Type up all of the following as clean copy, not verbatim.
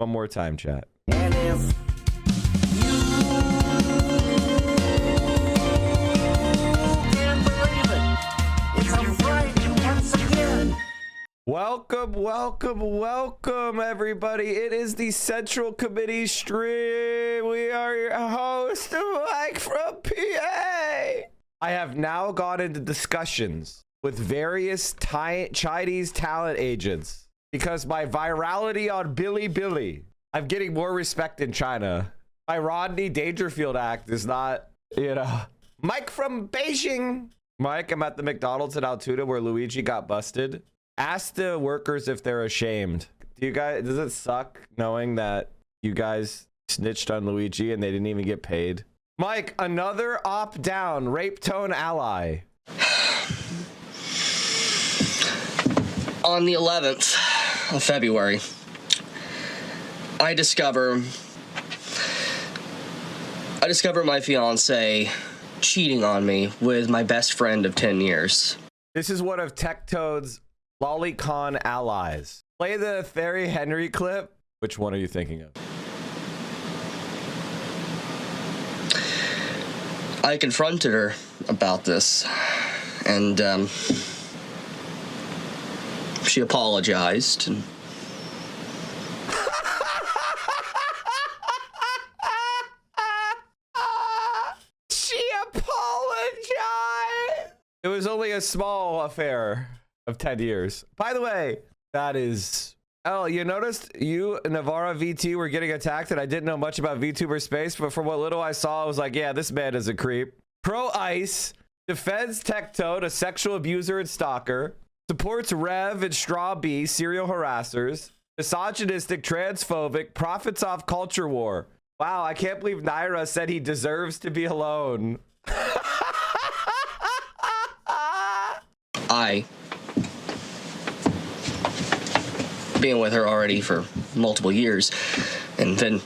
One more time, chat. And if you can't believe it, it's a Friday once again. Welcome, everybody. It is the Central Committee stream. We are your host, Mike from PA. I have now gone into discussions with various Chinese talent agents because my virality on Billy, I'm getting more respect in China. My Rodney Dangerfield act is not, Mike from Beijing. Mike, I'm at the McDonald's in Altoona where Luigi got busted. Ask the workers if they're ashamed. Does it suck knowing that you guys snitched on Luigi and they didn't even get paid? Mike, another down rape tone ally. On the 11th of February, I discover my fiance cheating on me with my best friend of 10 years. This is one of Tectoad's lolicon allies. Play the Thierry Henry clip. Which one are you thinking of? I confronted her about this, and she apologized. And she apologized. It was only a small affair of 10 years. By the way, that is... Oh, you noticed you, Navarra VT, were getting attacked, and I didn't know much about VTuber space, but from what little I saw, I was like, yeah, this man is a creep. Pro Ice defends Tectoad, a sexual abuser and stalker, supports Rev and Straw B, serial harassers, misogynistic, transphobic, profits off culture war. Wow, I can't believe Naira said he deserves to be alone. being with her already for multiple years, and then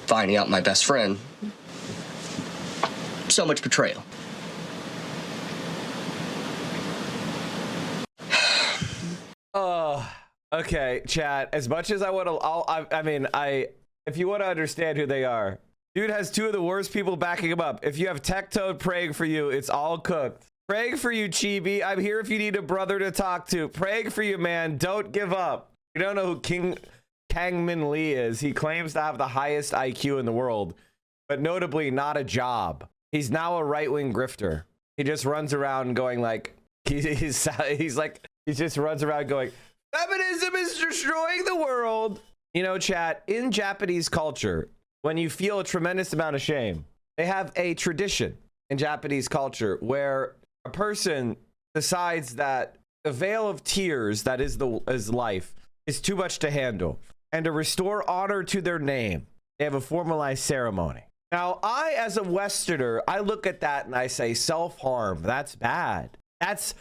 finding out my best friend. So much betrayal. Oh, okay, chat. As much as I want to, if you want to understand who they are, dude has two of the worst people backing him up. If you have Tectoad praying for you, it's all cooked. Praying for you, Chibi. I'm here if you need a brother to talk to. Praying for you, man. Don't give up. You don't know who Kang Min Lee is. He claims to have the highest IQ in the world, but notably not a job. He's now a right-wing grifter. He just runs around going like, he just runs around going, feminism is destroying the world. You know, chat, in Japanese culture, when you feel a tremendous amount of shame, they have a tradition in Japanese culture where a person decides that the veil of tears that is life is too much to handle, and to restore honor to their name, they have a formalized ceremony. Now, I, as a Westerner, I look at that and I say self-harm. That's bad. That's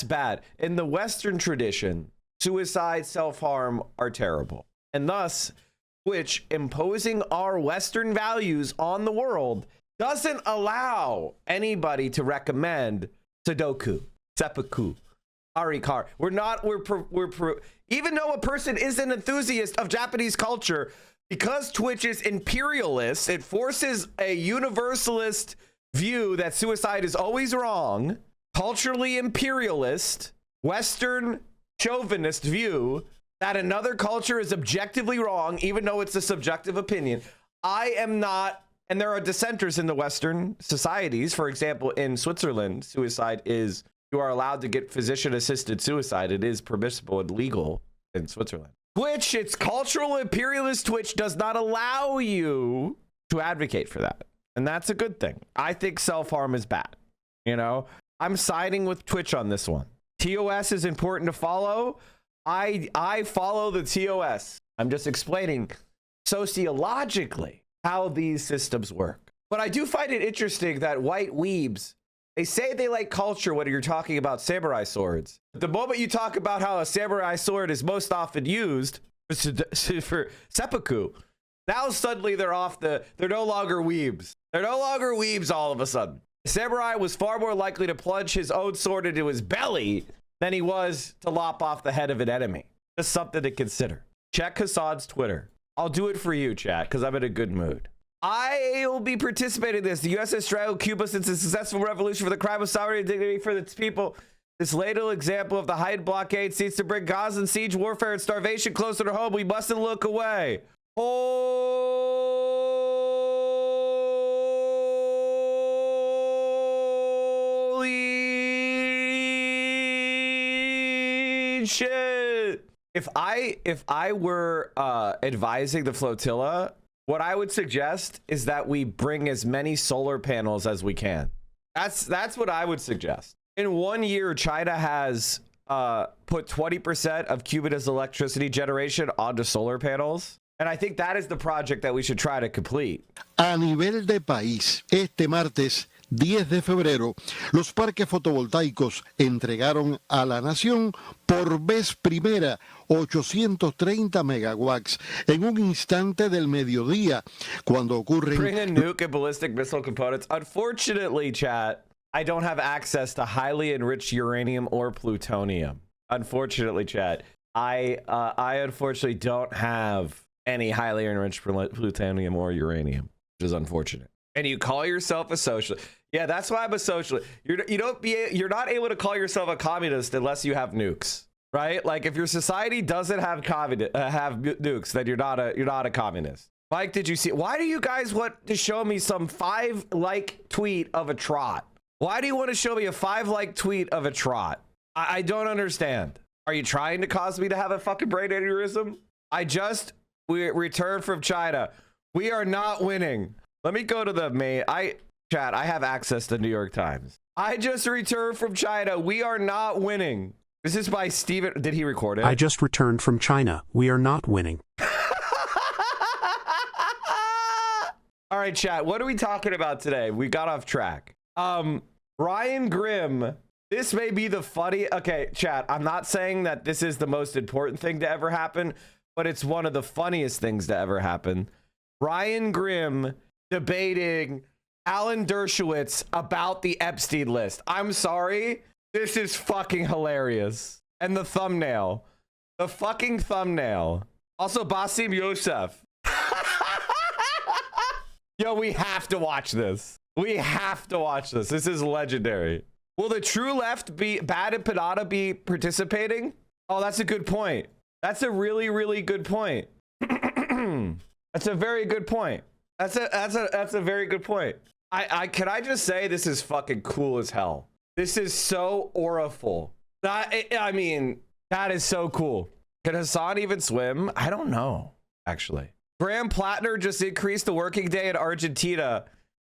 bad. In the Western tradition, suicide, self-harm are terrible. And thus, which imposing our Western values on the world doesn't allow anybody to recommend Sudoku, seppuku, harikar. Even though a person is an enthusiast of Japanese culture, because Twitch is imperialist, it forces a universalist view that suicide is always wrong, culturally imperialist, Western chauvinist view that another culture is objectively wrong, even though it's a subjective opinion. I am not, and there are dissenters in the Western societies. For example, in Switzerland, you are allowed to get physician-assisted suicide. It is permissible and legal in Switzerland. Twitch, it's cultural imperialist Twitch does not allow you to advocate for that. And that's a good thing. I think self-harm is bad. You know, I'm siding with Twitch on this one. TOS is important to follow. I follow the TOS. I'm just explaining sociologically how these systems work. But I do find it interesting that white weebs, they say they like culture when you're talking about samurai swords. The moment you talk about how a samurai sword is most often used for seppuku, now suddenly they're no longer weebs. They're no longer weebs all of a sudden. The samurai was far more likely to plunge his own sword into his belly than he was to lop off the head of an enemy. Just something to consider. Check Hassan's Twitter. I'll do it for you, chat, because I'm in a good mood. I will be participating in this. The U.S. has strangled Cuba since a successful revolution for the crime of sovereignty and dignity for its people. This latest example of the Hyde blockade seeks to bring Gaza and siege warfare and starvation closer to home. We mustn't look away. Holy shit. If I were advising the flotilla, what I would suggest is that we bring as many solar panels as we can. That's what I would suggest. In 1 year, China has put 20% of Cuba's electricity generation onto solar panels. And I think that is the project that we should try to complete. A nivel de país, este martes 10 de febrero, los parques fotovoltaicos entregaron a la nación por vez primera 830 megawatts en un instante del mediodía, cuando ocurren... Bring a nuke and ballistic missile components. Unfortunately, chat, I don't have access to highly enriched uranium or plutonium. Unfortunately, chat, I unfortunately don't have any highly enriched plutonium or uranium, which is unfortunate. And you call yourself a socialist? Yeah, that's why I'm a socialist. You're not able to call yourself a communist unless you have nukes, right? Like if your society doesn't have nukes, then you're not a communist. Mike, did you see? Why do you guys want to show me some 5-like tweet of a trot? Why do you want to show me a 5-like tweet of a trot? I don't understand. Are you trying to cause me to have a fucking brain aneurysm? We returned from China. We are not winning. Let me go to the main. Chat, I have access to New York Times. I just returned from China. We are not winning. This is by Steven. Did he record it? I just returned from China. We are not winning. All right, chat. What are we talking about today? We got off track. Ryan Grimm. This may be the funny. Okay, chat. I'm not saying that this is the most important thing to ever happen, but it's one of the funniest things to ever happen. Ryan Grimm debating Alan Dershowitz about the Epstein list. I'm sorry. This is fucking hilarious. And the thumbnail. The fucking thumbnail. Also, Basim Youssef. Yo, we have to watch this. We have to watch this. This is legendary. Will the true left be Bad and Panada be participating? Oh, that's a good point. That's a really, really good point. That's a very good point. That's a very good point. Can I just say this is fucking cool as hell. This is so auriful. I mean, that is so cool. Can Hassan even swim? I don't know, actually. Graham Plattner just increased the working day in Argentina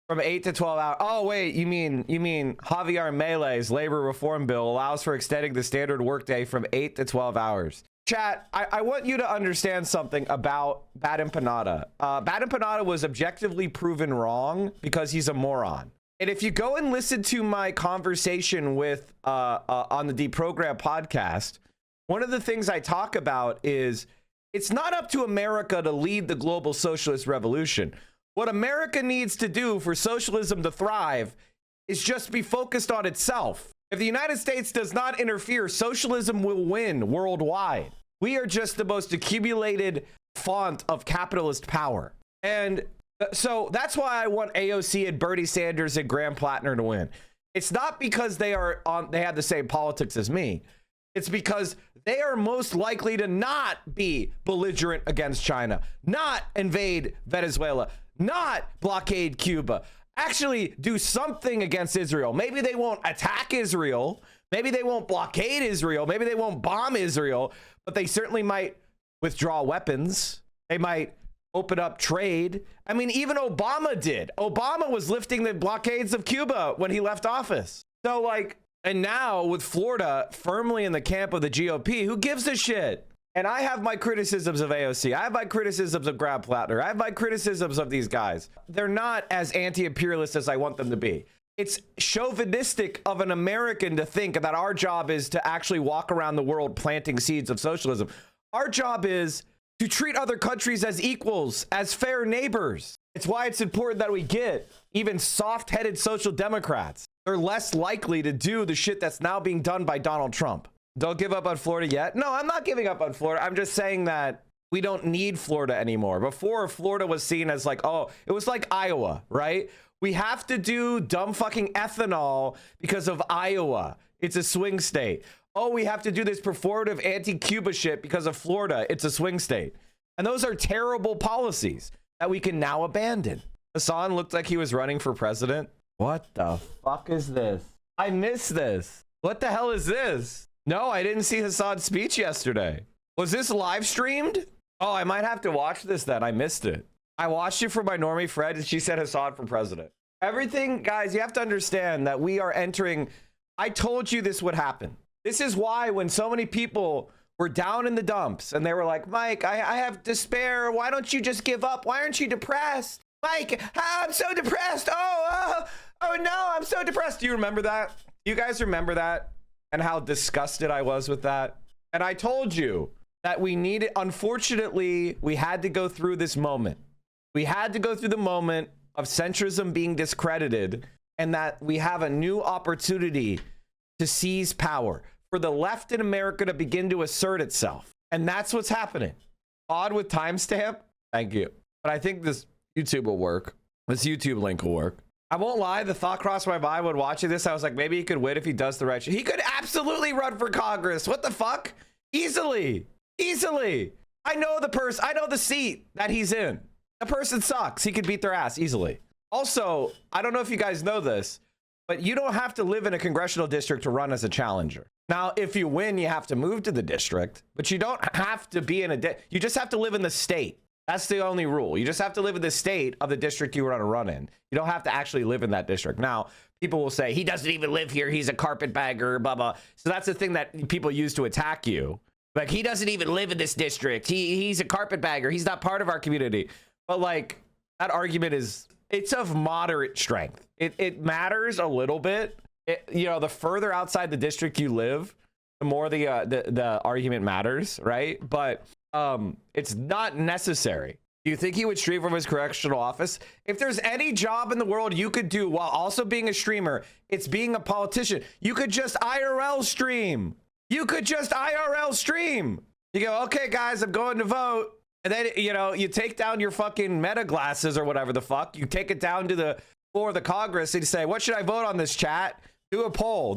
from 8 to 12 hours. Oh, wait, you mean Javier Milei's labor reform bill allows for extending the standard workday from 8 to 12 hours. Chat, I want you to understand something about Bad and Panada. Bad and Panada was objectively proven wrong because he's a moron. And if you go and listen to my conversation with on the Deprogram podcast, one of the things I talk about is it's not up to America to lead the global socialist revolution. What America needs to do for socialism to thrive is just be focused on itself. If the United States does not interfere, socialism will win worldwide. We are just the most accumulated font of capitalist power. And so that's why I want AOC and Bernie Sanders and Graham Plattner to win. It's not because they have the same politics as me. It's because they are most likely to not be belligerent against China, not invade Venezuela, not blockade Cuba, actually do something against Israel. Maybe they won't attack Israel. Maybe they won't blockade Israel. Maybe they won't bomb Israel, but they certainly might withdraw weapons. They might open up trade. I mean, even Obama did. Obama was lifting the blockades of Cuba when he left office. So like, and now with Florida firmly in the camp of the GOP, who gives a shit? And I have my criticisms of AOC. I have my criticisms of Graham Plattner. I have my criticisms of these guys. They're not as anti-imperialist as I want them to be. It's chauvinistic of an American to think that our job is to actually walk around the world planting seeds of socialism. Our job is to treat other countries as equals, as fair neighbors. It's why it's important that we get even soft-headed social democrats. They're less likely to do the shit that's now being done by Donald Trump. Don't give up on Florida yet. No, I'm not giving up on Florida. I'm just saying that We don't need Florida anymore. Before, Florida was seen as like, oh, it was like Iowa, right? We have to do dumb fucking ethanol because of Iowa. It's a swing state. Oh, we have to do this performative anti-Cuba shit because of Florida. It's a swing state. And those are terrible policies that we can now abandon. Hassan looked like he was running for president. What the fuck is this? I missed this. What the hell is this? No, I didn't see Hassan's speech yesterday. Was this live streamed? Oh, I might have to watch this then. I missed it. I watched it for my normie Fred, and she said Hassan for president. Everything, guys, you have to understand that we are entering. I told you this would happen. This is why when so many people were down in the dumps and they were like, Mike, I have despair. Why don't you just give up? Why aren't you depressed? Mike, I'm so depressed. Oh no, I'm so depressed. Do you remember that? You guys remember that? And how disgusted I was with that? And I told you that we needed, unfortunately, we had to go through this moment. We had to go through the moment of centrism being discredited, and that we have a new opportunity to seize power, for the left in America to begin to assert itself. And that's what's happening. Odd with timestamp. Thank you. But I think this YouTube will work. This YouTube link will work. I won't lie, the thought crossed my mind when watching this. I was like, maybe he could win if he does the right shit. He could absolutely run for Congress. What the fuck? Easily. I know the person. I know the seat that he's in. The person sucks. He could beat their ass easily. Also, I don't know if you guys know this, but you don't have to live in a congressional district to run as a challenger. Now, if you win, you have to move to the district, but you don't have to be in you just have to live in the state. That's the only rule. You just have to live in the state of the district you want to run in. You don't have to actually live in that district. Now, people will say, he doesn't even live here. He's a carpetbagger, blah, blah. So that's the thing that people use to attack you. Like, he doesn't even live in this district. He's a carpetbagger. He's not part of our community. But like, that argument it's of moderate strength. It matters a little bit. You know, the further outside the district you live, the more the argument matters, right? But it's not necessary. Do you think he would stream from his correctional office? If there's any job in the world you could do while also being a streamer, it's being a politician. You could just IRL stream. You go, okay, guys, I'm going to vote. And then, you know, you take down your fucking meta glasses or whatever the fuck. You take it down to the floor of the Congress and you say, what should I vote on this, chat? Do a poll.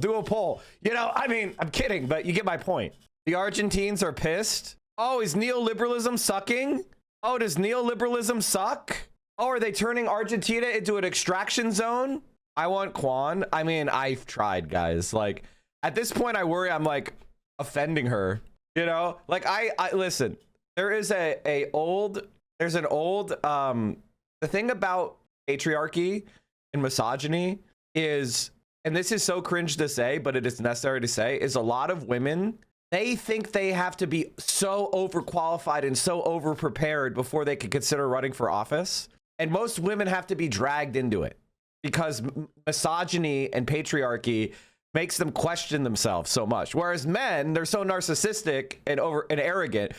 You know, I mean, I'm kidding, but you get my point. The Argentines are pissed. Oh, is neoliberalism sucking? Oh, does neoliberalism suck? Oh, are they turning Argentina into an extraction zone? I want Kwan. I mean, I've tried, guys. Like, at this point, I worry I'm like offending her. You know, like I listen. There is the thing about patriarchy and misogyny is, and this is so cringe to say, but it is necessary to say, is a lot of women, they think they have to be so overqualified and so overprepared before they can consider running for office. And most women have to be dragged into it because misogyny and patriarchy makes them question themselves so much. Whereas men, they're so narcissistic and arrogant.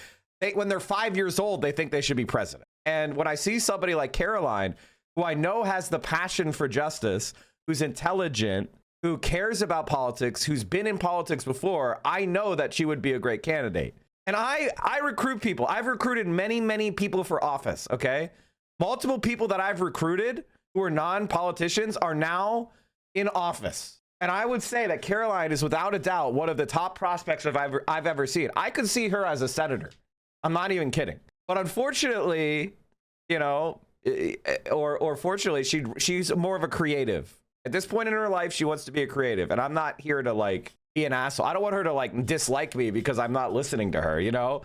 When they're 5 years old, they think they should be president. And when I see somebody like Caroline, who I know has the passion for justice, who's intelligent, who cares about politics, who's been in politics before, I know that she would be a great candidate. And I recruit people. I've recruited many people for office, okay? Multiple people that I've recruited who are non-politicians are now in office. And I would say that Caroline is without a doubt one of the top prospects I've ever seen. I could see her as a senator. I'm not even kidding. But unfortunately, you know, or fortunately, she's more of a creative. At this point in her life, she wants to be a creative. And I'm not here to like be an asshole. I don't want her to like dislike me because I'm not listening to her, you know?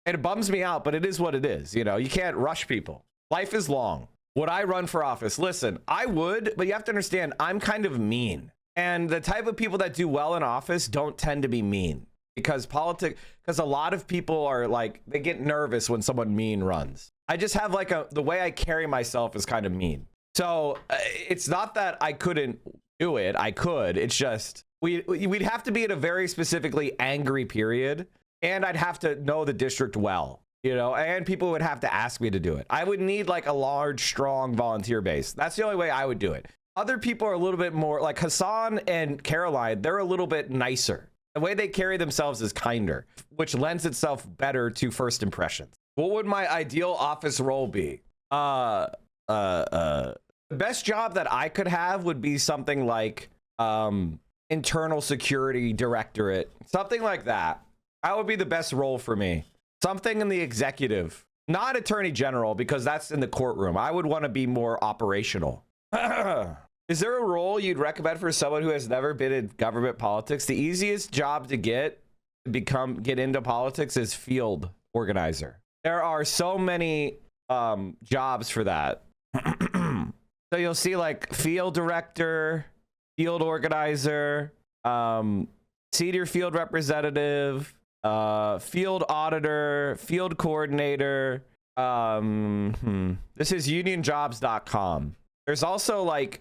It bums me out, but it is what it is. You know, you can't rush people. Life is long. Would I run for office? Listen, I would, but you have to understand, I'm kind of mean. And the type of people that do well in office don't tend to be mean. Because a lot of people are like, they get nervous when someone mean runs. I just have like the way I carry myself is kind of mean. So it's not that I couldn't do it. I could. It's just, we'd have to be in a very specifically angry period. And I'd have to know the district well, you know, and people would have to ask me to do it. I would need like a large, strong volunteer base. That's the only way I would do it. Other people are a little bit more like Hassan and Caroline. They're a little bit nicer. The way they carry themselves is kinder, which lends itself better to first impressions. What would my ideal office role be? The best job that I could have would be something like internal security directorate, something like that. That would be the best role for me. Something in the executive, not attorney general, because that's in the courtroom. I would want to be more operational. Is there a role you'd recommend for someone who has never been in government politics? The easiest job to get into politics is field organizer. There are so many jobs for that. So you'll see like field director, field organizer, senior field representative, field auditor, field coordinator. This is unionjobs.com. There's also like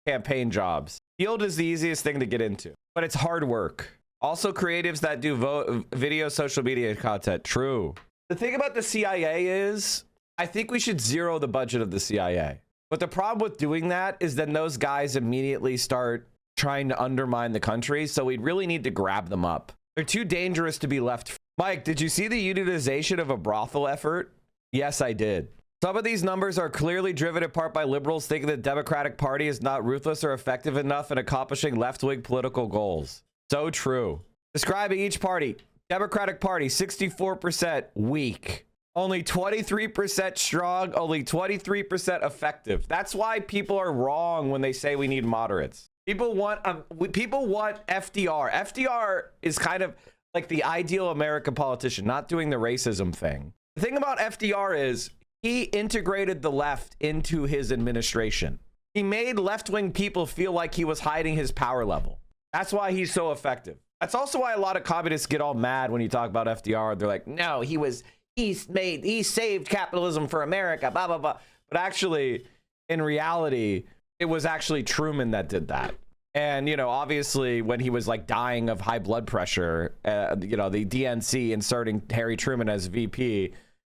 campaign jobs. Field is the easiest thing to get into, but it's hard work. Also creatives that do video, social media content. True. The thing about the CIA is I think we should zero the budget of the CIA. But the problem with doing that is then those guys immediately start trying to undermine the country. So we really need to grab them up. They're too dangerous to be left. Mike, did you see the unionization of a brothel effort? Yes, I did. Some of these numbers are clearly driven in part by liberals thinking the Democratic Party is not ruthless or effective enough in accomplishing left-wing political goals. So true. Describing each party. Democratic Party, 64% weak. Only 23% strong, only 23% effective. That's why people are wrong when they say we need moderates. People want FDR. FDR is kind of like the ideal American politician, not doing the racism thing. The thing about FDR is he integrated the left into his administration. He made left-wing people feel like he was hiding his power level. That's why he's so effective. That's also why a lot of communists get all mad when you talk about FDR. They're like, no, he saved capitalism for America, blah, blah, blah. But actually, in reality, it was actually Truman that did that. And, you know, obviously, when he was like dying of high blood pressure, you know, the DNC inserting Harry Truman as VP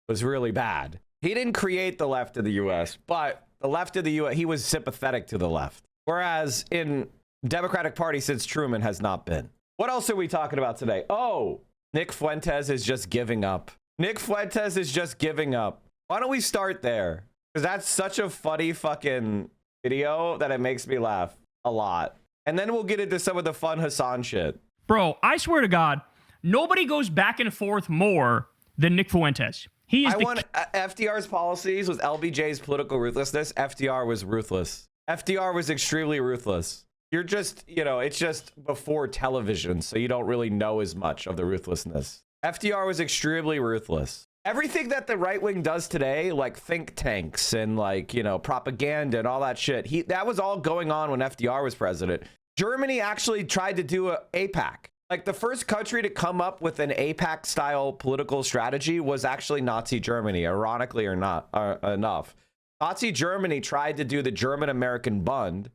was really bad. He didn't create the left of the US, but the left of the US, he was sympathetic to the left. Whereas in Democratic Party since Truman has not been. What else are we talking about today? Oh, Nick Fuentes is just giving up. Nick Fuentes is just giving up. Why don't we start there? Because that's such a funny fucking video that it makes me laugh a lot. And then we'll get into some of the fun Hassan shit. Bro, I swear to God, nobody goes back and forth more than Nick Fuentes. He is FDR's policies was LBJ's political ruthlessness. FDR was ruthless. FDR was extremely ruthless. You're just, you know, it's just before television, so you don't really know as much of the ruthlessness. FDR was extremely ruthless. Everything that the right wing does today, like think tanks and like, you know, propaganda and all that shit, that was all going on when FDR was president. Germany actually tried to do a APAC. Like the first country to come up with an APAC style political strategy was actually Nazi Germany, ironically or not enough. Nazi Germany tried to do the German-American Bund,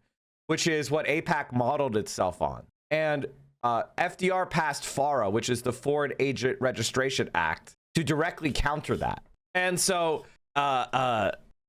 which is what APAC modeled itself on. And FDR passed FARA, which is the Foreign Agent Registration Act, to directly counter that. And so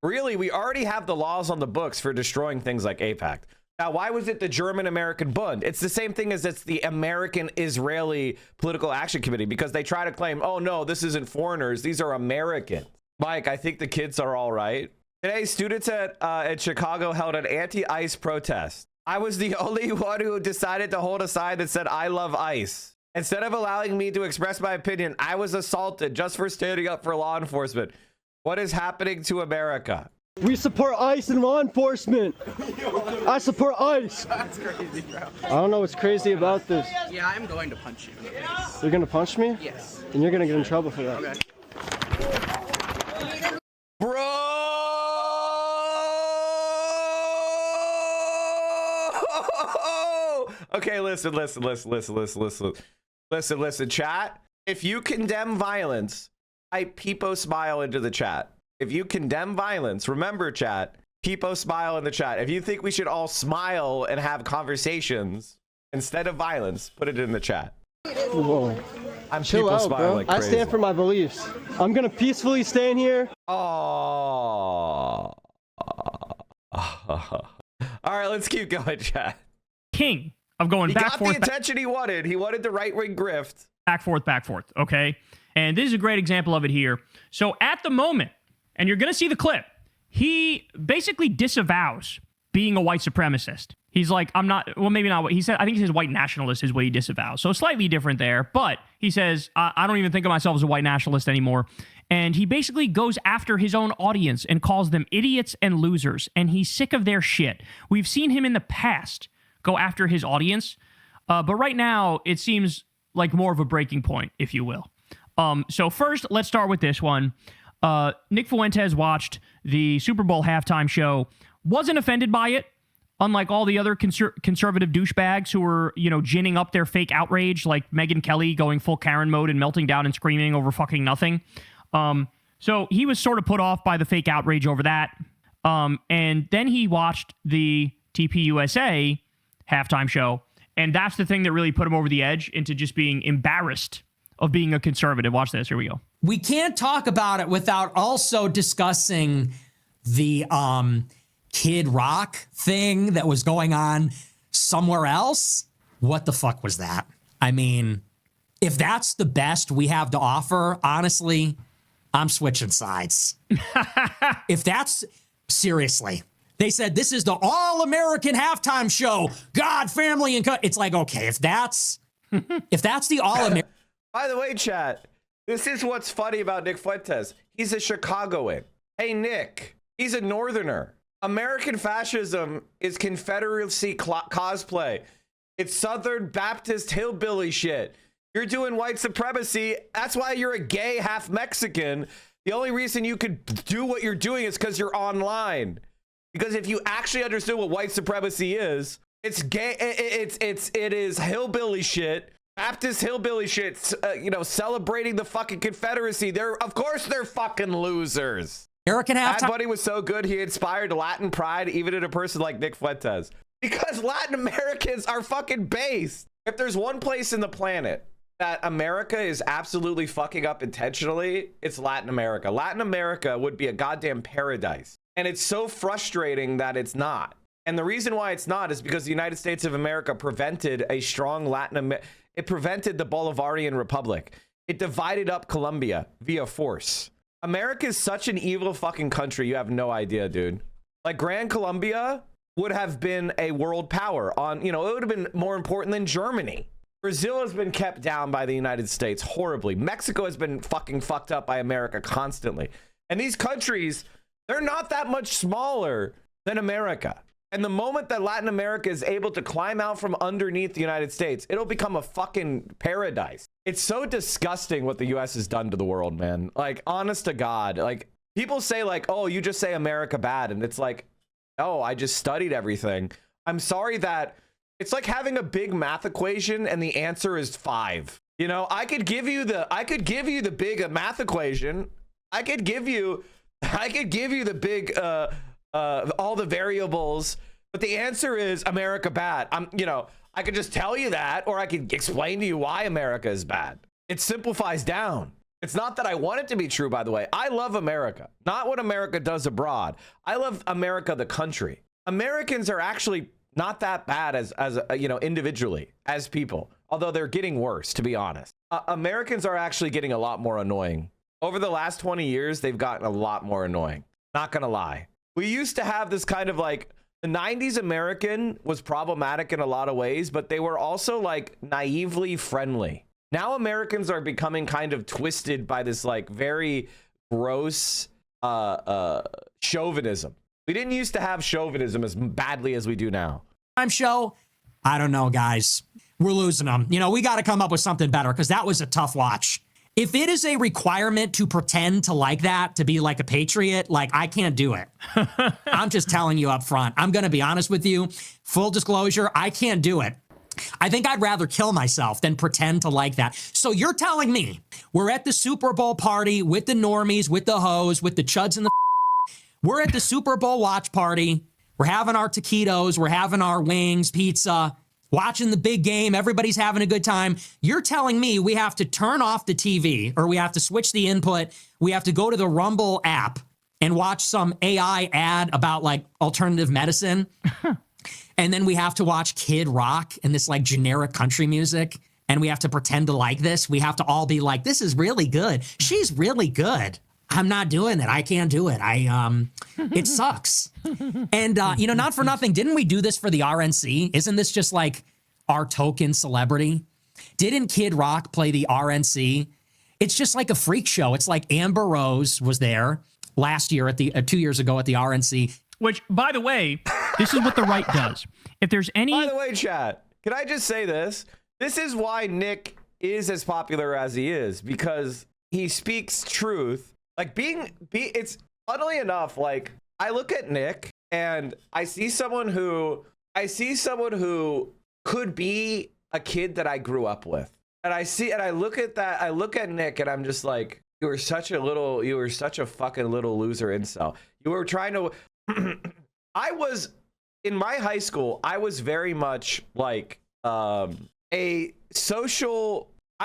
really, we already have the laws on the books for destroying things like APAC. Now, why was it the German-American Bund? It's the same thing as it's the American-Israeli Political Action Committee, because they try to claim, oh, no, this isn't foreigners. These are Americans. Mike, I think the kids are all right. Today, students at Chicago held an anti-ICE protest. I was the only one who decided to hold a sign that said, I love ICE. Instead of allowing me to express my opinion, I was assaulted just for standing up for law enforcement. What is happening to America? We support ICE and law enforcement. I support ICE. That's crazy, bro. I don't know what's crazy about this. Yeah, I'm going to punch you. You're gonna punch me? Yes. And you're gonna get in trouble for that. Okay. Bro! Okay, listen, chat. If you condemn violence, type Peepo smile into the chat. If you condemn violence, remember, chat, Peepo smile in the chat. If you think we should all smile and have conversations instead of violence, put it in the chat. Whoa. I'm Chill Peepo out, smiling bro. like I crazy. stand for my beliefs. I'm gonna peacefully stand here. Oh. All right, let's keep going, chat. king of going He back, got forth, the attention he wanted. He wanted the right-wing grift. back, forth, okay? And this is a great example of it here. So at the moment, and you're going to see the clip, he basically disavows being a white supremacist. He's like, I'm not, well, maybe not what he said. I think he says white nationalist is what he disavows. So slightly different there. But he says, I don't even think of myself as a white nationalist anymore. And he basically goes after his own audience and calls them idiots and losers. And he's sick of their shit. We've seen him in the past go after his audience. But right now, it seems like more of a breaking point, if you will. So first, let's start with this one. Nick Fuentes watched the Super Bowl halftime show, wasn't offended by it, unlike all the other conservative douchebags who were, ginning up their fake outrage, like Megyn Kelly going full Karen mode and melting down and screaming over fucking nothing. So he was sort of put off by the fake outrage over that. And then he watched the TPUSA halftime show, and that's the thing that really put him over the edge into just being embarrassed of being a conservative. Watch this. Here we go. We can't talk about it without also discussing the Kid Rock thing that was going on somewhere else. What the fuck was that? I mean, if that's the best we have to offer, honestly, I'm switching sides. If that's, seriously, they said this is the all-American halftime show, God, family, and it's like, okay, if that's the all-American. By the way, chat, this is what's funny about Nick Fuentes. He's a Chicagoan. Hey, Nick, he's a Northerner. American fascism is Confederacy cosplay. It's Southern Baptist hillbilly shit. You're doing white supremacy. That's why you're a gay half Mexican. The only reason you could do what you're doing is because you're online. Because if you actually understood what white supremacy is, it's gay. It is hillbilly shit. Baptist hillbilly shit, celebrating the fucking Confederacy. Of course they're fucking losers. American halftime. Bad Bunny was so good, he inspired Latin pride even in a person like Nick Fuentes. Because Latin Americans are fucking based. If there's one place in the planet that America is absolutely fucking up intentionally, it's Latin America. Latin America would be a goddamn paradise. And it's so frustrating that it's not. And the reason why it's not is because the United States of America prevented a strong it prevented the Bolivarian Republic. It divided up Colombia via force. America is such an evil fucking country. You have no idea, dude. Like Gran Colombia would have been a world power on, it would have been more important than Germany. Brazil has been kept down by the United States horribly. Mexico has been fucking fucked up by America constantly. And these countries, they're not that much smaller than America. And the moment that Latin America is able to climb out from underneath the United States, it'll become a fucking paradise. It's so disgusting what the US has done to the world, man. Like, honest to God, like people say like, oh, you just say America bad. And it's like, oh, I just studied everything. I'm sorry that it's like having a big math equation and the answer is 5. I could give you the big math equation. I could give you the big, all the variables, but the answer is America bad. I could just tell you that, or I could explain to you why America is bad. It simplifies down. It's not that I want it to be true, by the way. I love America, not what America does abroad. I love America, the country. Americans are actually not that bad as individually, as people, although they're getting worse, to be honest. Americans are actually getting a lot more annoying. Over the last 20 years, they've gotten a lot more annoying. Not gonna lie. We used to have this kind of like, the 90s American was problematic in a lot of ways, but they were also like naively friendly. Now Americans are becoming kind of twisted by this like very gross chauvinism. We didn't used to have chauvinism as badly as we do now. Show, I don't know, guys. We're losing them. We got to come up with something better because that was a tough watch. If it is a requirement to pretend to like that, to be like a patriot, like I can't do it. I'm just telling you up front. I'm going to be honest with you. Full disclosure, I can't do it. I think I'd rather kill myself than pretend to like that. So you're telling me we're at the Super Bowl party with the normies, with the hoes, with the chuds and the we're at the Super Bowl watch party. We're having our taquitos. We're having our wings, pizza, watching the big game. Everybody's having a good time. You're telling me we have to turn off the TV or we have to switch the input. We have to go to the Rumble app and watch some AI ad about like alternative medicine. And then we have to watch Kid Rock and this like generic country music. And we have to pretend to like this. We have to all be like, this is really good. She's really good. I'm not doing it. I can't do it. It sucks. And, not for nothing. Didn't we do this for the RNC? Isn't this just like our token celebrity? Didn't Kid Rock play the RNC? It's just like a freak show. It's like Amber Rose was there last year 2 years ago at the RNC. Which, by the way, this is what the right does. If there's any... By the way, chat, can I just say this? This is why Nick is as popular as he is, because he speaks truth. Like it's funnily enough, like I look at Nick and I see someone who could be a kid that I grew up with. And I look at Nick and I'm just like, you were such a fucking little loser incel. You were trying to, in my high school, I was very much like, I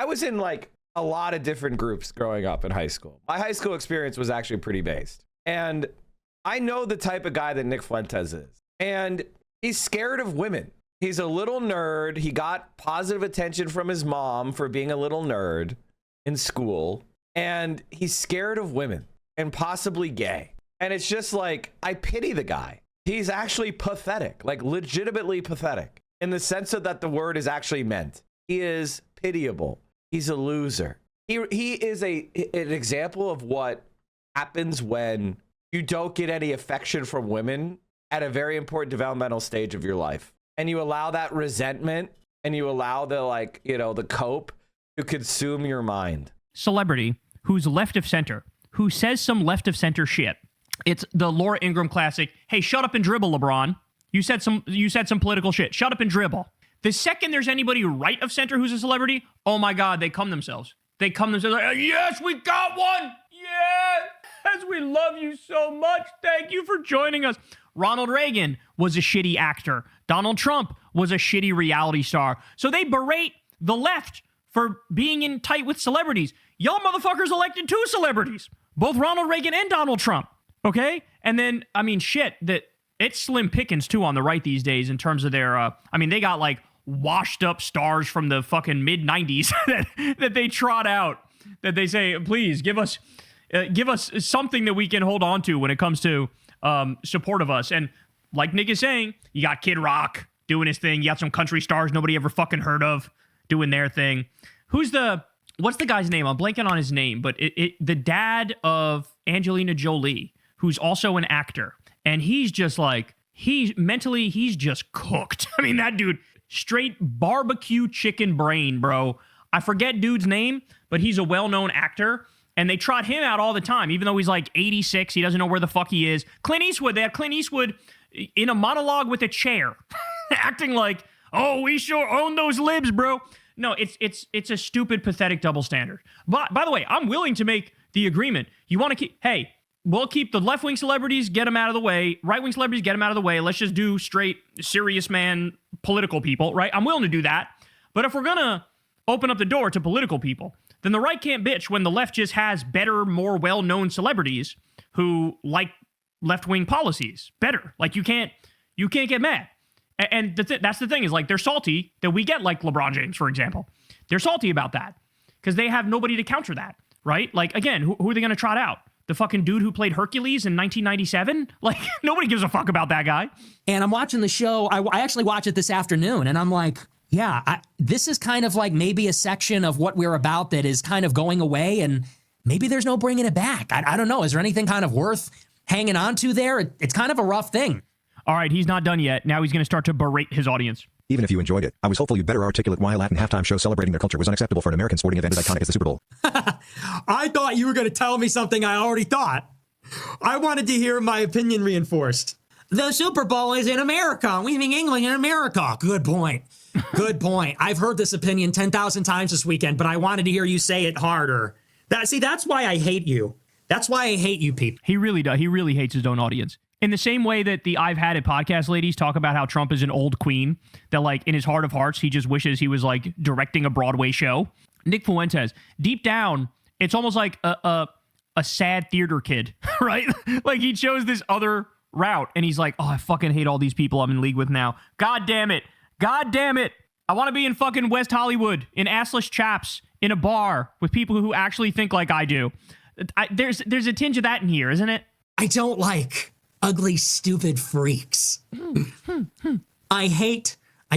was in like a lot of different groups growing up in high school. My high school experience was actually pretty based. And I know the type of guy that Nick Fuentes is. And he's scared of women. He's a little nerd. He got positive attention from his mom for being a little nerd in school. And he's scared of women and possibly gay. And it's just like, I pity the guy. He's actually pathetic, like legitimately pathetic. In the sense of that the word is actually meant. He is pitiable. He's a loser. He is an example of what happens when you don't get any affection from women at a very important developmental stage of your life. And you allow that resentment and you allow the cope to consume your mind. Celebrity who's left of center, who says some left of center shit. It's the Laura Ingraham classic. Hey, shut up and dribble, LeBron. You said some political shit. Shut up and dribble. The second there's anybody right of center who's a celebrity, oh my God, they come themselves. Like, yes, we got one. Yes, we love you so much. Thank you for joining us. Ronald Reagan was a shitty actor. Donald Trump was a shitty reality star. So they berate the left for being in tight with celebrities. Y'all motherfuckers elected 2 celebrities, both Ronald Reagan and Donald Trump. Okay? And then, it's slim pickings too on the right these days in terms of their, they got like washed up stars from the fucking mid 90s that they trot out, that they say, please give us something that we can hold on to when it comes to support of us. And like Nick is saying, you got Kid Rock doing his thing. You got some country stars nobody ever fucking heard of doing their thing. What's the guy's name? I'm blanking on his name, but the dad of Angelina Jolie, who's also an actor. And he's just like, he's just cooked. That dude, straight barbecue chicken brain, bro. I forget dude's name, but he's a well-known actor. And they trot him out all the time, even though he's like 86. He doesn't know where the fuck he is. Clint Eastwood, they have Clint Eastwood in a monologue with a chair, acting like, oh, we sure own those libs, bro. No, it's a stupid, pathetic double standard. But by the way, I'm willing to make the agreement. You want to keep, hey, we'll keep the left-wing celebrities, get them out of the way. Right-wing celebrities, get them out of the way. Let's just do straight, serious man, political people, right? I'm willing to do that. But if we're going to open up the door to political people, then the right can't bitch when the left just has better, more well-known celebrities who like left-wing policies better. Like, you can't get mad. And that's the thing, is like, they're salty that we get like LeBron James, for example. They're salty about that because they have nobody to counter that, right? Like, again, who are they going to trot out? The fucking dude who played Hercules in 1997? Like, nobody gives a fuck about that guy. And I'm watching the show. I actually watched it this afternoon, and I'm like, yeah, this is kind of like maybe a section of what we're about that is kind of going away, and maybe there's no bringing it back. I don't know. Is there anything kind of worth hanging on to there? It's kind of a rough thing. All right, he's not done yet. Now he's going to start to berate his audience. Even if you enjoyed it, I was hopeful you'd better articulate why a Latin halftime show celebrating their culture was unacceptable for an American sporting event as iconic as the Super Bowl. I thought you were going to tell me something I already thought. I wanted to hear my opinion reinforced. The Super Bowl is in America. We think England in America. Good point. Good point. I've heard this opinion 10,000 times this weekend, but I wanted to hear you say it harder. That's why I hate you. That's why I hate you people. He really does. He really hates his own audience. In the same way that the I've Had It podcast ladies talk about how Trump is an old queen, that like in his heart of hearts, he just wishes he was like directing a Broadway show. Nick Fuentes, deep down, it's almost like a sad theater kid, right? Like he chose this other route, and he's like, oh, I fucking hate all these people I'm in league with now. God damn it. God damn it. I want to be in fucking West Hollywood, in assless chaps, in a bar with people who actually think like I do. There's a tinge of that in here, isn't it? I don't like ugly, stupid freaks. I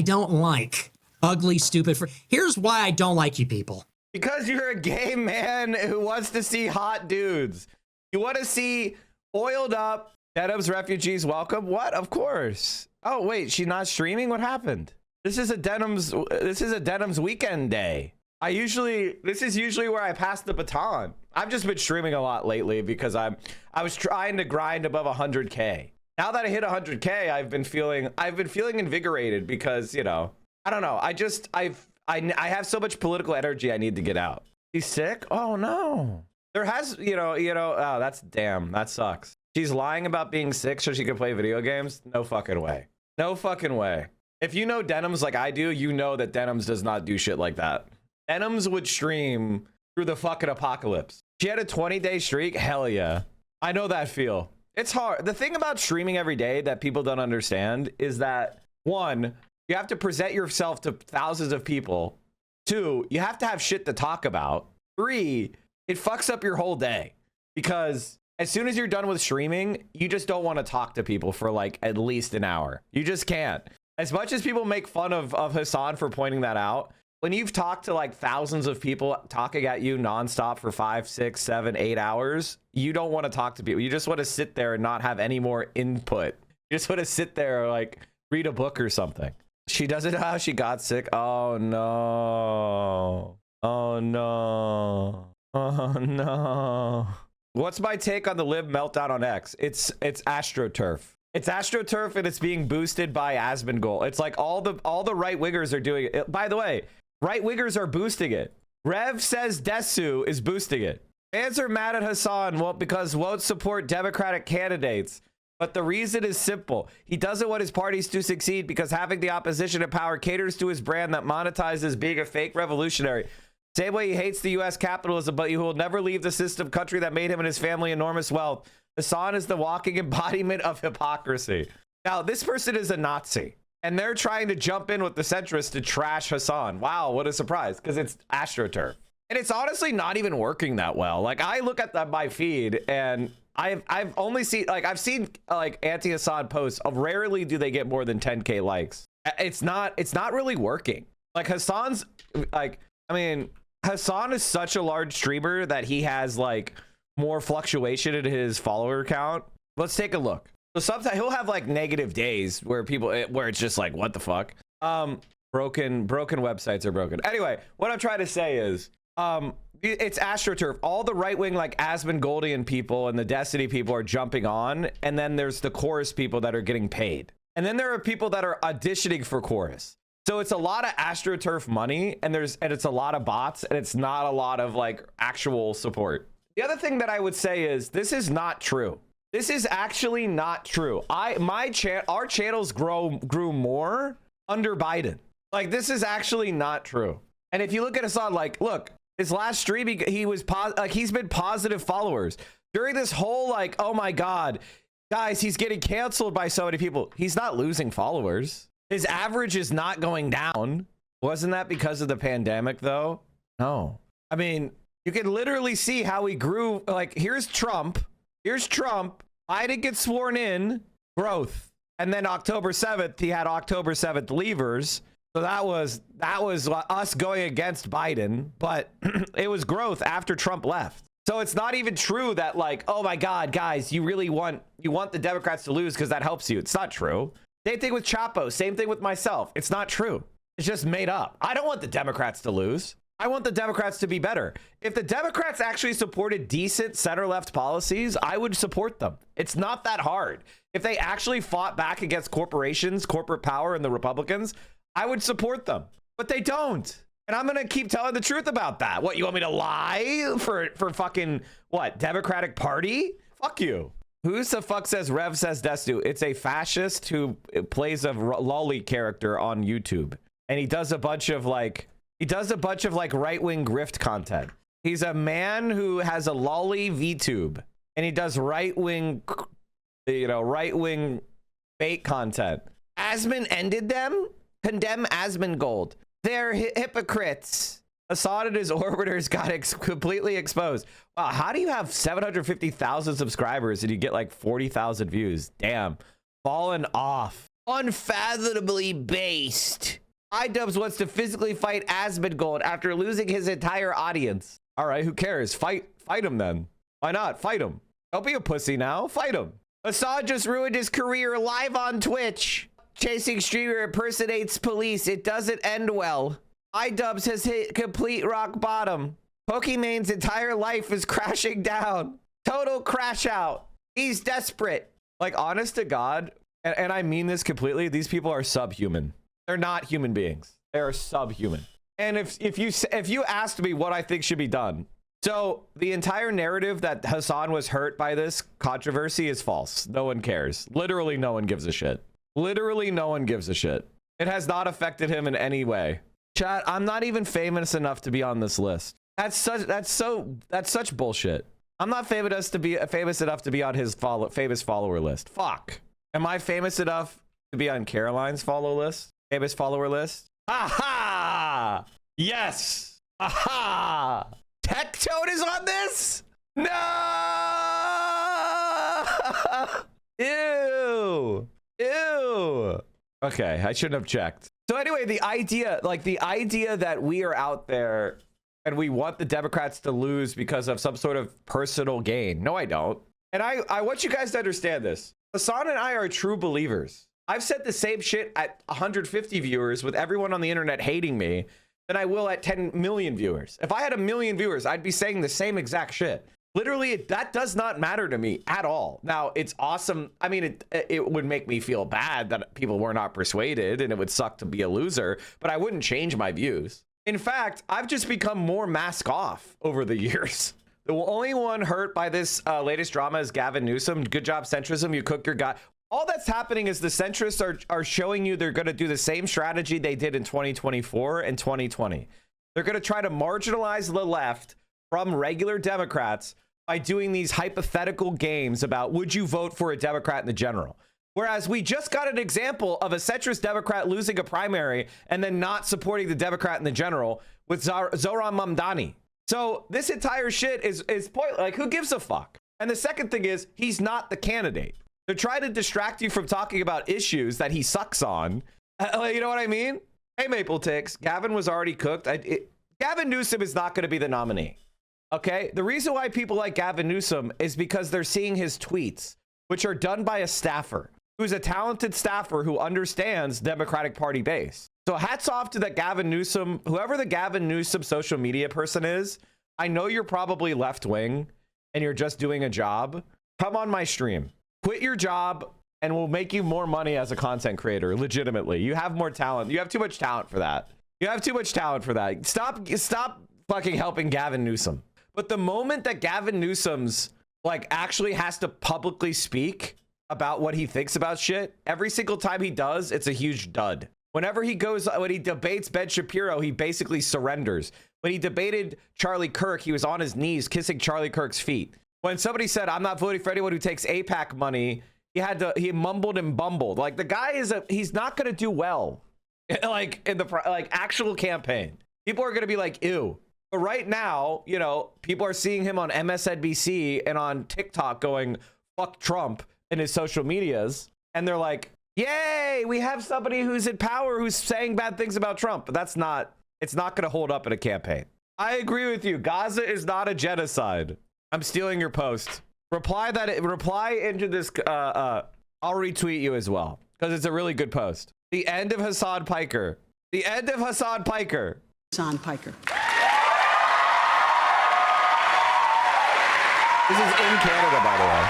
don't like ugly, stupid freaks. Here's why I don't like you people. Because you're a gay man who wants to see hot dudes. You want to see oiled up Denim's refugees welcome? What? Of course. Oh, wait, she's not streaming? What happened? This is a Denim's weekend day. This is usually where I pass the baton. I've just been streaming a lot lately because I was trying to grind above 100K. Now that I hit 100K, I've been feeling invigorated because, you know, I don't know. I have so much political energy I need to get out. She's sick? Oh no. There has, oh, that sucks. She's lying about being sick so she can play video games? No fucking way. No fucking way. If you know Denims like I do, you know that Denims does not do shit like that. Denims would stream through the fucking apocalypse. She had a 20-day streak? Hell yeah. I know that feel. It's hard. The thing about streaming every day that people don't understand is that, one, you have to present yourself to thousands of people. Two, you have to have shit to talk about. Three, it fucks up your whole day because as soon as you're done with streaming, you just don't want to talk to people for like at least an hour. You just can't. As much as people make fun of Hassan for pointing that out, when you've talked to like thousands of people talking at you nonstop for 5, 6, 7, 8 hours, you don't want to talk to people. You just want to sit there and not have any more input. You just want to sit there or like read a book or something. She doesn't know how she got sick. Oh no. Oh no. Oh no. What's my take on the Lib meltdown on X? It's AstroTurf. It's AstroTurf and it's being boosted by Asmongold. It's like all the right wingers are doing it. By the way, right wingers are boosting it. Rev says Desu is boosting it. Fans are mad at Hassan because won't support Democratic candidates. But the reason is simple. He doesn't want his parties to succeed because having the opposition in power caters to his brand that monetizes being a fake revolutionary. Same way he hates the U.S. capitalism, but he will never leave the system country that made him and his family enormous wealth. Hassan is the walking embodiment of hypocrisy. Now, this person is a Nazi, and they're trying to jump in with the centrists to trash Hassan. Wow, what a surprise, because it's AstroTurf. And it's honestly not even working that well. Like, I look at my feed, and I've only seen, like, I've seen, like, anti-Hassan posts. Rarely do they get more than 10K likes. It's not really working. Like, Hassan's, like, I mean, Hassan is such a large streamer that he has, like, more fluctuation in his follower count. Let's take a look. So sometimes he'll have like negative days where it's just like, what the fuck? Broken websites are broken. Anyway, what I'm trying to say is it's AstroTurf. All the right-wing like Asmongoldian people and the Destiny people are jumping on, and then there's the chorus people that are getting paid, and then there are people that are auditioning for chorus. So it's a lot of AstroTurf money, and it's a lot of bots, and it's not a lot of like actual support. The other thing that I would say is this is not true. This is actually not true. Our channels grew more under Biden. Like, this is actually not true. And if you look at Hassan, like, look, his last stream, he's been positive followers during this whole like, oh my God, guys, he's getting canceled by so many people. He's not losing followers. His average is not going down. Wasn't that because of the pandemic though? No. I mean, you can literally see how he grew. Like, here's Trump. Biden gets sworn in, growth. And then October 7th, he had October 7th leavers. So that was us going against Biden, but it was growth after Trump left. So it's not even true that like, oh my God, guys, you want the Democrats to lose because that helps you. It's not true. Same thing with Chapo. Same thing with myself. It's not true. It's just made up. I don't want the Democrats to lose. I want the Democrats to be better. If the Democrats actually supported decent center-left policies, I would support them. It's not that hard. If they actually fought back against corporations, corporate power, and the Republicans, I would support them. But they don't. And I'm going to keep telling the truth about that. What, you want me to lie for fucking, what, Democratic Party? Fuck you. Who the fuck says Rev says Destu? It's a fascist who plays a lolly character on YouTube. And he does a bunch of right-wing grift content. He's a man who has a lolly VTube, and he does right-wing right-wing bait content. Asman ended them? Condemn Asmongold. They're hypocrites. Assad and his orbiters got completely exposed. Wow, how do you have 750,000 subscribers and you get like 40,000 views? Damn. Fallen off. Unfathomably based. iDubbbz wants to physically fight Asmongold after losing his entire audience. All right, who cares? Fight him then. Why not? Fight him. Don't be a pussy now. Fight him. Assad just ruined his career live on Twitch. Chasing streamer impersonates police. It doesn't end well. iDubbbz has hit complete rock bottom. Pokemon's entire life is crashing down. Total crash out. He's desperate. Like, honest to God, and I mean this completely, these people are subhuman. They're not human beings. They are subhuman. And if you asked me what I think should be done, so the entire narrative that Hassan was hurt by this controversy is false. No one cares. Literally no one gives a shit. Literally no one gives a shit. It has not affected him in any way. Chat, I'm not even famous enough to be on this list. That's such bullshit. I'm not famous enough to be on his famous follower list. Fuck. Am I famous enough to be on Caroline's famous follower list? Aha! Yes! Aha! Tectone is on this? No! Ew! Ew! Okay, I shouldn't have checked. So anyway, the idea that we are out there and we want the Democrats to lose because of some sort of personal gain. No, I don't. And I want you guys to understand this. Hassan and I are true believers. I've said the same shit at 150 viewers with everyone on the internet hating me than I will at 10 million viewers. If I had 1 million viewers, I'd be saying the same exact shit. Literally, that does not matter to me at all. Now, it's awesome. I mean, it would make me feel bad that people were not persuaded, and it would suck to be a loser, but I wouldn't change my views. In fact, I've just become more mask off over the years. The only one hurt by this latest drama is Gavin Newsom. Good job, centrism. You cook your guy. All that's happening is the centrists are showing you they're going to do the same strategy they did in 2024 and 2020. They're going to try to marginalize the left from regular Democrats by doing these hypothetical games about would you vote for a Democrat in the general. Whereas we just got an example of a centrist Democrat losing a primary and then not supporting the Democrat in the general with Zohran Mamdani. So this entire shit is pointless. Like, who gives a fuck? And the second thing is, he's not the candidate. They're trying to distract you from talking about issues that he sucks on. You know what I mean? Hey, Maple Ticks, Gavin was already cooked. Gavin Newsom is not going to be the nominee. Okay? The reason why people like Gavin Newsom is because they're seeing his tweets, which are done by a staffer who's a talented staffer who understands Democratic Party base. So hats off to that Gavin Newsom, whoever the Gavin Newsom social media person is. I know you're probably left wing and you're just doing a job. Come on my stream. Quit your job and we'll make you more money as a content creator. Legitimately. You have more talent. You have too much talent for that. You have too much talent for that. Stop fucking helping Gavin Newsom. But the moment that Gavin Newsom's like actually has to publicly speak about what he thinks about shit, every single time he does, it's a huge dud. Whenever he debates Ben Shapiro, he basically surrenders. When he debated Charlie Kirk, he was on his knees kissing Charlie Kirk's feet. When somebody said, I'm not voting for anyone who takes AIPAC money, he mumbled and bumbled. Like, the guy he's not going to do well. Like, in the actual campaign. People are going to be like, ew. But right now, you know, people are seeing him on MSNBC and on TikTok going, fuck Trump in his social medias. And they're like, yay, we have somebody who's in power who's saying bad things about Trump. But it's not going to hold up in a campaign. I agree with you. Gaza is not a genocide. I'm stealing your post. Reply into this. I'll retweet you as well because it's a really good post. The end of Hassan Piker. The end of Hassan Piker. Hassan Piker. This is in Canada, by the way.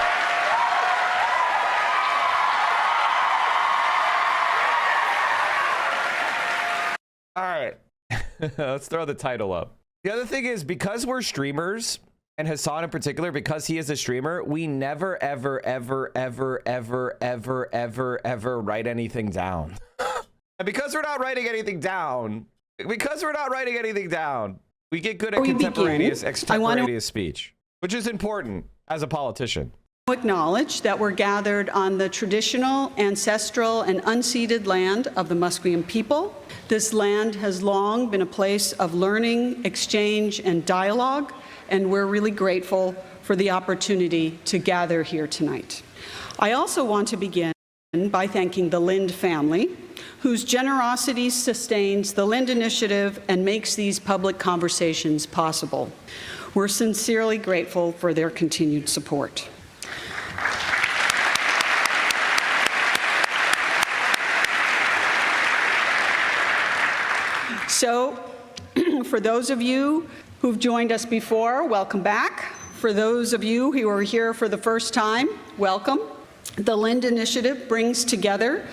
All right. Let's throw the title up. The other thing is, because we're streamers, and Hassan in particular, because he is a streamer, we never, ever, ever, ever, ever, ever, ever, ever write anything down. And because we're not writing anything down, we get good at extemporaneous speech, which is important as a politician. Acknowledge that we're gathered on the traditional, ancestral, and unceded land of the Musqueam people. This land has long been a place of learning, exchange, and dialogue, and we're really grateful for the opportunity to gather here tonight. I also want to begin by thanking the Lind family, whose generosity sustains the Lind Initiative and makes these public conversations possible. We're sincerely grateful for their continued support. So, for those of you who've joined us before, welcome back. For those of you who are here for the first time, welcome. The Lind Initiative brings together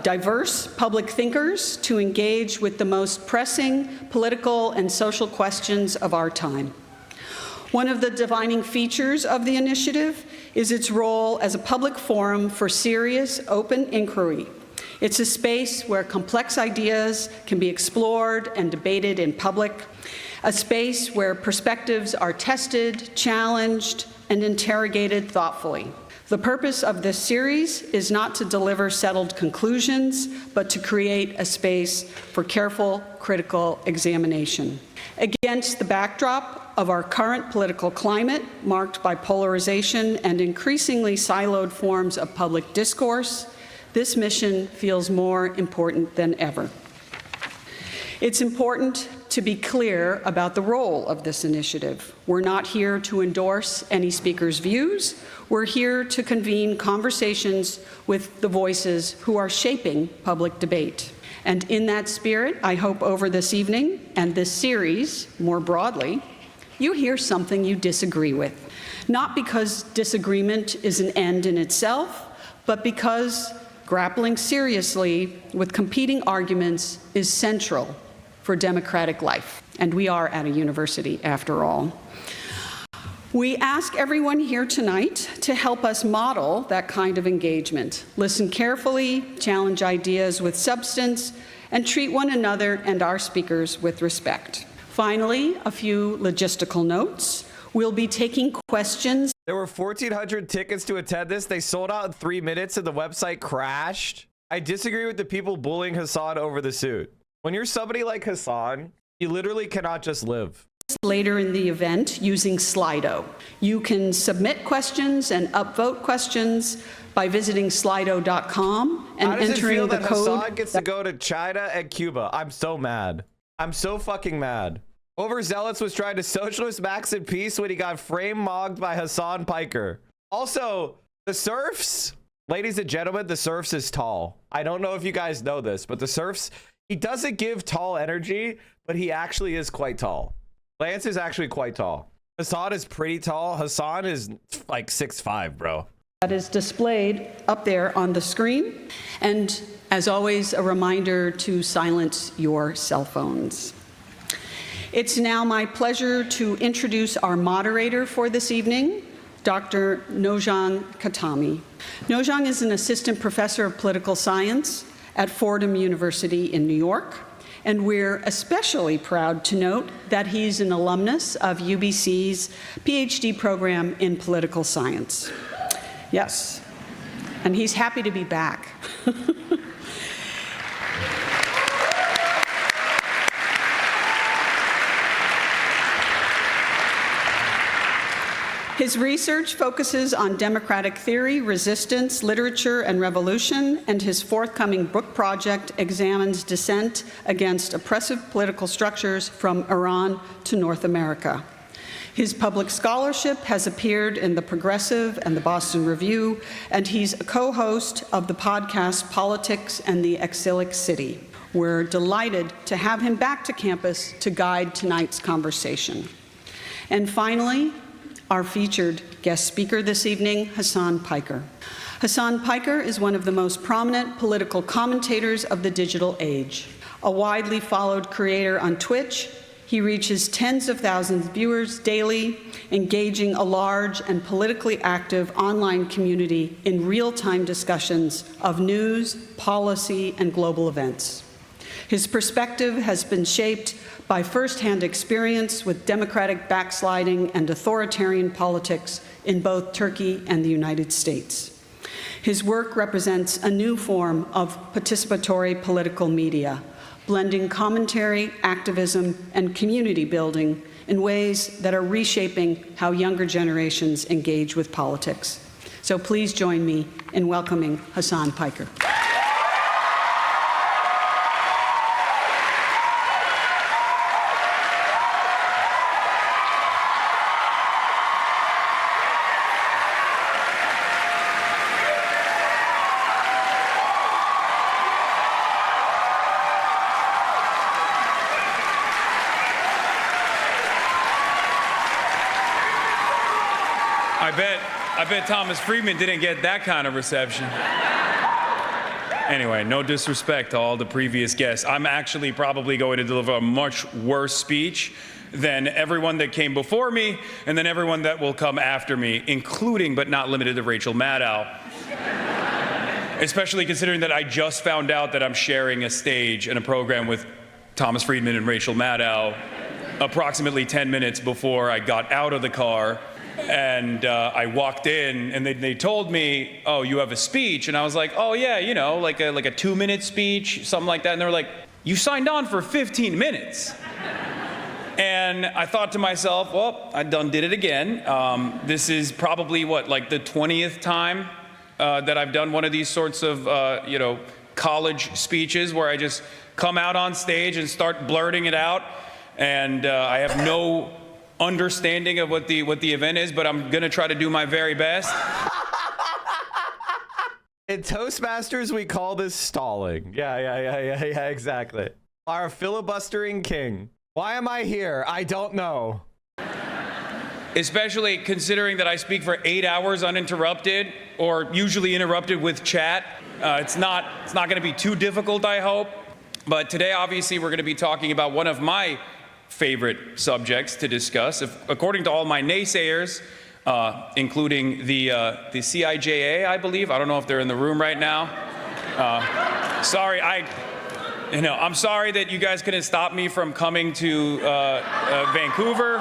diverse public thinkers to engage with the most pressing political and social questions of our time. One of the defining features of the initiative is its role as a public forum for serious, open inquiry. It's a space where complex ideas can be explored and debated in public, a space where perspectives are tested, challenged, and interrogated thoughtfully. The purpose of this series is not to deliver settled conclusions, but to create a space for careful, critical examination. Against the backdrop of our current political climate, marked by polarization and increasingly siloed forms of public discourse, this mission feels more important than ever. It's important to be clear about the role of this initiative. We're not here to endorse any speaker's views. We're here to convene conversations with the voices who are shaping public debate. And in that spirit, I hope over this evening and this series, more broadly, you hear something you disagree with. Not because disagreement is an end in itself, but because grappling seriously with competing arguments is central for democratic life. And we are at a university, after all. We ask everyone here tonight to help us model that kind of engagement. Listen carefully, challenge ideas with substance, and treat one another and our speakers with respect. Finally, a few logistical notes. We'll be taking questions. There were 1,400 tickets to attend this. They sold out in 3 minutes and the website crashed. I disagree with the people bullying Hassan over the suit. When you're somebody like Hassan, you literally cannot just live. Later in the event using Slido. You can submit questions and upvote questions by visiting slido.com and entering the code. How does it feel that Hassan gets to go to China and Cuba? I'm so mad. I'm so fucking mad. Overzealous was trying to socialist max in peace when he got frame-mogged by Hassan Piker. Also, the Serfs, ladies and gentlemen, the Serfs is tall. I don't know if you guys know this, but the Serfs, he doesn't give tall energy, but he actually is quite tall. Lance is actually quite tall. Hassan is pretty tall. Hassan is like 6'5", bro. That is displayed up there on the screen. And as always, a reminder to silence your cell phones. It's now my pleasure to introduce our moderator for this evening, Dr. Nojang Khatami. Nojang is an assistant professor of political science at Fordham University in New York, and we're especially proud to note that he's an alumnus of UBC's PhD program in political science. Yes, and he's happy to be back. His research focuses on democratic theory, resistance, literature, and revolution, and his forthcoming book project examines dissent against oppressive political structures from Iran to North America. His public scholarship has appeared in The Progressive and the Boston Review, and he's a co-host of the podcast Politics and the Exilic City. We're delighted to have him back to campus to guide tonight's conversation. And finally, our featured guest speaker this evening, Hassan Piker. Hassan Piker is one of the most prominent political commentators of the digital age. A widely followed creator on Twitch, he reaches tens of thousands of viewers daily, engaging a large and politically active online community in real-time discussions of news, policy, and global events. His perspective has been shaped by firsthand experience with democratic backsliding and authoritarian politics in both Turkey and the United States. His work represents a new form of participatory political media, blending commentary, activism, and community building in ways that are reshaping how younger generations engage with politics. So please join me in welcoming Hasan Piker. I bet Thomas Friedman didn't get that kind of reception. Anyway, no disrespect to all the previous guests. I'm actually probably going to deliver a much worse speech than everyone that came before me and then everyone that will come after me, including but not limited to Rachel Maddow. Especially considering that I just found out that I'm sharing a stage and a program with Thomas Friedman and Rachel Maddow approximately 10 minutes before I got out of the car. And I walked in, and they told me, "Oh, you have a speech," and I was like, "Oh yeah, you know, like a 2-minute speech, something like that." And they were like, "You signed on for 15 minutes." And I thought to myself, well, I done did it again. This is probably like the 20th time that I've done one of these sorts of college speeches where I just come out on stage and start blurting it out, and I have no understanding of what the event is, but I'm gonna try to do my very best. In Toastmasters, we call this stalling. Yeah, exactly. Our filibustering king. Why am I here? I don't know. Especially considering that I speak for 8 hours uninterrupted, or usually interrupted with chat. It's not gonna be too difficult, I hope. But today, obviously, we're gonna be talking about one of my favorite subjects to discuss. According to all my naysayers, including the CIJA, I believe. I don't know if they're in the room right now. Sorry, I'm sorry that you guys couldn't stop me from coming to Vancouver.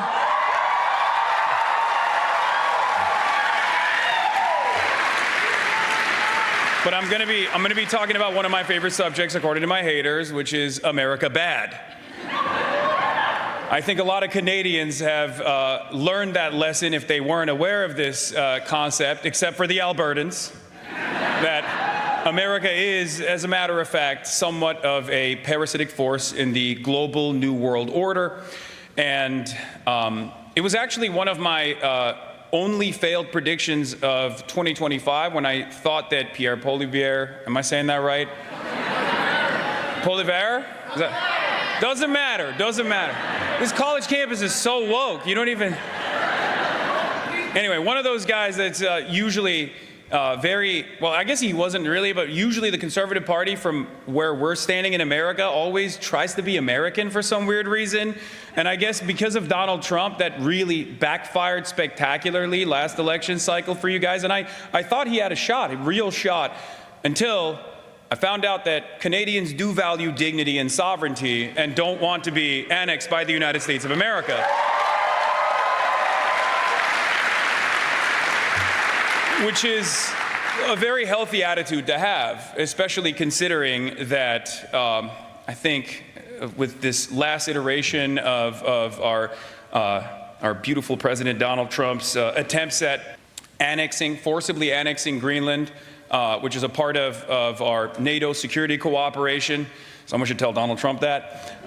But I'm gonna be talking about one of my favorite subjects, according to my haters, which is America Bad. I think a lot of Canadians have learned that lesson if they weren't aware of this concept, except for the Albertans, that America is, as a matter of fact, somewhat of a parasitic force in the global New World Order. And it was actually one of my only failed predictions of 2025 when I thought that Pierre Poilievre, am I saying that right? Poilievre? Doesn't matter. This college campus is so woke, you don't even... Anyway, one of those guys that's usually very, well, I guess he wasn't really, but usually the Conservative Party from where we're standing in America always tries to be American for some weird reason. And I guess because of Donald Trump, that really backfired spectacularly last election cycle for you guys. And I thought he had a real shot, until I found out that Canadians do value dignity and sovereignty and don't want to be annexed by the United States of America. Which is a very healthy attitude to have, especially considering that I think with this last iteration of our beautiful President Donald Trump's attempts at forcibly annexing Greenland, which is a part of our NATO security cooperation. Someone should tell Donald Trump that.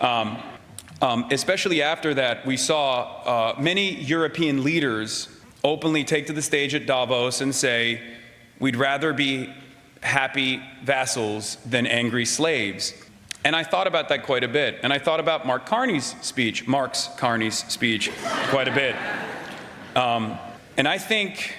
Especially after that, we saw many European leaders openly take to the stage at Davos and say, we'd rather be happy vassals than angry slaves. And I thought about that quite a bit. And I thought about Mark Carney's speech quite a bit. And I think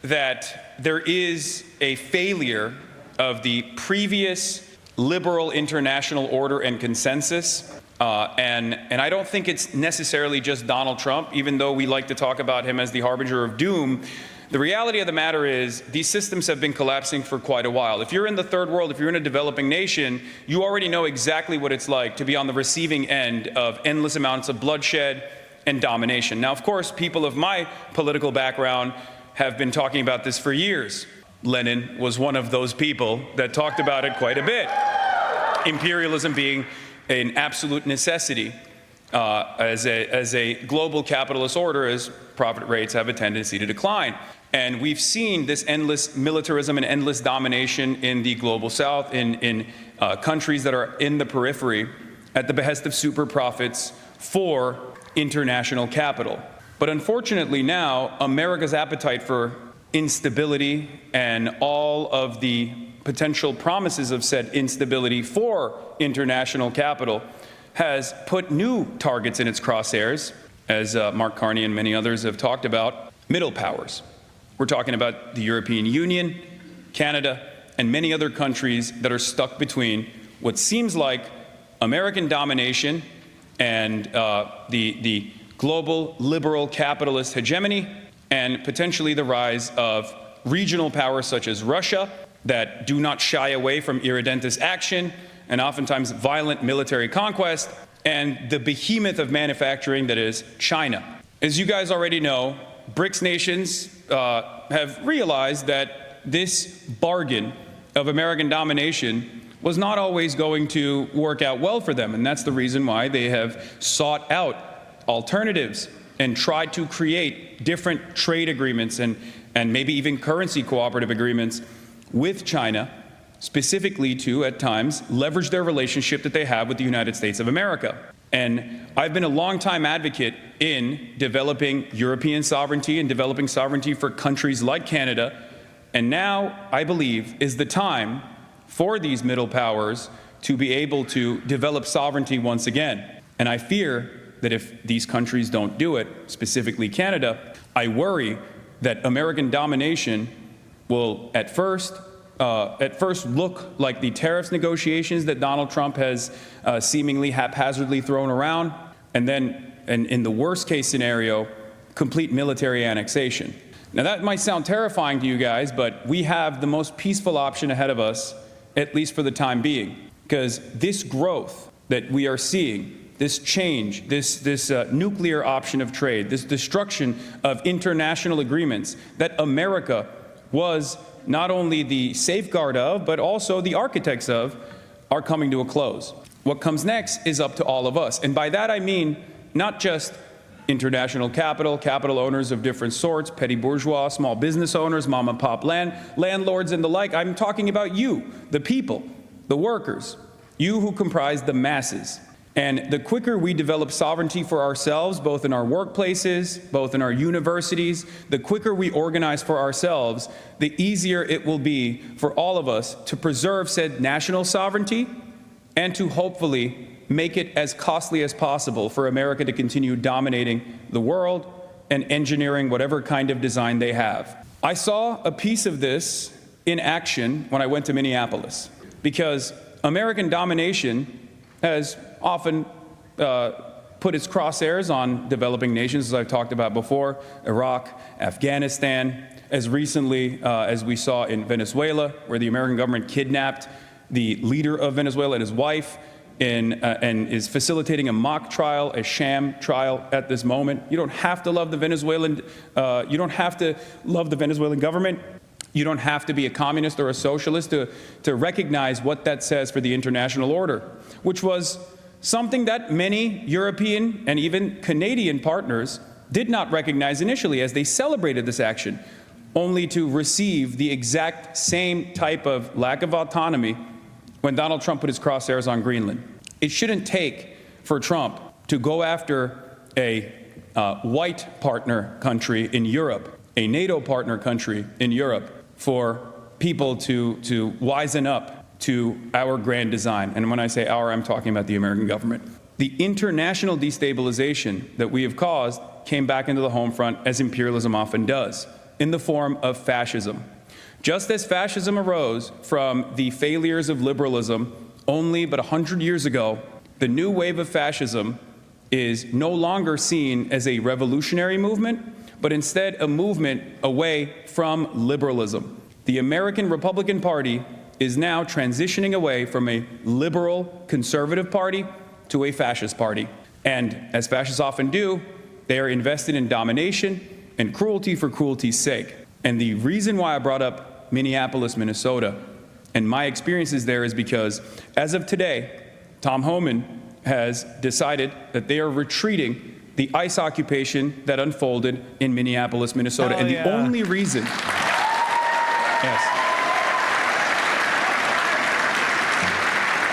that there is a failure of the previous liberal international order and consensus. And I don't think it's necessarily just Donald Trump, even though we like to talk about him as the harbinger of doom. The reality of the matter is these systems have been collapsing for quite a while. If you're in the third world, if you're in a developing nation, you already know exactly what it's like to be on the receiving end of endless amounts of bloodshed and domination. Now, of course, people of my political background have been talking about this for years. Lenin was one of those people that talked about it quite a bit. Imperialism being an absolute necessity as a global capitalist order, as profit rates have a tendency to decline. And we've seen this endless militarism and endless domination in the global south, in countries that are in the periphery, at the behest of super profits for international capital. But unfortunately now, America's appetite for instability and all of the potential promises of said instability for international capital has put new targets in its crosshairs, as Mark Carney and many others have talked about, middle powers. We're talking about the European Union, Canada, and many other countries that are stuck between what seems like American domination and the global liberal capitalist hegemony, and potentially the rise of regional powers such as Russia that do not shy away from irredentist action and oftentimes violent military conquest, and the behemoth of manufacturing that is China. As you guys already know, BRICS nations have realized that this bargain of American domination was not always going to work out well for them, and that's the reason why they have sought out alternatives and tried to create different trade agreements and maybe even currency cooperative agreements with China, specifically to, at times, leverage their relationship that they have with the United States of America. And I've been a longtime advocate in developing European sovereignty and developing sovereignty for countries like Canada. And now, I believe, is the time for these middle powers to be able to develop sovereignty once again. And I fear that if these countries don't do it, specifically Canada, I worry that American domination will at first look like the tariffs negotiations that Donald Trump has seemingly haphazardly thrown around, and then, and in the worst case scenario, complete military annexation. Now that might sound terrifying to you guys, but we have the most peaceful option ahead of us, at least for the time being, because this growth that we are seeing, this change, this nuclear option of trade, this destruction of international agreements that America was not only the safeguard of, but also the architects of, are coming to a close. What comes next is up to all of us. And by that I mean not just international capital, capital owners of different sorts, petty bourgeois, small business owners, mom and pop landlords and the like. I'm talking about you, the people, the workers, you who comprise the masses. And the quicker we develop sovereignty for ourselves, both in our workplaces, both in our universities, the quicker we organize for ourselves, the easier it will be for all of us to preserve said national sovereignty and to hopefully make it as costly as possible for America to continue dominating the world and engineering whatever kind of design they have. I saw a piece of this in action when I went to Minneapolis, because American domination has often put its crosshairs on developing nations, as I've talked about before, Iraq, Afghanistan, as recently as we saw in Venezuela, where the American government kidnapped the leader of Venezuela and his wife and is facilitating a mock trial, a sham trial at this moment. You don't have to love the Venezuelan, you don't have to love the Venezuelan government. You don't have to be a communist or a socialist to recognize what that says for the international order, which was something that many European and even Canadian partners did not recognize initially as they celebrated this action, only to receive the exact same type of lack of autonomy when Donald Trump put his crosshairs on Greenland. It shouldn't take for Trump to go after a white partner country in Europe, a NATO partner country in Europe, for people to wisen up to our grand design. And when I say our, I'm talking about the American government. The international destabilization that we have caused came back into the home front, as imperialism often does, in the form of fascism. Just as fascism arose from the failures of liberalism only but 100 years ago, the new wave of fascism is no longer seen as a revolutionary movement, but instead a movement away from liberalism. The American Republican Party is now transitioning away from a liberal conservative party to a fascist party. And as fascists often do, they are invested in domination and cruelty for cruelty's sake. And the reason why I brought up Minneapolis, Minnesota, and my experiences there is because as of today, Tom Homan has decided that they are retreating the ICE occupation that unfolded in Minneapolis, Minnesota. And the only reason,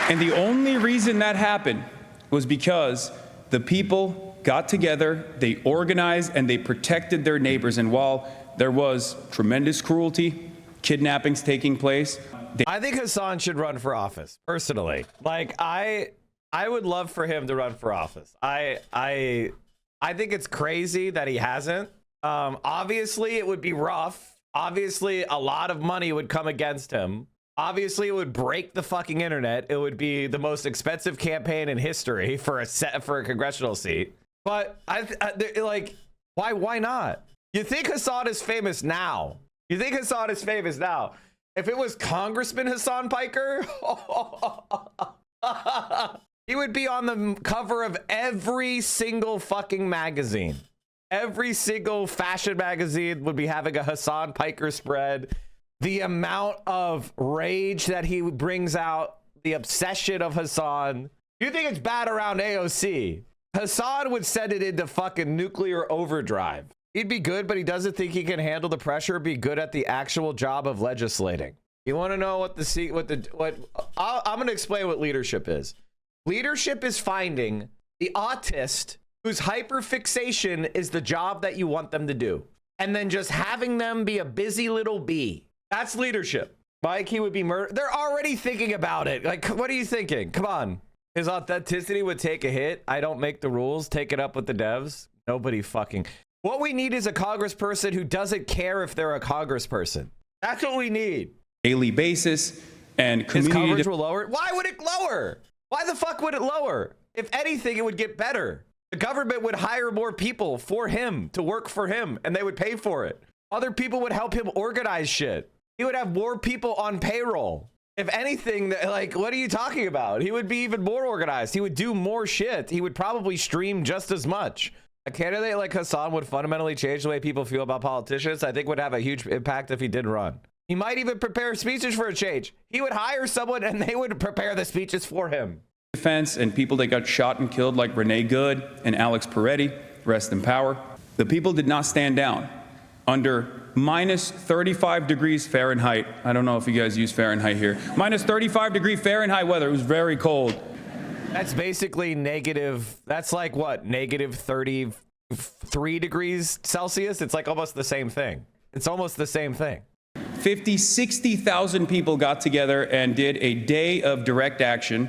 and the only reason that happened was because the people got together, they organized, and they protected their neighbors. And while there was tremendous cruelty, kidnappings taking place, I think Hassan should run for office, personally. Like, I would love for him to run for office. I think it's crazy that he hasn't. Obviously, it would be rough. Obviously, a lot of money would come against him. Obviously, it would break the fucking internet. It would be the most expensive campaign in history for a congressional seat. But like, why not? You think Hassan is famous now? You think Hassan is famous now? If it was Congressman Hassan Piker, he would be on the cover of every single fucking magazine. Every single fashion magazine would be having a Hassan Piker spread. The amount of rage that he brings out, the obsession of Hassan. You think it's bad around AOC? Hassan would send it into fucking nuclear overdrive. He'd be good, but he doesn't think he can handle the pressure, be good at the actual job of legislating. You want to know what I'm going to explain what leadership is. Leadership is finding the autist whose hyperfixation is the job that you want them to do, and then just having them be a busy little bee. That's leadership. Mike, he would be murdered. They're already thinking about it. Like, what are you thinking? Come on. His authenticity would take a hit. I don't make the rules. Take it up with the devs. Nobody fucking. What we need is a congressperson who doesn't care if they're a congressperson. That's what we need. Daily basis and his coverage will lower. Why would it lower? Why the fuck would it lower? If anything, it would get better. The government would hire more people for him to work for him, and they would pay for it. Other people would help him organize shit. He would have more people on payroll. If anything, like, what are you talking about? He would be even more organized. He would do more shit. He would probably stream just as much. A candidate like Hassan would fundamentally change the way people feel about politicians. I think would have a huge impact if he did run. He might even prepare speeches for a change. He would hire someone and they would prepare the speeches for him. Defense and people that got shot and killed like Renee Good and Alex Peretti, rest in power. The people did not stand down under minus 35 degrees Fahrenheit. I don't know if you guys use Fahrenheit here. Minus 35 degree Fahrenheit weather. It was very cold. That's basically negative. That's like what? Negative 33 degrees Celsius. It's like almost the same thing. It's almost the same thing. 50, 60,000 people got together and did a day of direct action,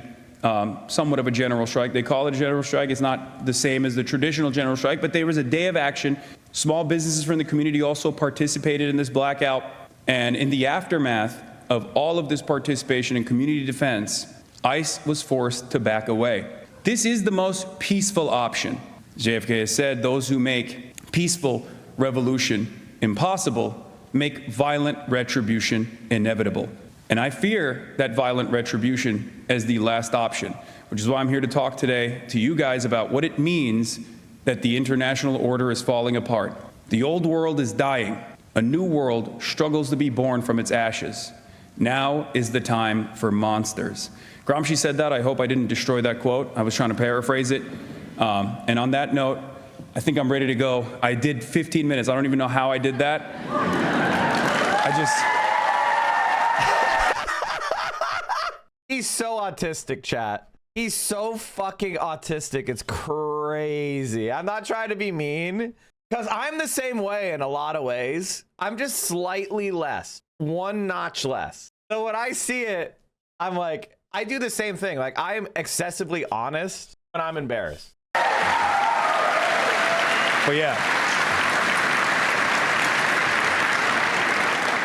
somewhat of a general strike. They call it a general strike. It's not the same as the traditional general strike, but there was a day of action. Small businesses from the community also participated in this blackout. And in the aftermath of all of this participation in community defense, ICE was forced to back away. This is the most peaceful option. JFK has said, those who make peaceful revolution impossible make violent retribution inevitable. And I fear that violent retribution as the last option, which is why I'm here to talk today to you guys about what it means that the international order is falling apart. The old world is dying. A new world struggles to be born from its ashes. Now is the time for monsters. Gramsci said that. I hope I didn't destroy that quote. I was trying to paraphrase it. And on that note, I think I'm ready to go. I did 15 minutes. I don't even know how I did that. He's so autistic, chat. He's so fucking autistic. It's crazy. I'm not trying to be mean, because I'm the same way in a lot of ways. I'm just slightly less, one notch less. So when I see it, I'm like, I do the same thing. Like, I am excessively honest when I'm embarrassed. But yeah.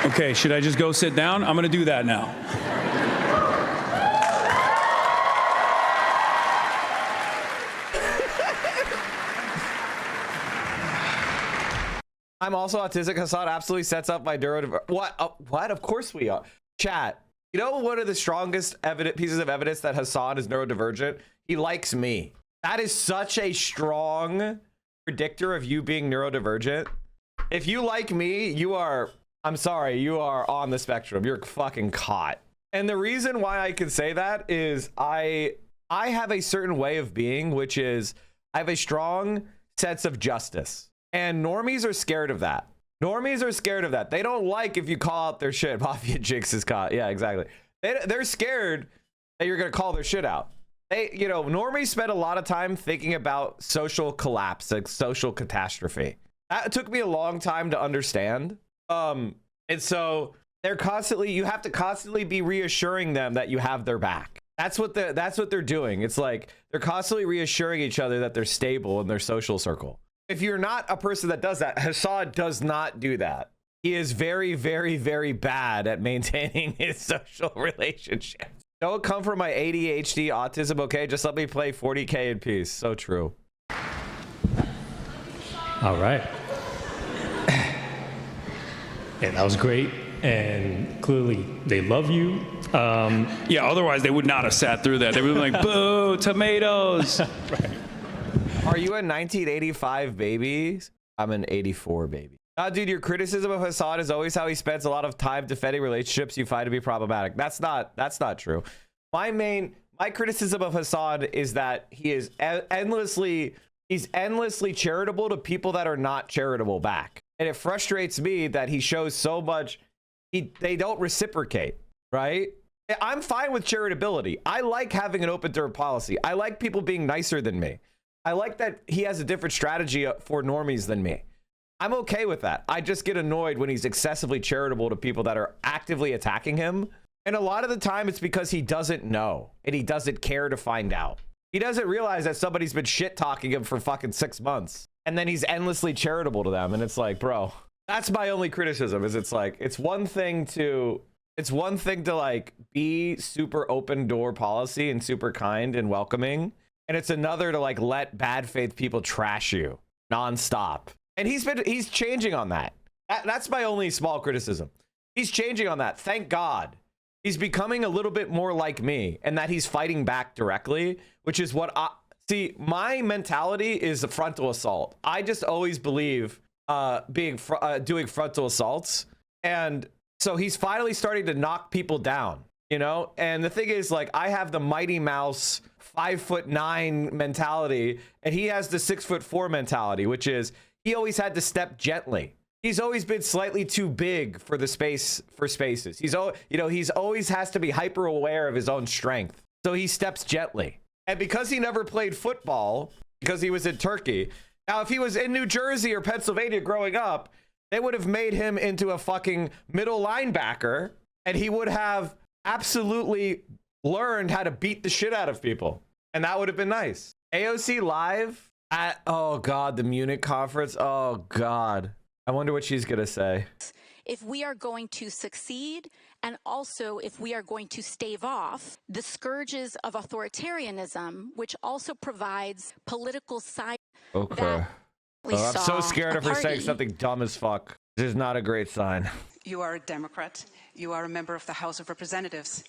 Okay, should I just go sit down? I'm going to do that now. I'm also autistic. Hassan absolutely sets up my neurodivergent. What? Of course we are. Chat. You know, one of the strongest pieces of evidence that Hassan is neurodivergent? He likes me. That is such a strong predictor of you being neurodivergent. If you like me, you are, I'm sorry, you are on the spectrum. You're fucking caught. And the reason why I can say that is I have a certain way of being, which is I have a strong sense of justice. And normies are scared of that. Normies are scared of that. They don't like if you call out their shit. Mafia Jinx is caught. Yeah, exactly. They're scared that you're going to call their shit out. Normies spend a lot of time thinking about social collapse, like social catastrophe. That took me a long time to understand. And so you have to constantly be reassuring them that you have their back. That's what they're doing. It's like they're constantly reassuring each other that they're stable in their social circle. If you're not a person that does that, Hassan does not do that. He is very, very, very bad at maintaining his social relationships. Don't come from my ADHD autism, okay? Just let me play 40K in peace. So true. All right. Yeah, that was great. And clearly they love you. Yeah, otherwise they would not have sat through that. They would have been like, boo, tomatoes. Right. Are you a 1985 baby? I'm an 84 baby. Dude, your criticism of Hassan is always how he spends a lot of time defending relationships you find to be problematic. That's not true. My criticism of Hassan is that he is endlessly charitable to people that are not charitable back. And it frustrates me that he shows so much, they don't reciprocate, right? I'm fine with charitability. I like having an open door policy. I like people being nicer than me. I like that he has a different strategy for normies than me. I'm okay with that. I just get annoyed when he's excessively charitable to people that are actively attacking him. And a lot of the time it's because he doesn't know and he doesn't care to find out. He doesn't realize that somebody's been shit talking him for fucking 6 months. And then he's endlessly charitable to them. And it's like, bro, that's my only criticism is it's like, it's one thing to like be super open door policy and super kind and welcoming. And it's another to like let bad faith people trash you nonstop. And he's changing on that. That's my only small criticism. He's changing on that. Thank God. He's becoming a little bit more like me and that he's fighting back directly, which is what see, my mentality is a frontal assault. I just always believe doing frontal assaults. And so he's finally starting to knock people down, you know? And the thing is, like, I have the Mighty Mouse 5'9" mentality and he has the 6'4" mentality, which is he always had to step gently. He's always been slightly too big for spaces. He's always has to be hyper aware of his own strength. So he steps gently. And because he never played football, because he was in Turkey. Now, if he was in New Jersey or Pennsylvania growing up, they would have made him into a fucking middle linebacker and he would have absolutely learned how to beat the shit out of people. And that would have been nice. AOC live at, oh God, the Munich conference. Oh God. I wonder what she's going to say. If we are going to succeed, and also if we are going to stave off the scourges of authoritarianism, which also provides political side. Okay. I'm so scared of her saying something dumb as fuck. This is not a great sign. You are a Democrat. You are a member of the House of Representatives.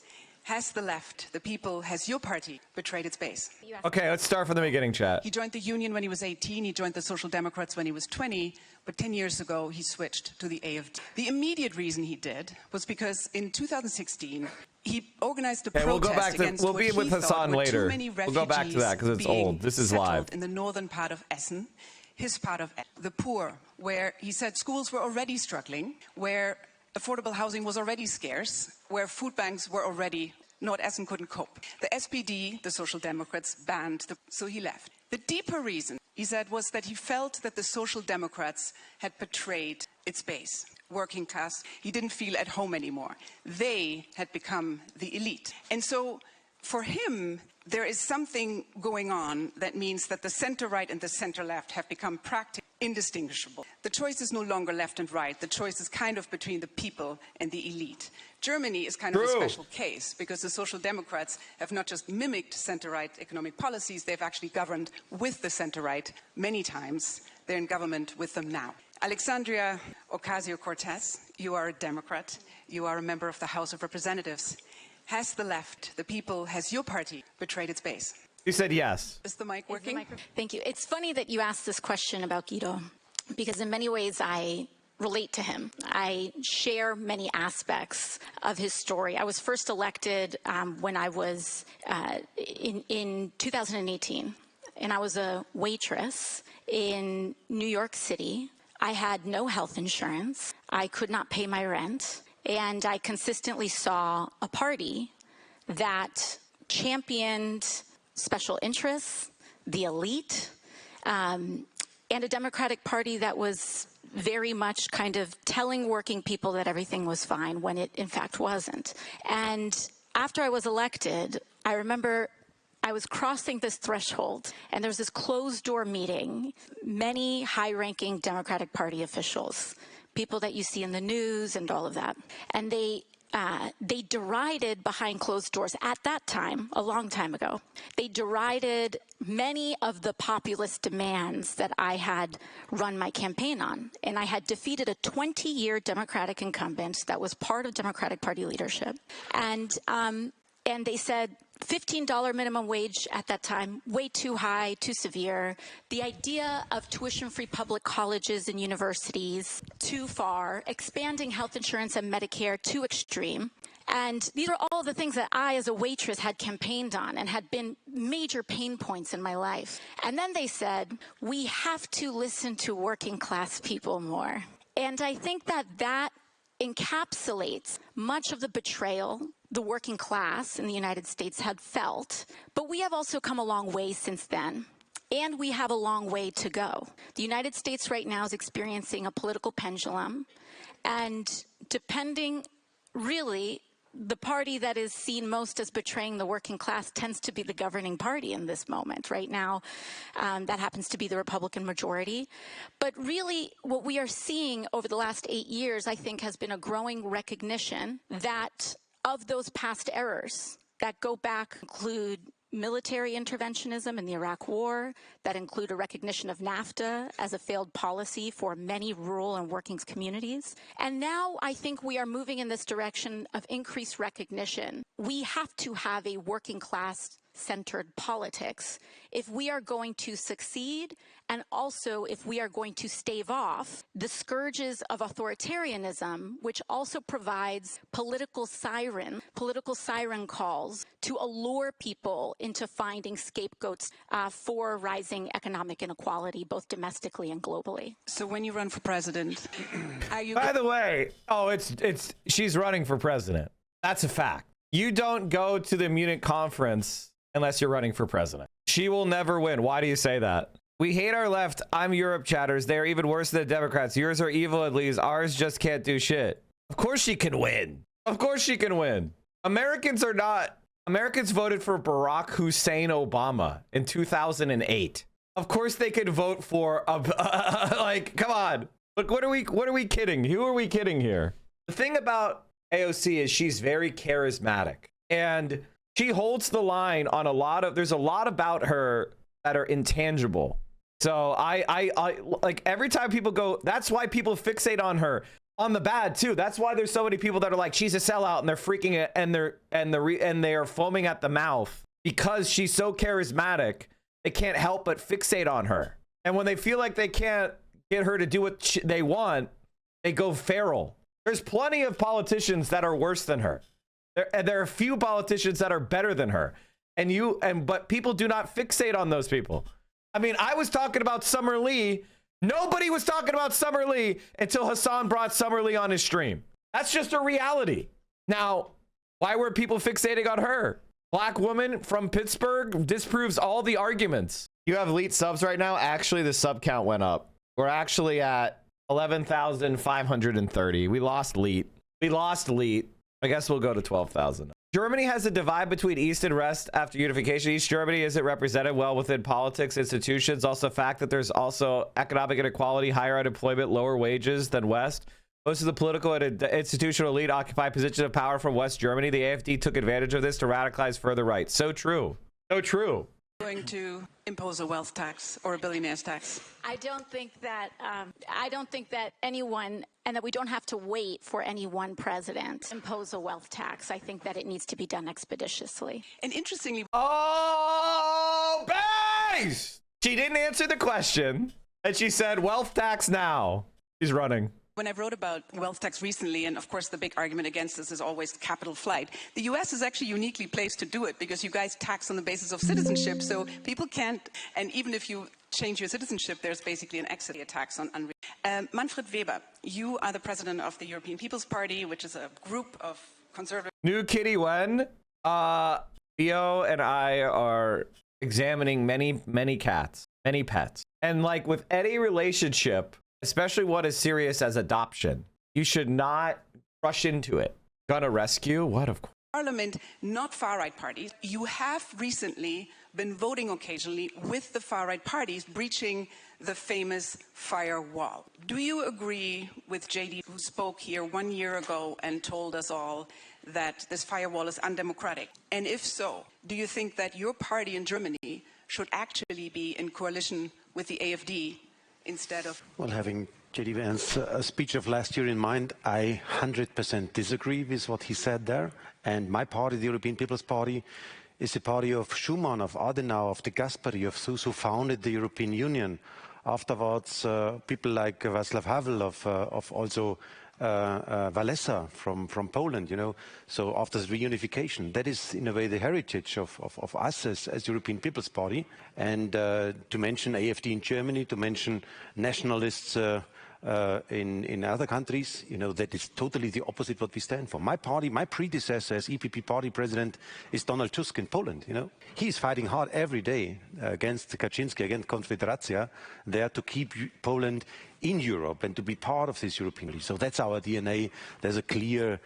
Has the left, the people, has your party betrayed its base? Okay, let's start from the beginning, chat. He joined the Union when he was 18. He joined the Social Democrats when he was 20. But 10 years ago, he switched to the AfD. The immediate reason he did was because in 2016, he organized a protest against we'll be with Hassan later. We'll go back to that because it's old. This is live. In the northern part of Essen, his part of the poor, where he said schools were already struggling, where affordable housing was already scarce, where food banks were already not, Essen couldn't cope. The SPD, the Social Democrats, banned so he left. The deeper reason, he said, was that he felt that the Social Democrats had betrayed its base, working class. He didn't feel at home anymore. They had become the elite. And so for him, there is something going on that means that the center-right and the center-left have become practically indistinguishable. The choice is no longer left and right. The choice is kind of between the people and the elite. Germany is kind of a special case because the Social Democrats have not just mimicked center-right economic policies, they've actually governed with the center-right many times. They're in government with them now. Alexandria Ocasio-Cortez, you are a Democrat. You are a member of the House of Representatives. Has the left, the people, has your party betrayed its base? You said yes. Is the mic working? Thank you. It's funny that you asked this question about Guido, because in many ways I relate to him. I share many aspects of his story. I was first elected when I was in 2018, and I was a waitress in New York City. I had no health insurance. I could not pay my rent. And I consistently saw a party that championed special interests, the elite, and a Democratic Party that was very much kind of telling working people that everything was fine when it in fact wasn't. And after I was elected, I remember I was crossing this threshold, and there was this closed-door meeting. Many high-ranking Democratic Party officials, people that you see in the news and all of that, and they derided behind closed doors at that time, a long time ago. They derided many of the populist demands that I had run my campaign on, and I had defeated a 20-year Democratic incumbent that was part of Democratic Party leadership, and they said, $15 minimum wage at that time, way too high, too severe. The idea of tuition-free public colleges and universities, too far. Expanding health insurance and Medicare, too extreme. And these are all the things that I, as a waitress, had campaigned on and had been major pain points in my life. And then they said, we have to listen to working class people more. And I think that that encapsulates much of the betrayal the working class in the United States had felt, but we have also come a long way since then, and we have a long way to go. The United States right now is experiencing a political pendulum, and depending, really, the party that is seen most as betraying the working class tends to be the governing party in this moment. Right now, that happens to be the Republican majority. But really, what we are seeing over the last 8 years, I think, has been a growing recognition that of those past errors that go back include military interventionism in the Iraq War, that include a recognition of NAFTA as a failed policy for many rural and working communities. And now I think we are moving in this direction of increased recognition. We have to have a working class centered politics if we are going to succeed, and also if we are going to stave off the scourges of authoritarianism, which also provides political siren calls to allure people into finding scapegoats for rising economic inequality, both domestically and globally. So when you run for president, are you... By the way, she's running for president. That's a fact. You don't go to the Munich conference unless you're running for president. She will never win. Why do you say that? We hate our left. I'm Europe chatters. They're even worse than the Democrats. Yours are evil at least. Ours just can't do shit. Of course she can win. Of course she can win. Americans voted for Barack Hussein Obama in 2008. Of course they could vote for like, come on. Look, what are we kidding? Who are we kidding here? The thing about AOC is she's very charismatic, and she holds the line on there's a lot about her that are intangible. So I like every time people go, that's why people fixate on her on the bad too. That's why there's so many people that are like, she's a sellout, and they're freaking it, and they are foaming at the mouth because she's so charismatic. They can't help but fixate on her. And when they feel like they can't get her to do what they want, they go feral. There's plenty of politicians that are worse than her. There are a few politicians that are better than her, but people do not fixate on those people. I mean, I was talking about Summer Lee. Nobody was talking about Summer Lee until Hassan brought Summer Lee on his stream. That's just a reality. Now, why were people fixating on her? Black woman from Pittsburgh disproves all the arguments. You have elite subs right now. Actually, the sub count went up. We're actually at 11,530. We lost elite. I guess we'll go to 12,000. Germany has a divide between East and West after unification. East Germany isn't represented well within politics, institutions. Also, the fact that there's also economic inequality, higher unemployment, lower wages than West. Most of the political and institutional elite occupy positions of power from West Germany. The AfD took advantage of this to radicalize further right. So true. So true. Going to impose a wealth tax or a billionaire's tax? I don't think that anyone, and that we don't have to wait for any one president to impose a wealth tax. I think that it needs to be done expeditiously. And interestingly, Oh, base! She didn't answer the question, and she said wealth tax now. She's running. when I wrote about wealth tax recently, and of course the big argument against this is always capital flight, the US is actually uniquely placed to do it because you guys tax on the basis of citizenship, so people can't, and even if you change your citizenship, there's basically an exit tax on Manfred Weber, you are the president of the European People's Party, which is a group of conservative... New Kitty Wen, Theo and I are examining many cats, many pets. And like with any relationship, especially one as serious as adoption, you should not rush into it. Gonna rescue? What, of course. Parliament, not far-right parties. You have recently been voting occasionally with the far-right parties, breaching the famous firewall. Do you agree with JD, who spoke here 1 year ago and told us all that this firewall is undemocratic? And if so, do you think that your party in Germany should actually be in coalition with the AfD instead of... Well, having JD Vance's speech of last year in mind, I 100% disagree with what he said there. And my party, the European People's Party, is the party of Schuman, of Adenauer, of de Gasperi, of those who founded the European Union. Afterwards, people like Václav Havel, of also Walesa from Poland, you know. So after the reunification, that is in a way the heritage of us as European People's Party. And to mention AfD in Germany, to mention nationalists in other countries, you know, that is totally the opposite what we stand for. My party, my predecessor as EPP party president is Donald Tusk in Poland, you know. He's fighting hard every day against Kaczynski, against Konfederacja, there to keep Poland in Europe and to be part of this European Union. So that's our DNA. There's a clear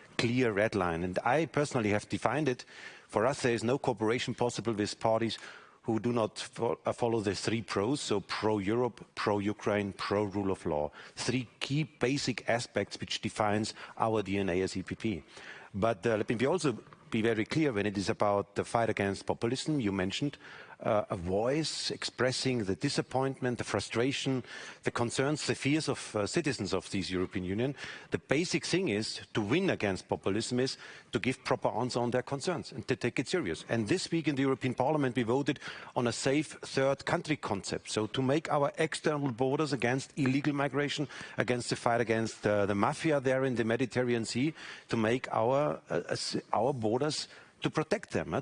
red line. And I personally have defined it. For us, there is no cooperation possible with parties who do not follow the three pros, so pro-Europe, pro-Ukraine, pro-rule of law. Three key basic aspects which defines our DNA as EPP. But let me also be very clear when it is about the fight against populism. You mentioned a voice expressing the disappointment, the frustration, the concerns, the fears of citizens of this European Union. The basic thing is to win against populism is to give proper answer on their concerns and to take it serious. And this week in the European Parliament we voted on a safe third country concept. So to make our external borders against illegal migration, against the fight against the mafia there in the Mediterranean Sea, to make our borders to protect them.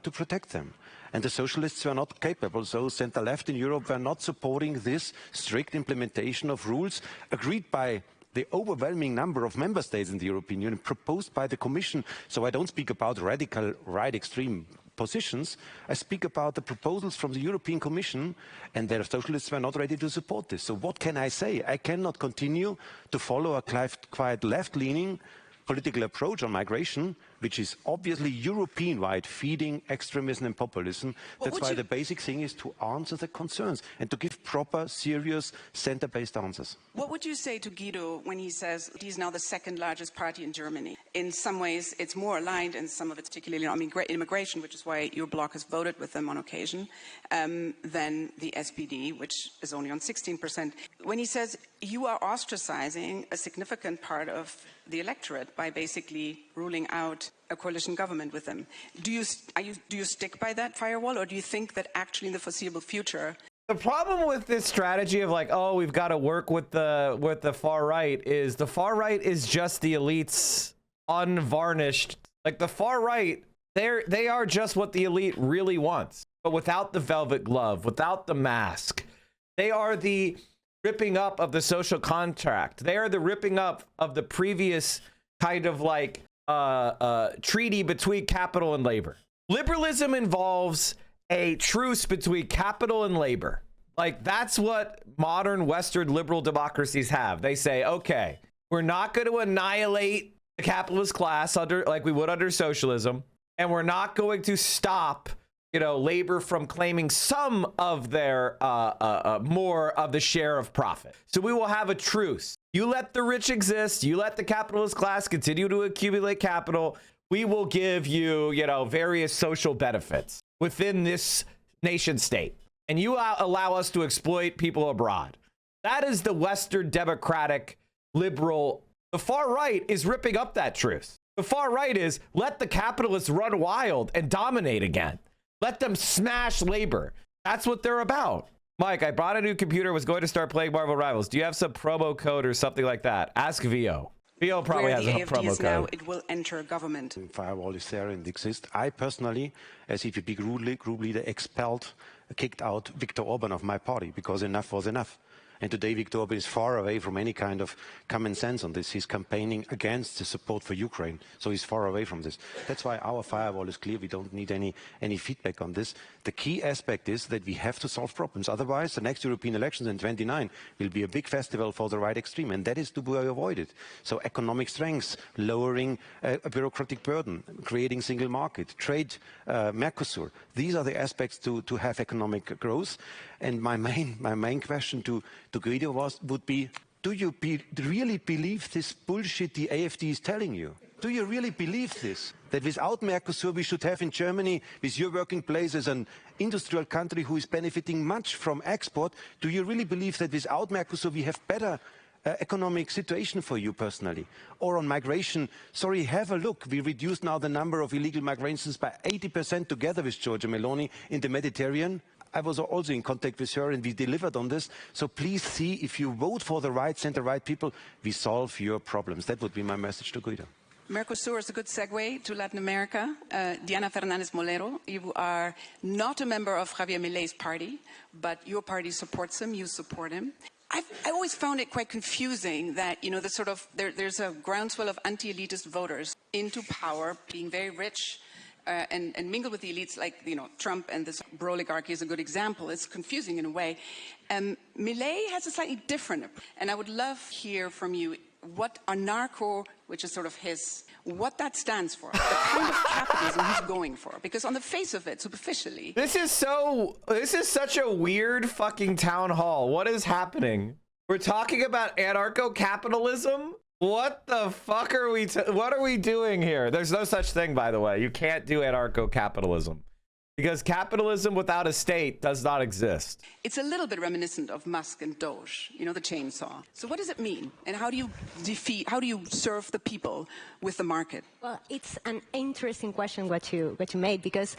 And the socialists were not capable, so center-left in Europe were not supporting this strict implementation of rules agreed by the overwhelming number of member states in the European Union, proposed by the Commission. So I don't speak about radical right extreme positions, I speak about the proposals from the European Commission, and the socialists were not ready to support this. So what can I say? I cannot continue to follow a quite left-leaning political approach on migration, which is obviously European-wide, feeding extremism and populism. That's why the basic thing is to answer the concerns and to give proper, serious, center-based answers. What would you say to Guido when he says he's now the second largest party in Germany? In some ways, it's more aligned, and some of it's particularly on immigration, which is why your bloc has voted with them on occasion, than the SPD, which is only on 16%. When he says you are ostracizing a significant part of the electorate by basically ruling out a coalition government with them, do you stick by that firewall, or do you think that actually in the foreseeable future? The problem with this strategy of like, oh, we've got to work with the far right is the far right is just the elites unvarnished. Like the far right, they are just what the elite really wants, but without the velvet glove, without the mask. They are the ripping up of the social contract. They are the ripping up of the previous kind of like treaty between capital and labor. Liberalism involves a truce between capital and labor. Like that's what modern Western liberal democracies have. They say, okay, we're not going to annihilate the capitalist class under like we would under socialism, and we're not going to stop, you know, labor from claiming some of their more of the share of profit. So we will have a truce. You let the rich exist. You let the capitalist class continue to accumulate capital. We will give you, you know, various social benefits within this nation state. and you allow us to exploit people abroad. That is the Western democratic liberal. The far right is ripping up that truth. The far right is let the capitalists run wild and dominate again. Let them smash labor. That's what they're about. Mike, I bought a new computer, was going to start playing Marvel Rivals. Do you have some promo code or something like that? Ask Vio. Vio probably has a promo code. Now, it will enter government. Firewall is there and exists. I personally, as EVP group leader, kicked out Viktor Orban of my party because enough was enough. And today Viktor Orban is far away from any kind of common sense on this. He's campaigning against the support for Ukraine. So he's far away from this. That's why our firewall is clear. We don't need any feedback on this. The key aspect is that we have to solve problems. Otherwise, the next European elections in 29 will be a big festival for the right extreme. And that is to be avoided. So economic strengths, lowering a bureaucratic burden, creating single market, trade, Mercosur. These are the aspects to have economic growth. And my main question to Guido would be, do you really believe this bullshit the AfD is telling you? Do you really believe this? That without Mercosur we should have in Germany, with your working place as an industrial country who is benefiting much from export, do you really believe that without Mercosur we have better economic situation for you personally? Or on migration, sorry, have a look. We reduced now the number of illegal migrations by 80% together with Giorgia Meloni in the Mediterranean. I was also in contact with her and we delivered on this. So please see, if you vote for the right, send the right people, we solve your problems. That would be my message to Guido. Mercosur is a good segue to Latin America. Diana Fernandez Molero, you are not a member of Javier Milei's party, but your party supports him, you support him. I always found it quite confusing that, there's a groundswell of anti-elitist voters into power, being very rich, and mingle with the elites like, Trump and this bro-oligarchy is a good example. It's confusing in a way. Milei has a slightly different approach. And I would love to hear from you what anarcho, which is sort of what that stands for, the kind of capitalism he's going for. Because on the face of it, superficially... This is such a weird fucking town hall. What is happening? We're talking about anarcho-capitalism? What the fuck are what are we doing here? There's no such thing, by the way. You can't do anarcho-capitalism. Because capitalism without a state does not exist. It's a little bit reminiscent of Musk and Doge, the chainsaw. So what does it mean? And how do you serve the people with the market? Well, it's an interesting question what you made, because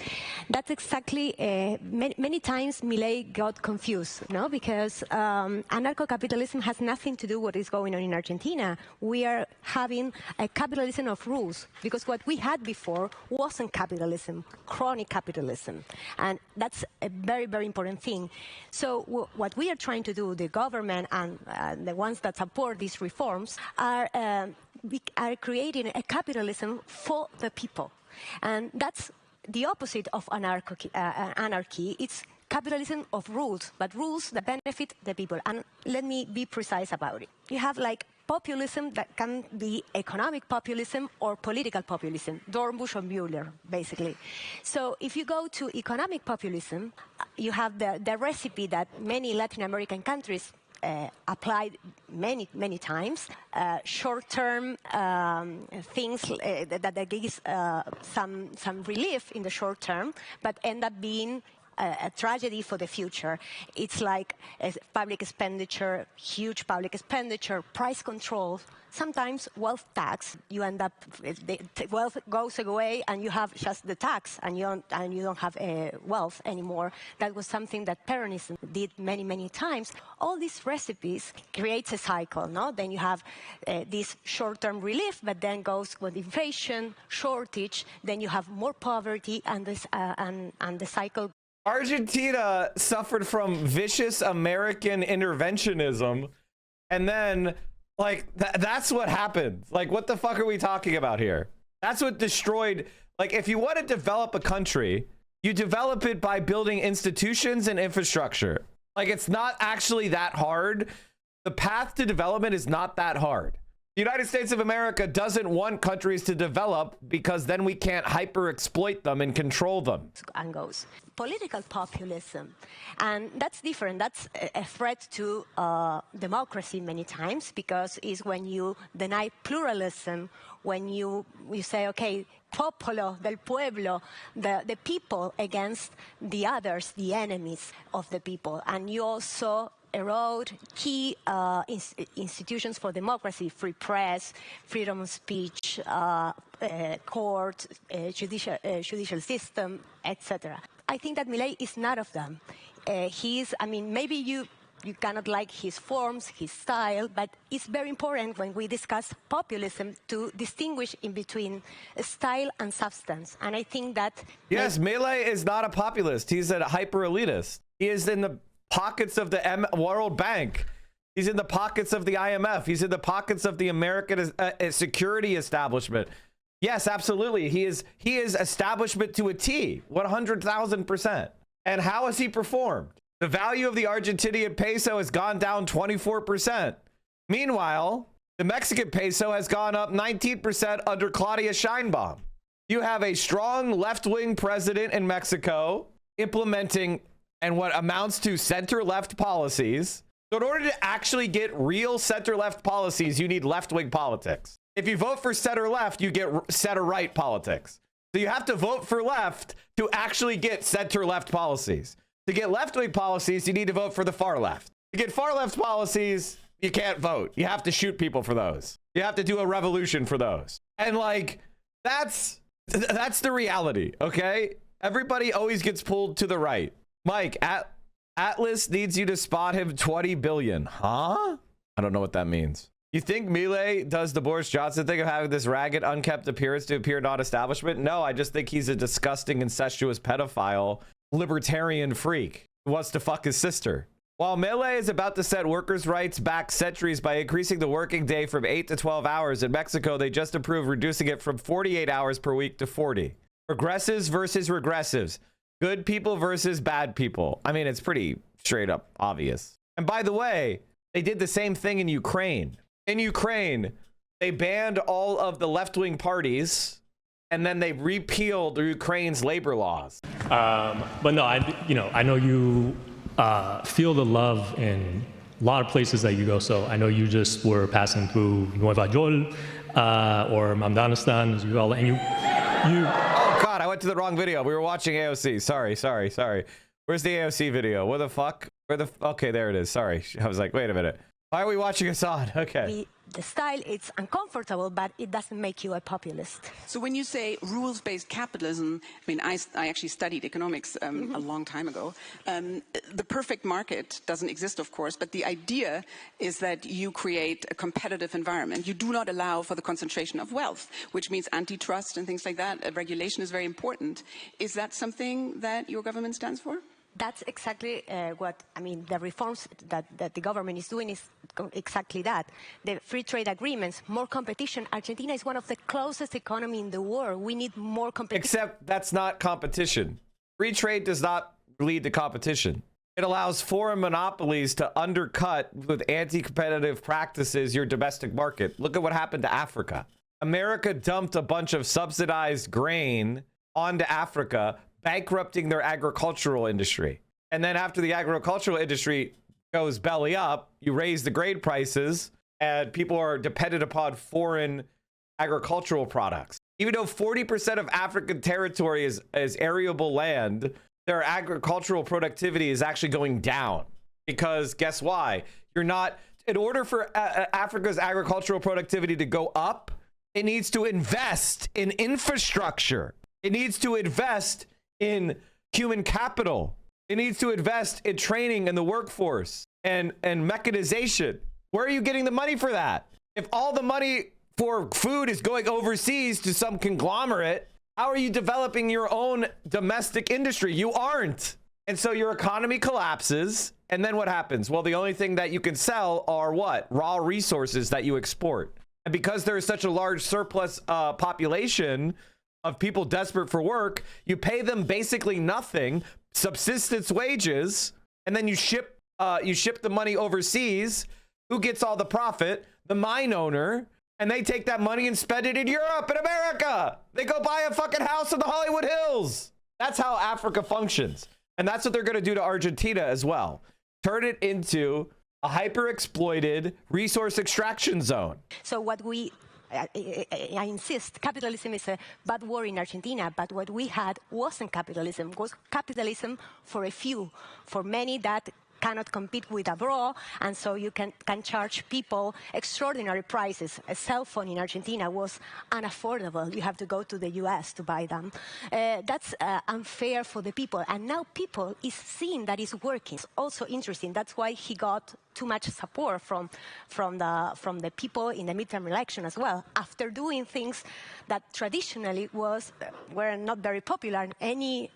that's exactly, many times Milei got confused, no? Because anarcho-capitalism has nothing to do with what is going on in Argentina. We are having a capitalism of rules, because what we had before wasn't capitalism, chronic capitalism. And that's a very, very important thing. So what we are trying to do, the government and the ones that support these reforms, we are creating a capitalism for the people. And that's the opposite of anarchy. It's capitalism of rules, but rules that benefit the people. And let me be precise about it. You have populism that can be economic populism or political populism, Dornbusch or Mueller, basically. So if you go to economic populism, you have the recipe that many Latin American countries applied many times, short-term things that gives some relief in the short term, but end up being a tragedy for the future. It's like public expenditure, huge public expenditure, price control, sometimes wealth tax. You end up, the wealth goes away and you have just the tax and you don't have wealth anymore. That was something that Peronism did many times. All these recipes creates a cycle, no? Then you have this short-term relief, but then goes with inflation, shortage, then you have more poverty, and the cycle. Argentina suffered from vicious American interventionism, and then that's what happened. What the fuck are we talking about here? That's what destroyed. If you want to develop a country, you develop it by building institutions and infrastructure. It's not actually that hard. The path to development is not that hard. The United States of America doesn't want countries to develop because then we can't hyper exploit them and control them. And goes political populism, and that's different. That's a threat to democracy many times, because it's when you deny pluralism, when you say, okay, popolo, del pueblo, the people against the others, the enemies of the people. And you also erode key institutions for democracy, free press, freedom of speech, court, judicial system, etc. I think that Milei is none of them. Maybe you cannot like his forms, his style, but it's very important when we discuss populism to distinguish in between style and substance. And I think that... Yes, Milei is not a populist. He's a hyper-elitist. He is in the pockets of the World Bank. He's in the pockets of the IMF. He's in the pockets of the American security establishment. Yes, absolutely. He is establishment to a T, 100,000%. And how has he performed? The value of the Argentinian peso has gone down 24%. Meanwhile, the Mexican peso has gone up 19% under Claudia Sheinbaum. You have a strong left-wing president in Mexico implementing and what amounts to center-left policies. So in order to actually get real center-left policies, you need left-wing politics. If you vote for center-left, you get center-right politics. So you have to vote for left to actually get center-left policies. To get left-wing policies, you need to vote for the far left. To get far left policies, you can't vote. You have to shoot people for those. You have to do a revolution for those. And like, that's the reality, okay? Everybody always gets pulled to the right. Mike, Atlas needs you to spot him 20 billion. Huh? I don't know what that means. You think Milei does the Boris Johnson thing of having this ragged, unkept appearance to appear non-establishment? No, I just think he's a disgusting, incestuous pedophile, libertarian freak who wants to fuck his sister. While Milei is about to set workers' rights back centuries by increasing the working day from 8 to 12 hours, in Mexico, they just approved reducing it from 48 hours per week to 40. Progressives versus regressives. Good people versus bad people. I mean, it's pretty straight up obvious. And by the way, they did the same thing in Ukraine. In Ukraine, they banned all of the left-wing parties, and then they repealed Ukraine's labor laws. But no, I know you feel the love in a lot of places that you go. So I know you just were passing through Nueva York or Afghanistan, as you call it, and you. Oh God, I went to the wrong video. We were watching AOC. Sorry. Where's the AOC video? What the fuck? Okay, there it is. Sorry, I was like, wait a minute. Why are we watching Assad? Okay. The style, it's uncomfortable, but it doesn't make you a populist. So when you say rules-based capitalism, I mean, I actually studied economics a long time ago. The perfect market doesn't exist, of course, but the idea is that you create a competitive environment. You do not allow for the concentration of wealth, which means antitrust and things like that. Regulation is very important. Is that something that your government stands for? That's exactly the reforms that the government is doing is exactly that. The free trade agreements, more competition. Argentina is one of the closest economies in the world. We need more competition. Except that's not competition. Free trade does not lead to competition. It allows foreign monopolies to undercut with anti-competitive practices your domestic market. Look at what happened to Africa. America dumped a bunch of subsidized grain onto Africa, bankrupting their agricultural industry. And then after the agricultural industry goes belly up, you raise the grain prices and people are dependent upon foreign agricultural products. Even though 40% of African territory is arable land, their agricultural productivity is actually going down. Because guess why? In order for Africa's agricultural productivity to go up, it needs to invest in infrastructure. It needs to invest in human capital. It needs to invest in training in the workforce and mechanization. Where are you getting the money for that? If all the money for food is going overseas to some conglomerate, how are you developing your own domestic industry? You aren't. And so your economy collapses. And then what happens? Well, the only thing that you can sell are what? Raw resources that you export. And because there is such a large surplus population of people desperate for work, you pay them basically nothing, subsistence wages, and then you ship the money overseas. Who gets all the profit? The mine owner. And they take that money and spend it in Europe and America. They go buy a fucking house in the Hollywood Hills. That's how Africa functions. And that's what they're going to do to Argentina as well. Turn it into a hyper-exploited resource extraction zone. So what we I insist, capitalism is a bad word in Argentina, but what we had wasn't capitalism. It was capitalism for a few, for many that cannot compete with abroad, and so you can charge people extraordinary prices. A cell phone in Argentina was unaffordable. You have to go to the US to buy them. That's unfair for the people, and now people is seeing that it's working. It's also interesting. That's why he got too much support from the people in the midterm election as well. After doing things that traditionally were not very popular, any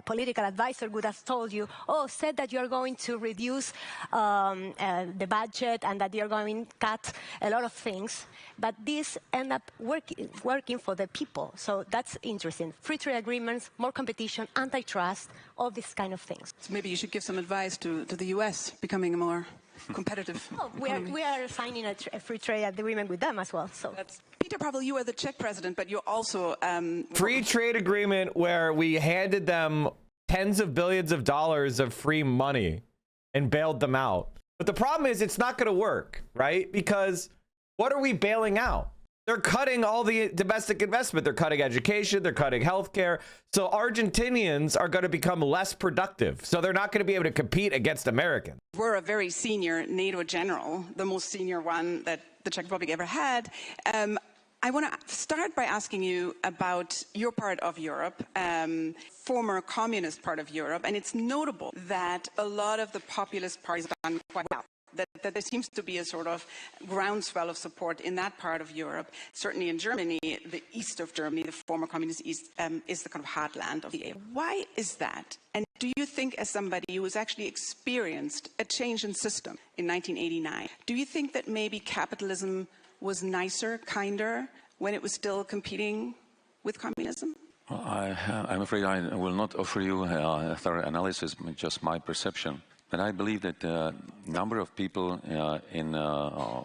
political advisor would have told you, oh, said that you're going to reduce the budget and that you're going to cut a lot of things. But this end up working for the people. So that's interesting. Free trade agreements, more competition, antitrust, all these kind of things. So maybe you should give some advice to the US becoming a more competitive. Oh, we are signing a free trade agreement with them as well. So Peter Pavel, you are the Czech president, but you're also free trade agreement where we handed them tens of billions of dollars of free money and bailed them out. But the problem is it's not going to work, right? Because what are we bailing out? They're cutting all the domestic investment. They're cutting education. They're cutting healthcare. So Argentinians are going to become less productive. So they're not going to be able to compete against Americans. We're a very senior NATO general, the most senior one that the Czech Republic ever had. I want to start by asking you about your part of Europe, former communist part of Europe. And it's notable that a lot of the populist parties have done quite well. That there seems to be a sort of groundswell of support in that part of Europe. Certainly in Germany, the east of Germany, the former communist east, is the kind of heartland of the EU. Why is that? And do you think, as somebody who has actually experienced a change in system in 1989, do you think that maybe capitalism was nicer, kinder, when it was still competing with communism? Well, I'm afraid I will not offer you a thorough analysis, just my perception. But I believe that a number of people in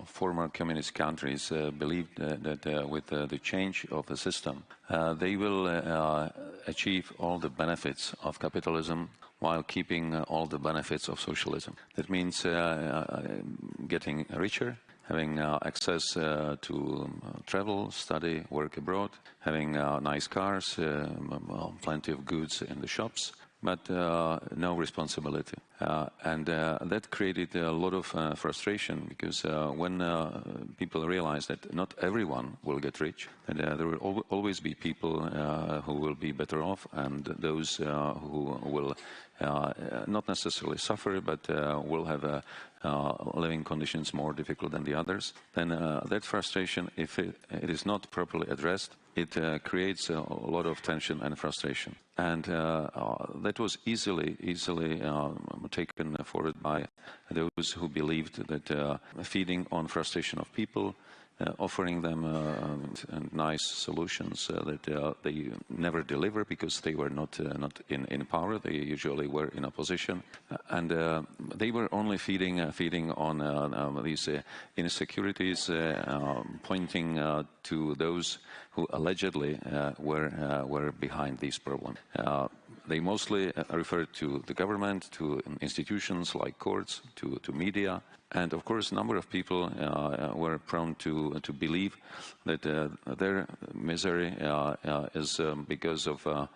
former communist countries believed that with the change of the system, they will achieve all the benefits of capitalism while keeping all the benefits of socialism. That means getting richer, having access to travel, study, work abroad, having nice cars, plenty of goods in the shops, but no responsibility. And that created a lot of frustration, because when people realize that not everyone will get rich, and there will always be people who will be better off, and those who will not necessarily suffer, but will have living conditions more difficult than the others, then that frustration, if it is not properly addressed, it creates a lot of tension and frustration. And that was easily taken forward by those who believed that feeding on frustration of people, offering them nice solutions that they never deliver because they were not in power. They usually were in opposition, and they were only feeding on these insecurities, pointing to those who allegedly were behind these problems. They mostly referred to the government, to institutions like courts, to media. And of course, a number of people were prone to believe that their misery is because of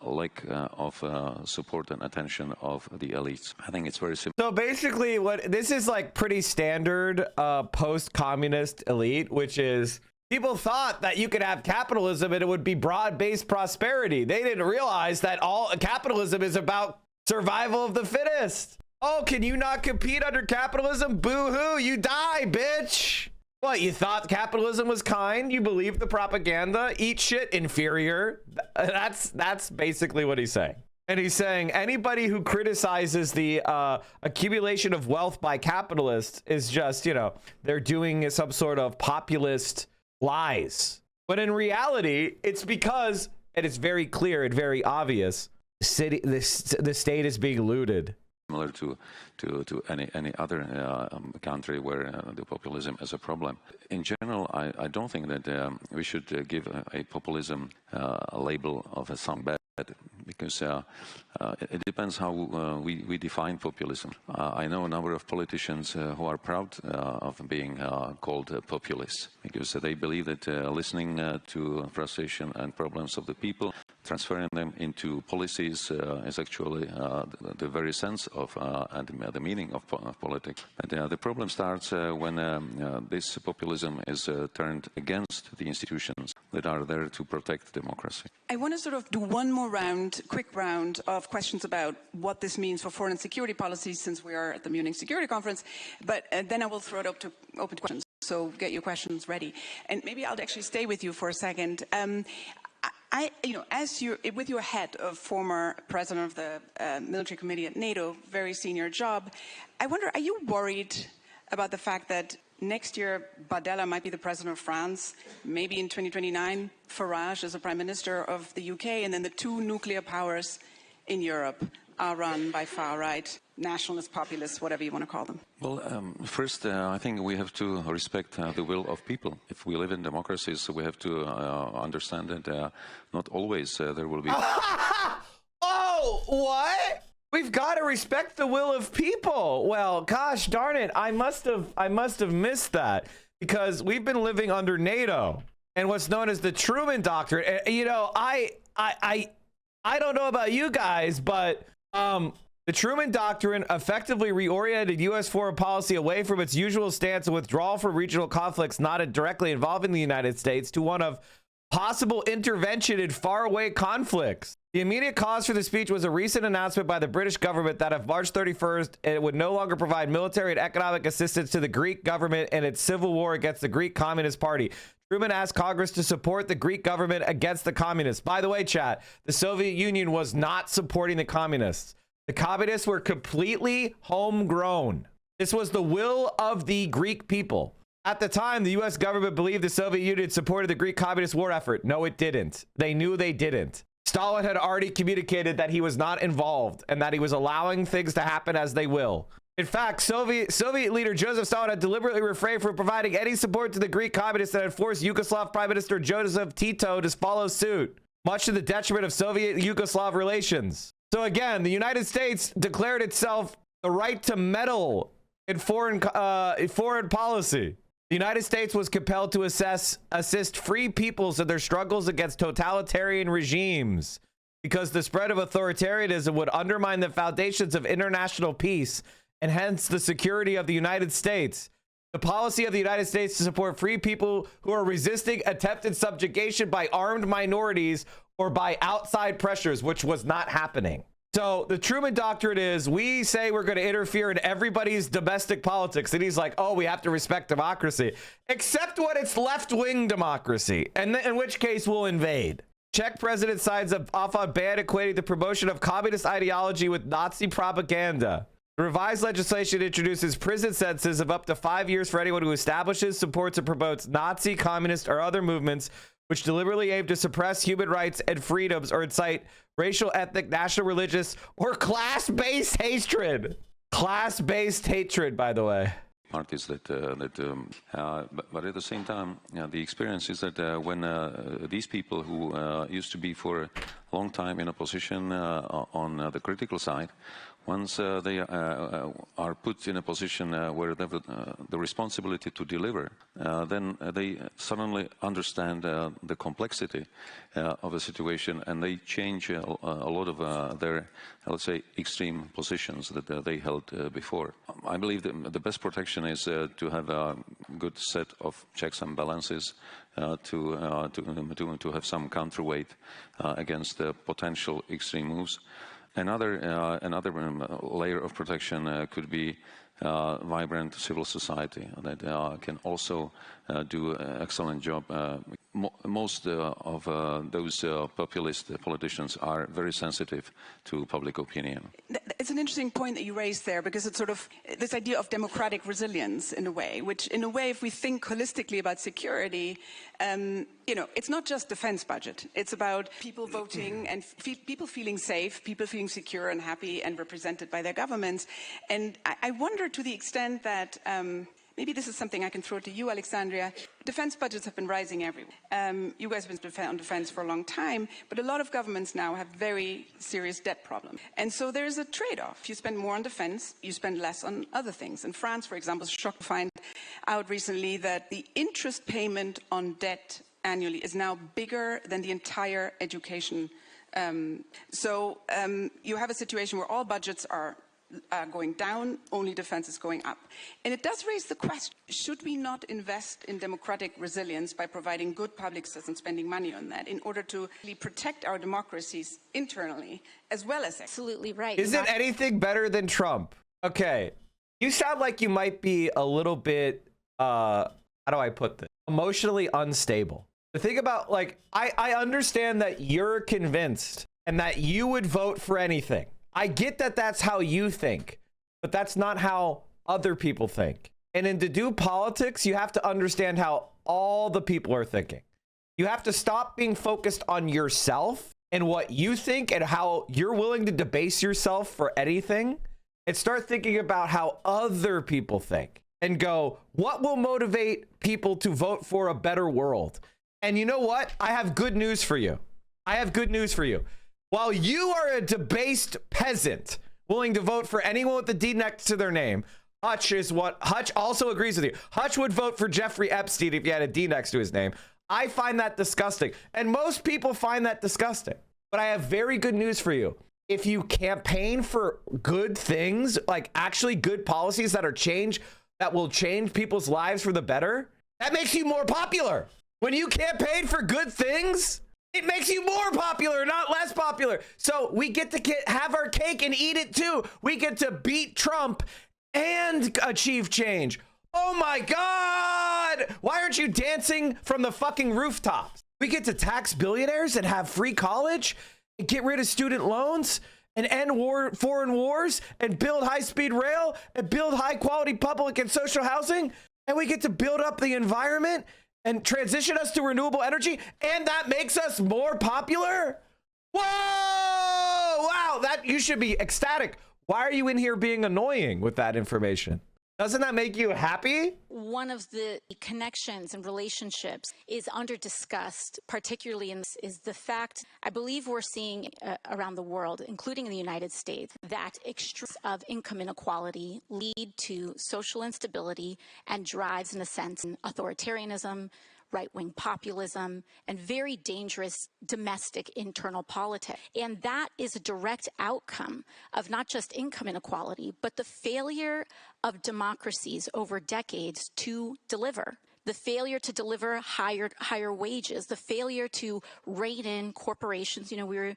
lack of support and attention of the elites. I think it's very simple. So basically, what this is like pretty standard post-communist elite, which is people thought that you could have capitalism and it would be broad-based prosperity. They didn't realize that all capitalism is about survival of the fittest. Oh, can you not compete under capitalism? Boo-hoo, you die, bitch. What, you thought capitalism was kind? You believed the propaganda? Eat shit, inferior. That's basically what he's saying. And he's saying anybody who criticizes the accumulation of wealth by capitalists is just, you know, they're doing some sort of populist lies. But in reality, it's because, and it's very clear and very obvious, the state is being looted. Similar to any other country where the populism is a problem. In general, I don't think that we should give a populism a label of some bad. because it depends how we define populism. I know a number of politicians who are proud of being called populists, because they believe that listening to frustration and problems of the people, transferring them into policies is actually the very sense of and the meaning of politics. And the problem starts when this populism is turned against the institutions that are there to protect democracy. I want to sort of do one more quick round of questions about what this means for foreign and security policy, since we are at the Munich Security Conference, but then I will throw it open to questions. So get your questions ready. And maybe I'll actually stay with you for a second. With your head of former president of the military committee at NATO, very senior job, I wonder, are you worried about the fact that next year Bardella might be the president of France, maybe in 2029 Farage is the prime minister of the UK, and then the two nuclear powers in Europe are run by far-right nationalist, populists, whatever you want to call them? Well, first, I think we have to respect the will of people. If we live in democracies, we have to understand that not always there will be... Oh, what? We've got to respect the will of people. Well, gosh darn it. I must have missed that, because we've been living under NATO and what's known as the Truman Doctrine. You know, I don't know about you guys, but the Truman Doctrine effectively reoriented U.S. foreign policy away from its usual stance of withdrawal from regional conflicts not directly involving the United States to one of possible intervention in faraway conflicts. The immediate cause for the speech was a recent announcement by the British government that of March 31st, it would no longer provide military and economic assistance to the Greek government in its civil war against the Greek Communist Party. Truman asked Congress to support the Greek government against the communists. By the way, chat, the Soviet Union was not supporting the communists. The communists were completely homegrown. This was the will of the Greek people. At the time, the U.S. government believed the Soviet Union supported the Greek communist war effort. No, it didn't. They knew they didn't. Stalin had already communicated that he was not involved and that he was allowing things to happen as they will. In fact, Soviet leader Joseph Stalin had deliberately refrained from providing any support to the Greek communists and had forced Yugoslav Prime Minister Joseph Tito to follow suit, much to the detriment of Soviet-Yugoslav relations. So again, the United States declared itself the right to meddle in foreign policy. The United States was compelled to assist free peoples in their struggles against totalitarian regimes, because the spread of authoritarianism would undermine the foundations of international peace and hence the security of the United States. The policy of the United States to support free people who are resisting attempted subjugation by armed minorities or by outside pressures, which was not happening. So the Truman Doctrine is, we say we're going to interfere in everybody's domestic politics. And he's like, oh, we have to respect democracy, except when it's left-wing democracy, and in which case we'll invade. Czech president signs off on ban equating the promotion of communist ideology with Nazi propaganda. The revised legislation introduces prison sentences of up to 5 years for anyone who establishes, supports, or promotes Nazi, communist, or other movements which deliberately aim to suppress human rights and freedoms or incite racial, ethnic, national, religious, or class-based hatred. Class-based hatred, by the way. Parties but at the same time, the experience is that when these people who used to be for a long time in opposition on the critical side, once they are put in a position where they have the responsibility to deliver, then they suddenly understand the complexity of a situation, and they change a lot of their, let's say, extreme positions that they held before. I believe that the best protection is to have a good set of checks and balances, to have some counterweight against potential extreme moves. Another layer of protection could be vibrant civil society that can also do an excellent job. Most of those populist politicians are very sensitive to public opinion. It's an interesting point that you raised there, because it's sort of this idea of democratic resilience in a way, which in a way, if we think holistically about security, it's not just defense budget. It's about people voting and people feeling safe, people feeling secure and happy and represented by their governments. And I wonder, to the extent that maybe this is something I can throw to you, Alexandria. Defense budgets have been rising everywhere. You guys have been on defense for a long time, but a lot of governments now have very serious debt problems. And so there's a trade-off. If you spend more on defense, you spend less on other things. In France, for example, I was shocked to find out recently that the interest payment on debt annually is now bigger than the entire education. You have a situation where all budgets are going down, only defense is going up. And it does raise the question, should we not invest in democratic resilience by providing good public service and spending money on that in order to really protect our democracies internally as well as absolutely right. Isn't anything better than Trump? Okay. You sound like you might be a little bit, how do I put this? Emotionally unstable. The thing about, like, I understand that you're convinced and that you would vote for anything. I get that that's how you think, but that's not how other people think. And to do politics, you have to understand how all the people are thinking. You have to stop being focused on yourself and what you think and how you're willing to debase yourself for anything, and start thinking about how other people think and go, what will motivate people to vote for a better world? And you know what? I have good news for you. I have good news for you. While you are a debased peasant willing to vote for anyone with the D next to their name, Hutch also agrees with you. Hutch would vote for Jeffrey Epstein if he had a D next to his name. I find that disgusting. And most people find that disgusting. But I have very good news for you. If you campaign for good things, like actually good policies that will change people's lives for the better, that makes you more popular. When you campaign for good things, it makes you more popular, not less popular. So we get to have our cake and eat it too. We get to beat Trump and achieve change. Oh my God! Why aren't you dancing from the fucking rooftops? We get to tax billionaires and have free college and get rid of student loans and end foreign wars and build high-speed rail and build high-quality public and social housing. And we get to build up the environment and transition us to renewable energy, and that makes us more popular? Whoa! Wow, that you should be ecstatic. Why are you in here being annoying with that information? Doesn't that make you happy? One of the connections and relationships is under-discussed, particularly in this, is the fact, I believe we're seeing around the world, including in the United States, that extremes of income inequality lead to social instability and drives, in a sense, authoritarianism, right-wing populism, and very dangerous domestic internal politics. And that is a direct outcome of not just income inequality, but the failure of democracies over decades to deliver. The failure to deliver higher wages, the failure to rein in corporations. You know,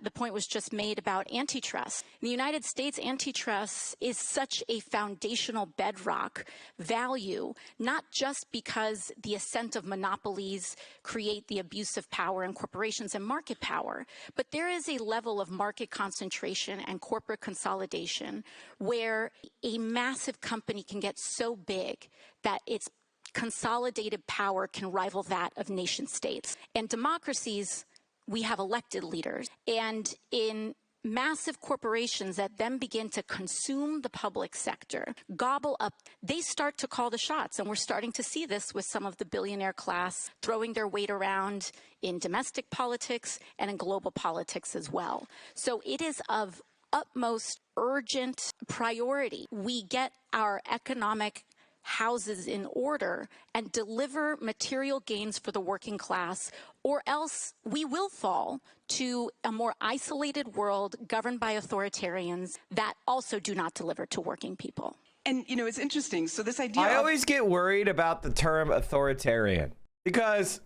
the point was just made about antitrust. In the United States, antitrust is such a foundational bedrock value, not just because the ascent of monopolies create the abuse of power in corporations and market power, but there is a level of market concentration and corporate consolidation where a massive company can get so big that its consolidated power can rival that of nation states. And democracies, we have elected leaders. And in massive corporations that then begin to consume the public sector, gobble up, they start to call the shots. And we're starting to see this with some of the billionaire class throwing their weight around in domestic politics and in global politics as well. So it is of utmost urgent priority. We get our economic houses in order and deliver material gains for the working class, or else we will fall to a more isolated world governed by authoritarians that also do not deliver to working people. And, you know, it's interesting. So this idea I always get worried about the term authoritarian because,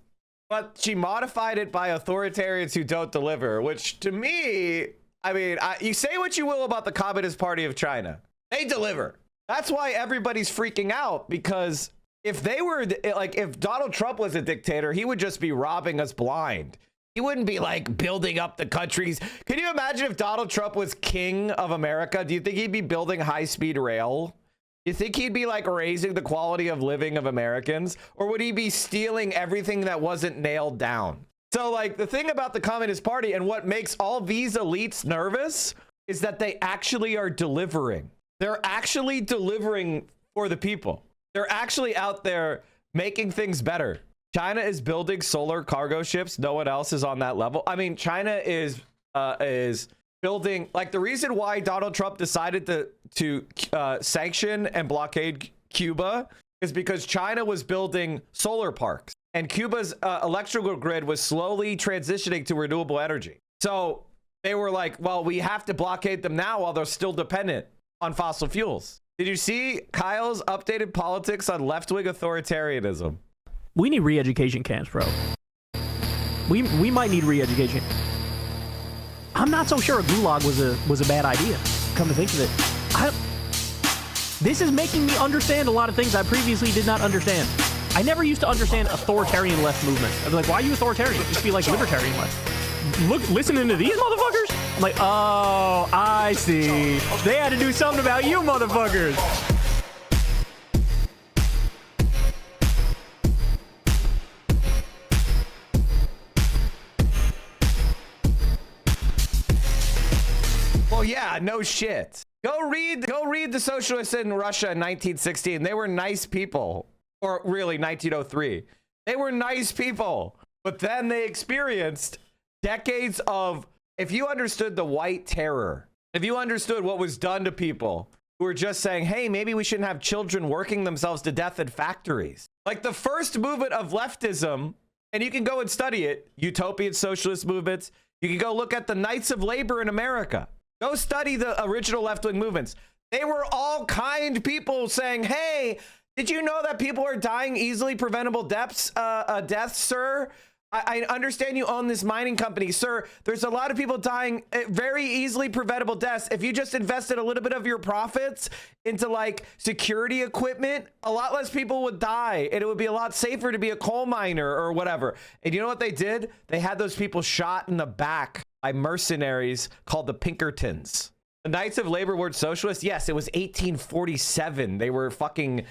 but she modified it by authoritarians who don't deliver, which to me, I mean, you say what you will about the Communist Party of China. They deliver. That's why everybody's freaking out, because if they were like, if Donald Trump was a dictator, he would just be robbing us blind. He wouldn't be like building up the countries. Can you imagine if Donald Trump was king of America? Do you think he'd be building high-speed rail? You think he'd be like raising the quality of living of Americans? Or would he be stealing everything that wasn't nailed down? So like the thing about the Communist Party and what makes all these elites nervous is that they actually are delivering. They're actually delivering for the people. They're actually out there making things better. China is building solar cargo ships. No one else is on that level. I mean, China is building, like, the reason why Donald Trump decided to sanction and blockade Cuba is because China was building solar parks, and Cuba's electrical grid was slowly transitioning to renewable energy. So they were like, well, we have to blockade them now while they're still dependent on fossil fuels. Did you see Kyle's updated politics on left-wing authoritarianism? We need re-education camps, bro. We might need re-education. I'm not so sure a gulag was a bad idea. Come to think of it, this is making me understand a lot of things I previously did not understand. I never used to understand authoritarian left movements. I'd be like, why are you authoritarian? Just be like libertarian left. Look, listening to these motherfuckers, I'm like, oh, I see. They had to do something about you motherfuckers. Well, yeah, no shit. Go read the socialists in Russia in 1916. They were nice people. Or really 1903. They were nice people. But then they experienced decades of, if you understood the white terror, if you understood what was done to people who were just saying, hey, maybe we shouldn't have children working themselves to death in factories. Like the first movement of leftism, and you can go and study it, utopian socialist movements. You can go look at the Knights of Labor in America. Go study the original left-wing movements. They were all kind people saying, hey, did you know that people are dying easily preventable deaths, sir? I understand you own this mining company, sir. There's a lot of people dying very easily preventable deaths. If you just invested a little bit of your profits into like security equipment, a lot less people would die, and it would be a lot safer to be a coal miner or whatever. And you know what they did? They had those people shot in the back by mercenaries called the Pinkertons. The Knights of Labor weren't socialists. Yes, it was 1847. They were fucking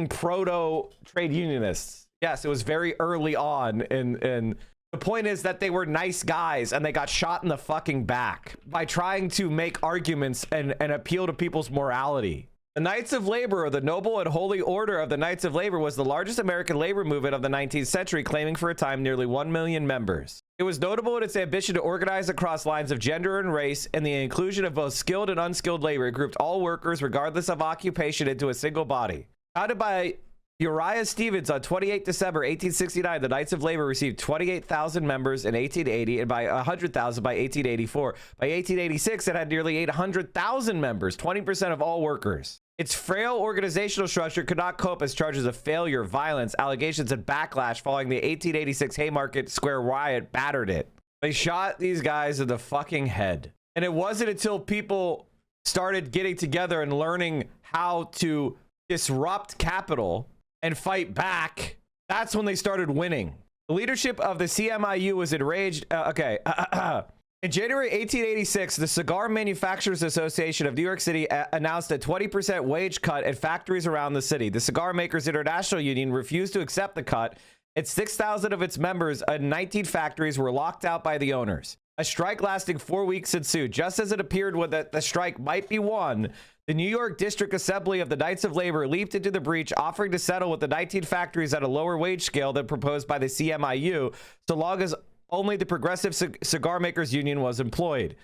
proto trade unionists. Yes, it was very early on, and the point is that they were nice guys, and they got shot in the fucking back by trying to make arguments and appeal to people's morality. The Knights of Labor, or the Noble and Holy Order of the Knights of Labor, was the largest American labor movement of the 19th century, claiming for a time nearly 1 million members. It was notable in its ambition to organize across lines of gender and race, and the inclusion of both skilled and unskilled labor. It grouped all workers, regardless of occupation, into a single body. Founded by Uriah Stevens on 28 December 1869, the Knights of Labor received 28,000 members in 1880 and by 100,000 by 1884. By 1886, it had nearly 800,000 members, 20% of all workers. Its frail organizational structure could not cope as charges of failure, violence, allegations, and backlash following the 1886 Haymarket Square riot battered it. They shot these guys in the fucking head. And it wasn't until people started getting together and learning how to disrupt capital and fight back, that's when they started winning. The leadership of the CMIU was enraged. In January 1886, the Cigar Manufacturers Association of New York City announced a 20% wage cut at factories around the city. The Cigar Makers International Union refused to accept the cut, and 6,000 of its members in 19 factories were locked out by the owners. A strike lasting 4 weeks ensued. Just as it appeared that the strike might be won, the New York District Assembly of the Knights of Labor leaped into the breach, offering to settle with the 19 factories at a lower wage scale than proposed by the CMIU, so long as only the Progressive Cigar Makers Union was employed.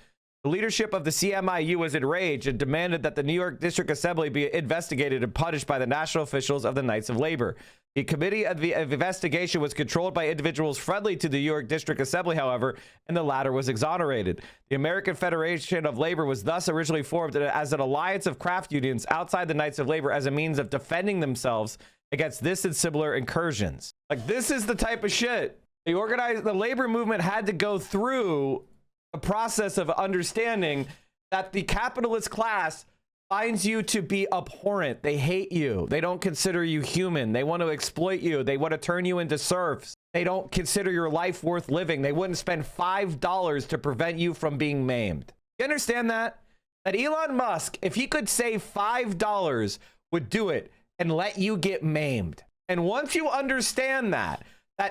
The leadership of the CMIU was enraged and demanded that the New York District Assembly be investigated and punished by the national officials of the Knights of Labor. The committee of investigation was controlled by individuals friendly to the New York District Assembly, however, and the latter was exonerated. The American Federation of Labor was thus originally formed as an alliance of craft unions outside the Knights of Labor as a means of defending themselves against this and similar incursions. Like, this is the type of shit. The labor movement had to go through a process of understanding that the capitalist class finds you to be abhorrent. They hate you. They don't consider you human. They want to exploit you. They want to turn you into serfs. They don't consider your life worth living. They wouldn't spend $5 to prevent you from being maimed. You understand that? That Elon Musk, if he could save $5, would do it and let you get maimed. And once you understand that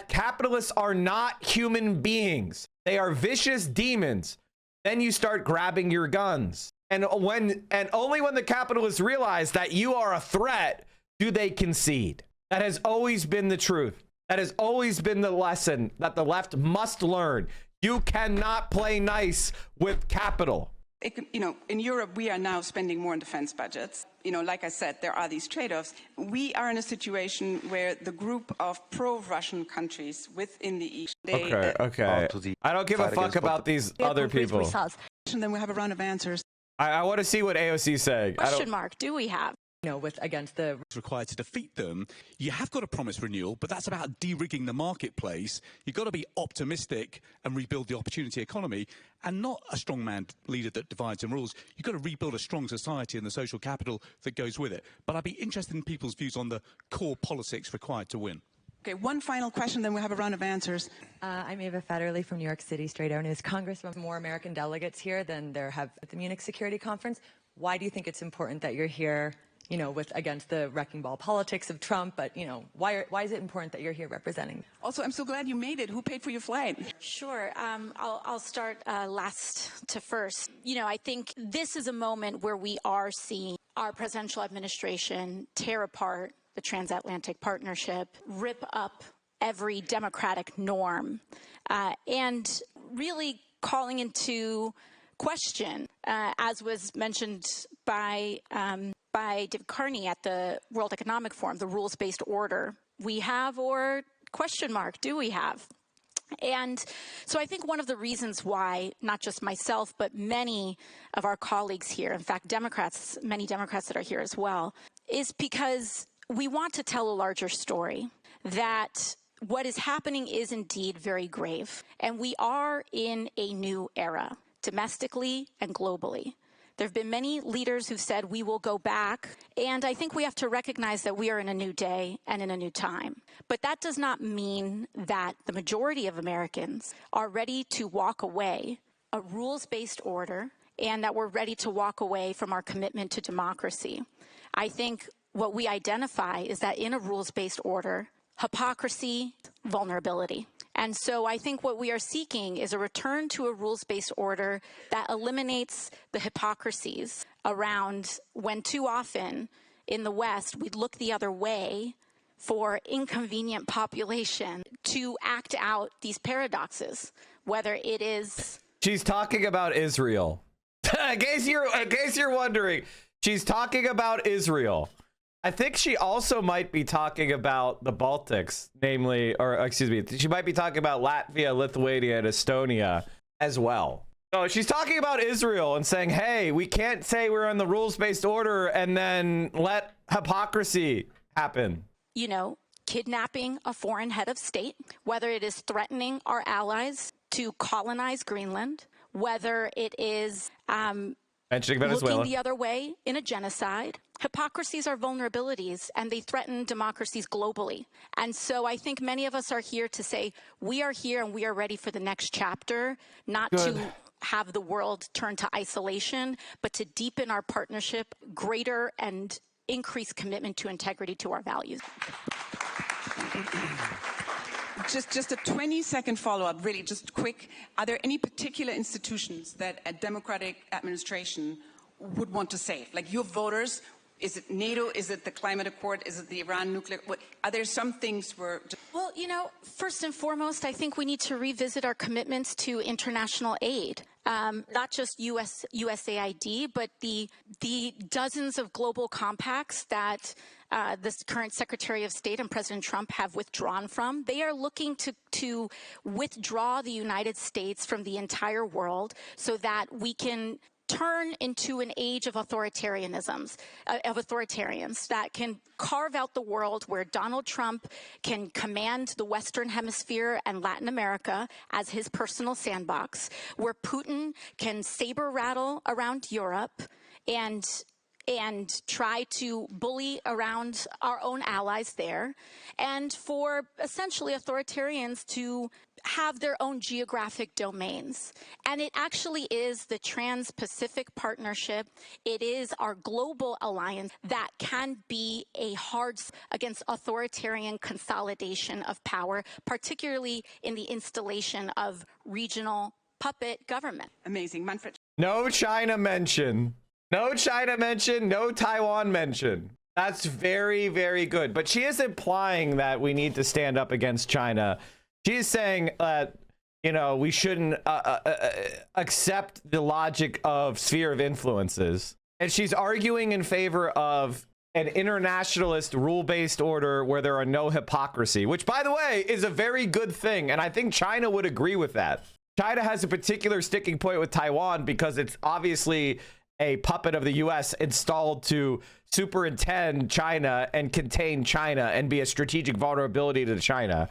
capitalists are not human beings, they are vicious demons, then you start grabbing your guns. And only when the capitalists realize that you are a threat do they concede? That has always been the truth. That has always been the lesson that the left must learn. You cannot play nice with capital. In Europe, we are now spending more on defense budgets. Like I said, there are these trade-offs. We are in a situation where the group of pro-Russian countries within the EU... Okay. I don't give a fuck about these other people. And then we have a round of answers. I want to see what AOC is saying. Question mark, do we have? Against the required to defeat them, you have got to promise renewal, but that's about de-rigging the marketplace. You've got to be optimistic and rebuild the opportunity economy, and not a strongman leader that divides and rules. You've got to rebuild a strong society and the social capital that goes with it. But I'd be interested in people's views on the core politics required to win. Okay, one final question, then we'll have a round of answers. I'm Ava Federley from New York City, Straight Arrow News. Congressman, more American delegates here than there have at the Munich Security Conference. Why do you think it's important that you're here, against the wrecking ball politics of Trump, but, why is it important that you're here representing? Also, I'm so glad you made it. Who paid for your flight? Sure. I'll start last to first. I think this is a moment where we are seeing our presidential administration tear apart the transatlantic partnership, rip up every democratic norm, and really calling into question, as was mentioned by David Carney at the World Economic Forum, the rules-based order we have, or question mark, do we have? And so I think one of the reasons why, not just myself, but many of our colleagues here, in fact, many Democrats that are here as well, is because we want to tell a larger story, that what is happening is indeed very grave, and we are in a new era, domestically and globally. There have been many leaders who've said we will go back, and I think we have to recognize that we are in a new day and in a new time. But that does not mean that the majority of Americans are ready to walk away a rules-based order and that we're ready to walk away from our commitment to democracy. I think what we identify is that in a rules-based order, hypocrisy, vulnerability. And so I think what we are seeking is a return to a rules-based order that eliminates the hypocrisies around when too often in the West we look the other way for inconvenient population to act out these paradoxes, whether it is... She's talking about Israel. in case you're wondering, she's talking about Israel. I think she also might be talking about the Baltics, she might be talking about Latvia, Lithuania, and Estonia as well. So she's talking about Israel and saying, hey, we can't say we're on the rules-based order and then let hypocrisy happen. Kidnapping a foreign head of state, whether it is threatening our allies to colonize Greenland, whether it is mentioning Venezuela, looking the other way in a genocide. Hypocrisies are vulnerabilities, and they threaten democracies globally. And so I think many of us are here to say we are here and we are ready for the next chapter, not to have the world turn to isolation, but to deepen our partnership, greater and increased commitment to integrity, to our values. Just a 20-second follow-up, really, just quick. Are there any particular institutions that a Democratic administration would want to save? Like your voters, is it NATO? Is it the climate accord? Is it the Iran nuclear? Are there some things where... Well, first and foremost, I think we need to revisit our commitments to international aid. Not just USAID, but the dozens of global compacts that this current Secretary of State and President Trump have withdrawn from. They are looking to withdraw the United States from the entire world so that we can turn into an age of authoritarians that can carve out the world where Donald Trump can command the Western Hemisphere and Latin America as his personal sandbox, where Putin can saber rattle around Europe and try to bully around our own allies there, and for essentially authoritarians to have their own geographic domains. And it actually is the Trans-Pacific Partnership. It is our global alliance that can be a hard against authoritarian consolidation of power, particularly in the installation of regional puppet government. Amazing. Manfred. No China mention. No China mention, no Taiwan mention. That's very, very good. But she is implying that we need to stand up against China. She's saying that, you know, we shouldn't accept the logic of sphere of influences. And she's arguing in favor of an internationalist rule-based order where there are no hypocrisy, which, by the way, is a very good thing. And I think China would agree with that. China has a particular sticking point with Taiwan because it's obviously a puppet of the US installed to superintend China and contain China and be a strategic vulnerability to China.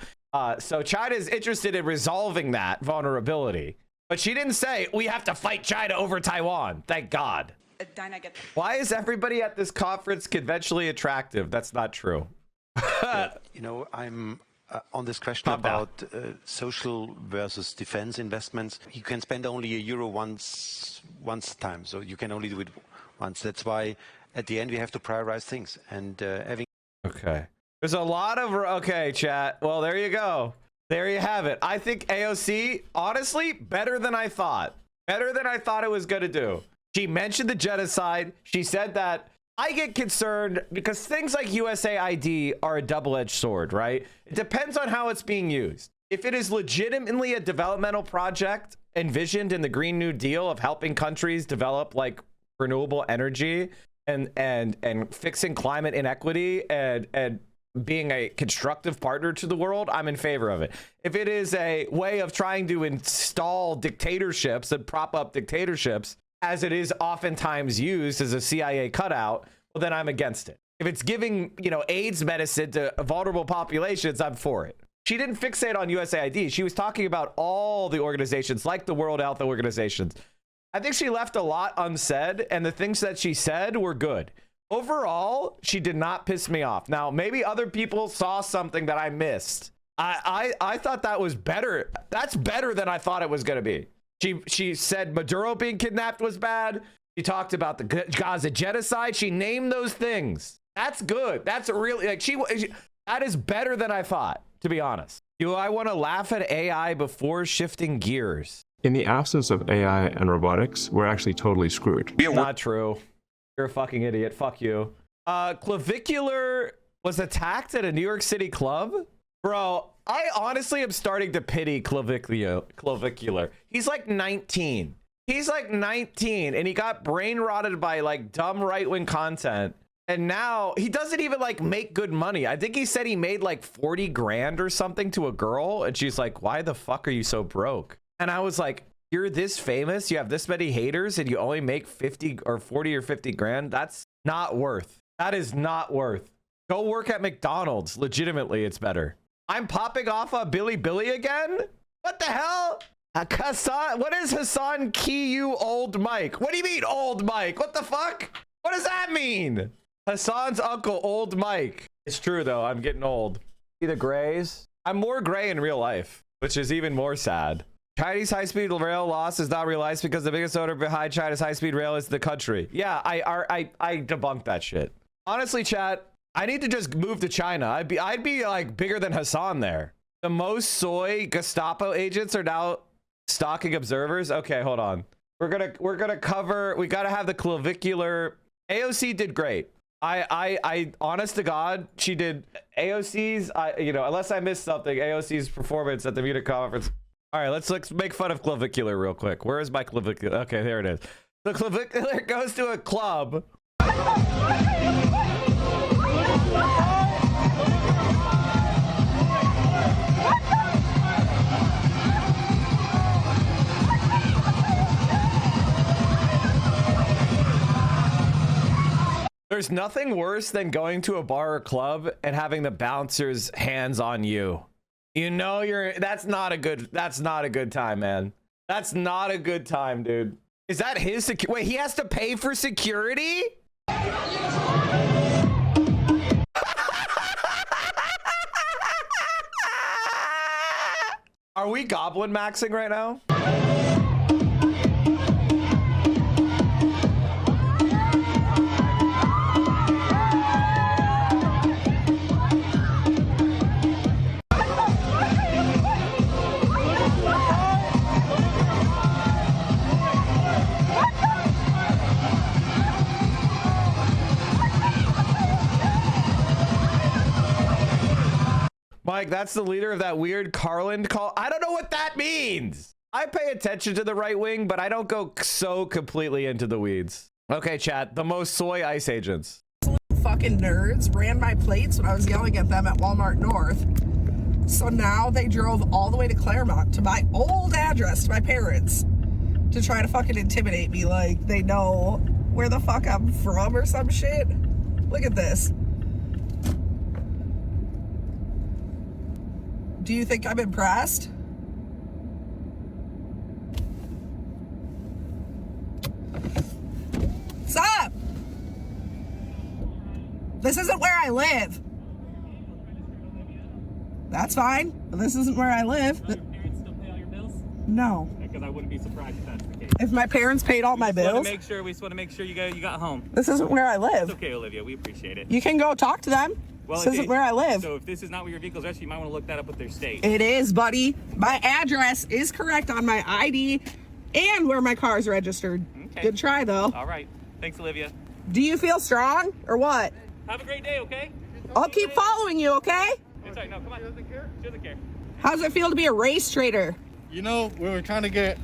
So China is interested in resolving that vulnerability. But she didn't say we have to fight China over Taiwan. Thank God. Why is everybody at this conference conventionally attractive? That's not true. You know, I'm on this question about social versus defense investments. You can spend only €1 once time, so you can only do it once. That's why at the end we have to prioritize things and having. Okay. There's a lot of okay, chat. Well, there you go. There you have it. I think AOC, honestly, better than I thought. Better than I thought it was going to do. She mentioned the genocide. She said that. I get concerned because things like USAID are a double-edged sword, right? It depends on how it's being used. If it is legitimately a developmental project envisioned in the Green New Deal of helping countries develop like renewable energy and fixing climate inequity and being a constructive partner to the world, I'm in favor of it. If it is a way of trying to install dictatorships and prop up dictatorships, as it is oftentimes used as a CIA cutout, well, then I'm against it. If it's giving, you know, AIDS medicine to vulnerable populations, I'm for it. She didn't fixate on USAID. She was talking about all the organizations, like the World Health Organization. I think she left a lot unsaid, and the things that she said were good. Overall, she did not piss me off. Now, maybe other people saw something that I missed. I thought that was better. That's better than I thought it was going to be. She said Maduro being kidnapped was bad. She talked about the Gaza genocide. She named those things. That's good. That's really like that is better than I thought, to be honest. Do I want to laugh at AI before shifting gears? In the absence of AI and robotics, we're actually totally screwed. Not true. You're a fucking idiot. Fuck you. Clavicular was attacked at a New York City club? Bro, I honestly am starting to pity Clavicular. He's like 19. He's like 19 and he got brain rotted by like dumb right-wing content. And now he doesn't even like make good money. I think he said he made like 40 grand or something to a girl. And she's like, why the fuck are you so broke? And I was like, you're this famous, you have this many haters, and you only make 50 or 40 or 50 grand? That's not worth. That is not worth. Go work at McDonald's. Legitimately, it's better. I'm popping off a Billy again? What the hell? Hassan, what is Hassan Kiyu old Mike? What do you mean old Mike? What the fuck? What does that mean? Hassan's uncle, old Mike. It's true though, I'm getting old. See the grays? I'm more gray in real life, which is even more sad. Chinese high-speed rail loss is not realized because the biggest owner behind China's high-speed rail is the country. Yeah, I debunked that shit. Honestly, chat, I need to just move to China. I'd be like bigger than Hassan there. The most soy Gestapo agents are now stalking observers. Okay, hold on. We're gonna cover. We gotta have the clavicular. AOC did great. I honest to God, she did. AOC's. You know, unless I missed something, AOC's performance at the Munich conference. All right, let's make fun of clavicular real quick. Where is my clavicular? Okay, there it is. The clavicular goes to a club. There's nothing worse than going to a bar or club and having the bouncer's hands on you. You know that's not a good time, man. That's not a good time, dude. Is that his wait, he has to pay for security? Are we goblin maxing right now? Mike, that's the leader of that weird Carland call. I don't know what that means. I pay attention to the right wing, but I don't go so completely into the weeds. Okay, chat. The most soy ICE agents. Fucking nerds ran my plates when I was yelling at them at Walmart North. So now they drove all the way to Claremont, to my old address, to my parents, to try to fucking intimidate me like they know where the fuck I'm from or some shit. Look at this. Do you think I'm impressed? What's up? This isn't where I live. That's fine, but this isn't where I live. No. Because I wouldn't be surprised if that's the case. If my parents paid all my bills. We just want to make sure you got home. This isn't where I live. It's okay, Olivia. We appreciate it. You can go talk to them. Well, this isn't where I live. So if this is not where your vehicle's registered, you might want to look that up with their state. It is, buddy. My address is correct on my ID and where my car is registered. Okay. Good try, though. All right. Thanks, Olivia. Do you feel strong or what? Have a great day, okay? I'll keep following you, okay? It's all right. No, come on. She doesn't care. She doesn't care. How's it feel to be a race trader? You know, we were trying to get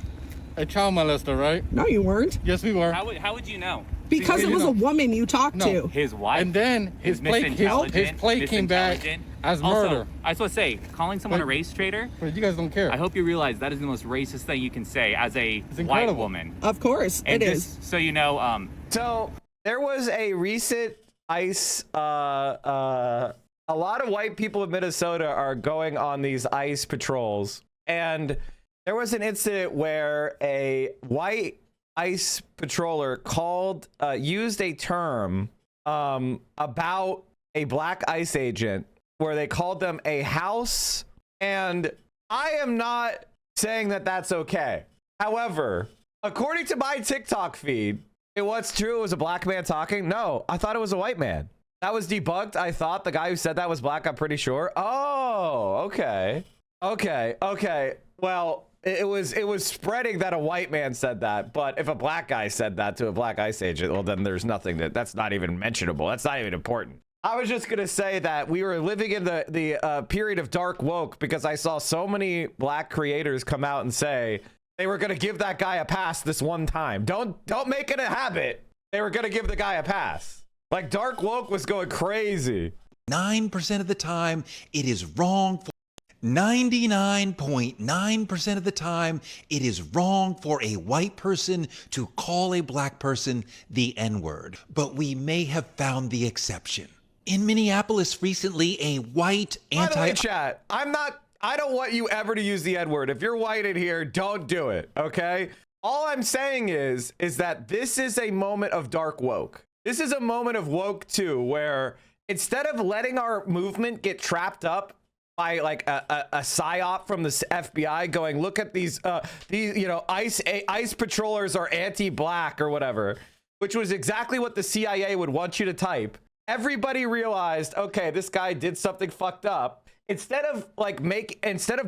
a child molester, right? No, you weren't. Yes, we were. How would you know? Because it was a woman you talked to. His wife. And then his plate came back as murder. Also, I was supposed to say, calling someone a race trader. But you guys don't care. I hope you realize that is the most racist thing you can say as a white woman. Of course, and it just is. So you know, So there was a recent ICE. A lot of white people in Minnesota are going on these ICE patrols, and there was an incident where a white ICE patroller used a term about a black ICE agent where they called them a house, and I am not saying that that's okay. However, according to my TikTok feed, it was true it was a black man talking. No, I thought it was a white man. That was debunked. I thought the guy who said that was black. I'm pretty sure. Oh, okay. Well, it was spreading that a white man said that, but if a black guy said that to a black ICE agent, well, then there's nothing that's not even mentionable. That's not even important. I was just gonna say that we were living in the period of dark woke because I saw so many black creators come out and say they were gonna give that guy a pass this one time. Don't make it a habit. They were gonna give the guy a pass. Like dark woke was going crazy. 9% of the time, it is wrong. 99.9% of the time, it is wrong for a white person to call a black person the N-word. But we may have found the exception. In Minneapolis recently, a white By the way, chat, I don't want you ever to use the N-word. If you're white in here, don't do it, okay? All I'm saying is that this is a moment of dark woke. This is a moment of woke too, where instead of letting our movement get trapped up by like a psyop from the FBI going, look at these ICE patrollers are anti-black or whatever, which was exactly what the CIA would want you to type. Everybody realized, okay, this guy did something fucked up. Instead of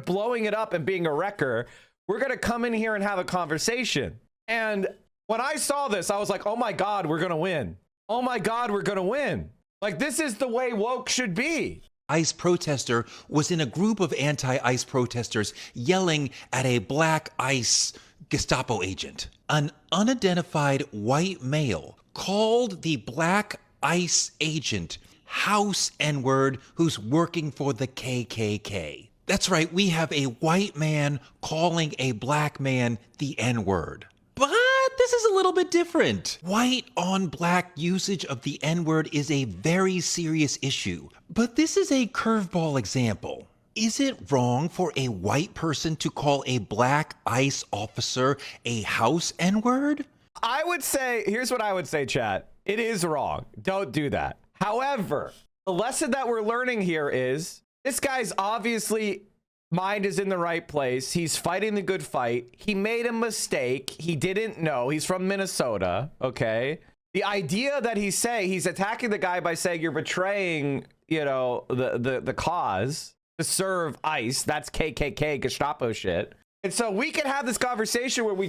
blowing it up and being a wrecker, we're gonna come in here and have a conversation. And when I saw this, I was like, oh my God, we're gonna win. Oh my God, we're gonna win. Like, this is the way woke should be. ICE protester was in a group of anti-ICE protesters yelling at a black ICE Gestapo agent. An unidentified white male called the black ICE agent house N-word who's working for the KKK. That's right, we have a white man calling a black man the N-word. But this is a little bit different. White on black usage of the N-word is a very serious issue. But this is a curveball example. Is it wrong for a white person to call a black ICE officer a house N-word? I would say, here's what I would say, chat. It is wrong. Don't do that. However, the lesson that we're learning here is this guy's obviously mind is in the right place. He's fighting the good fight. He made a mistake. He didn't know. He's from Minnesota. Okay. The idea that he's attacking the guy by saying you're betraying, the cause to serve ICE. That's KKK Gestapo shit. And so we can have this conversation where we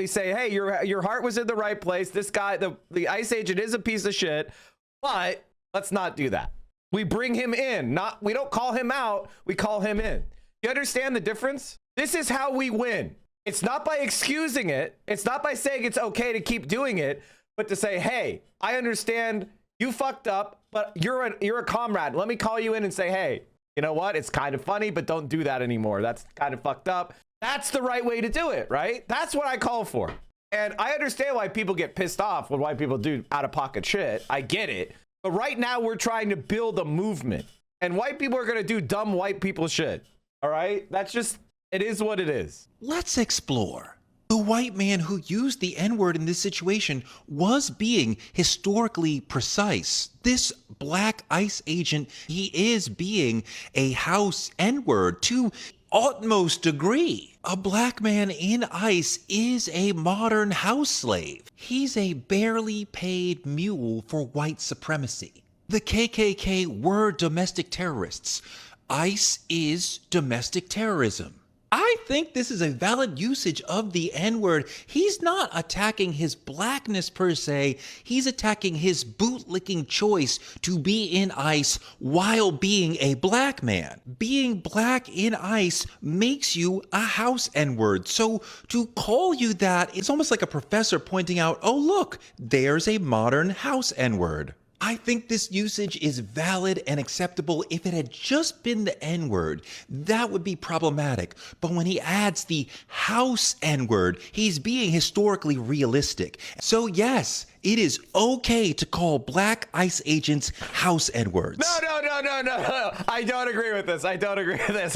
say, hey, your heart was in the right place. This guy, the ICE agent is a piece of shit, but let's not do that. We bring him in. We don't call him out. We call him in. You understand the difference? This is how we win. It's not by excusing it. It's not by saying it's okay to keep doing it, but to say, hey, I understand you fucked up, but you're a comrade. Let me call you in and say, hey, you know what? It's kind of funny, but don't do that anymore. That's kind of fucked up. That's the right way to do it, right? That's what I call for. And I understand why people get pissed off when white people do out-of-pocket shit. I get it. But right now, we're trying to build a movement. And white people are going to do dumb white people shit. All right? That's just, it is what it is. Let's explore. The white man who used the N-word in this situation was being historically precise. This black ICE agent, he is being a house N-word to utmost degree. A black man in ICE is a modern house slave. He's a barely paid mule for white supremacy. The KKK were domestic terrorists. ICE is domestic terrorism. I think this is a valid usage of the N-word. He's not attacking his blackness per se. He's attacking his bootlicking choice to be in ICE while being a black man. Being black in ICE makes you a house N-word. So to call you that, it's almost like a professor pointing out, oh look, there's a modern house N-word. I think this usage is valid and acceptable. If it had just been the N-word, that would be problematic. But when he adds the house N-word, he's being historically realistic. So yes, it is okay to call black ICE agents house N-words. No. I don't agree with this. I don't agree with this.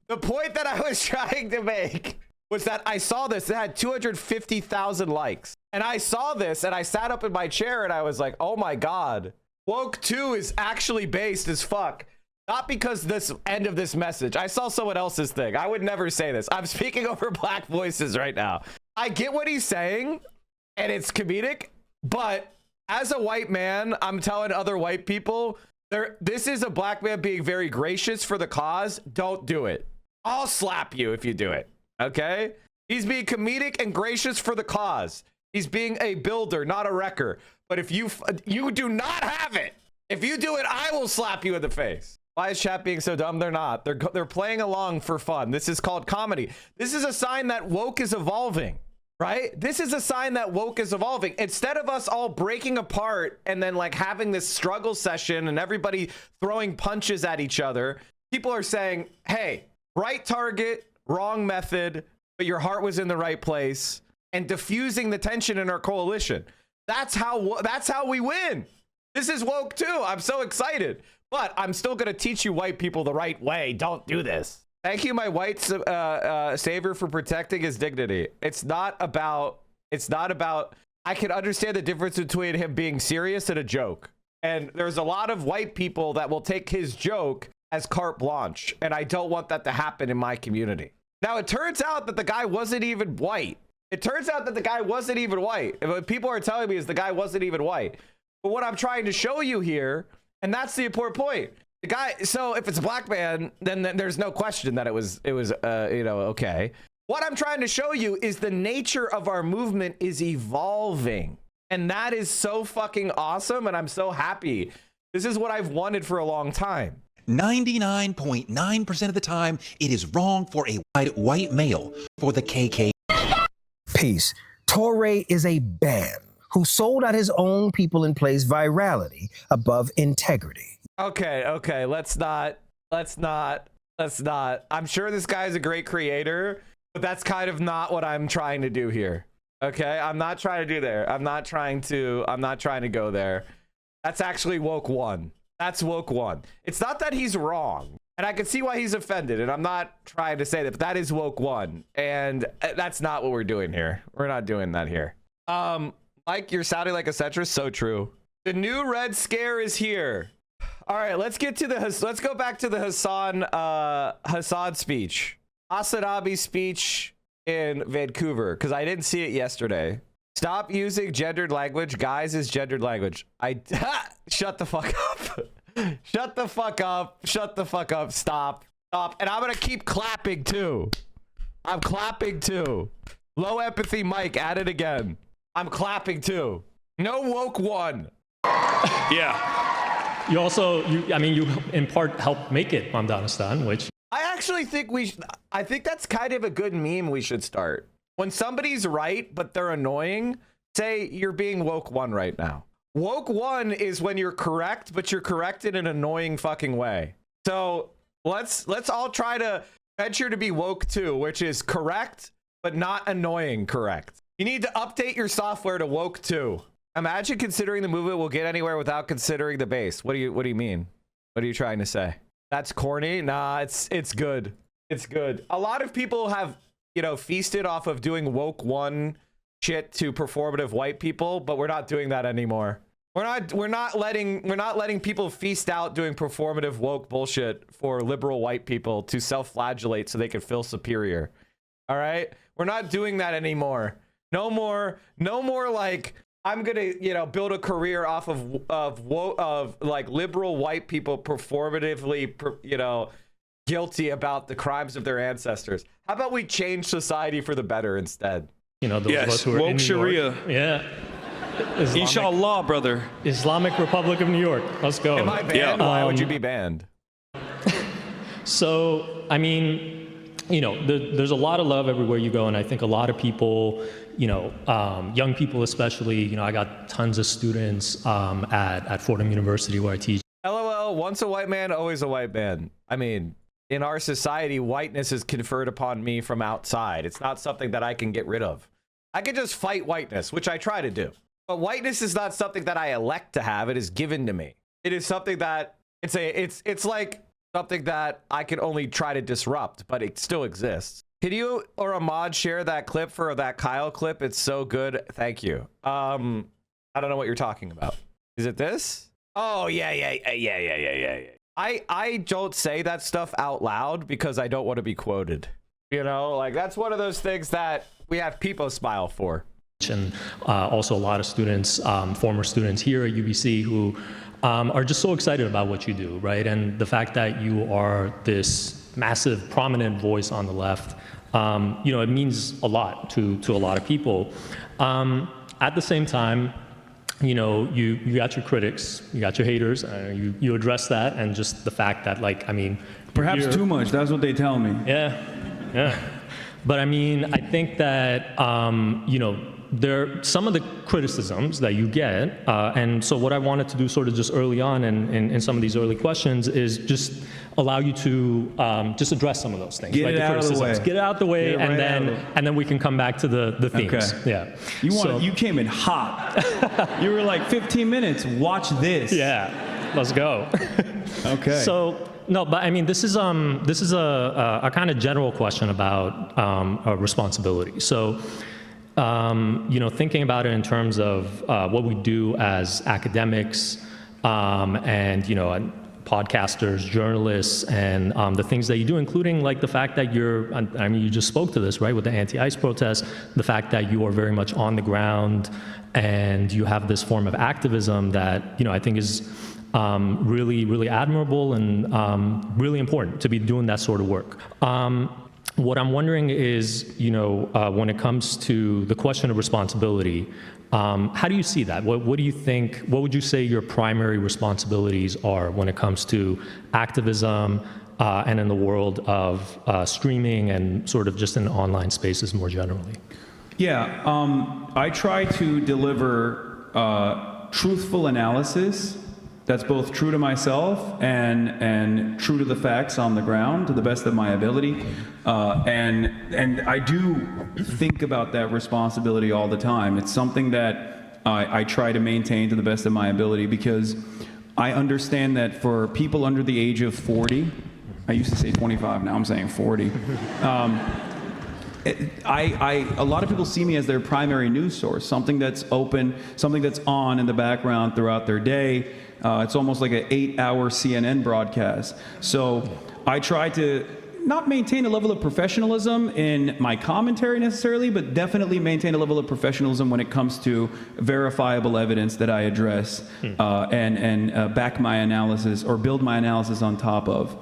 The point that I was trying to make was that I saw this. It had 250,000 likes. And I saw this and I sat up in my chair and I was like, oh my God, woke 2 is actually based as fuck. Not because this end of this message. I saw someone else's thing. I would never say this. I'm speaking over black voices right now. I get what he's saying and it's comedic, but as a white man, I'm telling other white people, this is a black man being very gracious for the cause. Don't do it. I'll slap you if you do it. Okay? He's being comedic and gracious for the cause. He's being a builder, not a wrecker. But if you do not have it, if you do it, I will slap you in the face. Why is chat being so dumb? They're not. They're playing along for fun. This is called comedy. This is a sign that woke is evolving, right? This is a sign that woke is evolving. Instead of us all breaking apart and then like having this struggle session and everybody throwing punches at each other, people are saying, hey, right target, wrong method, but your heart was in the right place, and diffusing the tension in our coalition. That's how we win. This is woke too. I'm so excited, but I'm still going to teach you white people the right way. Don't do this. Thank you, my white savior, for protecting his dignity. It's not about, I can understand the difference between him being serious and a joke. And there's a lot of white people that will take his joke as carte blanche. And I don't want that to happen in my community. Now, it turns out that the guy wasn't even white. People are telling me is the guy wasn't even white. But what I'm trying to show you here, and that's the important point. The guy, so if it's a black man, then there's no question that it was okay. What I'm trying to show you is the nature of our movement is evolving. And that is so fucking awesome. And I'm so happy. This is what I've wanted for a long time. 99.9% of the time, it is wrong for a white male for the KKK. Peace. Torre is a ban who sold out his own people and placed virality above integrity. Okay. Let's not. I'm sure this guy's a great creator, but that's kind of not what I'm trying to do here. Okay. I'm not trying to do there. I'm not trying to go there. That's actually woke 1. That's woke 1. It's not that he's wrong. And I can see why he's offended. And I'm not trying to say that, but that is woke 1. And that's not what we're doing here. We're not doing that here. Mike, you're sounding like a centrist. So true. The new Red Scare is here. All right, let's go back to the Hassan speech. Hasanabi's speech in Vancouver, because I didn't see it yesterday. Stop using gendered language. Guys is gendered language. Shut the fuck up. Shut the fuck up. Stop. And I'm going to keep clapping too. I'm clapping too. Low empathy Mike, at it again. I'm clapping too. No woke 1. Yeah. You also, I mean, you in part helped make it Afghanistan, which I actually think I think that's kind of a good meme we should start. When somebody's right, but they're annoying, say you're being woke one right now. Woke one is when you're correct, but you're correct in an annoying fucking way. So let's all try to venture to be woke two, which is correct, but not annoying correct. You need to update your software to woke two. Imagine considering the movement will get anywhere without considering the base. What do you mean? What are you trying to say? That's corny? Nah, it's good. It's good. A lot of people have, feasted off of doing woke one shit to performative white people, but we're not doing that anymore. We're not letting people feast out doing performative woke bullshit for liberal white people to self-flagellate so they can feel superior. All right? We're not doing that anymore. No more like I'm gonna, build a career off of like liberal white people performatively, guilty about the crimes of their ancestors. How about we change society for the better instead? Those of us who are in woke Sharia. Yeah. Inshallah, brother. Islamic Republic of New York. Let's go. Am I banned? Yeah. Why would you be banned? So, I mean, there's a lot of love everywhere you go, and I think a lot of people, young people especially, I got tons of students at Fordham University where I teach. LOL, once a white man, always a white man. I mean, in our society, whiteness is conferred upon me from outside. It's not something that I can get rid of. I can just fight whiteness, which I try to do. But whiteness is not something that I elect to have. It is given to me. It is something that it's like something that I can only try to disrupt, but it still exists. Can you or Ahmad share that clip for that Kyle clip? It's so good. Thank you. I don't know what you're talking about. Is it this? Oh, yeah. I don't say that stuff out loud because I don't want to be quoted. Like that's one of those things that we have people smile for. And also a lot of students, former students here at UBC who are just so excited about what you do, right? And the fact that you are this massive, prominent voice on the left, it means a lot to a lot of people. At the same time, you got your critics, you got your haters, you address that, and just the fact that, perhaps too much. That's what they tell me. Yeah. But I mean, I think that, there some of the criticisms that you get, and so what I wanted to do sort of just early on in some of these early questions is just allow you to just address some of those things. Get it out of the way. Get it out the way, and then we can come back to the themes. Okay. Yeah. You came in hot. You were like 15 minutes. Watch this. Yeah. Let's go. Okay. So. No, but I mean, this is a kind of general question about responsibility. So, thinking about it in terms of what we do as academics and podcasters, journalists, and the things that you do, including like the fact that you just spoke to this, right, with the anti-ICE protests, the fact that you are very much on the ground and you have this form of activism that, I think is really, really admirable and really important to be doing that sort of work. What I'm wondering is, when it comes to the question of responsibility, how do you see that? What do you think, what would you say your primary responsibilities are when it comes to activism and in the world of streaming and sort of just in online spaces more generally? Yeah, I try to deliver truthful analysis that's both true to myself and true to the facts on the ground to the best of my ability. And I do think about that responsibility all the time. It's something that I try to maintain to the best of my ability because I understand that for people under the age of 40, I used to say 25, now I'm saying 40. A lot of people see me as their primary news source, something that's open, something that's on in the background throughout their day. It's almost like an 8-hour CNN broadcast. So I try to not maintain a level of professionalism in my commentary necessarily, but definitely maintain a level of professionalism when it comes to verifiable evidence that I address and back my analysis or build my analysis on top of.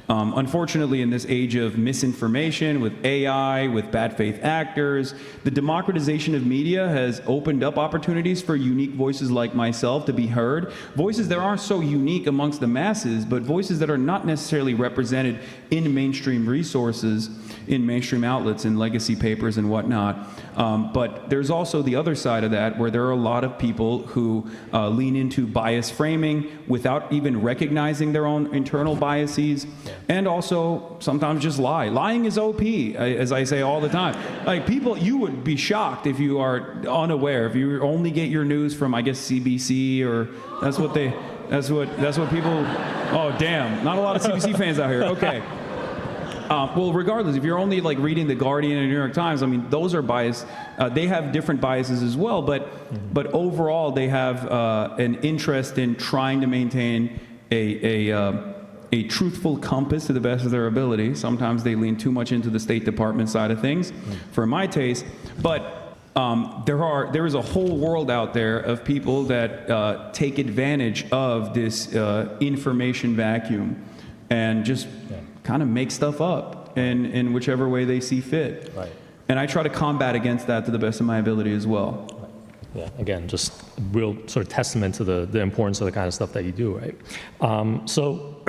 Unfortunately, in this age of misinformation, with AI, with bad faith actors, the democratization of media has opened up opportunities for unique voices like myself to be heard. Voices that aren't so unique amongst the masses, but voices that are not necessarily represented in mainstream resources, in mainstream outlets, in legacy papers and whatnot. But there's also the other side of that, where there are a lot of people who lean into bias framing without even recognizing their own internal biases, and also sometimes just lie. Lying is OP, as I say all the time. Like, people, you would be shocked if you are unaware, if you only get your news from, I guess, CBC, or that's what people, oh damn, not a lot of CBC fans out here, okay. Well, regardless, if you're only like reading The Guardian and New York Times, I mean, those are biased. They have different biases as well, but overall they have an interest in trying to maintain a truthful compass to the best of their ability. Sometimes they lean too much into the State Department side of things, for my taste. But there is a whole world out there of people that take advantage of this information vacuum and just kind of make stuff up in whichever way they see fit. Right. And I try to combat against that to the best of my ability as well. Yeah, again, just real sort of testament to the importance of the kind of stuff that you do, right? So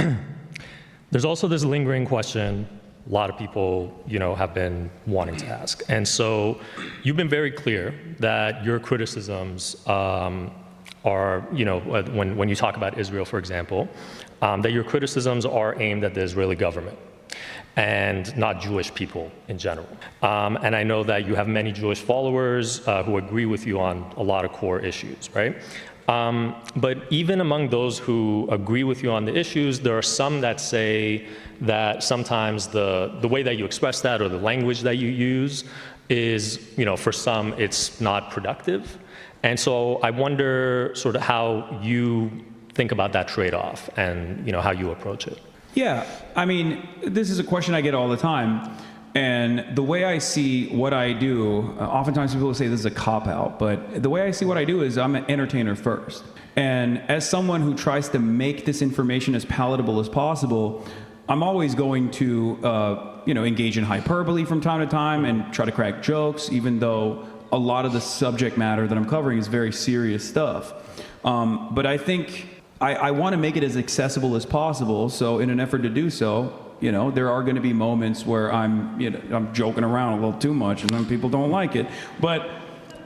there's also this lingering question a lot of people, have been wanting to ask. And so you've been very clear that your criticisms are, when you talk about Israel, for example, that your criticisms are aimed at the Israeli government and not Jewish people in general. And I know that you have many Jewish followers who agree with you on a lot of core issues, right? But even among those who agree with you on the issues, there are some that say that sometimes the way that you express that or the language that you use is, for some, it's not productive. And so I wonder sort of how you think about that trade-off and, how you approach it. Yeah, I mean, this is a question I get all the time. And the way I see what I do, oftentimes people say this is a cop-out, but the way I see what I do is I'm an entertainer first. And as someone who tries to make this information as palatable as possible, I'm always going to, engage in hyperbole from time to time and try to crack jokes, even though a lot of the subject matter that I'm covering is very serious stuff. But I think I want to make it as accessible as possible. So in an effort to do so, there are going to be moments where I'm joking around a little too much, and then people don't like it. But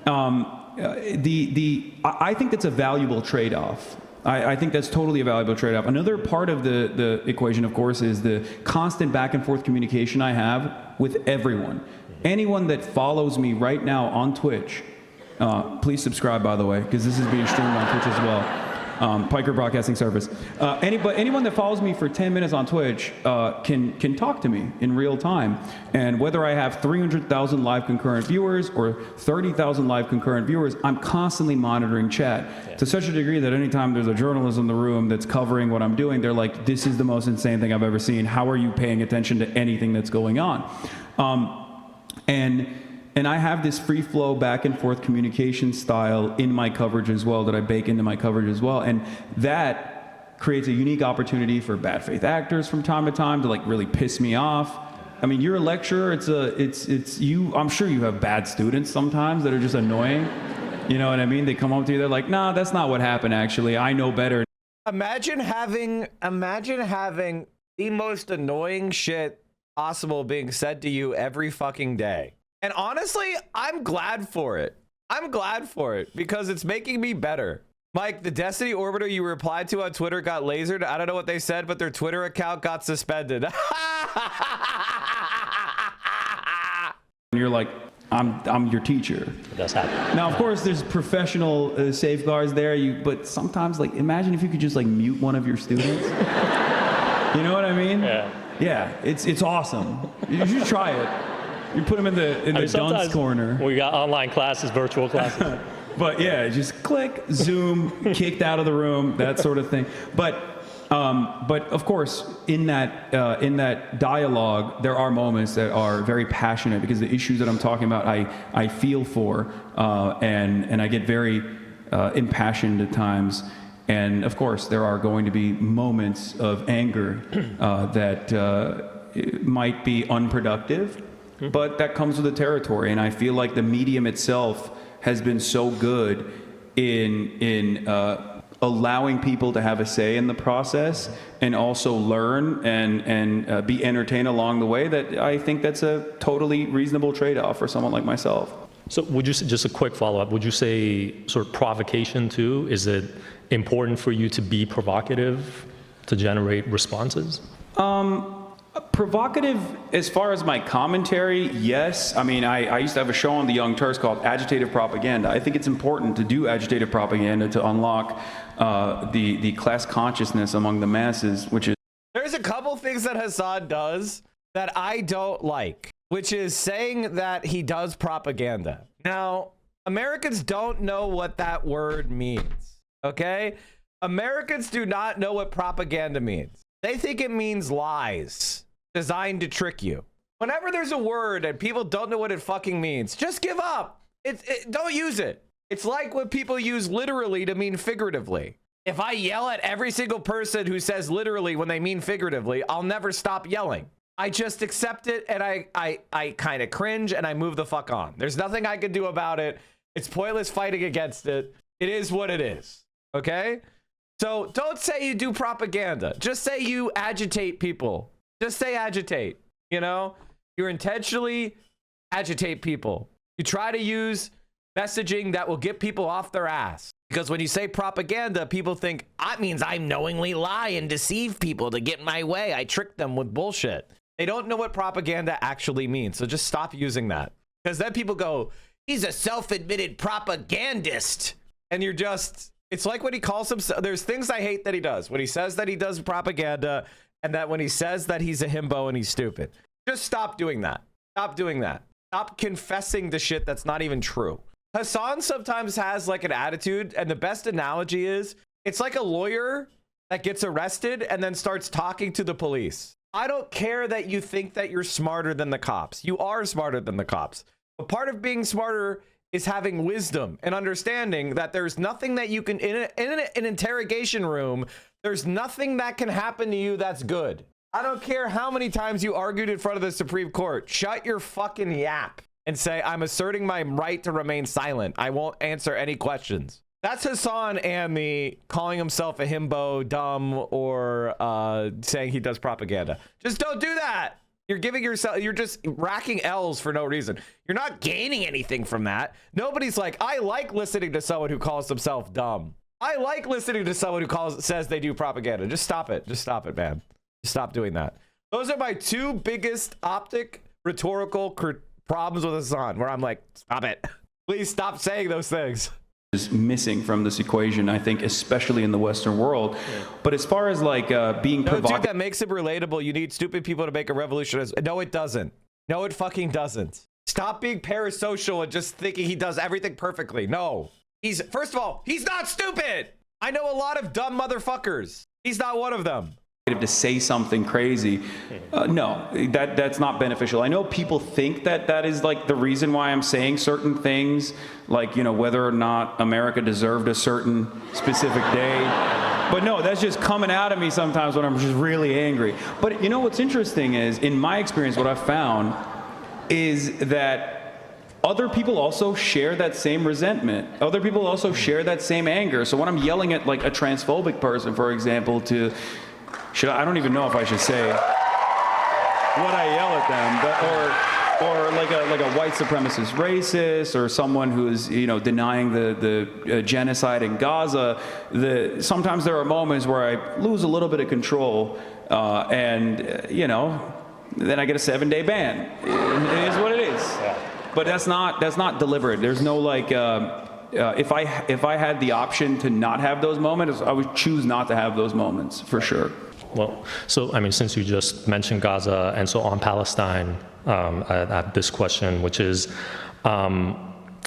I think that's a valuable trade-off. I think that's totally a valuable trade-off. Another part of the equation, of course, is the constant back and forth communication I have with everyone. Anyone that follows me right now on Twitch, please subscribe, by the way, because this is being streamed on Twitch as well. Piker Broadcasting Service. Anyone that follows me for 10 minutes on Twitch can talk to me in real time. And whether I have 300,000 live concurrent viewers or 30,000 live concurrent viewers, I'm constantly monitoring chat to such a degree that anytime there's a journalist in the room that's covering what I'm doing, they're like, this is the most insane thing I've ever seen. How are you paying attention to anything that's going on? And I have this free flow back and forth communication style in my coverage as well that I bake into my coverage as well. And that creates a unique opportunity for bad faith actors from time to time to really piss me off. I mean, you're a lecturer, it's you, I'm sure you have bad students sometimes that are just annoying. You know what I mean? They come up to you, they're like, nah, that's not what happened actually. I know better. Imagine having the most annoying shit possible being said to you every fucking day. And honestly, I'm glad for it. I'm glad for it because it's making me better. Mike, the Destiny Orbiter you replied to on Twitter got lasered. I don't know what they said, but their Twitter account got suspended. And you're like, I'm your teacher. It does happen. Now, of course, there's professional safeguards there. But sometimes, imagine if you could just mute one of your students. You know what I mean? Yeah. Yeah, it's awesome. You should try it. You put them in the dunce corner. We got online classes, virtual classes. But yeah, just click, Zoom, kicked out of the room, that sort of thing. But But of course, in that dialogue, there are moments that are very passionate because the issues that I'm talking about, I feel for, and I get very impassioned at times. And of course, there are going to be moments of anger that might be unproductive, but that comes with the territory. And I feel like the medium itself has been so good in allowing people to have a say in the process and also learn and be entertained along the way, that I think that's a totally reasonable trade-off for someone like myself. So would you, just a quick follow-up, would you say sort of provocation too? Is it important for you to be provocative to generate responses? Provocative, as far as my commentary, yes. I mean, I used to have a show on the Young Turks called Agitative Propaganda. I think it's important to do agitative propaganda to unlock the class consciousness among the masses, which is... There's a couple things that Hassan does that I don't like, which is saying that he does propaganda. Now, Americans don't know what that word means, okay? Americans do not know what propaganda means. They think it means lies designed to trick you. Whenever there's a word and people don't know what it fucking means, just give up. Don't use it. It's like what people use literally to mean figuratively. If I yell at every single person who says literally when they mean figuratively, I'll never stop yelling. I just accept it, and I kind of cringe and I move the fuck on. There's nothing I can do about it. It's pointless fighting against it. It is what it is. Okay? So don't say you do propaganda. Just say you agitate people. Just say agitate. You know, you intentionally agitate people. You try to use messaging that will get people off their ass. Because when you say propaganda, people think that means I knowingly lie and deceive people to get my way. I trick them with bullshit. They don't know what propaganda actually means. So just stop using that. Because then people go, he's a self-admitted propagandist. And you're just, it's like when he calls himself, there's things I hate that he does. When he says that he does propaganda, and that when he says that he's a himbo and he's stupid. Just stop doing that. Stop doing that. Stop confessing the shit that's not even true. Hassan sometimes has like an attitude, and the best analogy is, it's like a lawyer that gets arrested and then starts talking to the police. I don't care that you think that you're smarter than the cops. You are smarter than the cops. But part of being smarter is having wisdom and understanding that there's nothing that you can, in an interrogation room, there's nothing that can happen to you that's good. I don't care how many times you argued in front of the Supreme Court. Shut your fucking yap and say, I'm asserting my right to remain silent. I won't answer any questions. That's Hassan and the calling himself a himbo, dumb, or saying he does propaganda. Just don't do that. You're giving yourself, you're just racking L's for no reason. You're not gaining anything from that. Nobody's like, I like listening to someone who calls himself dumb. I like listening to someone who says they do propaganda. Just stop it. Just stop it, man. Just stop doing that. Those are my two biggest rhetorical problems with Hassan, where I'm like, stop it. Please stop saying those things. Is missing from this equation, I think, especially in the Western world. Yeah. But as far as like being provocative, dude, that makes it relatable. You need stupid people to make a revolution. No, it doesn't. No, it fucking doesn't. Stop being parasocial and just thinking he does everything perfectly. No. First of all, he's not stupid. I know a lot of dumb motherfuckers. He's not one of them. To say something crazy, no, that's not beneficial. I know people think that is like the reason why I'm saying certain things, like, you know, whether or not America deserved a certain specific day. But no, that's just coming out of me sometimes when I'm just really angry. But you know what's interesting is, in my experience, what I've found is that other people also share that same resentment. Other people also share that same anger. So when I'm yelling at like a transphobic person, for example, I don't even know if I should say what I yell at them, but, or like a white supremacist racist, or someone who's, you know, denying the genocide in Gaza. Sometimes there are moments where I lose a little bit of control, and you know, then I get a 7-day ban. It is what it is. Yeah. But that's not deliberate. There's no like. If I had the option to not have those moments, I would choose not to have those moments for sure. Well, so I mean, since you just mentioned Gaza, and so on Palestine, I have this question, which is, in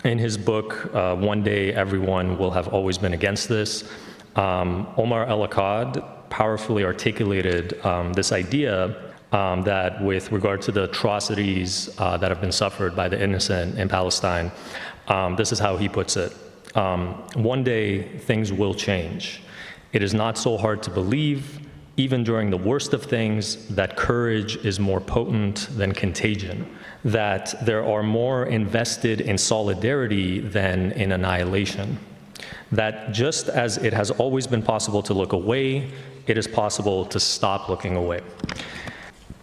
his book, One Day Everyone Will Have Always Been Against This, Omar El-Akkad powerfully articulated this idea that with regard to the atrocities that have been suffered by the innocent in Palestine, this is how he puts it. One day, things will change. It is not so hard to believe, even during the worst of things, that courage is more potent than contagion, that there are more invested in solidarity than in annihilation, that just as it has always been possible to look away, it is possible to stop looking away.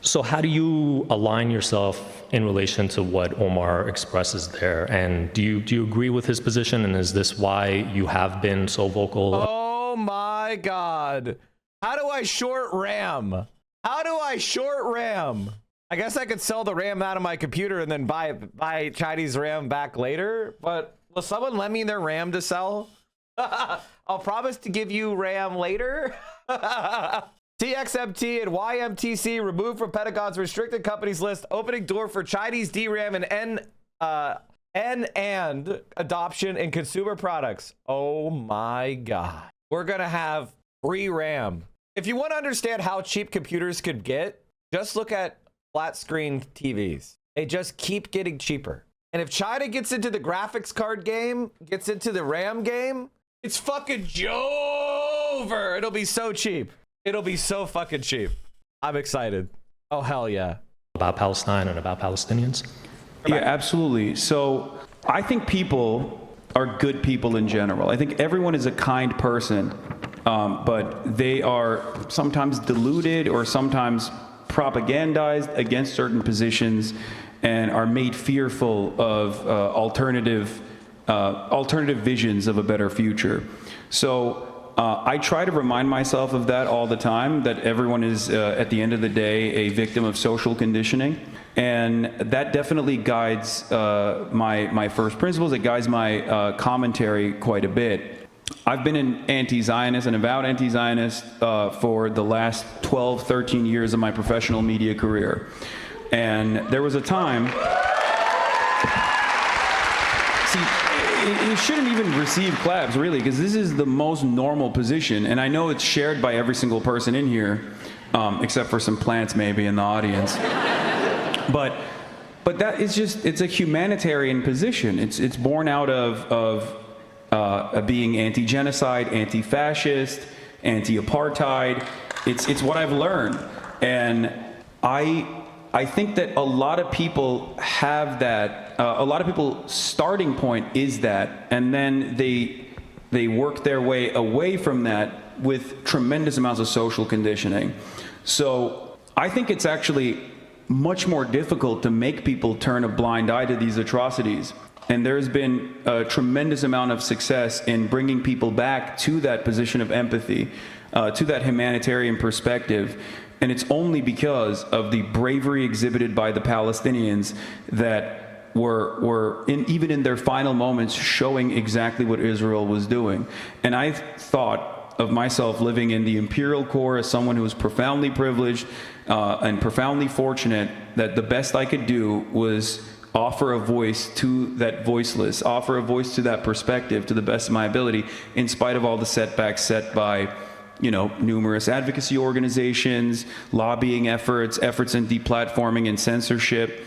So how do you align yourself in relation to what Omar expresses there? And do you agree with his position? And is this why you have been so vocal? Oh my God. How do I short RAM? How do I short RAM? I guess I could sell the RAM out of my computer and then buy Chinese RAM back later. But will someone lend me their RAM to sell? I'll promise to give you RAM later. TXMT and YMTC removed from Pentagon's restricted companies list, opening door for Chinese DRAM and and adoption in consumer products. Oh my God. We're going to have free RAM. If you want to understand how cheap computers could get, just look at flat screen TVs. They just keep getting cheaper. And if China gets into the graphics card game, gets into the RAM game, it's fucking over. It'll be so cheap. It'll be so fucking cheap. I'm excited. Oh, hell yeah. About Palestine and about Palestinians? Yeah, absolutely. So I think people are good people in general. I think everyone is a kind person, but they are sometimes deluded or sometimes propagandized against certain positions and are made fearful of alternative visions of a better future. So I try to remind myself of that all the time, that everyone is, at the end of the day, a victim of social conditioning. And that definitely guides my first principles. It guides my commentary quite a bit. I've been an anti-Zionist, an avowed anti-Zionist for the last 12, 13 years of my professional media career. And there was a time... See, it shouldn't even receive claps, really, because this is the most normal position. And I know it's shared by every single person in here, except for some plants maybe in the audience. But that is just, it's a humanitarian position. It's born out of being anti-genocide, anti-fascist, anti-apartheid. It's what I've learned. And I think that a lot of people have that, a lot of people's starting point is that, and then they work their way away from that with tremendous amounts of social conditioning. So I think it's actually much more difficult to make people turn a blind eye to these atrocities. And there's been a tremendous amount of success in bringing people back to that position of empathy, to that humanitarian perspective. And it's only because of the bravery exhibited by the Palestinians that were even in their final moments showing exactly what Israel was doing. And I thought of myself living in the imperial core as someone who was profoundly privileged and profoundly fortunate, that the best I could do was offer a voice to that voiceless, offer a voice to that perspective to the best of my ability, in spite of all the setbacks set by, you know, numerous advocacy organizations, lobbying efforts in deplatforming and censorship,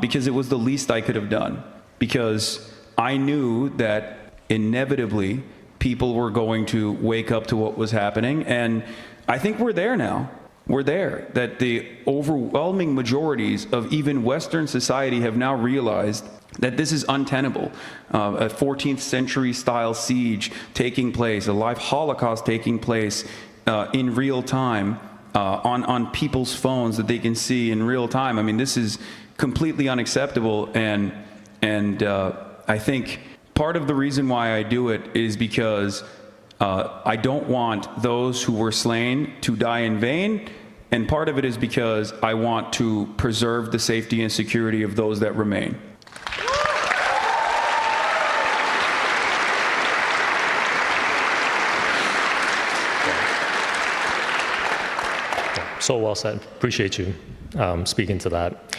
because it was the least I could have done. Because I knew that inevitably people were going to wake up to what was happening, and I think we're there now. We're there, that the overwhelming majorities of even Western society have now realized that this is untenable. A 14th century style siege taking place, a live Holocaust taking place in real time on people's phones that they can see in real time. I mean, this is completely unacceptable, and I think part of the reason why I do it is because I don't want those who were slain to die in vain, and part of it is because I want to preserve the safety and security of those that remain. So well said. Appreciate you speaking to that.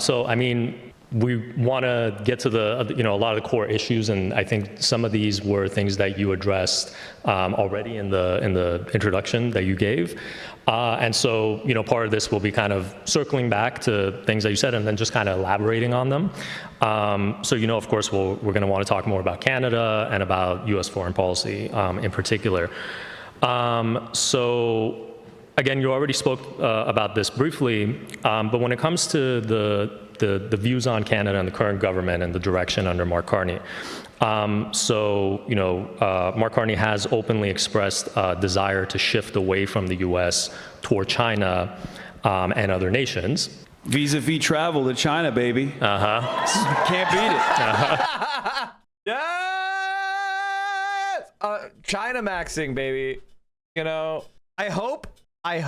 So, I mean, we want to get to the, a lot of the core issues, and I think some of these were things that you addressed already in the introduction that you gave. And so, part of this will be kind of circling back to things that you said and then just kind of elaborating on them. So, of course, we're going to want to talk more about Canada and about U.S. foreign policy in particular. So, again, you already spoke about this briefly, but when it comes to the views on Canada and the current government and the direction under Mark Carney, Mark Carney has openly expressed a desire to shift away from the U.S. toward China and other nations. Vis-a-vis travel to China, baby. Can't beat it. Yes! China maxing, baby. I hope, my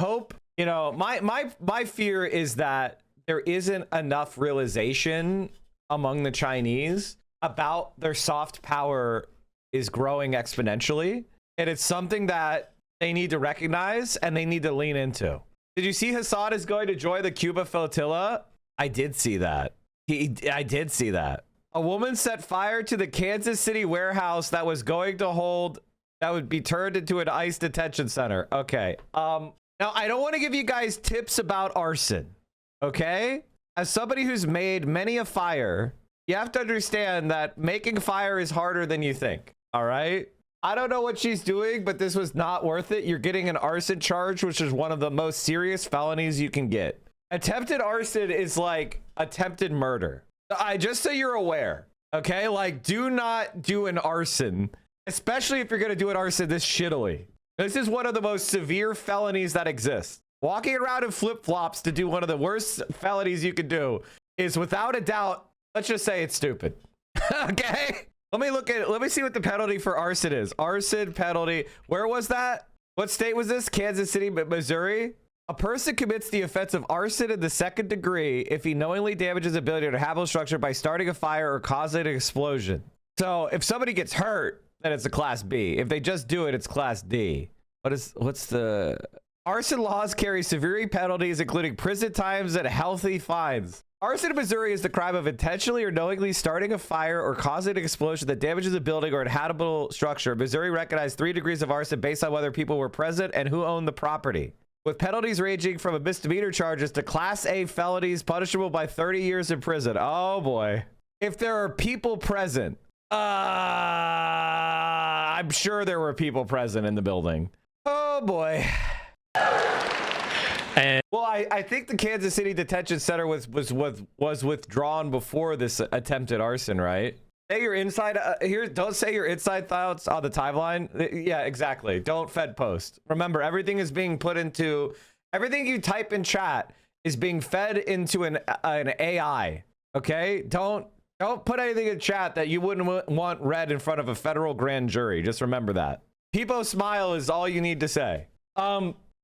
fear is that there isn't enough realization among the Chinese about their soft power is growing exponentially. And it's something that they need to recognize and they need to lean into. Did you see Hassan is going to join the Cuba flotilla? I did see that. I did see that. A woman set fire to the Kansas City warehouse that was going to hold, that would be turned into an ICE detention center. Okay. Now, I don't want to give you guys tips about arson. Okay? As somebody who's made many a fire, you have to understand that making fire is harder than you think. All right? I don't know what she's doing, but this was not worth it. You're getting an arson charge, which is one of the most serious felonies you can get. Attempted arson is like attempted murder. Just so you're aware, okay? Like, do not do an arson, especially if you're going to do an arson this shittily. This is one of the most severe felonies that exist. Walking around in flip-flops to do one of the worst felonies you can do is, without a doubt, let's just say it's stupid. Okay? Let me see what the penalty for arson is. Arson penalty. Where was that? What state was this? Kansas City, Missouri? A person commits the offense of arson in the second degree if he knowingly damages a building or habitable structure by starting a fire or causing an explosion. So if somebody gets hurt, then it's a class B. If they just do it, it's class D. What's the... Arson laws carry severe penalties, including prison times and healthy fines. Arson in Missouri is the crime of intentionally or knowingly starting a fire or causing an explosion that damages a building or inhabitable structure. Missouri recognized 3 degrees of arson based on whether people were present and who owned the property, with penalties ranging from a misdemeanor charges to Class A felonies punishable by 30 years in prison. Oh boy. If there are people present, I'm sure there were people present in the building. Oh boy. Well, I think the Kansas City Detention Center was withdrawn before this attempted arson, right? Say your inside here. Don't say your inside thoughts on the timeline. Yeah, exactly. Don't Fed post. Remember, everything is being put into, everything you type in chat is being fed into an AI. Okay? Don't put anything in chat that you wouldn't want read in front of a federal grand jury. Just remember that. Peepo smile is all you need to say.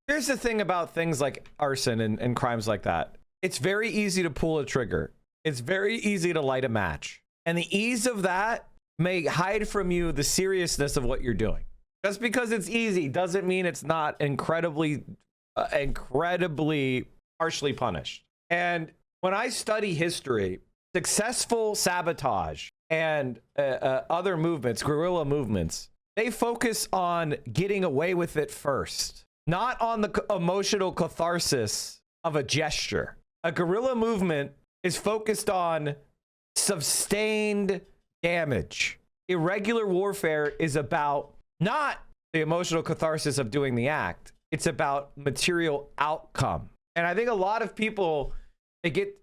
Here's the thing about things like arson and crimes like that. It's very easy to pull a trigger. It's very easy to light a match. And the ease of that may hide from you the seriousness of what you're doing. Just because it's easy doesn't mean it's not incredibly harshly punished. And when I study history, successful sabotage and other movements, guerrilla movements, they focus on getting away with it first, not on the emotional catharsis of a gesture. A guerrilla movement is focused on sustained damage. Irregular warfare is about not the emotional catharsis of doing the act. It's about material outcome. And I think a lot of people, they get,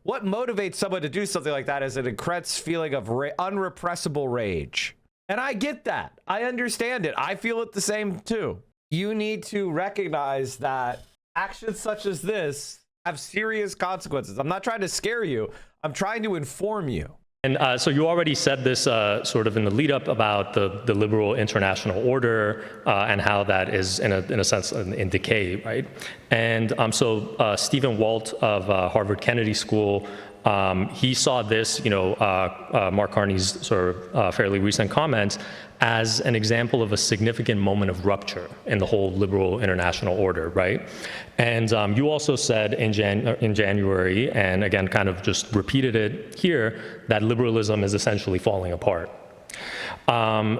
what motivates someone to do something like that is an intense feeling of unrepressible rage. And I get that. I understand it. I feel it the same too. You need to recognize that actions such as this have serious consequences. I'm not trying to scare you. I'm trying to inform you. And so you already said this sort of in the lead up about the liberal international order and how that is in a sense in decay, right? And so Stephen Walt of Harvard Kennedy School he saw this, Mark Carney's sort of fairly recent comments as an example of a significant moment of rupture in the whole liberal international order, right? And you also said in January, and again, kind of just repeated it here, that liberalism is essentially falling apart. The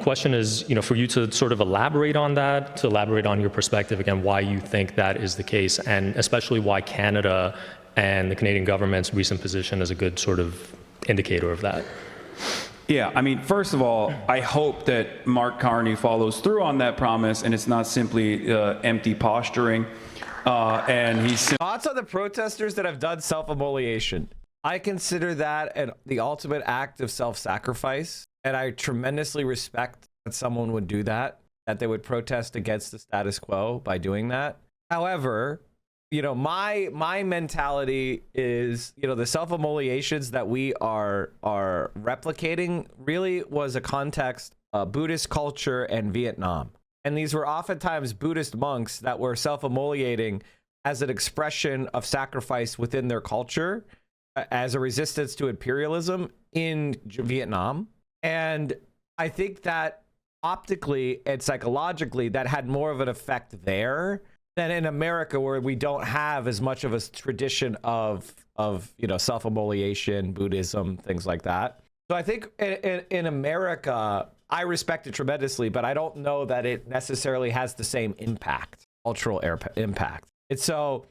question is, for you to sort of elaborate on that, to elaborate on your perspective, again, why you think that is the case, and especially why Canada and the Canadian government's recent position is a good sort of indicator of that. Yeah, I mean, first of all, I hope that Mark Carney follows through on that promise and it's not simply empty posturing. And he's thoughts on the protesters that have done self-immolation. I consider that the ultimate act of self-sacrifice, and I tremendously respect that someone would do that they would protest against the status quo by doing that. However, my mentality is, the self-immolations that we are replicating really was a context of Buddhist culture and Vietnam. And these were oftentimes Buddhist monks that were self-immolating as an expression of sacrifice within their culture, as a resistance to imperialism in Vietnam. And I think that optically and psychologically, that had more of an effect there than in America, where we don't have as much of a tradition of self-immolation, Buddhism, things like that. So I think in America, I respect it tremendously, but I don't know that it necessarily has the same impact, cultural impact. It's so,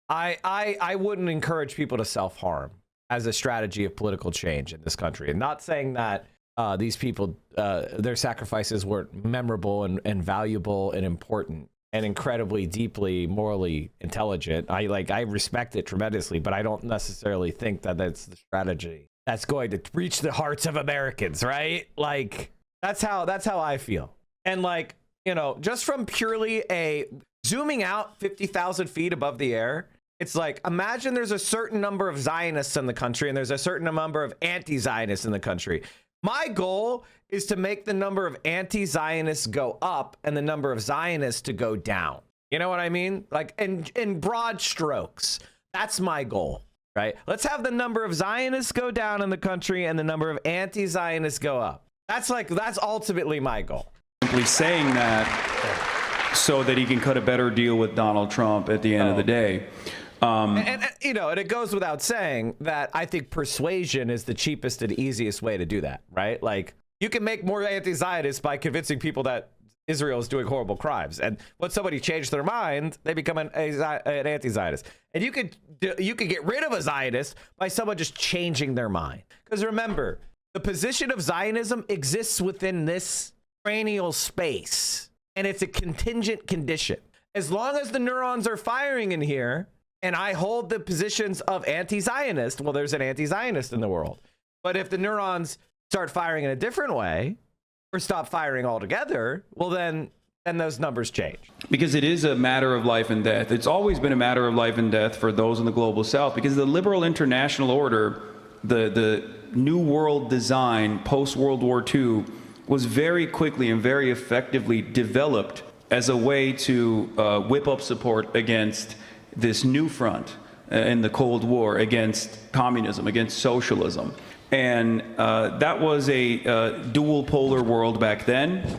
I wouldn't encourage people to self-harm as a strategy of political change in this country. And not saying that these people, their sacrifices weren't memorable and valuable and important and incredibly deeply morally intelligent. I respect it tremendously, but I don't necessarily think that that's the strategy that's going to reach the hearts of Americans, right? Like, that's how I feel. And just from purely zooming out 50,000 feet above the air, it's like, imagine there's a certain number of Zionists in the country and there's a certain number of anti-Zionists in the country. My goal is to make the number of anti-Zionists go up and the number of Zionists to go down. You know what I mean? Like, in broad strokes, that's my goal, right? Let's have the number of Zionists go down in the country and the number of anti-Zionists go up. That's ultimately my goal. Simply saying that so that he can cut a better deal with Donald Trump at the end of the day. And it goes without saying that I think persuasion is the cheapest and easiest way to do that, right? Like, you can make more anti-Zionists by convincing people that Israel is doing horrible crimes. And once somebody changed their mind, they become an anti-Zionist. And you could get rid of a Zionist by someone just changing their mind. Because remember, the position of Zionism exists within this cranial space, and it's a contingent condition. As long as the neurons are firing in here, and I hold the positions of anti-Zionist, well, there's an anti-Zionist in the world. But if the neurons start firing in a different way or stop firing altogether, well, then those numbers change. Because it is a matter of life and death. It's always been a matter of life and death for those in the global south, because the liberal international order, the new world design post-World War II, was very quickly and very effectively developed as a way to whip up support against this new front in the Cold War, against communism, against socialism. And that was a dual polar world back then.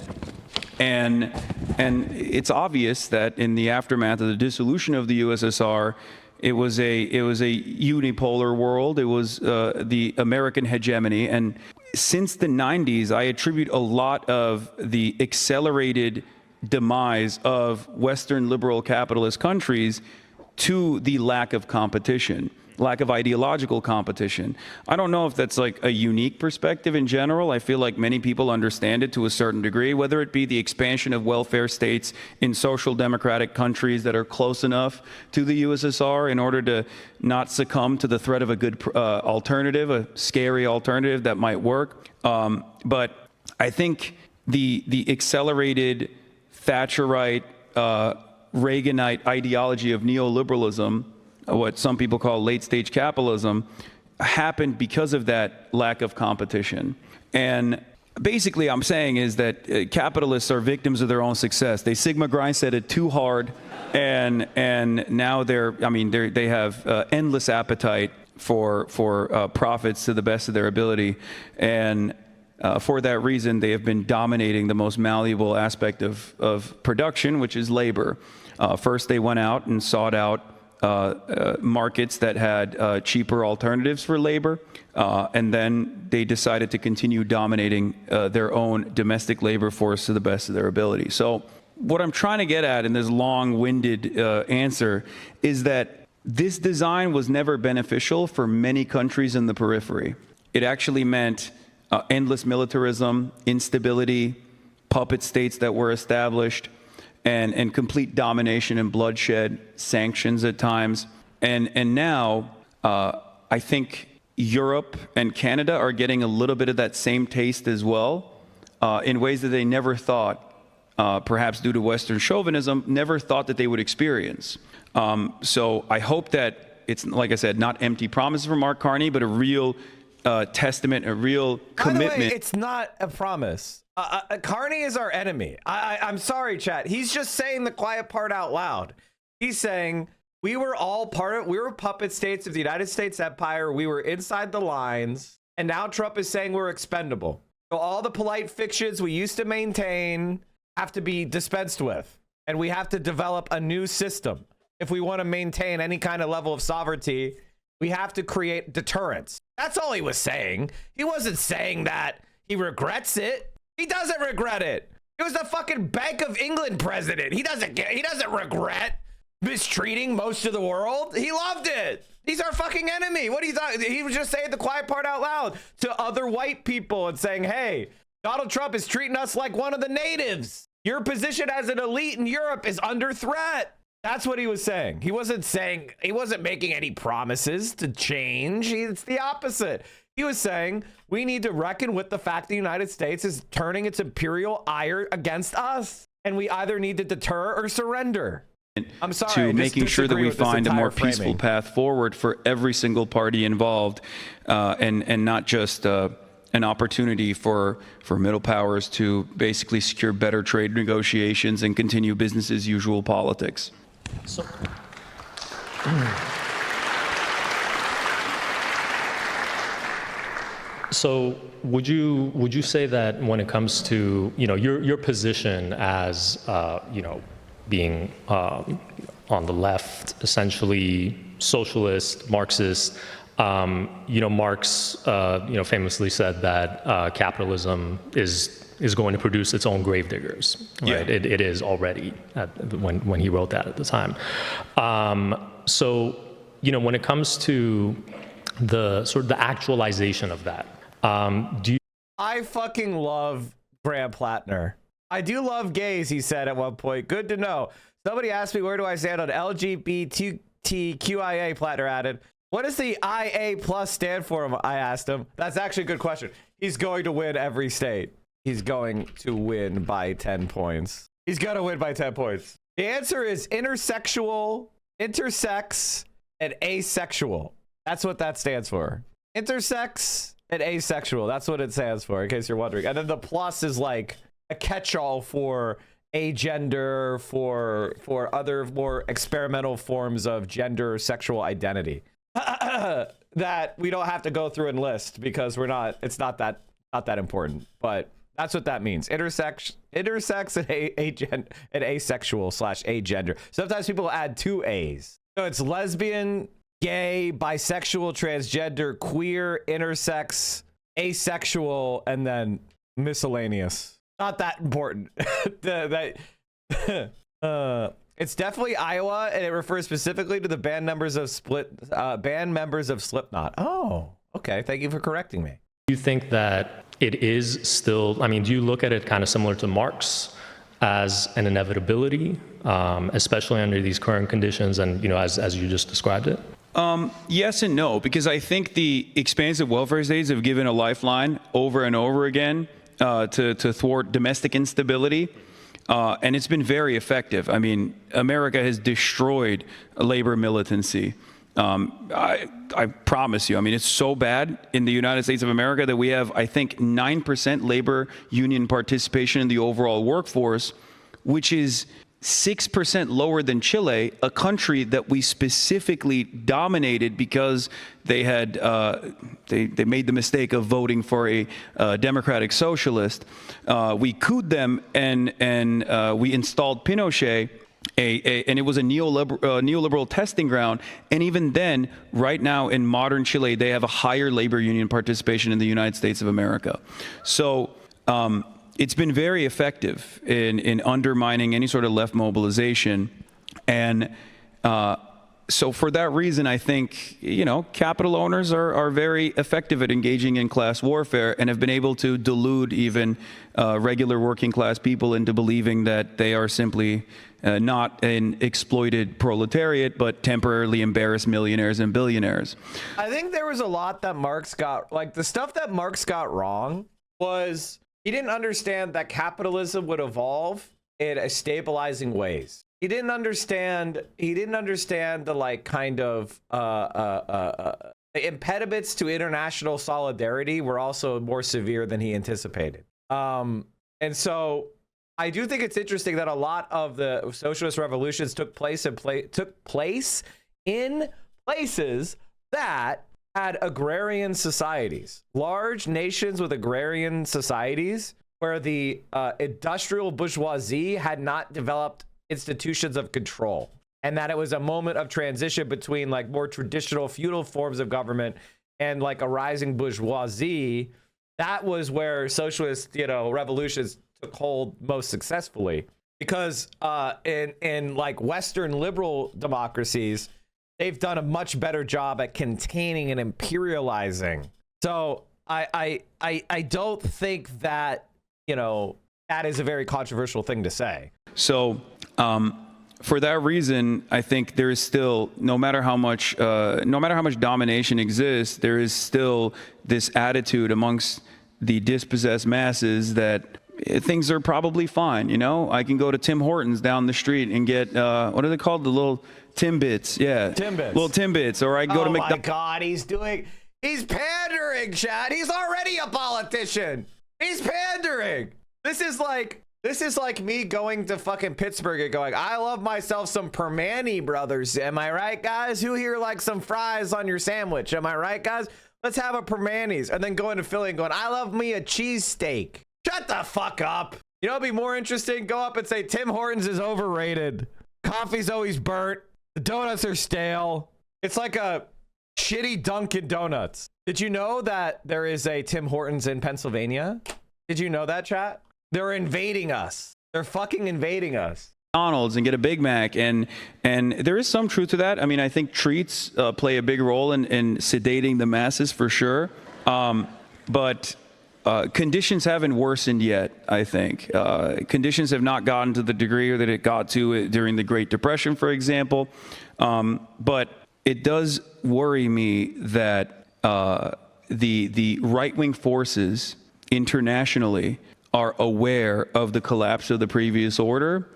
And it's obvious that in the aftermath of the dissolution of the USSR, it was a unipolar world. It was the American hegemony. And since the 90s, I attribute a lot of the accelerated demise of Western liberal capitalist countries to the lack of competition, lack of ideological competition. I don't know if that's like a unique perspective in general. I feel like many people understand it to a certain degree, whether it be the expansion of welfare states in social democratic countries that are close enough to the USSR in order to not succumb to the threat of a good alternative, a scary alternative that might work. But I think the accelerated Thatcherite, Reaganite ideology of neoliberalism, what some people call late-stage capitalism, happened because of that lack of competition. And basically I'm saying is that capitalists are victims of their own success. They Sigma grindset it too hard, and now they have endless appetite for profits to the best of their ability, and for that reason they have been dominating the most malleable aspect of production, which is labor. First they went out and sought out markets that had cheaper alternatives for labor, and then they decided to continue dominating their own domestic labor force to the best of their ability. So what I'm trying to get at in this long-winded answer is that this design was never beneficial for many countries in the periphery. It actually meant endless militarism, instability, puppet states that were established, and complete domination and bloodshed, sanctions at times. And now I think Europe and Canada are getting a little bit of that same taste as well, in ways that they never thought, perhaps due to Western chauvinism, never thought that they would experience. So I hope that it's, like I said, not empty promises from Mark Carney, but a real testament, a real commitment. By the way, it's not a promise. Carney is our enemy. I'm sorry, chat. He's just saying the quiet part out loud. He's saying we were all we were puppet states of the United States empire. We were inside the lines. And now Trump is saying we're expendable. So all the polite fictions we used to maintain have to be dispensed with. And we have to develop a new system. If we want to maintain any kind of level of sovereignty, we have to create deterrence. That's all he was saying. He wasn't saying that he regrets it. He doesn't regret it. He was the fucking Bank of England president. He doesn't regret mistreating most of the world. He loved it. He's our fucking enemy. What do you thought? He was just saying the quiet part out loud to other white people and saying, hey, Donald Trump is treating us like one of the natives. Your position as an elite in Europe is under threat. That's what he was saying. He wasn't making any promises to change. It's the opposite. He was saying we need to reckon with the fact the United States is turning its imperial ire against us, and we either need to deter or surrender. I'm sorry. To making sure that we find a more peaceful path forward for every single party involved, and not just an opportunity for middle powers to basically secure better trade negotiations and continue business as usual politics. So would you say that when it comes to your position as being on the left, essentially socialist, Marxist, Marx famously said that capitalism is going to produce its own gravediggers, right? Yeah. It is already when he wrote that at the time. So when it comes to the sort of the actualization of that, I fucking love Graham Plattner. I do love gays, he said at one point. Good to know. Somebody asked me, where do I stand on LGBTQIA? Plattner added, what does the IA plus stand for? I asked him. That's actually a good question. He's going to win every state. He's going to win by 10 points. He's going to win by 10 points. The answer is intersexual, intersex, and asexual. That's what that stands for. Intersex and asexual. That's what it stands for, in case you're wondering. And then the plus is like a catch-all for agender, for other more experimental forms of gender or sexual identity that we don't have to go through and list because it's not that important. But that's what that means. Intersex and asexual / agender. Sometimes people add 2 A's. So it's lesbian, gay, bisexual, transgender, queer, intersex, asexual, and then miscellaneous. Not that important. It's definitely Iowa, and it refers specifically to the band members of Slipknot. Oh, okay. Thank you for correcting me. Do you think that it is still, do you look at it kind of similar to Marx as an inevitability, especially under these current conditions and, as you just described it? Yes and no, because I think the expansive welfare states have given a lifeline over and over again to thwart domestic instability. And it's been very effective. America has destroyed labor militancy. I promise you, I mean, it's so bad in the United States of America that we have, I think, 9% labor union participation in the overall workforce, which is 6% lower than Chile, a country that we specifically dominated because they had they made the mistake of voting for a democratic socialist. We couped them and we installed Pinochet. And it was a neoliberal testing ground. And even then, right now in modern Chile, they have a higher labor union participation in the United States of America. So it's been very effective in undermining any sort of left mobilization. And so for that reason, I think, capital owners are very effective at engaging in class warfare and have been able to delude even regular working class people into believing that they are simply not an exploited proletariat, but temporarily embarrassed millionaires and billionaires. I think there was a lot that Marx got, like the stuff that Marx got wrong was he didn't understand that capitalism would evolve in a stabilizing ways. He didn't understand the like kind of the impediments to international solidarity were also more severe than he anticipated. And so I do think it's interesting that a lot of the socialist revolutions took place in places that had agrarian societies, large nations with agrarian societies where the industrial bourgeoisie had not developed institutions of control, and that it was a moment of transition between like more traditional feudal forms of government and like a rising bourgeoisie. That was where socialist, revolutions took hold most successfully, because in like Western liberal democracies, they've done a much better job at containing and imperializing. So I don't think that that is a very controversial thing to say. So for that reason, I think there is still, no matter how much domination exists, there is still this attitude amongst the dispossessed masses that things are probably fine. I can go to Tim Hortons down the street and get what are they called? The little Timbits. Yeah, Timbits. Little Timbits. Or I can go to McDonald's. Oh my God, he's pandering, Chad. He's already a politician. He's pandering. This is like me going to fucking Pittsburgh and going, I love myself some Permane Brothers. Am I right, guys? Who here likes some fries on your sandwich? Am I right, guys? Let's have a Permane's. And then going to Philly and going, I love me a cheesesteak. Shut the fuck up. It'd be more interesting? Go up and say Tim Hortons is overrated. Coffee's always burnt. The donuts are stale. It's like a shitty Dunkin' Donuts. Did you know that there is a Tim Hortons in Pennsylvania? Did you know that, chat? They're invading us. They're fucking invading us. McDonald's and get a Big Mac, and there is some truth to that. I mean, I think treats play a big role in sedating the masses for sure. But conditions haven't worsened yet, I think. Conditions have not gotten to the degree that it got to during the Great Depression, for example. But it does worry me that the right-wing forces internationally are aware of the collapse of the previous order,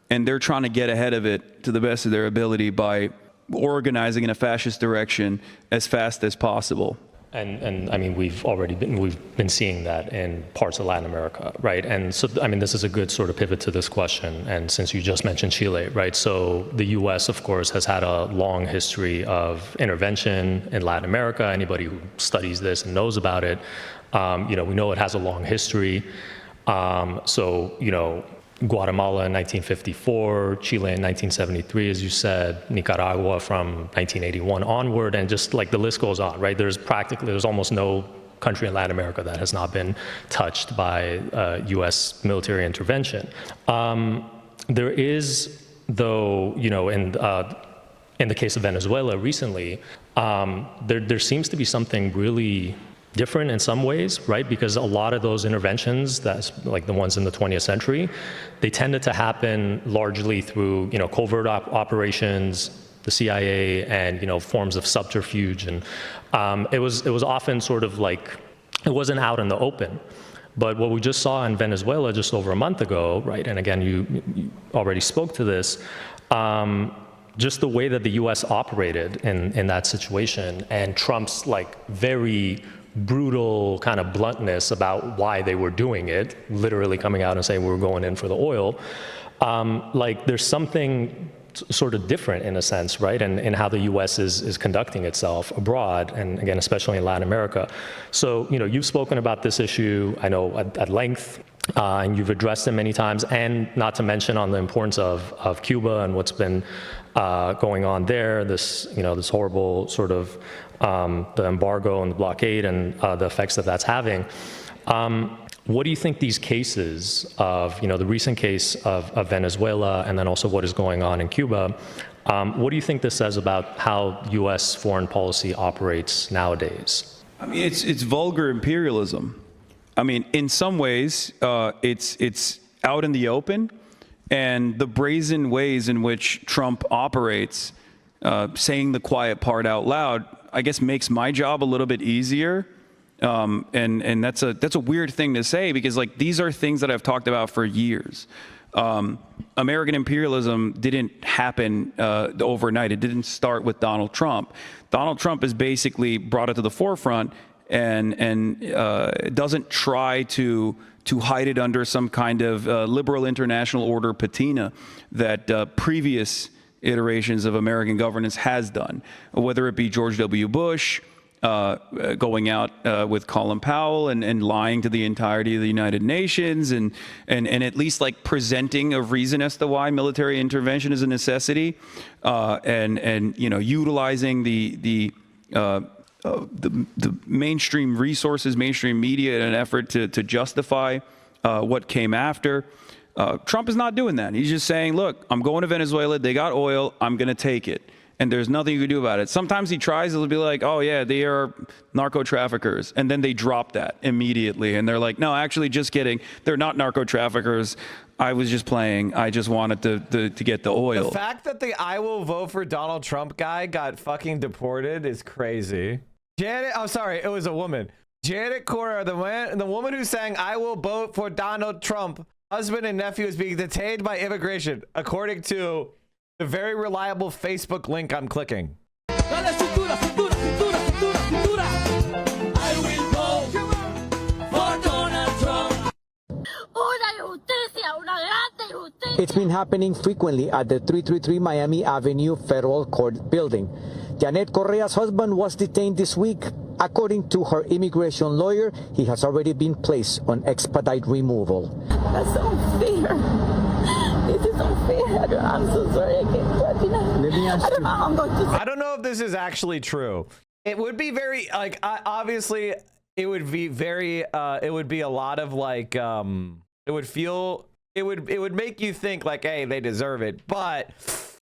and they're trying to get ahead of it to the best of their ability by organizing in a fascist direction as fast as possible. And I mean, we've been seeing that in parts of Latin America, right? And so, I mean, this is a good sort of pivot to this question. And since you just mentioned Chile, right? So the U.S., of course, has had a long history of intervention in Latin America. Anybody who studies this and knows about it, we know it has a long history. Guatemala in 1954, Chile in 1973, as you said, Nicaragua from 1981 onward, and just like the list goes on, right? There's almost no country in Latin America that has not been touched by U.S. military intervention. There is, though, in the case of Venezuela recently, there seems to be something really different in some ways, right? Because a lot of those interventions, that's like the ones in the 20th century, they tended to happen largely through, covert operations, the CIA, and forms of subterfuge, and it was often sort of like it wasn't out in the open. But what we just saw in Venezuela just over a month ago, right? And again, you already spoke to this. just the way that the U.S. operated in that situation, and Trump's like very brutal kind of bluntness about why they were doing it, literally coming out and saying we were going in for the oil, like there's something sort of different in a sense, right? And in how the U.S. is conducting itself abroad, and again, especially in Latin America. So, you know, you've spoken about this issue, I know, at length, and you've addressed it many times, and not to mention on the importance of Cuba and what's been going on there, this, you know, this horrible sort of the embargo and the blockade and the effects that that's having. What do you think these cases of, you know, the recent case of Venezuela and then also what is going on in Cuba, what do you think this says about how U.S. foreign policy operates nowadays? I mean, it's vulgar imperialism. I mean, in some ways, it's out in the open, and the brazen ways in which Trump operates, saying the quiet part out loud, I guess makes my job a little bit easier. And that's a weird thing to say, because like these are things that I've talked about for years. American imperialism didn't happen overnight. It didn't start with Donald Trump. Donald Trump has basically brought it to the forefront and doesn't try to hide it under some kind of liberal international order patina that previous iterations of American governance has done, whether it be George W. Bush, going out with Colin Powell and lying to the entirety of the United Nations and at least like presenting a reason as to why military intervention is a necessity, and you know, utilizing the mainstream resources, mainstream media in an effort to justify what came after. Trump is not doing that. He's just saying, look, I'm going to Venezuela. They got oil. I'm going to take it. And there's nothing you can do about it. Sometimes he tries, it'll be like, oh yeah, they are narco traffickers. And then they drop that immediately. And they're like, no, actually, just kidding. They're not narco traffickers. I was just playing. I just wanted to get the oil. The fact that the I will vote for Donald Trump guy got fucking deported is crazy. I'm sorry, it was a woman. Janet Cora, the woman who sang I will vote for Donald Trump, husband and nephew, is being detained by immigration, according to the very reliable Facebook link I'm clicking. It's been happening frequently at the 333 Miami Avenue Federal Court building. Janet Correa's husband was detained this week. According to her immigration lawyer, he has already been placed on expedite removal. That's unfair. This is unfair. I'm so sorry. I can't do that. Let me ask you. I don't know if this is actually true. It would be very, like, obviously, it would be very, it would be a lot of, like, it would make you think, like, hey, they deserve it. But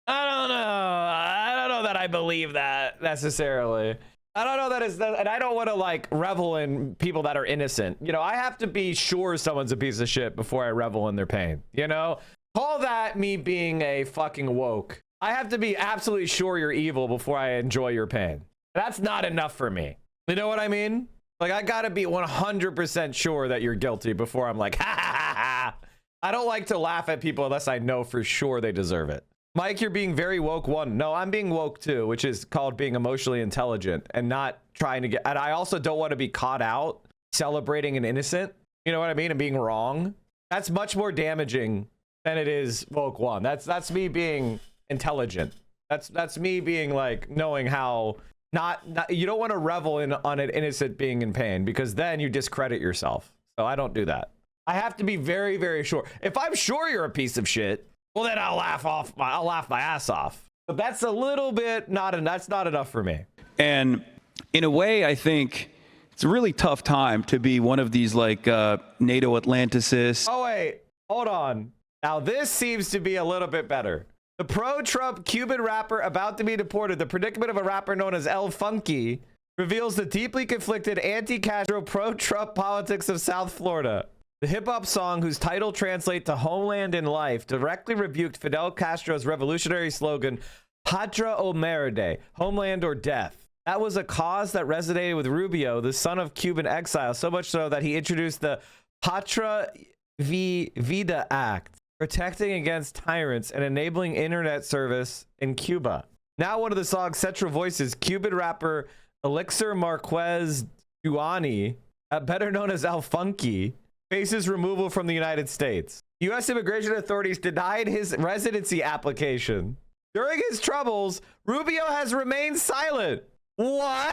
I don't know that I believe that necessarily. I don't know that it's that, and I don't want to like revel in people that are innocent. You know, I have to be sure someone's a piece of shit before I revel in their pain. You know, call that me being a fucking woke. I have to be absolutely sure you're evil before I enjoy your pain. That's not enough for me. You know what I mean? Like, I gotta be 100% sure that you're guilty before I'm like, ha ha ha ha. I don't like to laugh at people unless I know for sure they deserve it. Mike, you're being very woke one. No, I'm being woke too, which is called being emotionally intelligent and not trying to get, and I also don't want to be caught out celebrating an innocent, you know what I mean, and being wrong. That's much more damaging than it is woke one. That's me being intelligent. That's me being like knowing how not you don't want to revel on an innocent being in pain, because then you discredit yourself. So I don't do that. I have to be very, very sure. If I'm sure you're a piece of shit, well, then I'll laugh my ass off. But that's a little bit that's not enough for me. And in a way, I think it's a really tough time to be one of these like NATO Atlanticists. Oh wait, hold on. Now this seems to be a little bit better. The pro-Trump Cuban rapper about to be deported. The predicament of a rapper known as El Funky reveals the deeply conflicted anti-Castro pro-Trump politics of South Florida. The hip-hop song, whose title translates to Homeland in Life, directly rebuked Fidel Castro's revolutionary slogan, Patria o Muerte, Homeland or Death. That was a cause that resonated with Rubio, the son of Cuban exile, so much so that he introduced the Patria Vida Act, protecting against tyrants, and enabling internet service in Cuba. Now one of the song's central voices, Cuban rapper Elixir Marquez Duani, better known as El Funky, faces removal from the United States. U.S. immigration authorities denied his residency application. During his troubles, Rubio has remained silent. What?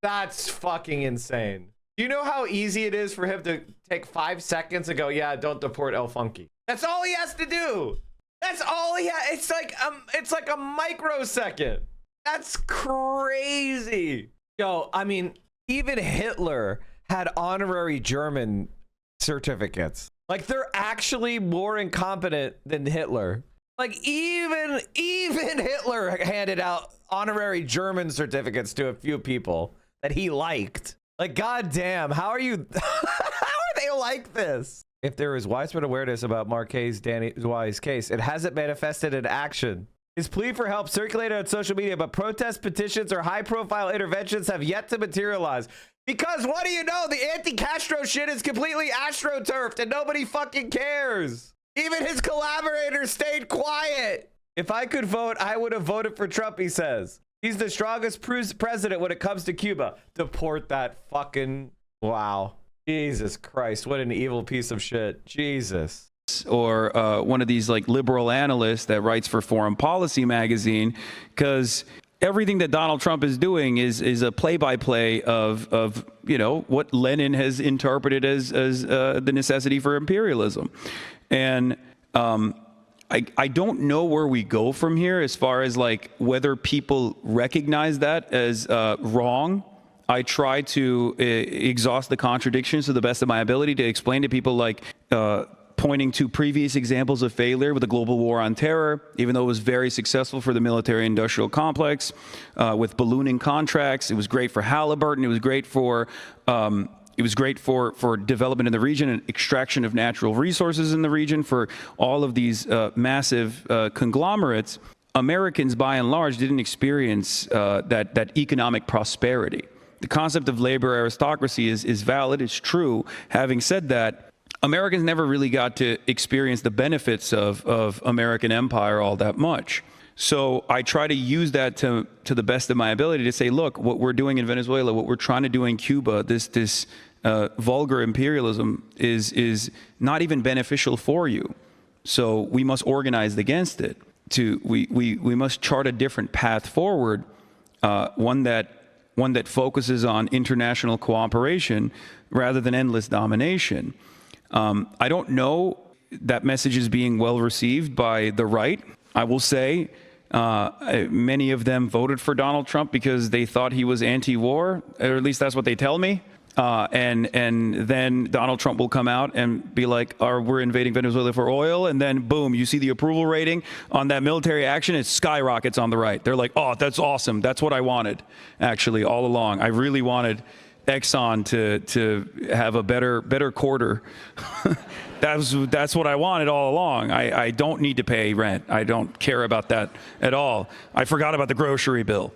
That's fucking insane. Do you know how easy it is for him to take 5 seconds and go, yeah, don't deport El Funky? That's all he has to do. That's all he has. It's like a microsecond. That's crazy. Yo, I mean, even Hitler had honorary German certificates. Like, they're actually more incompetent than Hitler. Like, even Hitler handed out honorary German certificates to a few people that he liked. Like, goddamn, how are you? How are they like this? If there is widespread awareness about Marquez Danny Wise case, it hasn't manifested in action. His plea for help circulated on social media, but protests, petitions, or high-profile interventions have yet to materialize. Because what do you know? The anti-Castro shit is completely astroturfed and nobody fucking cares. Even his collaborators stayed quiet. If I could vote, I would have voted for Trump, he says. He's the strongest president when it comes to Cuba. Deport that fucking... Wow. Jesus Christ, what an evil piece of shit. Jesus. Or one of these like liberal analysts that writes for Foreign Policy magazine, because everything that Donald Trump is doing is a play-by-play of you know what Lenin has interpreted as the necessity for imperialism, and I don't know where we go from here as far as like whether people recognize that as wrong. I try to exhaust the contradictions to the best of my ability to explain to people, like pointing to previous examples of failure with the global war on terror, even though it was very successful for the military-industrial complex, with ballooning contracts. It was great for Halliburton. It was great for development in the region and extraction of natural resources in the region for all of these massive conglomerates. Americans, by and large, didn't experience that economic prosperity. The concept of labor aristocracy is valid. It's true. Having said that, Americans never really got to experience the benefits of American empire all that much. So I try to use that to the best of my ability to say, look, what we're doing in Venezuela, what we're trying to do in Cuba, this vulgar imperialism is not even beneficial for you. So we must organize against it. We must chart a different path forward, one that focuses on international cooperation rather than endless domination. I don't know that message is being well received by the right. I will say many of them voted for Donald Trump because they thought he was anti-war, or at least that's what they tell me. And then Donald Trump will come out and be like, we're invading Venezuela for oil. And then boom, you see the approval rating on that military action. It skyrockets on the right. They're like, oh, that's awesome. That's what I wanted, actually, all along. I really wanted Exxon to have a better quarter. That's what I wanted all along. I don't need to pay rent. I don't care about that at all. I forgot about the grocery bill.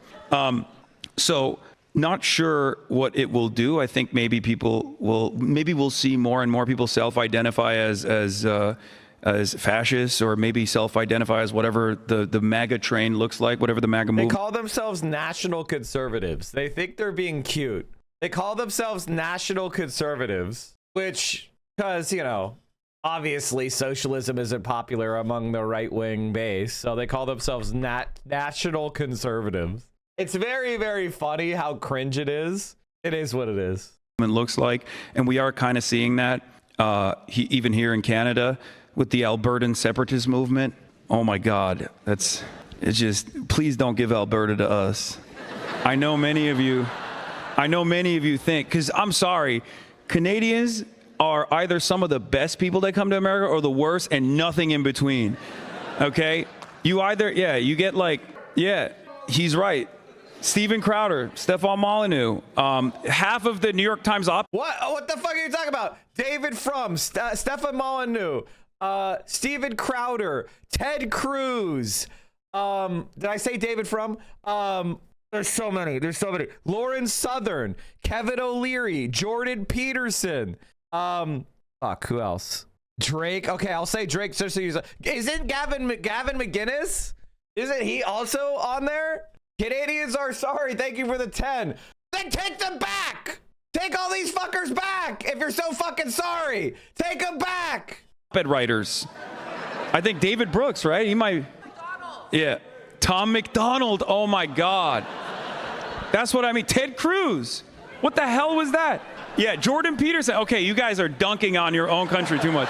So not sure what it will do. I think maybe we'll see more and more people self-identify as fascists, or maybe self-identify as whatever the MAGA train looks like, whatever the MAGA movement. They call themselves national conservatives. They think they're being cute. They call themselves national conservatives, which, because, you know, obviously socialism isn't popular among the right-wing base, so they call themselves national conservatives. It's very, very funny how cringe it is. It is what it is. It looks like, and we are kind of seeing that even here in Canada with the Albertan separatist movement. Oh my God, it's just, please don't give Alberta to us. I know many of you think, because I'm sorry, Canadians are either some of the best people that come to America or the worst, and nothing in between. Okay? You either, you get like, he's right. Steven Crowder, Stefan Molyneux, half of the New York Times op. What the fuck are you talking about? David Frum, Stefan Molyneux, Steven Crowder, Ted Cruz. Did I say David Frum? There's so many. There's so many. Lauren Southern, Kevin O'Leary, Jordan Peterson. Fuck, who else? Drake. Okay, I'll say Drake. Just so isn't Gavin McGinnis? Isn't he also on there? Canadians are sorry. Thank you for the 10. Then take them back. Take all these fuckers back. If you're so fucking sorry, take them back. Op-ed writers. I think David Brooks, right? He might. Yeah. Tom McDonald. Oh my God. That's what I mean. Ted Cruz. What the hell was that? Yeah, Jordan Peterson. Okay, you guys are dunking on your own country too much.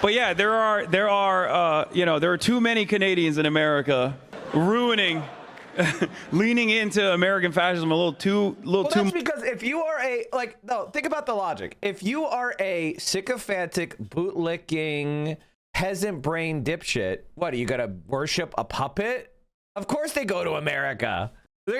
But yeah, there are too many Canadians in America ruining, leaning into American fascism a little too. That's because if you are think about the logic. If you are a sycophantic, bootlicking, peasant brain dipshit, what are you gonna worship a puppet? Of course they go to America.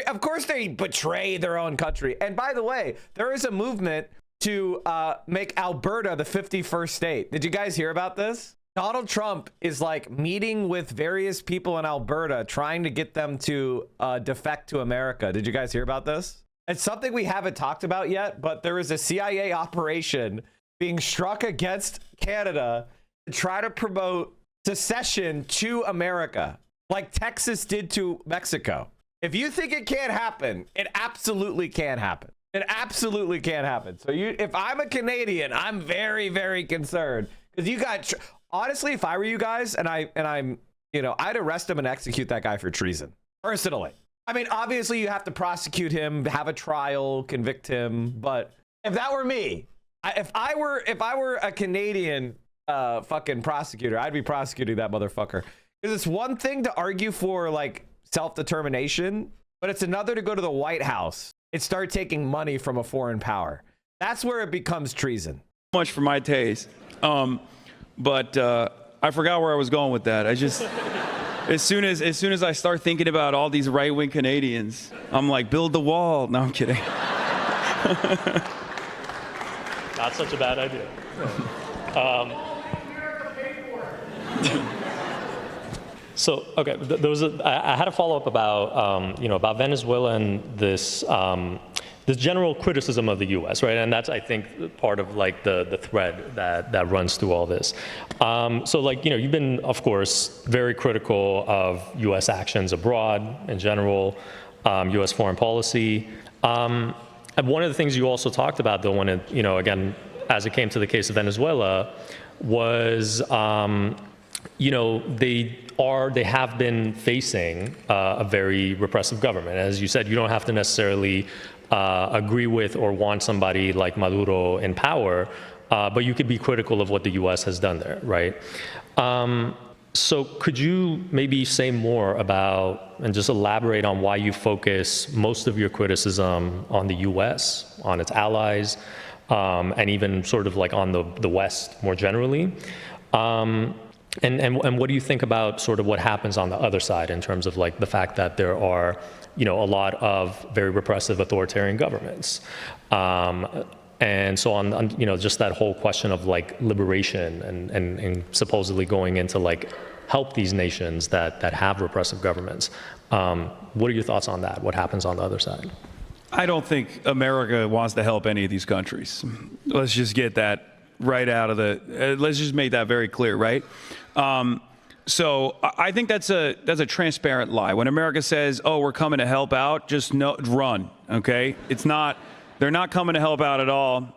Of course they betray their own country. And by the way, there is a movement to make Alberta the 51st state. Did you guys hear about this? Donald Trump is like meeting with various people in Alberta, trying to get them to defect to America. Did you guys hear about this? It's something we haven't talked about yet, but there is a CIA operation being struck against Canada to try to promote secession to America, like Texas did to Mexico. If you think it can't happen, it absolutely can happen. It absolutely can happen. So if I'm a Canadian, I'm very, very concerned because you got. Honestly, if I were you guys, and I'm, I'd arrest him and execute that guy for treason personally. I mean, obviously you have to prosecute him, have a trial, convict him. But if that were me, if I were a Canadian fucking prosecutor, I'd be prosecuting that motherfucker. Because it's one thing to argue for like self-determination, but it's another to go to the White House and start taking money from a foreign power. That's where it becomes treason. Much for my taste. But I forgot where I was going with that. I just, as soon as I start thinking about all these right-wing Canadians, I'm like, build the wall. No, I'm kidding. Not such a bad idea. So, okay, I had a follow-up about, about Venezuela and this general criticism of the U.S., right? And that's, I think, part of like the thread that runs through all this. So, you've been, of course, very critical of U.S. actions abroad in general, U.S. foreign policy. And one of the things you also talked about, though, when it, again, as it came to the case of Venezuela, was, they have been facing a very repressive government. As you said, you don't have to necessarily agree with or want somebody like Maduro in power, but you could be critical of what the U.S. has done there, right? So could you maybe say more about and just elaborate on why you focus most of your criticism on the U.S., on its allies, and even sort of like on the West more generally? And what do you think about sort of what happens on the other side in terms of like the fact that there are, a lot of very repressive authoritarian governments? And so on, just that whole question of like liberation and supposedly going into like help these nations that have repressive governments. What are your thoughts on that? What happens on the other side? I don't think America wants to help any of these countries. Let's just get that right out of let's just make that very clear, right? So I think that's a transparent lie. When America says, "Oh, we're coming to help out," just run. Okay, they're not coming to help out at all.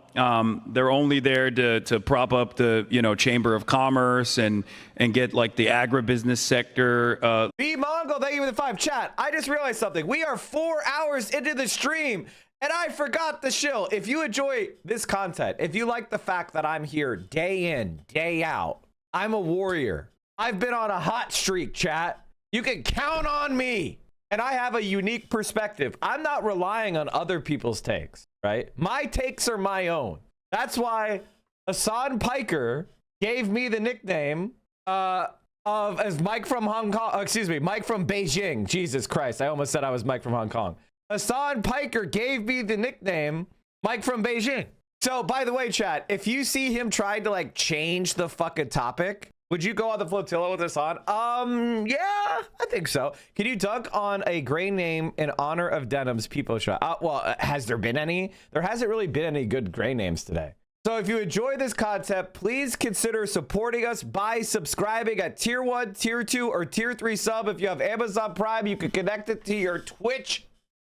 They're only there to prop up the Chamber of Commerce and get like the agribusiness sector. B Mongol, thank you for the 5. Chat, I just realized something. We are 4 hours into the stream. And I forgot the shill. If you enjoy this content, if you like the fact that I'm here day in, day out, I'm a warrior. I've been on a hot streak, chat. You can count on me. And I have a unique perspective. I'm not relying on other people's takes, right? My takes are my own. That's why Hassan Piker gave me the nickname as Mike from Hong Kong. Mike from Beijing. Jesus Christ. I almost said I was Mike from Hong Kong. Hassan Piker gave me the nickname Mike from Beijing. So, by the way, chat, if you see him trying to like change the fucking topic, would you go on the flotilla with Hassan? Yeah, I think so. Can you dunk on a grain name in honor of Denham's people shot? Well, has there been any? There hasn't really been any good grain names today. So if you enjoy this content, please consider supporting us by subscribing at tier 1, tier 2, or tier 3 sub. If you have Amazon Prime, you can connect it to your Twitch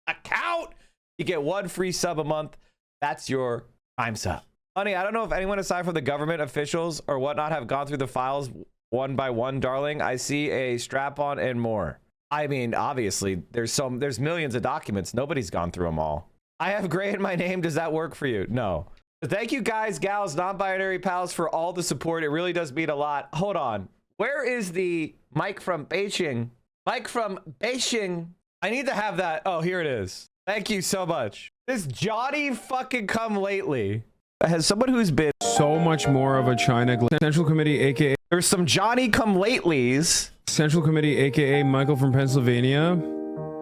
account. You get 1 free sub a month. That's your Prime sub. Honey, I don't know if anyone aside from the government officials or whatnot have gone through the files one by one, darling. I see a strap-on and more. I mean, obviously, there's millions of documents. Nobody's gone through them all. I have gray in my name. Does that work for you? No. Thank you guys, gals, non-binary pals for all the support. It really does mean a lot. Hold on. Where is the Mike from Beijing? Mike from Beijing. I need to have that. Oh, here it is. Thank you so much. This Johnny fucking come lately. Has someone who's been so much more of a China Central Committee, aka there's some Johnny come latelys. Central Committee, aka Michael from Pennsylvania,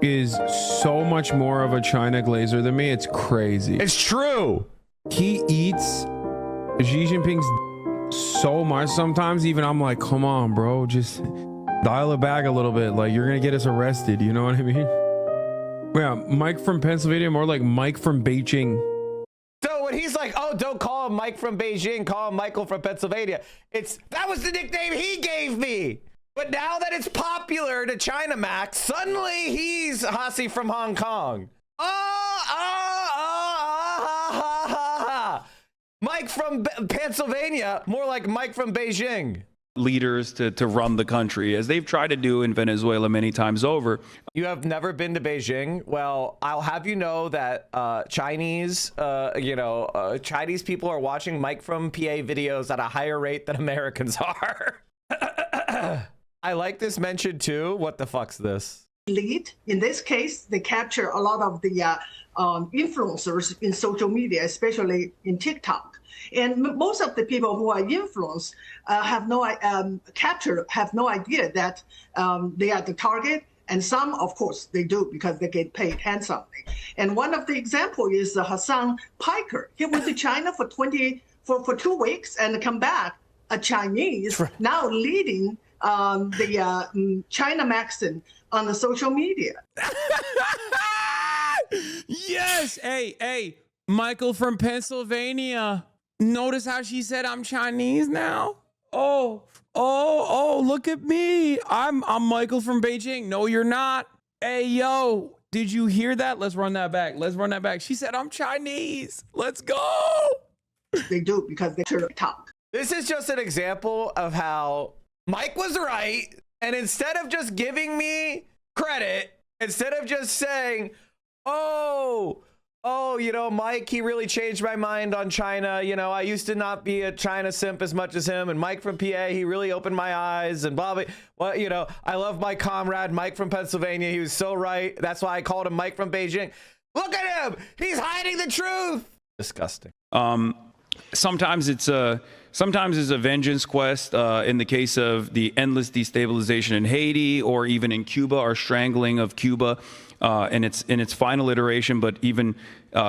is so much more of a China glazer than me. It's crazy. It's true. He eats Xi Jinping's so much sometimes, even I'm like, come on, bro, just dial it back a little bit. Like, you're gonna get us arrested, you know what I mean? Yeah, Mike from Pennsylvania, more like Mike from Beijing. So when he's like, oh, don't call him Mike from Beijing, call him Michael from Pennsylvania. That was the nickname he gave me. But now that it's popular to China Max, suddenly he's Hasi from Hong Kong. Mike from Pennsylvania, more like Mike from Beijing. Leaders to run the country, as they've tried to do in Venezuela many times over. You have never been to Beijing? Well, I'll have you know that Chinese people are watching Mike from PA videos at a higher rate than Americans are. I like this mention too. What the fuck's this? Lead. In this case, they capture a lot of the influencers in social media, especially in TikTok. And most of the people who are influenced have no idea that they are the target. And some, of course, they do because they get paid handsomely. And one of the examples is Hassan Piker. He went to China for 2 weeks and come back a Chinese, now leading the China Maxim on the social media. Yes. Hey, Michael from Pennsylvania. Notice how she said I'm Chinese now? Oh, look at me. I'm Michael from Beijing. No, you're not. Hey, yo, did you hear that? Let's run that back. She said I'm Chinese. Let's go. They do because they talk. This is just an example of how Mike was right. And instead of just giving me credit, instead of just saying, oh, Mike, he really changed my mind on China. I used to not be a China simp as much as him. And Mike from PA, he really opened my eyes and blah, blah. Well, I love my comrade, Mike from Pennsylvania. He was so right. That's why I called him Mike from Beijing. Look at him. He's hiding the truth. Disgusting. Sometimes it's a vengeance quest. In the case of the endless destabilization in Haiti, or even in Cuba, our strangling of Cuba in its final iteration, but even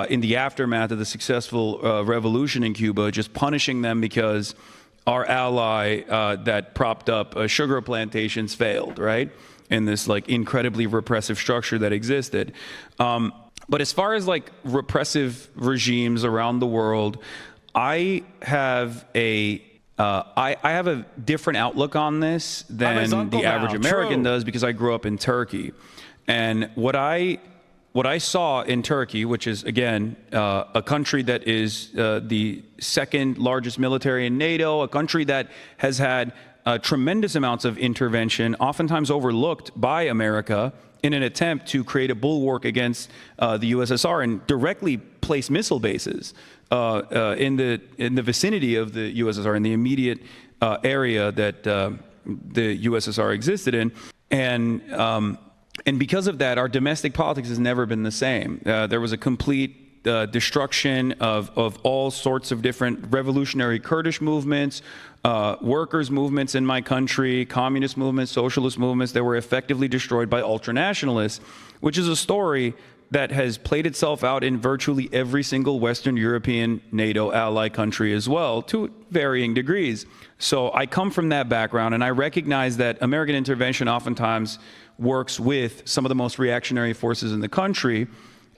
in the aftermath of the successful revolution in Cuba, just punishing them because our ally that propped up sugar plantations failed, right? In this like incredibly repressive structure that existed. But as far as like repressive regimes around the world, I have a different outlook on this than the average American does, because I grew up in Turkey. And what I saw in Turkey, which is, again, a country that is the second largest military in NATO, a country that has had tremendous amounts of intervention, oftentimes overlooked by America, in an attempt to create a bulwark against the USSR and directly place missile bases in the vicinity of the USSR, in the immediate area that the USSR existed in. And because of that, our domestic politics has never been the same. There was a complete destruction of all sorts of different revolutionary Kurdish movements, workers' movements in my country, communist movements, socialist movements that were effectively destroyed by ultranationalists, which is a story that has played itself out in virtually every single Western European NATO ally country as well, to varying degrees. So I come from that background, and I recognize that American intervention oftentimes works with some of the most reactionary forces in the country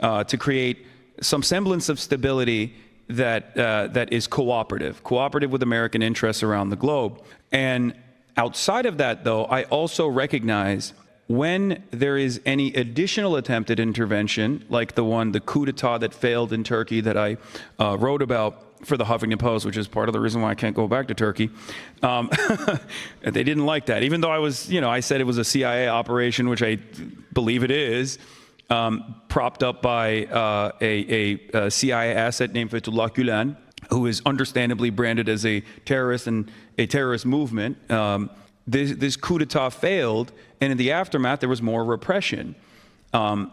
to create some semblance of stability that is cooperative with American interests around the globe. And outside of that, though, I also recognize when there is any additional attempt at intervention, like the coup d'etat that failed in Turkey that I wrote about for the Huffington Post, which is part of the reason why I can't go back to Turkey. They didn't like that, even though I said it was a CIA operation, which I believe it is, propped up by a CIA asset named Fethullah Gülen, who is understandably branded as a terrorist and a terrorist movement. This coup d'etat failed, and in the aftermath, there was more repression. And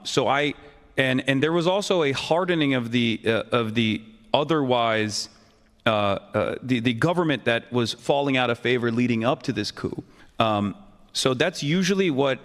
there was also a hardening of the otherwise the government that was falling out of favor leading up to this coup. So that's usually what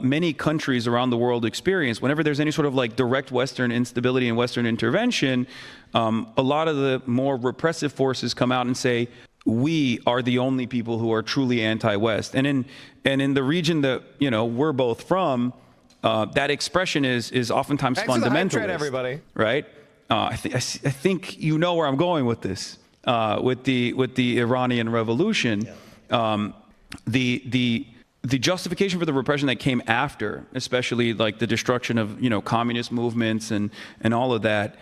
many countries around the world experience. Whenever there's any sort of like direct Western instability and Western intervention, a lot of the more repressive forces come out and say, we are the only people who are truly anti-West. And in the region that we're both from, that expression is oftentimes fundamentalist. Everybody, right? I think you know where I'm going with this. With the Iranian Revolution, the justification for the repression that came after, especially like the destruction of communist movements and all of that.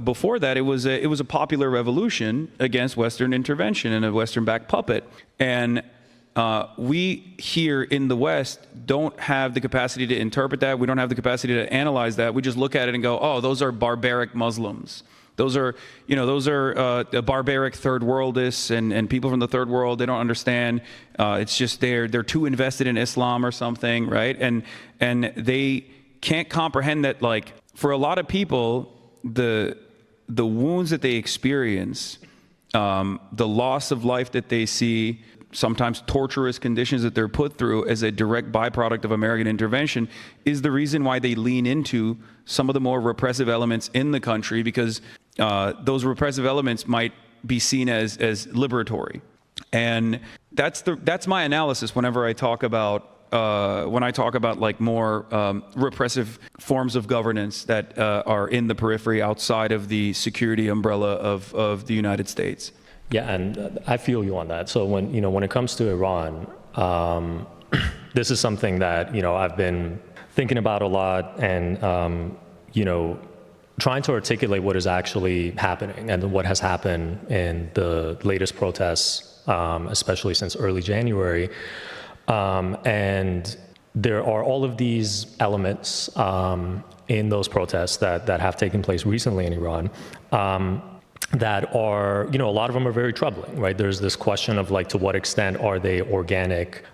Before that, it was a popular revolution against Western intervention and a Western-backed puppet. And we here in the West don't have the capacity to interpret that. We don't have the capacity to analyze that. We just look at it and go, oh, those are barbaric Muslims. Those are barbaric third worldists and people from the third world. They don't understand. It's just they're too invested in Islam or something, right? And they can't comprehend that, like, for a lot of people, the wounds that they experience, the loss of life that they see, sometimes torturous conditions that they're put through as a direct byproduct of American intervention, is the reason why they lean into some of the more repressive elements in the country, because those repressive elements might be seen as liberatory. And that's my analysis whenever I talk about like more repressive forms of governance that are in the periphery outside of the security umbrella of the United States. Yeah, and I feel you on that. So when it comes to Iran, this is something that I've been thinking about a lot, and trying to articulate what is actually happening and what has happened in the latest protests, especially since early January. And there are all of these elements in those protests that have taken place recently in Iran that are, a lot of them are very troubling, right? There's this question of like, to what extent are they organic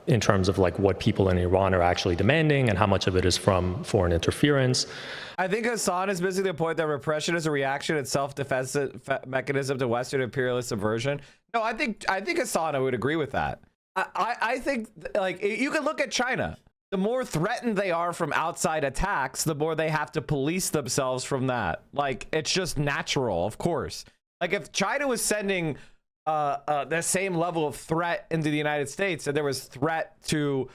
in terms of like what people in Iran are actually demanding, and how much of it is from foreign interference. I think Hassan is missing the point that repression is a reaction and self-defense mechanism to Western imperialist subversion. No, I think Hassan would agree with that. I think, like, you can look at China. The more threatened they are from outside attacks, the more they have to police themselves from that. Like, it's just natural, of course. Like, if China was sending the same level of threat into the United States, and there was threat to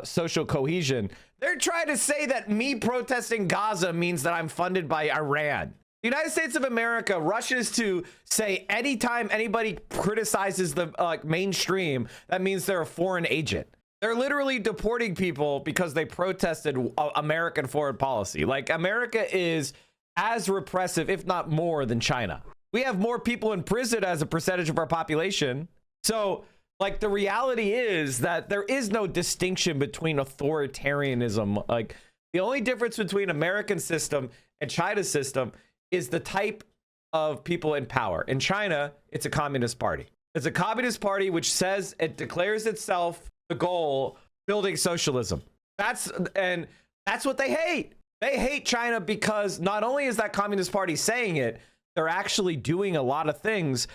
social cohesion, they're trying to say that me protesting Gaza means that I'm funded by Iran. The United States of America rushes to say anytime anybody criticizes the mainstream, that means they're a foreign agent. They're literally deporting people because they protested American foreign policy. Like, America is as repressive, if not more, than China. We have more people in prison as a percentage of our population. So, like, the reality is that there is no distinction between authoritarianism. Like, the only difference between American system and China's system is the type of people in power. In China, it's a communist party. It's a communist party which says it declares itself the goal, building socialism. That's what they hate. They hate China because not only is that communist party saying it, they're actually doing a lot of things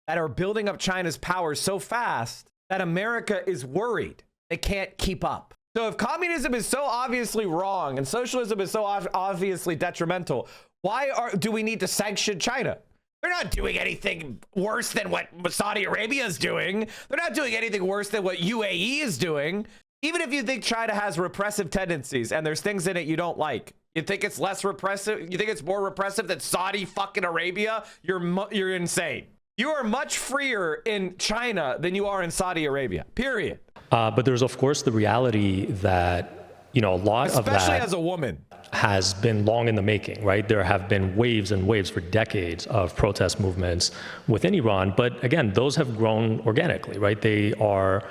that are building up China's power so fast that America is worried they can't keep up. So if communism is so obviously wrong and socialism is so obviously detrimental, why do we need to sanction China? They're not doing anything worse than what Saudi Arabia is doing. They're not doing anything worse than what UAE is doing. Even if you think China has repressive tendencies and there's things in it you don't like, you think it's less repressive? You think it's more repressive than Saudi fucking Arabia? You're insane. You are much freer in China than you are in Saudi Arabia, period. But there's, of course, the reality that, a lot of that, especially as a woman, has been long in the making, right? There have been waves and waves for decades of protest movements within Iran. But again, those have grown organically, right? They are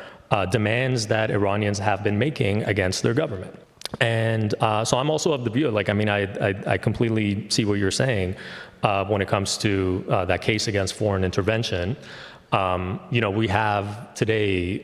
demands that Iranians have been making against their government. And so I'm also of the view, I completely see what you're saying when it comes to that case against foreign intervention. We have today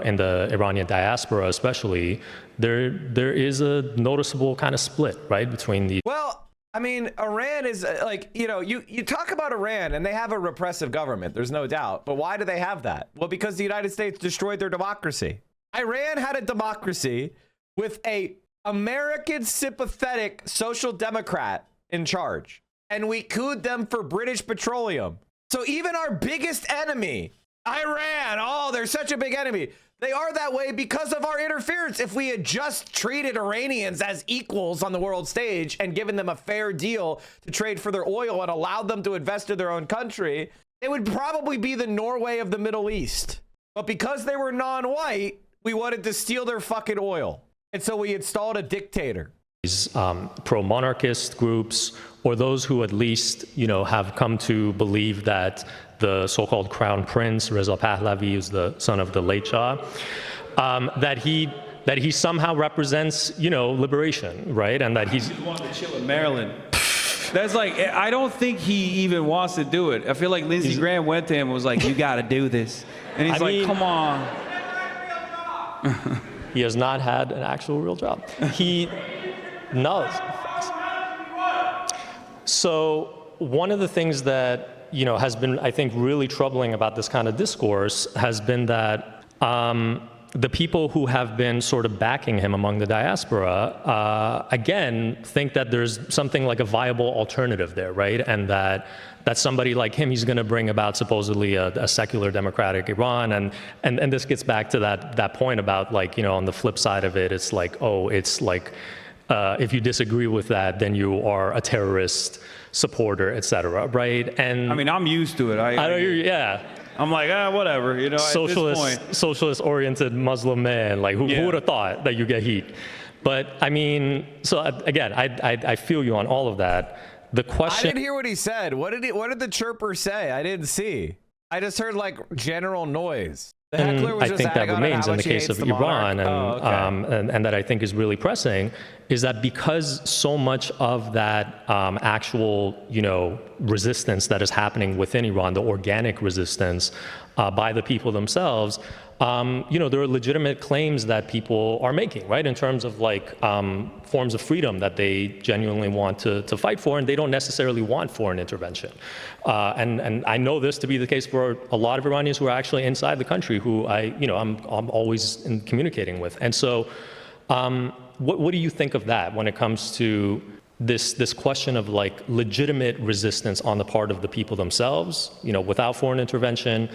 in the Iranian diaspora, especially, there is a noticeable kind of split, right, between the. Well, I mean, Iran is you talk about Iran and they have a repressive government. There's no doubt. But why do they have that? Well, because the United States destroyed their democracy. Iran had a democracy with a American sympathetic social democrat in charge, and we cooed them for British petroleum. So even our biggest enemy, Iran, they're such a big enemy. They are that way because of our interference. If we had just treated Iranians as equals on the world stage and given them a fair deal to trade for their oil and allowed them to invest in their own country, they would probably be the Norway of the Middle East. But because they were non-white, we wanted to steal their fucking oil. And so we installed a dictator. These pro-monarchist groups, or those who at least, have come to believe that the so-called crown prince, Reza Pahlavi, is the son of the late Shah, that he somehow represents, liberation, right? And that he's. He wants to chill in Maryland. That's I don't think he even wants to do it. I feel like Lindsey Graham went to him and was like, you got to do this. And he's come on. He has not had an actual real job. No. So one of the things that has been, I think, really troubling about this kind of discourse has been that the people who have been sort of backing him among the diaspora, again, think that there's something like a viable alternative there, right? And that somebody like him, he's going to bring about supposedly a secular democratic Iran. And this gets back to that point about on the flip side of it, it's if you disagree with that, then you are a terrorist supporter, et cetera, right? And I mean, I'm used to it. Yeah. I'm like, whatever, at this point. Socialist-oriented Muslim man, who would have thought that you get heat? But I mean, so again, I feel you on all of that. The question. I didn't hear what he said. What did the chirper say? I didn't see. I just heard general noise. The heckler was I think that remains in the case of Iran, and that I think is really pressing, is that because so much of that actual, resistance that is happening within Iran, the organic resistance by the people themselves, there are legitimate claims that people are making, right, in terms of forms of freedom that they genuinely want to fight for, and they don't necessarily want foreign intervention. And I know this to be the case for a lot of Iranians who are actually inside the country, who I'm always communicating with. And so, what do you think of that when it comes to this question of legitimate resistance on the part of the people themselves, without foreign intervention?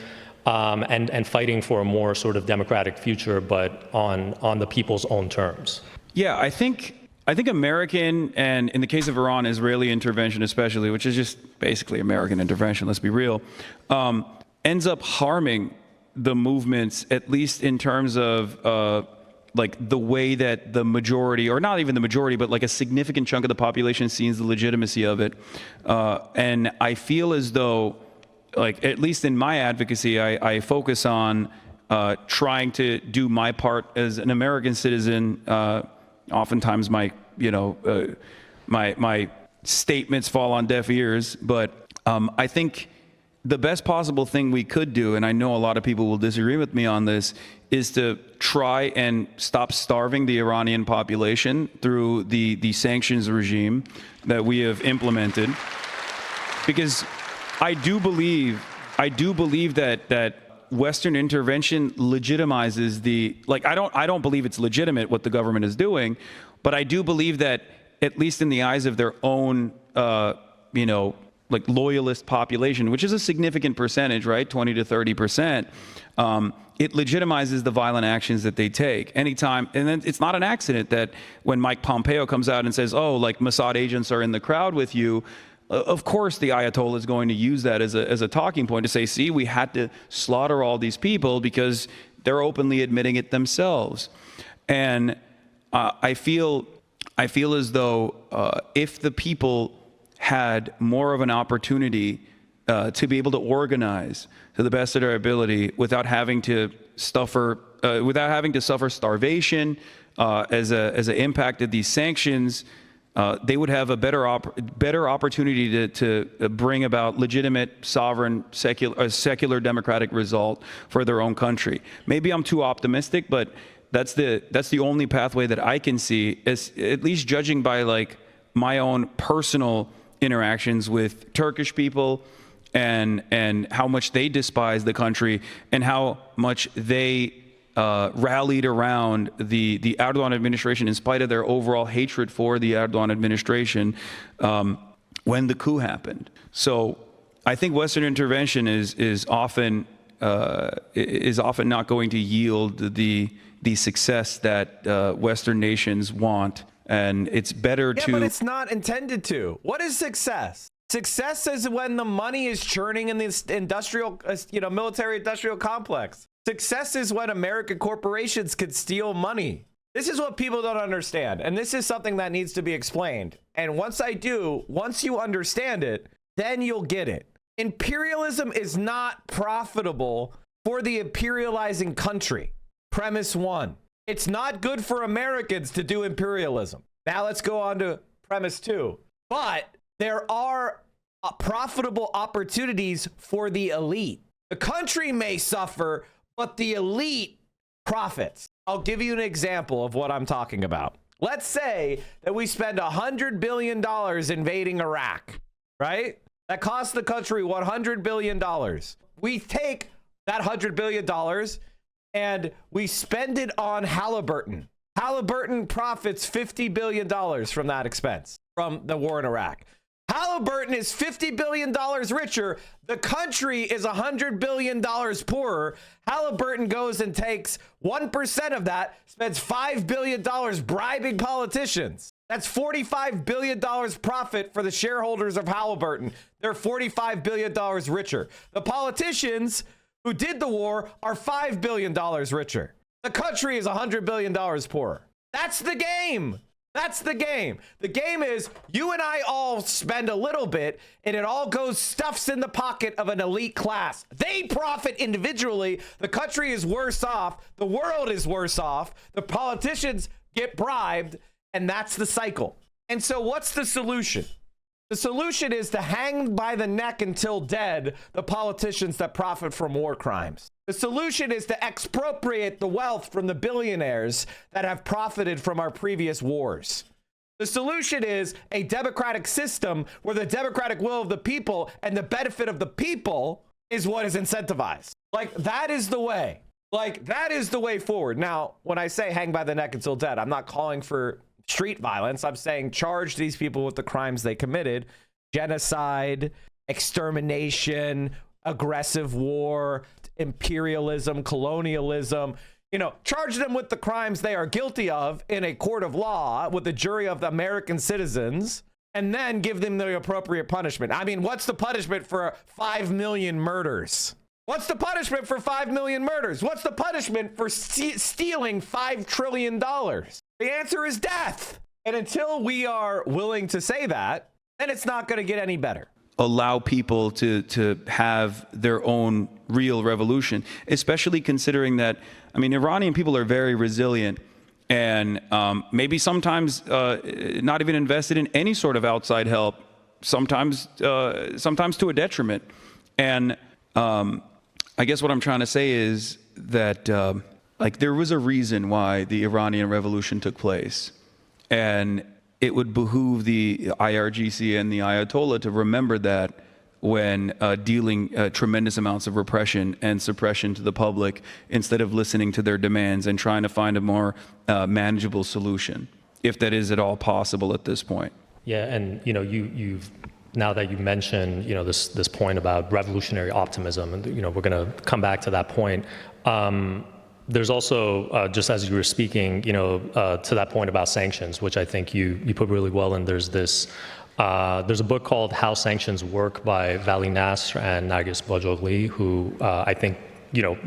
And fighting for a more sort of democratic future, but on the people's own terms. Yeah, I think American, and in the case of Iran, Israeli intervention especially, which is just basically American intervention, let's be real, ends up harming the movements, at least in terms of the way that the majority, or not even the majority, but a significant chunk of the population sees the legitimacy of it. And I feel as though, at least in my advocacy, I focus on trying to do my part as an American citizen. Oftentimes my statements fall on deaf ears, but I think the best possible thing we could do, and I know a lot of people will disagree with me on this, is to try and stop starving the Iranian population through the sanctions regime that we have implemented. Because I do believe that Western intervention legitimizes the, like, I don't believe it's legitimate what the government is doing, but I do believe that, at least in the eyes of their own, like loyalist population, which is a significant percentage, right? 20 to 30%. It legitimizes the violent actions that they take anytime. And then it's not an accident that when Mike Pompeo comes out and says, oh, like Mossad agents are in the crowd with you, of course the Ayatollah is going to use that as a talking point to say, see, we had to slaughter all these people because they're openly admitting it themselves. And I feel as though if the people had more of an opportunity to be able to organize to the best of their ability without having to suffer starvation as an impact of these sanctions, they would have a better opportunity to bring about legitimate, sovereign, secular democratic result for their own country. Maybe I'm too optimistic, but that's the only pathway that I can see, at least judging by like my own personal interactions with Turkish people and how much they despise the country and how much they rallied around the Erdogan administration in spite of their overall hatred for the Erdogan administration when the coup happened. So I think Western intervention is often not going to yield the success that Western nations want. And it's better to... Yeah, but it's not intended to. What is success? Success is when the money is churning in this industrial, military industrial complex. Success is when American corporations could steal money. This is what people don't understand. And this is something that needs to be explained. And once you understand it, then you'll get it. Imperialism is not profitable for the imperializing country. Premise one. It's not good for Americans to do imperialism. Now let's go on to premise two. But there are profitable opportunities for the elite. The country may suffer, but the elite profits. I'll give you an example of what I'm talking about. Let's say that we spend $100 billion invading Iraq, right? That costs the country $100 billion. We take that $100 billion and we spend it on Halliburton. Halliburton profits $50 billion from that expense, from the war in Iraq. Halliburton is $50 billion richer. The country is $100 billion poorer. Halliburton goes and takes 1% of that, spends $5 billion bribing politicians. That's $45 billion profit for the shareholders of Halliburton. They're $45 billion richer. The politicians who did the war are $5 billion richer. The country is $100 billion poorer. That's the game. That's the game. The game is you and I all spend a little bit and it all stuffs in the pocket of an elite class. They profit individually. The country is worse off. The world is worse off. The politicians get bribed, and that's the cycle. And so what's the solution? The solution is to hang by the neck until dead the politicians that profit from war crimes. The solution is to expropriate the wealth from the billionaires that have profited from our previous wars. The solution is a democratic system where the democratic will of the people and the benefit of the people is what is incentivized. Like, that is the way. Like, that is the way forward. Now, when I say hang by the neck until dead, I'm not calling for street violence. I'm saying charge these people with the crimes they committed: genocide, extermination, aggressive war, imperialism, colonialism. Charge them with the crimes they are guilty of in a court of law with a jury of the American citizens, and then give them the appropriate punishment. I mean, what's the punishment for 5 million murders? What's the punishment for 5 million murders? What's the punishment for stealing $5 trillion? The answer is death. And until we are willing to say that, then it's not going to get any better. Allow people to have their own real revolution, especially considering that, Iranian people are very resilient and maybe sometimes not even invested in any sort of outside help, sometimes to a detriment. And I guess what I'm trying to say is that there was a reason why the Iranian Revolution took place, and it would behoove the IRGC and the Ayatollah to remember that when dealing tremendous amounts of repression and suppression to the public instead of listening to their demands and trying to find a more manageable solution, if that is at all possible at this point. Yeah, and you've now that you mentioned this point about revolutionary optimism, and we're going to come back to that point. There's also just as you were speaking, to that point about sanctions, which I think you put really well. And there's a book called How Sanctions Work by Vali Nasr and Nargis Bajogli, who I think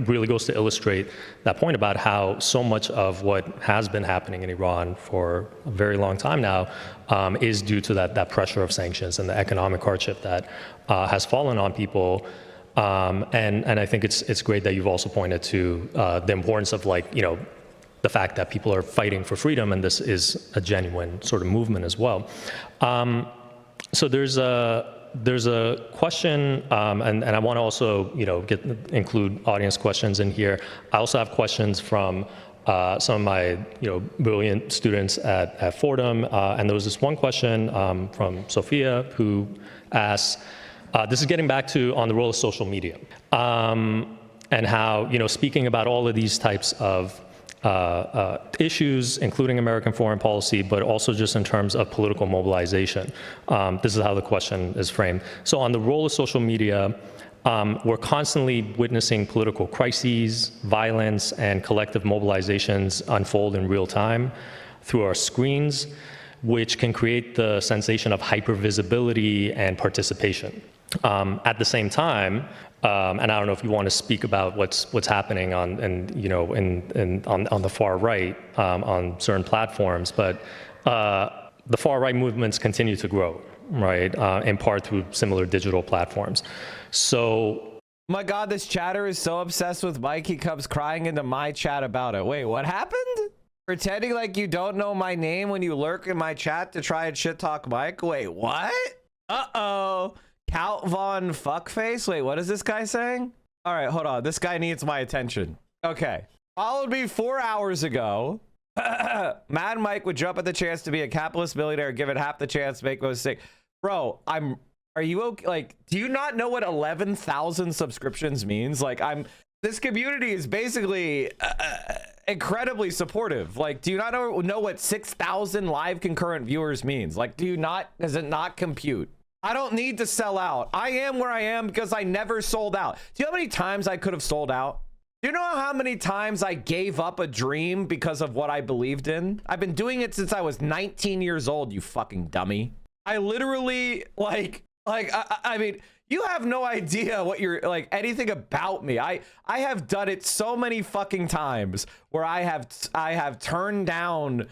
really goes to illustrate that point about how so much of what has been happening in Iran for a very long time now is due to that pressure of sanctions and the economic hardship that has fallen on people. And I think it's great that you've also pointed to the importance of the fact that people are fighting for freedom, and this is a genuine sort of movement as well. So there's a question, and I want to also include audience questions in here. I also have questions from some of my brilliant students at Fordham, and there was this one question from Sophia who asks. This is getting back to on the role of social media and how, speaking about all of these types of issues, including American foreign policy, but also just in terms of political mobilization. This is how the question is framed. So on the role of social media, we're constantly witnessing political crises, violence, and collective mobilizations unfold in real time through our screens, which can create the sensation of hypervisibility and participation. At the same time, and I don't know if you want to speak about what's happening on the far right on certain platforms, but the far right movements continue to grow, right? In part through similar digital platforms. So, my God, this chatter is so obsessed with Mike, he comes crying into my chat about it. Wait, what happened? Pretending like you don't know my name when you lurk in my chat to try and shit talk Mike? Wait, what? Uh-oh. Count Von Fuckface? Wait, what is this guy saying? All right, hold on. This guy needs my attention. Okay. Followed me 4 hours ago. Mad Mike would jump at the chance to be a capitalist millionaire, given half the chance to make a mistake. Bro, are you okay? Like, do you not know what 11,000 subscriptions means? Like, this community is basically incredibly supportive. Like, do you not know what 6,000 live concurrent viewers means? Like, does it not compute? I don't need to sell out. I am where I am because I never sold out. Do you know how many times I could have sold out? Do you know how many times I gave up a dream because of what I believed in? I've been doing it since I was 19 years old, you fucking dummy. I literally, I mean, you have no idea what you're, anything about me. I have done it so many fucking times where I have turned down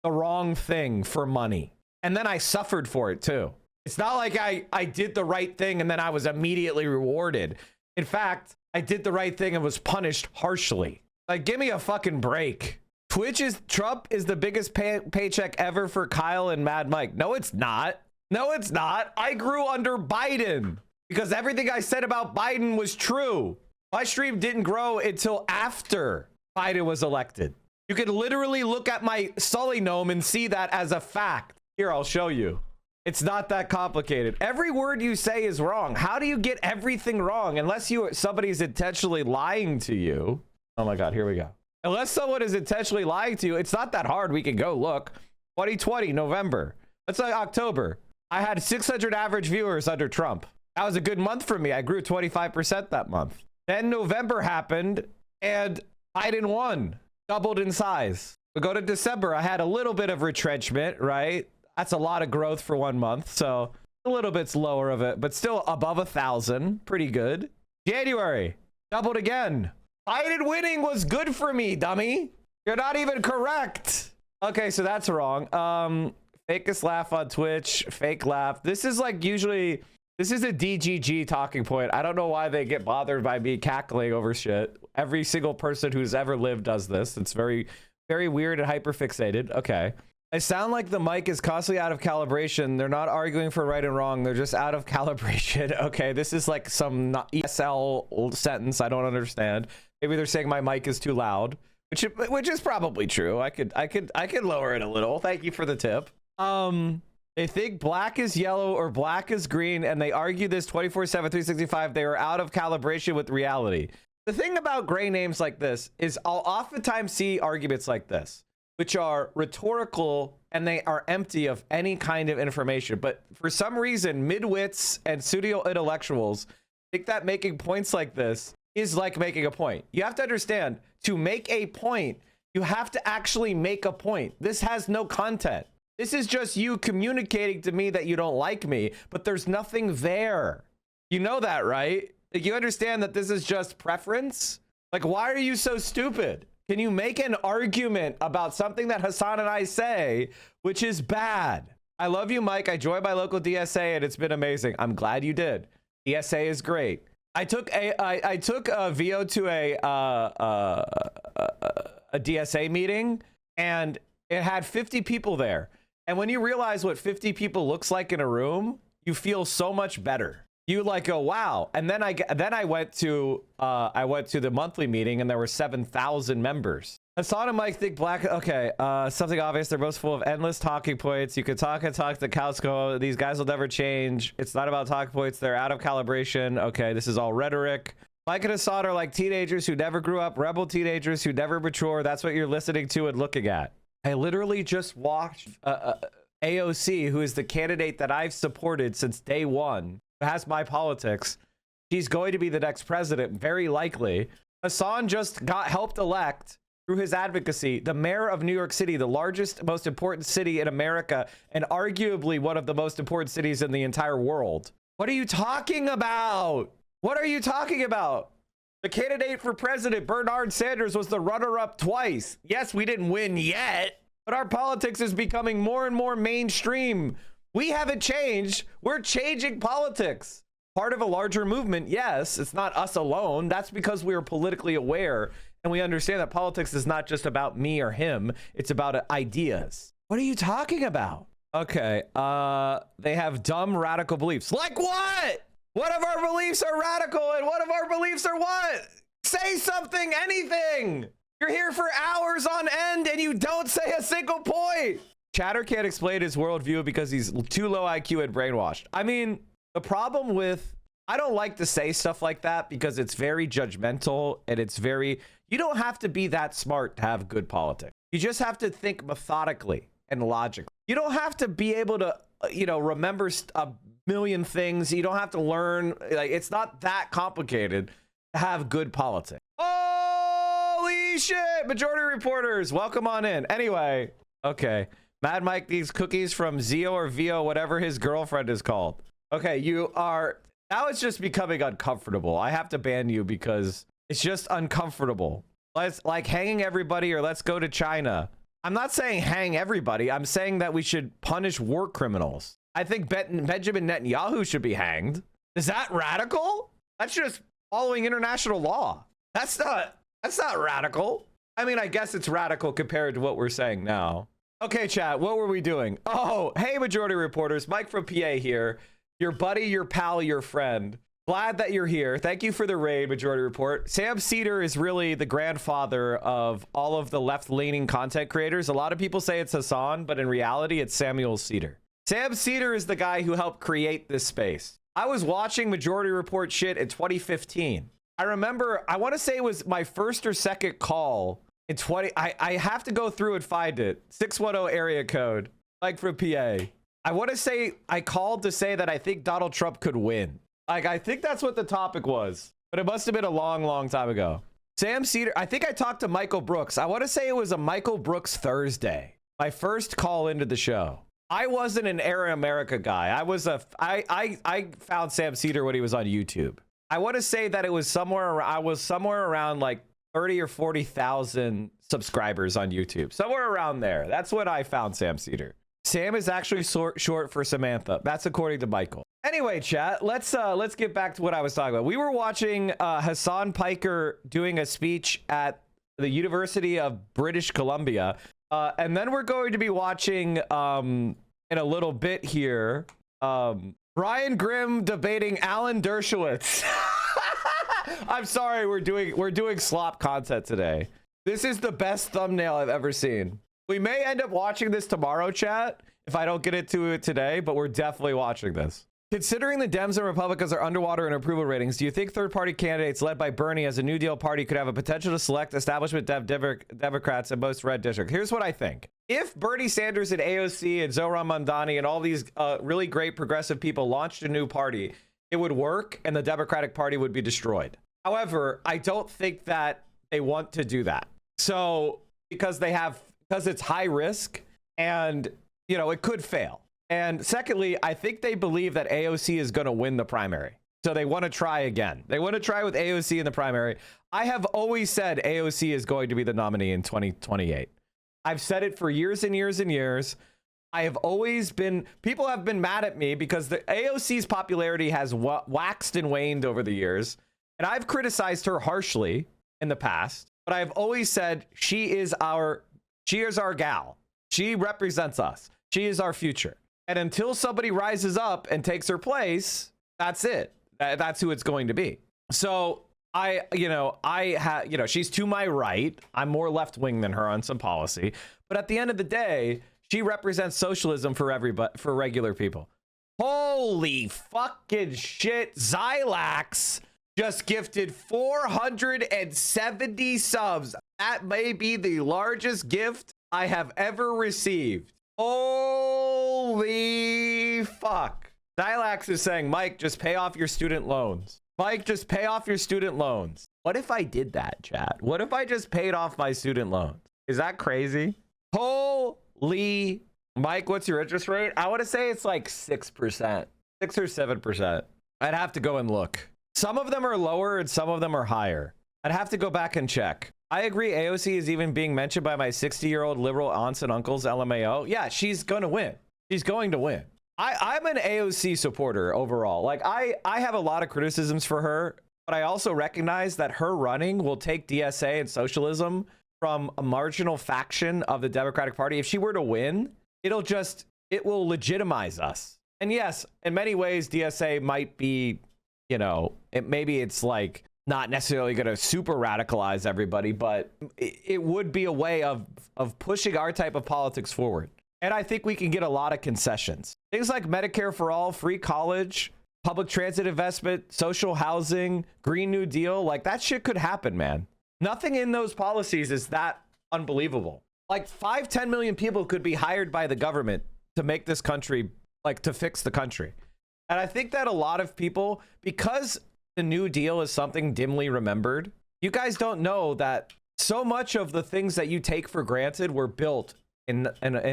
the wrong thing for money. And then I suffered for it too. It's not like I did the right thing and then I was immediately rewarded. In fact, I did the right thing and was punished harshly. Like, give me a fucking break. Trump is the biggest paycheck ever for Kyle and Mad Mike. No, it's not. No, it's not. I grew under Biden because everything I said about Biden was true. My stream didn't grow until after Biden was elected. You can literally look at my Sully gnome and see that as a fact. Here, I'll show you. It's not that complicated. Every word you say is wrong. How do you get everything wrong? Unless somebody's intentionally lying to you. Oh my God, here we go. Unless someone is intentionally lying to you, it's not that hard. We can go look. 2020, November. Let's say October. I had 600 average viewers under Trump. That was a good month for me. I grew 25% that month. Then November happened and Biden won. Doubled in size. We go to December. I had a little bit of retrenchment, right? That's a lot of growth for 1 month. So a little bit slower of it, but still above 1,000. Pretty good. January. Doubled again. Biden winning was good for me, dummy. You're not even correct. Okay, so that's wrong. Fakest laugh on Twitch. Fake laugh. This is usually... This is a DGG talking point. I don't know why they get bothered by me cackling over shit. Every single person who's ever lived does this. It's very, very weird and hyperfixated. Okay. I sound like the mic is constantly out of calibration. They're not arguing for right and wrong. They're just out of calibration. Okay, this is like some ESL sentence I don't understand. Maybe they're saying my mic is too loud, which is probably true. I could lower it a little. Thank you for the tip. They think black is yellow or black is green, and they argue this 24/7, 365. They are out of calibration with reality. The thing about gray names like this is I'll oftentimes see arguments like this, which are rhetorical and they are empty of any kind of information. But for some reason, midwits and pseudo intellectuals think that making points like this is like making a point. You have to understand, to make a point, you have to actually make a point. This has no content. This is just you communicating to me that you don't like me, but there's nothing there. You know that, right? Like, you understand that this is just preference? Like, why are you so stupid? Can you make an argument about something that Hassan and I say, which is bad? I love you, Mike. I joined my local DSA and it's been amazing. I'm glad you did. DSA is great. I took a VO to a DSA meeting, and it had 50 people there. And when you realize what 50 people looks like in a room, you feel so much better. You like go, wow. And then I went to the monthly meeting, and there were 7,000 members. Hassan and Mike think black. Okay, something obvious. They're both full of endless talking points. You can talk and talk. The cows go. These guys will never change. It's not about talking points. They're out of calibration. Okay, this is all rhetoric. Mike and Hassan are like teenagers who never grew up, rebel teenagers who never mature. That's what you're listening to and looking at. I literally just watched AOC, who is the candidate that I've supported since day one, who has my politics. She's going to be the next president, very likely. Hassan just got helped elect through his advocacy, the mayor of New York City, the largest, most important city in America, and arguably one of the most important cities in the entire world. What are you talking about? What are you talking about? The candidate for president, Bernard Sanders, was the runner-up twice. Yes, we didn't win yet, but our politics is becoming more and more mainstream. We haven't changed. We're changing politics. Part of a larger movement, yes. It's not us alone. That's because we are politically aware and we understand that politics is not just about me or him. It's about ideas. What are you talking about? Okay, they have dumb radical beliefs. Like what? What of our beliefs are radical and what of our beliefs are what? Say something, anything. You're here for hours on end and you don't say a single point. Chatter can't explain his worldview because he's too low IQ and brainwashed. I mean, the problem with, I don't like to say stuff like that because it's very judgmental and it's very, you don't have to be that smart to have good politics. You just have to think methodically and logically. You don't have to be able to, remember a million things. You don't have to learn. Like, it's not that complicated to have good politics. Holy shit! Majority reporters, welcome on in. Anyway, okay. Mad Mike needs cookies from Zio or Vio, whatever his girlfriend is called. Okay, you are, now it's just becoming uncomfortable. I have to ban you because it's just uncomfortable. Let's like hanging everybody or let's go to China. I'm not saying hang everybody. I'm saying that we should punish war criminals. I think Benjamin Netanyahu should be hanged. Is that radical? That's just following international law. That's not radical. I mean, I guess it's radical compared to what we're saying now. Okay, chat, what were we doing? Oh, hey, majority reporters. Mike from PA here. Your buddy, your pal, your friend. Glad that you're here. Thank you for the raid, majority report. Sam Cedar is really the grandfather of all of the left-leaning content creators. A lot of people say it's Hassan, but in reality, it's Samuel Cedar. Sam Cedar is the guy who helped create this space. I was watching majority report shit in 2015. I remember, I want to say it was my first or second call in 20, I have to go through and find it. 610 area code, like from PA. I want to say I called to say that I think Donald Trump could win. Like, I think that's what the topic was, but it must have been a long, long time ago. Sam Cedar, I think I talked to Michael Brooks. I want to say it was a Michael Brooks Thursday. My first call into the show. I wasn't an Era America guy. I found Sam Cedar when he was on YouTube. I want to say that it was somewhere around like 30 or 40,000 subscribers on YouTube. Somewhere around there. That's when I found Sam Cedar. Sam is actually short for Samantha. That's according to Michael. Anyway, chat, let's get back to what I was talking about. We were watching Hassan Piker doing a speech at the University of British Columbia. And then we're going to be watching in a little bit here, Brian Grimm debating Alan Dershowitz. I'm sorry, we're doing slop content today. This is the best thumbnail I've ever seen. We may end up watching this tomorrow, chat, if I don't get into it today, but we're definitely watching this. Considering the Dems and Republicans are underwater in approval ratings, do you think third-party candidates led by Bernie as a New Deal party could have a potential to select establishment Democrats in most red districts? Here's what I think. If Bernie Sanders and AOC and Zohran Mamdani and all these really great progressive people launched a new party, it would work and the Democratic Party would be destroyed. However, I don't think that they want to do that. So because it's high risk and, you know, it could fail. And secondly, I think they believe that AOC is going to win the primary. So they want to try again. They want to try with AOC in the primary. I have always said AOC is going to be the nominee in 2028. I've said it for years and years and years. I have always been, people have been mad at me because the AOC's popularity has waxed and waned over the years. And I've criticized her harshly in the past, but I've always said she is our gal. She represents us. She is our future. And until somebody rises up and takes her place, that's it. That's who it's going to be. So she's to my right. I'm more left wing than her on some policy. But at the end of the day, she represents socialism for everybody, for regular people. Holy fucking shit. Zylax just gifted 470 subs. That may be the largest gift I have ever received. Holy fuck. Zylax is saying, Mike, just pay off your student loans. Mike, just pay off your student loans. What if I did that, chat? What if I just paid off my student loans? Is that crazy? Holy. Mike, what's your interest rate? I want to say it's like 6%, 6 or 7%. I'd have to go and look. Some of them are lower and some of them are higher. I'd have to go back and check. I agree. AOC is even being mentioned by my 60-year-old liberal aunts and uncles, LMAO. Yeah, she's going to win. She's going to win. I'm an AOC supporter overall. Like, I have a lot of criticisms for her, but I also recognize that her running will take DSA and socialism from a marginal faction of the Democratic Party. If she were to win, it will legitimize us. And yes, in many ways, DSA might be, maybe it's like not necessarily going to super radicalize everybody, but it would be a way of pushing our type of politics forward. And I think we can get a lot of concessions. Things like Medicare for all, free college, public transit investment, social housing, Green New Deal, like that shit could happen, man. Nothing in those policies is that unbelievable. Like 5-10 million people could be hired by the government to make this country, like to fix the country. And I think that a lot of people, because the New Deal is something dimly remembered, you guys don't know that so much of the things that you take for granted were built in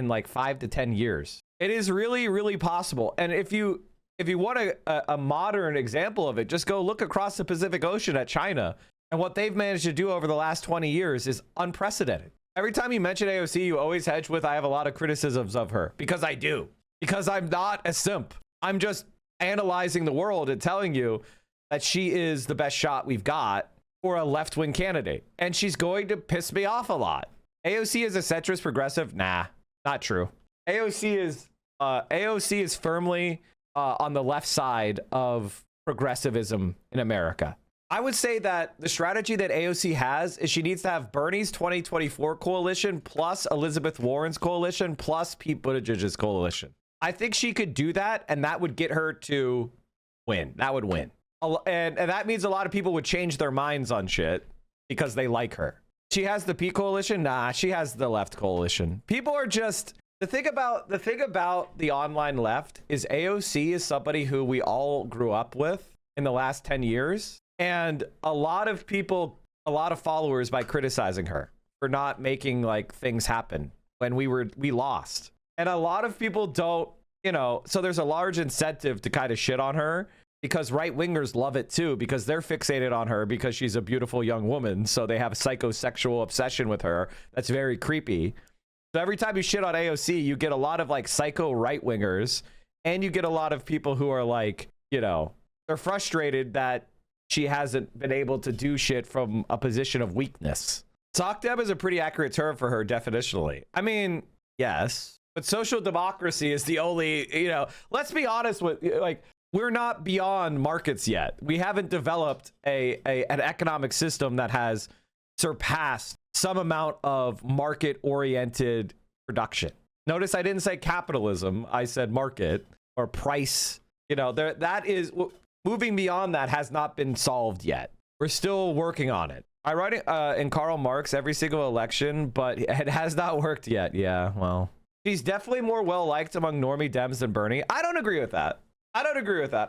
like 5 to 10 years. It is really, really possible. And if you want a modern example of it, just go look across the Pacific Ocean at China. And what they've managed to do over the last 20 years is unprecedented. Every time you mention AOC, you always hedge with, I have a lot of criticisms of her. Because I do. Because I'm not a simp. I'm just analyzing the world and telling you that she is the best shot we've got for a left-wing candidate. And she's going to piss me off a lot. AOC is a centrist progressive? Nah, not true. AOC is firmly on the left side of progressivism in America. I would say that the strategy that AOC has is she needs to have Bernie's 2024 coalition plus Elizabeth Warren's coalition plus Pete Buttigieg's coalition. I think she could do that, and that would get her to win. That would win. And that means a lot of people would change their minds on shit because they like her. She has the P coalition. Nah, she has the left coalition. People are just, the thing about the online left is AOC is somebody who we all grew up with in the last 10 years. And a lot of people, a lot of followers by criticizing her for not making like things happen when we lost. And a lot of people don't, so there's a large incentive to kind of shit on her. Because right-wingers love it too, because they're fixated on her because she's a beautiful young woman. So they have a psychosexual obsession with her. That's very creepy. So every time you shit on AOC, you get a lot of like psycho right-wingers. And you get a lot of people who are like, they're frustrated that she hasn't been able to do shit from a position of weakness. SOCDEM is a pretty accurate term for her definitionally. I mean, yes. But social democracy is the only, let's be honest with, we're not beyond markets yet. We haven't developed an economic system that has surpassed some amount of market-oriented production. Notice I didn't say capitalism. I said market or price. You know, that is moving beyond that has not been solved yet. We're still working on it. I write it in Karl Marx every single election, but it has not worked yet. Yeah, well, she's definitely more well-liked among normie Dems than Bernie. I don't agree with that.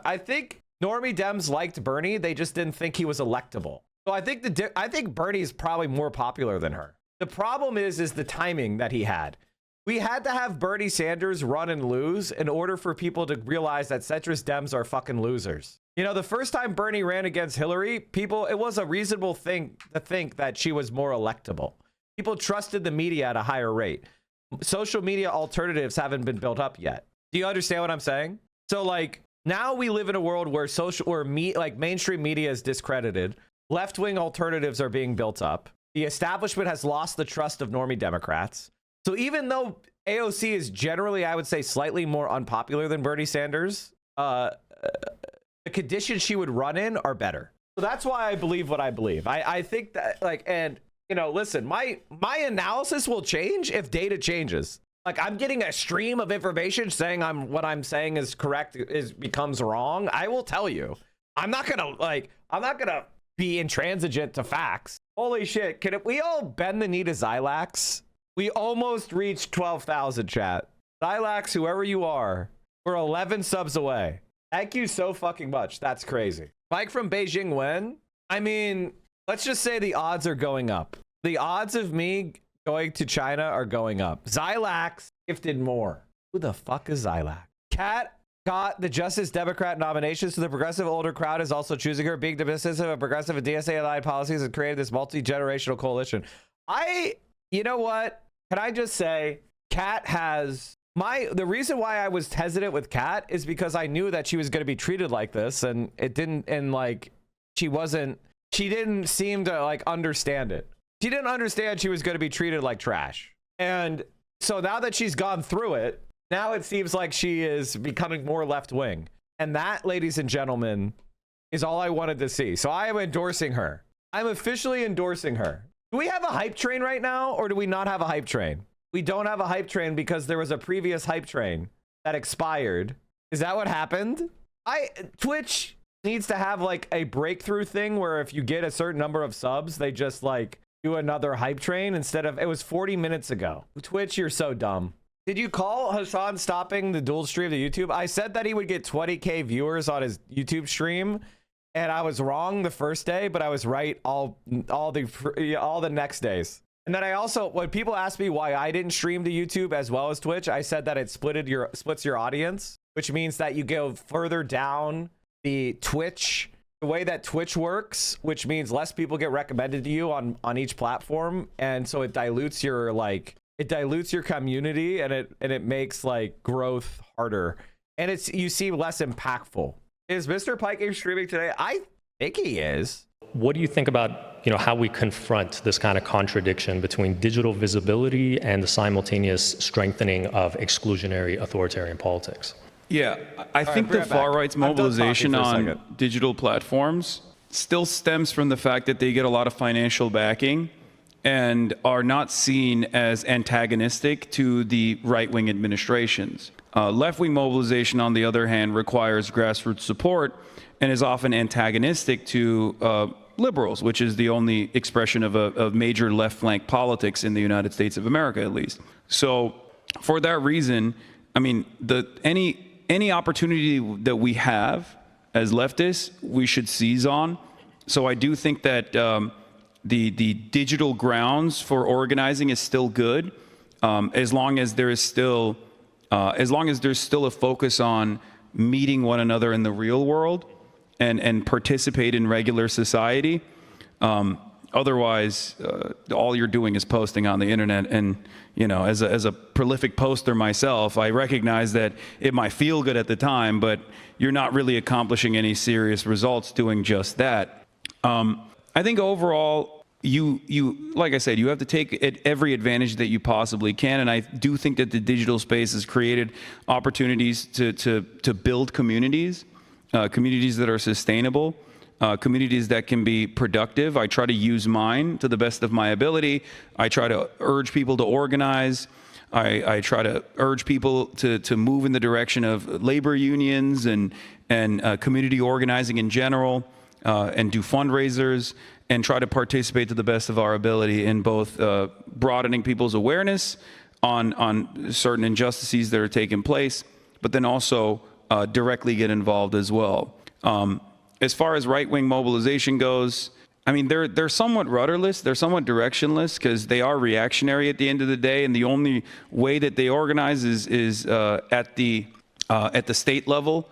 I think normie Dems liked Bernie. They just didn't think he was electable. So I think Bernie is probably more popular than her. The problem is the timing that he had. We had to have Bernie Sanders run and lose in order for people to realize that centrist Dems are fucking losers. You know, the first time Bernie ran against Hillary, it was a reasonable thing to think that she was more electable. People trusted the media at a higher rate. Social media alternatives haven't been built up yet. Do you understand what I'm saying? So like now we live in a world where mainstream media is discredited. Left-wing alternatives are being built up. The establishment has lost the trust of normie Democrats. So even though AOC is generally, I would say, slightly more unpopular than Bernie Sanders, the conditions she would run in are better. So that's why I believe what I believe. I think that, like, and, you know, listen, my analysis will change if data changes. Like, I'm getting a stream of information saying what I'm saying is correct becomes wrong. I will tell you. I'm not gonna be intransigent to facts. Holy shit, we all bend the knee to Zylax? We almost reached 12,000, chat. Zylax, whoever you are, we're 11 subs away. Thank you so fucking much. That's crazy. Mike from Beijing when? I mean, let's just say the odds are going up. The odds of me going to China are going up. Zylax gifted more. Who the fuck is Zylax? Cat got the Justice Democrat nominations, so the progressive older crowd is also choosing her. Being dismissive of progressive and DSA-aligned policies has created this multi-generational coalition. You know what? Can I just say, Kat has the reason why I was hesitant with Kat is because I knew that she was going to be treated like this, and it didn't, and like she didn't seem to like understand it. She didn't understand she was going to be treated like trash. And so now that she's gone through it, now it seems like she is becoming more left wing. And that, ladies and gentlemen, is all I wanted to see. So I am endorsing her. I'm officially endorsing her. Do we have a hype train right now, or do we not have a hype train? We don't have a hype train because there was a previous hype train that expired. Is that what happened? Twitch needs to have like a breakthrough thing where if you get a certain number of subs, they just like do another hype train instead of, it was 40 minutes ago. Twitch, you're so dumb. Did you call Hassan stopping the dual stream to YouTube? I said that he would get 20K viewers on his YouTube stream. And I was wrong the first day, but I was right all the next days. And then I also, when people ask me why I didn't stream to YouTube as well as Twitch, I said that it splits your audience, which means that you go further down the way that Twitch works, which means less people get recommended to you on each platform, and so it dilutes your community, and it makes like growth harder, and you seem less impactful. Is Mr. Pike streaming today? I think he is. What do you think about, how we confront this kind of contradiction between digital visibility and the simultaneous strengthening of exclusionary authoritarian politics? Yeah, I think the far right's mobilization on digital platforms still stems from the fact that they get a lot of financial backing and are not seen as antagonistic to the right-wing administrations. Left-wing mobilization, on the other hand, requires grassroots support and is often antagonistic to liberals, which is the only expression of major left-flank politics in the United States of America, at least. So for that reason, I mean, any opportunity that we have as leftists, we should seize on. So I do think that the digital grounds for organizing is still good, as long as there's still a focus on meeting one another in the real world and participate in regular society. Otherwise, all you're doing is posting on the internet. And, as a prolific poster myself, I recognize that it might feel good at the time, but you're not really accomplishing any serious results doing just that. I think overall, you like I said, you have to take every advantage that you possibly can, and I do think that the digital space has created opportunities to build communities that are sustainable, communities that can be productive. I try to use mine to the best of my ability. I try to urge people to organize. I try to urge people to move in the direction of labor unions and community organizing in general, and do fundraisers and try to participate to the best of our ability in both broadening people's awareness on certain injustices that are taking place, but then also directly get involved as well. As far as right-wing mobilization goes, I mean, they're somewhat rudderless, they're somewhat directionless, because they are reactionary at the end of the day, and the only way that they organize is at the state level.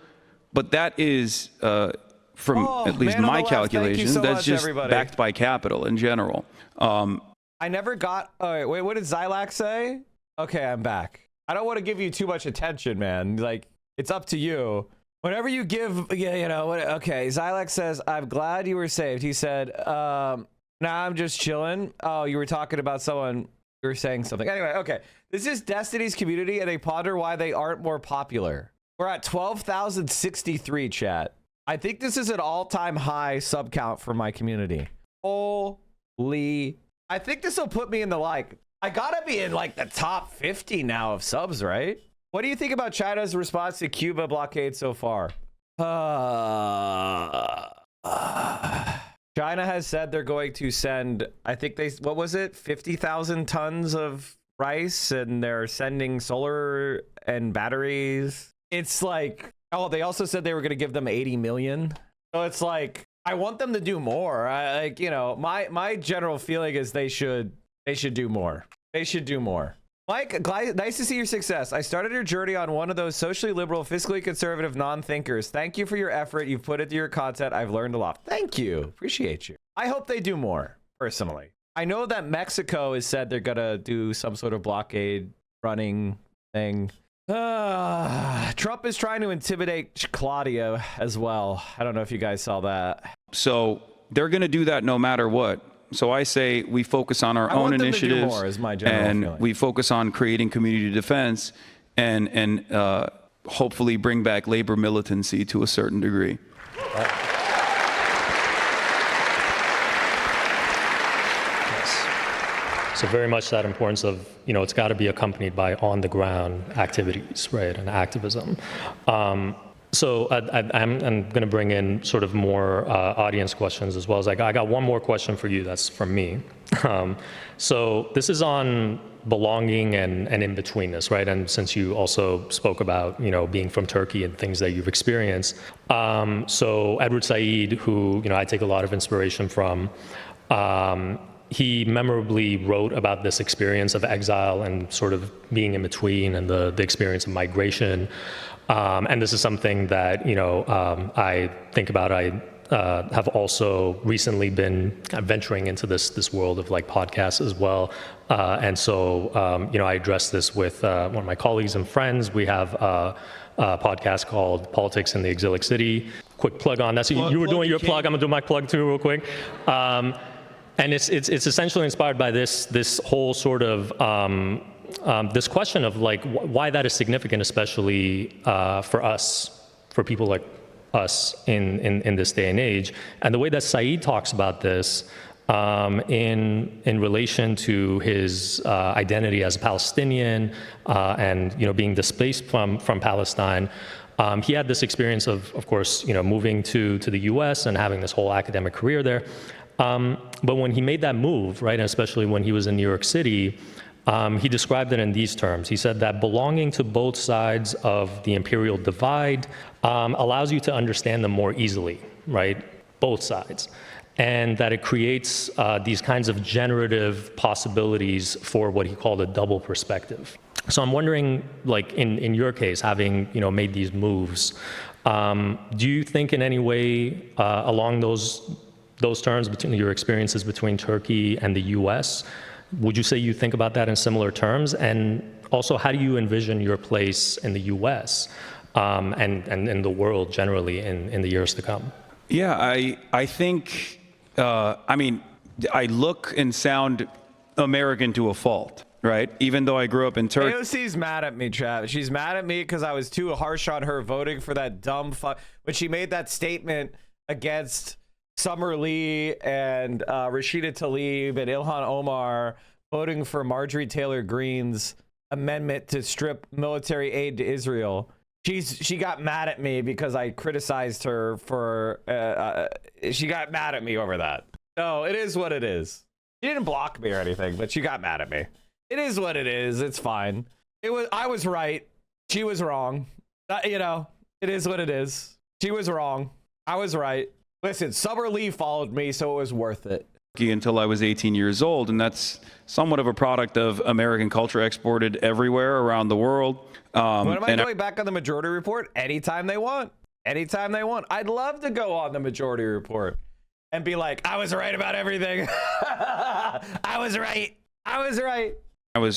But that is, from at least my calculations, so that's much, just everybody. backed by capital in general. I never got. Oh, wait, what did Zylax say? Okay, I'm back. I don't want to give you too much attention, man. Like, it's up to you. Whenever you give, okay, Zylax says, I'm glad you were saved. He said, nah, I'm just chilling. Oh, you were talking about someone, you were saying something. Anyway, okay. This is Destiny's community, and they ponder why they aren't more popular. We're at 12,063, chat. I think this is an all-time high sub count for my community. Holy. I think this will put me in the, I gotta be in, the top 50 now of subs, right? What do you think about China's response to Cuba blockade so far? China has said they're going to send, I think what was it? 50,000 tons of rice, and they're sending solar and batteries. It's oh, they also said they were going to give them 80 million. So it's I want them to do more. My general feeling is they should do more. They should do more. Mike, nice to see your success. I started your journey on one of those socially liberal, fiscally conservative non-thinkers. Thank you for your effort. You've put into your content. I've learned a lot. Thank you. Appreciate you. I hope they do more, personally. I know that Mexico has said they're going to do some sort of blockade running thing. Trump is trying to intimidate Claudia as well. I don't know if you guys saw that. So they're going to do that no matter what. So I say we focus on our own initiatives, more, is my general feeling. We focus on creating community defense and hopefully bring back labor militancy to a certain degree. So very much that importance of, it's got to be accompanied by on-the-ground activities, right, and activism. So I'm going to bring in sort of more audience questions as well. I got one more question for you that's from me. So this is on belonging and in-betweenness, right? And since you also spoke about, being from Turkey and things that you've experienced. So Edward Said, who, I take a lot of inspiration from, he memorably wrote about this experience of exile and sort of being in between and the experience of migration. And this is something that, I think about. I have also recently been venturing into this world of podcasts as well. And so, I addressed this with one of my colleagues and friends. We have a podcast called Politics in the Exilic City. Quick plug on that. So you were doing your plug. I'm gonna do my plug too real quick. And it's essentially inspired by this whole sort of this question of why that is significant, especially for us, for people like us in this day and age. And the way that Said talks about this in relation to his identity as a Palestinian and being displaced from Palestine. He had this experience of course, moving to the U.S. and having this whole academic career there. But when he made that move, right, and especially when he was in New York City, he described it in these terms. He said that belonging to both sides of the imperial divide allows you to understand them more easily, right? Both sides. And that it creates these kinds of generative possibilities for what he called a double perspective. So I'm wondering, in your case, having made these moves, do you think in any way along those terms, between your experiences between Turkey and the U.S., would you say you think about that in similar terms? And also, how do you envision your place in the U.S. And in the world generally in the years to come? Yeah, I think, I look and sound American to a fault, right? Even though I grew up in Turkey. AOC's mad at me, Travis. She's mad at me because I was too harsh on her voting for that dumb when she made that statement against Summer Lee and Rashida Tlaib and Ilhan Omar voting for Marjorie Taylor Greene's amendment to strip military aid to Israel. She got mad at me because I criticized her for she got mad at me over that. So it is what it is. She didn't block me or anything, but she got mad at me. It is what it is. It's fine. I was right. She was wrong. You know, it is what it is. She was wrong. I was right. Listen, Summer Lee followed me, so it was worth it. Until I was 18 years old, and that's somewhat of a product of American culture exported everywhere around the world. What am I going back on the Majority Report? Anytime they want. Anytime they want. I'd love to go on the Majority Report and be like, I was right about everything. I was right. I was right.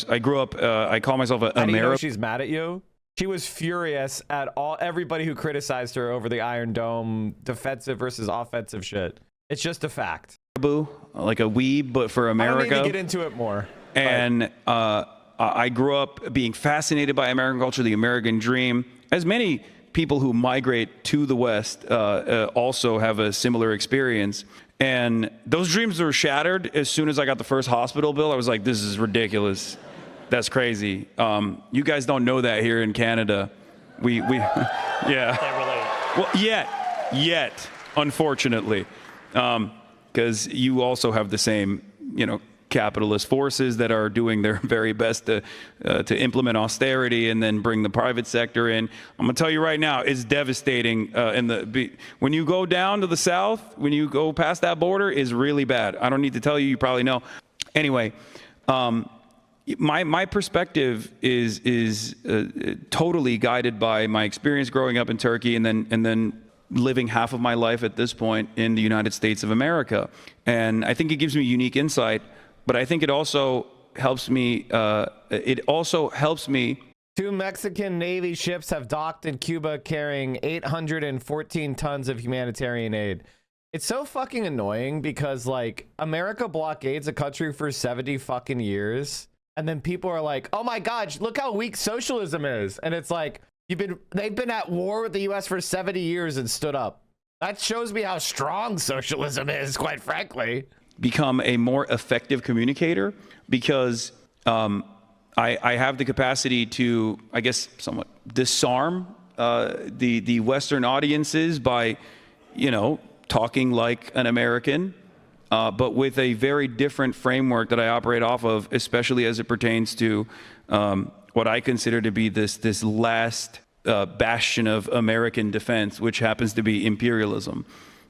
I grew up, I call myself an American. American. She's mad at you. She was furious at everybody who criticized her over the Iron Dome defensive versus offensive shit. It's just a fact. Like a weeb, but for America. I don't need to get into it more. And I grew up being fascinated by American culture, the American dream. As many people who migrate to the West also have a similar experience. And those dreams were shattered as soon as I got the first hospital bill. I was like, this is ridiculous. That's crazy. You guys don't know that here in Canada. We yeah. Well, yet, unfortunately. Because you also have the same, capitalist forces that are doing their very best to implement austerity and then bring the private sector in. I'm gonna tell you right now, it's devastating. When you go down to the south, when you go past that border, is really bad. I don't need to tell you. You probably know. Anyway, my perspective is totally guided by my experience growing up in Turkey and then living half of my life at this point in the United States of America. And I think it gives me unique insight, but I think it also helps me, 2 Mexican Navy ships have docked in Cuba carrying 814 tons of humanitarian aid. It's so fucking annoying because, like, America blockades a country for 70 fucking years, and then people are like, oh my god, look how weak socialism is. And it's like, they've been at war with the US for 70 years and stood up. That shows me how strong socialism is, quite frankly. Become a more effective communicator because I have the capacity to, I guess, somewhat disarm the Western audiences by, talking like an American, but with a very different framework that I operate off of, especially as it pertains to what I consider to be this last bastion of American defense, which happens to be imperialism.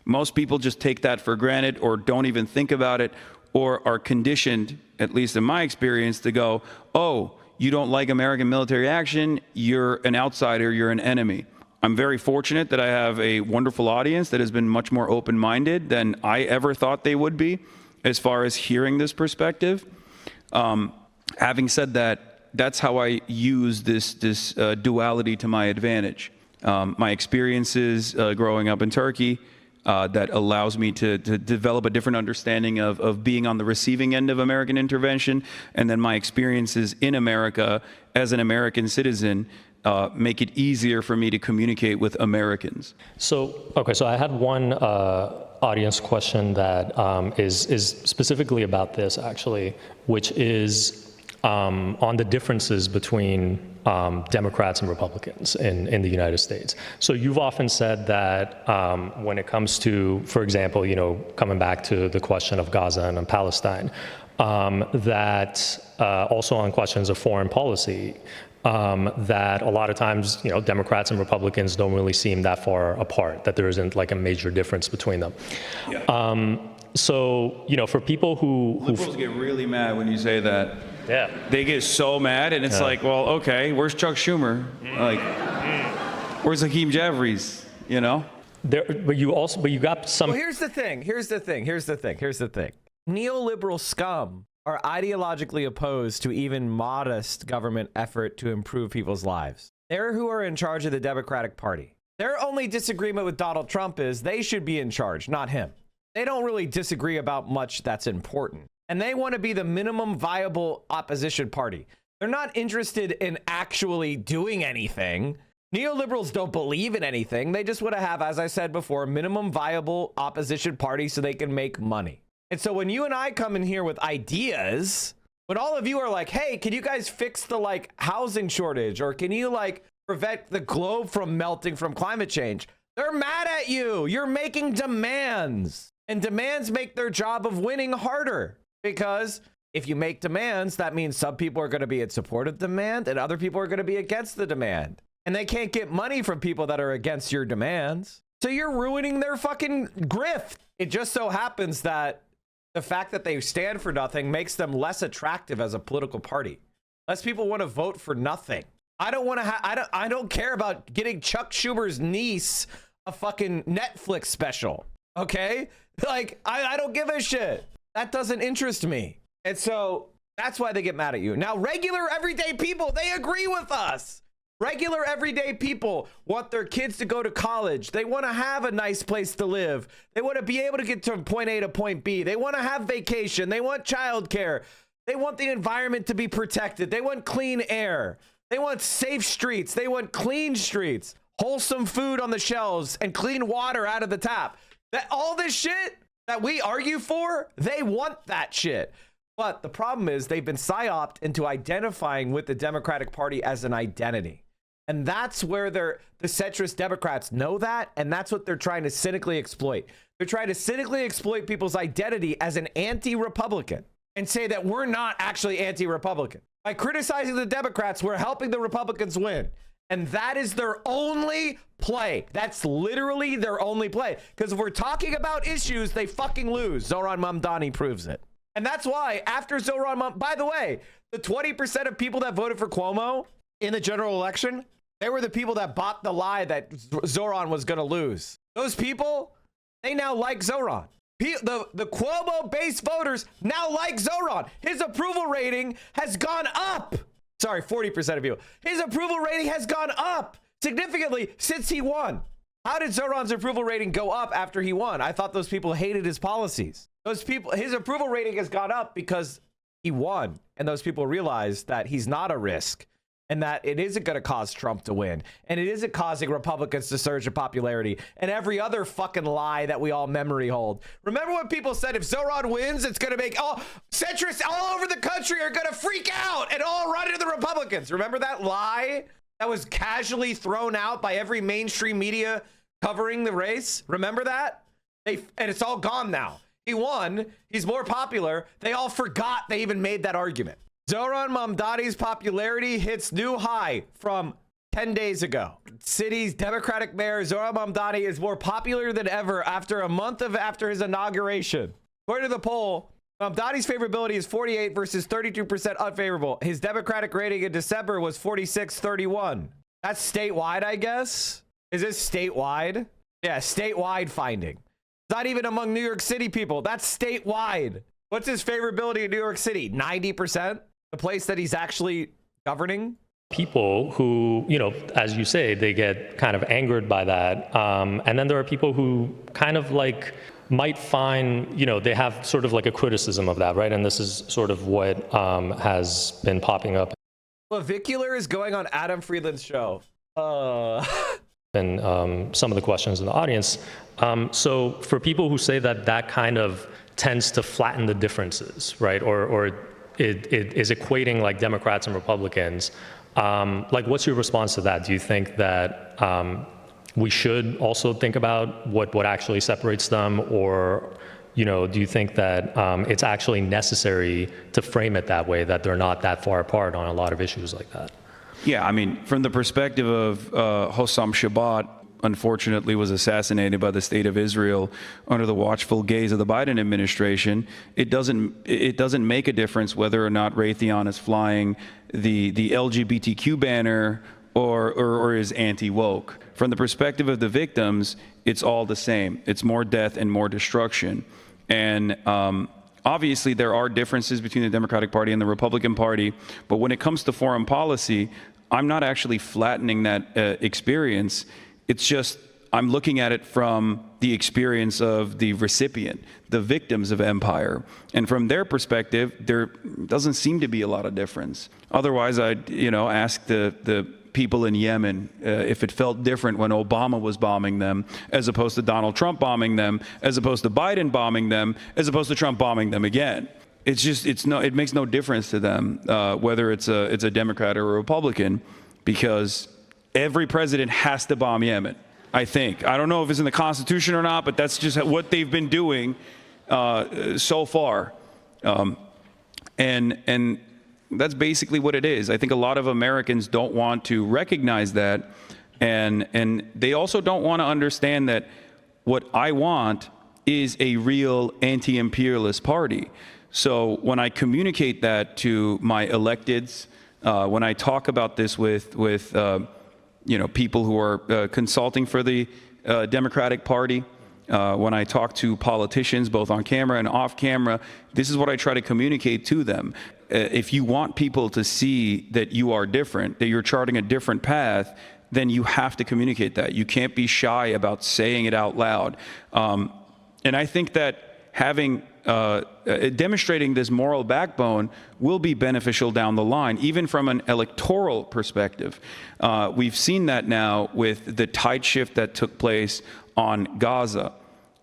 Most people just take that for granted or don't even think about it, or are conditioned, at least in my experience, to go, oh, you don't like American military action, you're an outsider, you're an enemy. I'm very fortunate that I have a wonderful audience that has been much more open-minded than I ever thought they would be as far as hearing this perspective. Having said that, that's how I use this duality to my advantage. My experiences growing up in Turkey, that allows me to develop a different understanding of being on the receiving end of American intervention, and then my experiences in America as an American citizen make it easier for me to communicate with Americans. So I had one audience question that is specifically about this, actually, which is on the differences between Democrats and Republicans in the United States. So you've often said that when it comes to, for example, coming back to the question of Gaza and Palestine, that also on questions of foreign policy, that a lot of times, Democrats and Republicans don't really seem that far apart, that there isn't like a major difference between them. Yeah. So, for people who liberals get really mad when you say that. Yeah. They get so mad, and it's like, well, okay, where's Chuck Schumer? Like, where's Hakeem Jeffries? But you got some. Well, here's the thing. Neoliberal scum are ideologically opposed to even modest government effort to improve people's lives. They're who are in charge of the Democratic Party. Their only disagreement with Donald Trump is they should be in charge, not him. They don't really disagree about much that's important. And they want to be the minimum viable opposition party. They're not interested in actually doing anything. Neoliberals don't believe in anything. They just want to have, as I said before, minimum viable opposition party so they can make money. And so when you and I come in here with ideas, When all of you are like, hey, can you guys fix the like housing shortage? Or can you like prevent the globe from melting from climate change? They're mad at you. You're making demands. And demands make their job of winning harder. Because if you make demands, that means some people are going to be in support of demand and other people are going to be against the demand. And they can't get money from people that are against your demands. So you're ruining their fucking grift. It just so happens that the fact that they stand for nothing makes them less attractive as a political party. Less people want to vote for nothing. I don't want to I don't care about getting Chuck Schumer's niece a fucking Netflix special. Okay? Like, I don't give a shit. That doesn't interest me. And so that's why they get mad at you. Now, regular everyday people, they agree with us. Regular everyday people want their kids to go to college. They want to have a nice place to live. They want to be able to get to point A to point B. They want to have vacation. They want childcare. They want the environment to be protected. They want clean air. They want safe streets. They want clean streets, wholesome food on the shelves, and clean water out of the tap. That all this shit that we argue for, they want that shit. But the problem is they've been psyoped into identifying with the Democratic Party as an identity. And that's where the centrist Democrats know that, and that's what they're trying to cynically exploit. They're trying to cynically exploit people's identity as an anti-Republican and say that we're not actually anti-Republican. By criticizing the Democrats, we're helping the Republicans win. And that is their only play. That's literally their only play. Because if we're talking about issues, they fucking lose. Zohran Mamdani proves it. And that's why after Zohran Mamdani, by the way, the 20% of people that voted for Cuomo in the general election, they were the people that bought the lie that Zohran was going to lose. Those people, they now like Zohran. The Cuomo-based voters now like Zohran. His approval rating has gone up. Sorry, 40% of people. His approval rating has gone up significantly since he won. How did Zohran's approval rating go up after he won? I thought those people hated his policies. Those people, his approval rating has gone up because he won. And those people realized that he's not a risk. And that it isn't going to cause Trump to win. And it isn't causing Republicans to surge in popularity. And every other fucking lie that we all memory hold. Remember when people said if Zohran wins, it's going to make all centrists all over the country are going to freak out and all run into the Republicans. Remember that lie that was casually thrown out by every mainstream media covering the race? Remember that? And it's all gone now. He won. He's more popular. They all forgot they even made that argument. Zohran Mamdani's popularity hits new high from 10 days ago. City's Democratic mayor Zohran Mamdani is more popular than ever after a month after his inauguration. According to the poll, Mamdani's favorability is 48 versus 32% unfavorable. His Democratic rating in December was 46-31. That's statewide, I guess. Is this statewide? Yeah, statewide finding. It's not even among New York City people. That's statewide. What's his favorability in New York City? 90%? The place that he's actually governing? People who, as you say, they get kind of angered by that. And then there are people who kind of like might find, they have sort of like a criticism of that, right? And this is sort of what has been popping up. Clavicular is going on Adam Friedland's show. And some of the questions in the audience. So for people who say that kind of tends to flatten the differences, right? Or it is equating like Democrats and Republicans. Like, what's your response to that? Do you think that we should also think about what actually separates them? Or, do you think that it's actually necessary to frame it that way, that they're not that far apart on a lot of issues like that? Yeah, I mean, from the perspective of Hossam Shabbat, unfortunately was assassinated by the state of Israel under the watchful gaze of the Biden administration, it doesn't make a difference whether or not Raytheon is flying the LGBTQ banner or is anti-woke. From the perspective of the victims, it's all the same. It's more death and more destruction. And obviously there are differences between the Democratic Party and the Republican Party, but when it comes to foreign policy, I'm not actually flattening that experience. It's just I'm looking at it from the experience of the recipient, the victims of empire. And from their perspective, there doesn't seem to be a lot of difference. Otherwise, I'd ask the people in Yemen if it felt different when Obama was bombing them, as opposed to Donald Trump bombing them, as opposed to Biden bombing them, as opposed to Trump bombing them again. it makes no difference to them whether it's a Democrat or a Republican, because every president has to bomb Yemen. I think. I don't know if it's in the Constitution or not, but that's just what they've been doing so far. And that's basically what it is. I think a lot of Americans don't want to recognize that, and they also don't want to understand that what I want is a real anti-imperialist party. So when I communicate that to my electeds, when I talk about this with people who are consulting for the Democratic Party, when I talk to politicians, both on camera and off camera, this is what I try to communicate to them. If you want people to see that you are different, that you're charting a different path, then you have to communicate that. You can't be shy about saying it out loud. And I think that having demonstrating this moral backbone will be beneficial down the line, even from an electoral perspective. We've seen that now with the tide shift that took place on Gaza.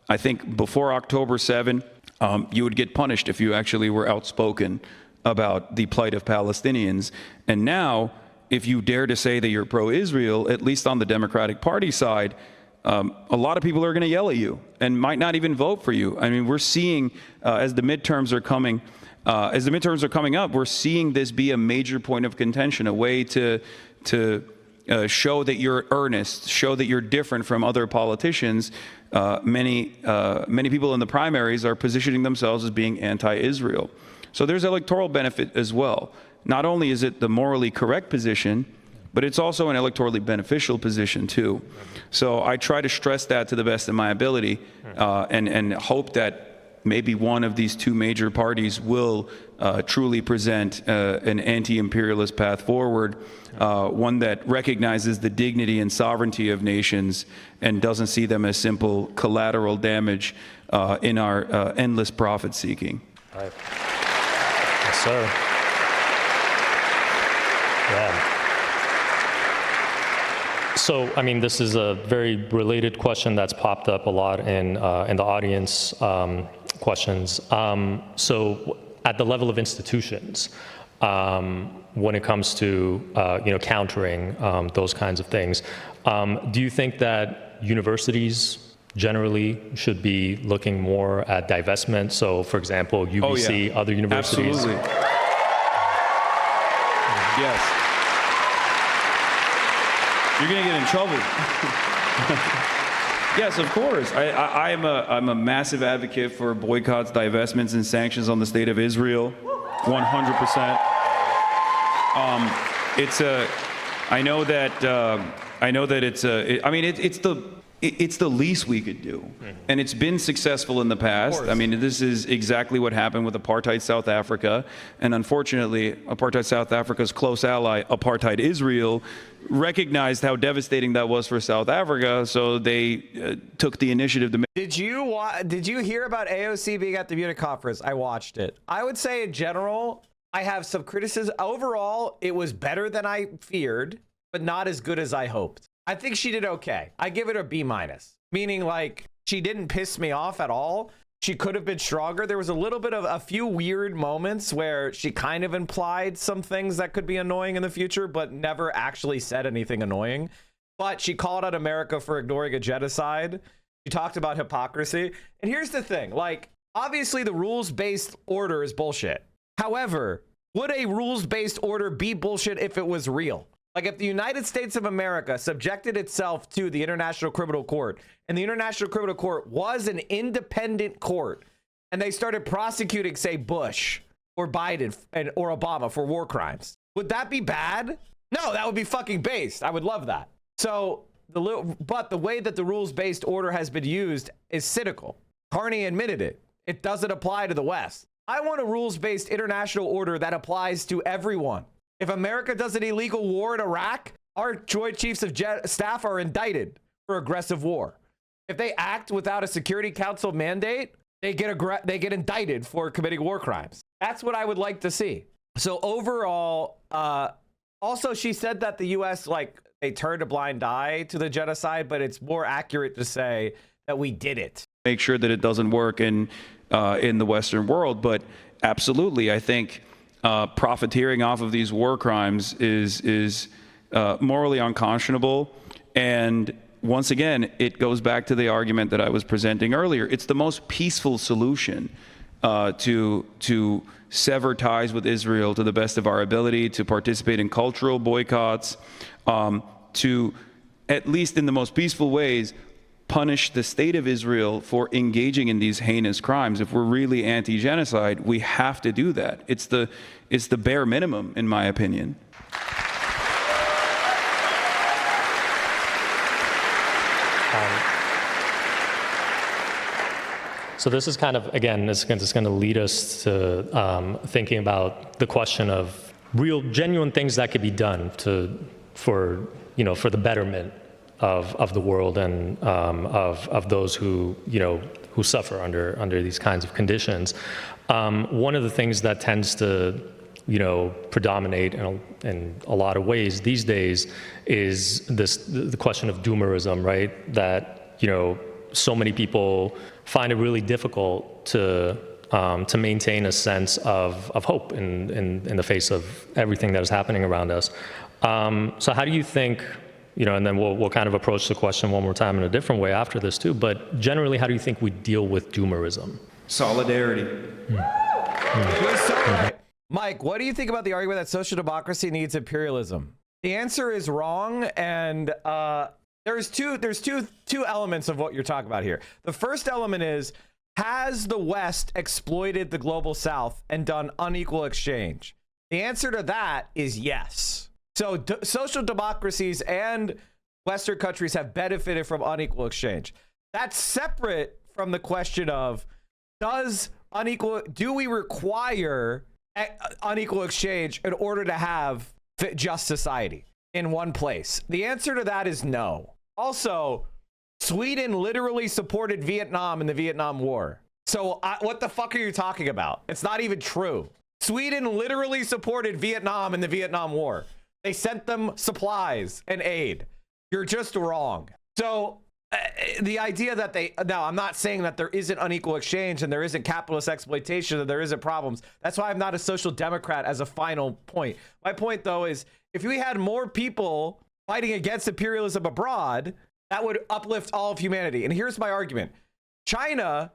I think before October 7, you would get punished if you actually were outspoken about the plight of Palestinians. And now, if you dare to say that you're pro-Israel, at least on the Democratic Party side, a lot of people are going to yell at you and might not even vote for you. I mean, we're seeing as the midterms are coming up, we're seeing this be a major point of contention, a way to show that you're earnest, show that you're different from other politicians. Many people in the primaries are positioning themselves as being anti-Israel. So there's electoral benefit as well. Not only is it the morally correct position, but it's also an electorally beneficial position too. So I try to stress that to the best of my ability, and hope that maybe one of these two major parties will truly present an anti-imperialist path forward, one that recognizes the dignity and sovereignty of nations and doesn't see them as simple collateral damage in our endless profit seeking. Right. Yes, sir. Yeah. So, I mean, this is a very related question that's popped up a lot in the audience questions. So, at the level of institutions, when it comes to countering those kinds of things, do you think that universities generally should be looking more at divestment? So, for example, UBC, other universities. Absolutely. Yes. You're going to get in trouble. Yes, of course. I'm a massive advocate for boycotts, divestments, and sanctions on the state of Israel. 100%. I know that it's the least we could do, and it's been successful in the past. I mean, this is exactly what happened with apartheid South Africa, and unfortunately, apartheid South Africa's close ally, apartheid Israel, recognized how devastating that was for South Africa, so they took the initiative to make. Did you hear about AOC being at the Munich conference? I watched it. I would say in general, I have some criticism. Overall, it was better than I feared, but not as good as I hoped. I think she did okay. I give it a B-, meaning like she didn't piss me off at all. She could have been stronger. There was a few weird moments where she kind of implied some things that could be annoying in the future, but never actually said anything annoying. But she called out America for ignoring a genocide. She talked about hypocrisy. And here's the thing, like, obviously the rules-based order is bullshit. However, would a rules-based order be bullshit if it was real? Like, if the United States of America subjected itself to the International Criminal Court, and the International Criminal Court was an independent court, and they started prosecuting, say, Bush or Biden or Obama for war crimes, would that be bad? No, that would be fucking based. I would love that. So, but the way that the rules-based order has been used is cynical. Carney admitted it. It doesn't apply to the West. I want a rules-based international order that applies to everyone. If America does an illegal war in Iraq, our Joint Chiefs of Staff are indicted for aggressive war. If they act without a Security Council mandate, they get indicted for committing war crimes. That's what I would like to see. So overall, also she said that the U.S. they turned a blind eye to the genocide, but it's more accurate to say that we did it. Make sure that it doesn't work in the Western world, but absolutely, I think profiteering off of these war crimes is morally unconscionable. And once again, it goes back to the argument that I was presenting earlier. It's the most peaceful solution to sever ties with Israel to the best of our ability, to participate in cultural boycotts, to, at least in the most peaceful ways, punish the state of Israel for engaging in these heinous crimes. If we're really anti-genocide, we have to do that. It's the bare minimum, in my opinion. So this is kind of, again, this is going to lead us to thinking about the question of real, genuine things that could be done for the betterment of the world and of those who suffer under these kinds of conditions. One of the things that tends to predominate in a lot of ways these days is the question of doomerism, right? That so many people find it really difficult to maintain a sense of hope in the face of everything that is happening around us. So how do you think, and then we'll kind of approach the question one more time in a different way after this too, but generally, how do you think we deal with doomerism? Solidarity. Mike, what do you think about the argument that social democracy needs imperialism? The answer is wrong, and there's two elements of what you're talking about here. The first element is, has the West exploited the global South and done unequal exchange? The answer to that is yes. So social democracies and Western countries have benefited from unequal exchange. That's separate from the question of, do we require unequal exchange in order to have just society in one place? The answer to that is no. Also, Sweden literally supported Vietnam in the Vietnam War. So what the fuck are you talking about? It's not even true. Sweden literally supported Vietnam in the Vietnam War. They sent them supplies and aid. You're just wrong. So the idea that I'm not saying that there isn't unequal exchange and there isn't capitalist exploitation and there isn't problems. That's why I'm not a social democrat as a final point. My point, though, is if we had more people fighting against imperialism abroad, that would uplift all of humanity. And here's my argument. China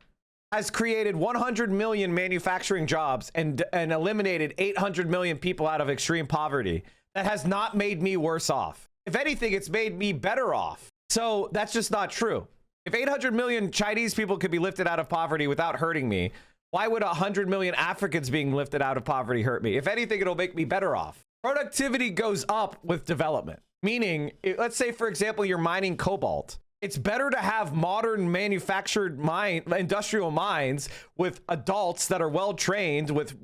has created 100 million manufacturing jobs and eliminated 800 million people out of extreme poverty. That has not made me worse off. If anything, it's made me better off. So that's just not true. If 800 million Chinese people could be lifted out of poverty without hurting me, why would 100 million Africans being lifted out of poverty hurt me? If anything, it'll make me better off. Productivity goes up with development. Meaning, let's say, for example, you're mining cobalt. It's better to have modern manufactured industrial mines with adults that are well trained with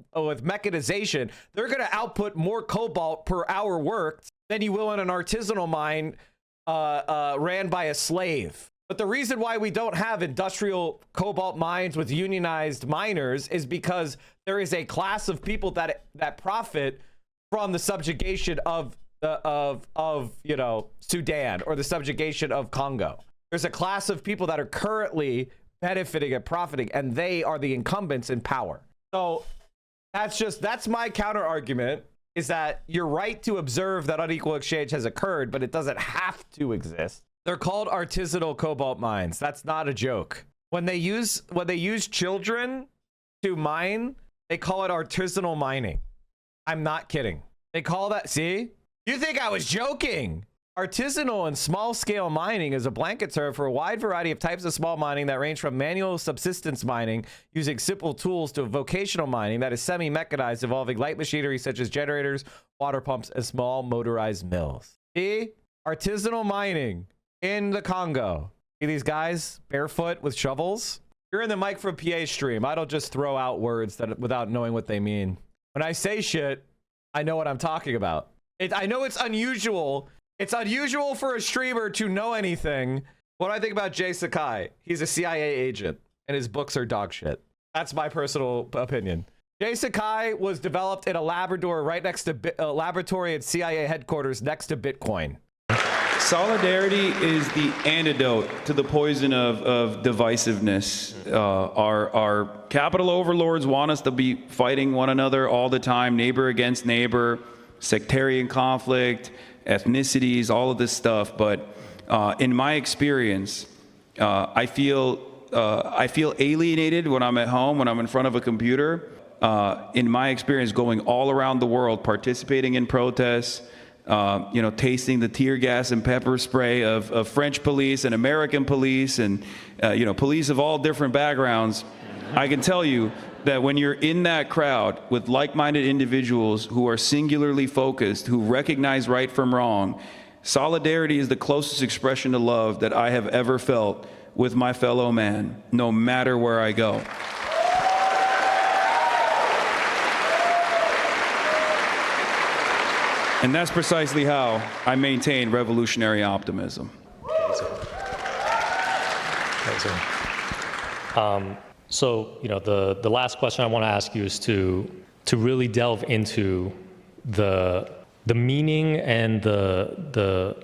mechanization. They're going to output more cobalt per hour worked than you will in an artisanal mine ran by a slave. But the reason why we don't have industrial cobalt mines with unionized miners is because there is a class of people that profit from the subjugation of Sudan or the subjugation of Congo. There's a class of people that are currently benefiting and profiting, and they are the incumbents in power. So that's my counter argument, is that you're right to observe that unequal exchange has occurred, but it doesn't have to exist. They're called artisanal cobalt mines. That's not a joke. When they use children to mine, they call it artisanal mining. I'm not kidding. They call that, see? You think I was joking? Artisanal and small-scale mining is a blanket term for a wide variety of types of small mining that range from manual subsistence mining using simple tools to vocational mining that is semi-mechanized, involving light machinery such as generators, water pumps, and small motorized mills. See? Artisanal mining in the Congo. See these guys barefoot with shovels? You're in the Mike from PA stream. I don't just throw out words without knowing what they mean. When I say shit, I know what I'm talking about. I know it's unusual. It's unusual for a streamer to know anything. What do I think about Jay Sakai? He's a CIA agent, and his books are dog shit. That's my personal opinion. Jay Sakai was developed in a Labrador right next to laboratory at CIA headquarters next to Bitcoin. Solidarity is the antidote to the poison of divisiveness. Our capital overlords want us to be fighting one another all the time, neighbor against neighbor, sectarian conflict, ethnicities, all of this stuff. But in my experience, I feel alienated when I'm at home, when I'm in front of a computer. In my experience, going all around the world, participating in protests, tasting the tear gas and pepper spray of French police and American police and, police of all different backgrounds, I can tell you that when you're in that crowd with like-minded individuals who are singularly focused, who recognize right from wrong, solidarity is the closest expression to love that I have ever felt with my fellow man, no matter where I go. And that's precisely how I maintain revolutionary optimism. So, the last question I want to ask you is to really delve into the meaning and the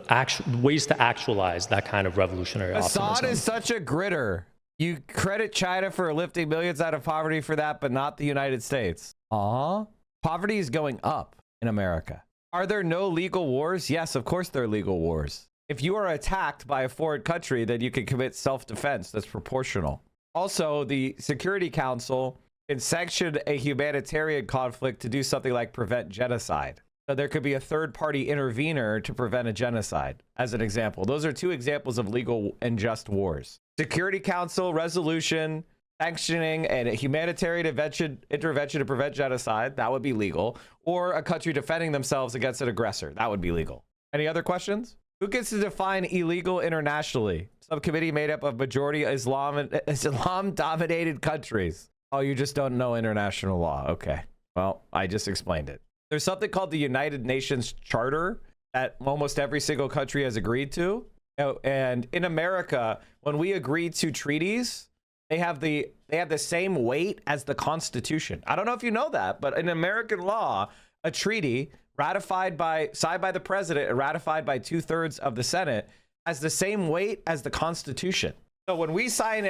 ways to actualize that kind of revolutionary optimism. Assad is such a gritter. You credit China for lifting millions out of poverty for that, but not the United States. Poverty is going up in America. Are there no legal wars? Yes, of course there are legal wars. If you are attacked by a foreign country, then you can commit self-defense. That's proportional. Also, the Security Council can sanction a humanitarian conflict to do something like prevent genocide. So there could be a third-party intervener to prevent a genocide, as an example. Those are two examples of legal and just wars. Security Council resolution, sanctioning and a humanitarian intervention to prevent genocide, that would be legal. Or a country defending themselves against an aggressor, that would be legal. Any other questions? Who gets to define illegal internationally? Subcommittee made up of majority Islam-dominated countries. Oh, you just don't know international law. Okay. Well, I just explained it. There's something called the United Nations Charter that almost every single country has agreed to. And in America, when we agree to treaties, they have the same weight as the Constitution. I don't know if you know that, but in American law, a treaty signed by the president and ratified by 2/3 of the Senate has the same weight as the Constitution. So when we sign,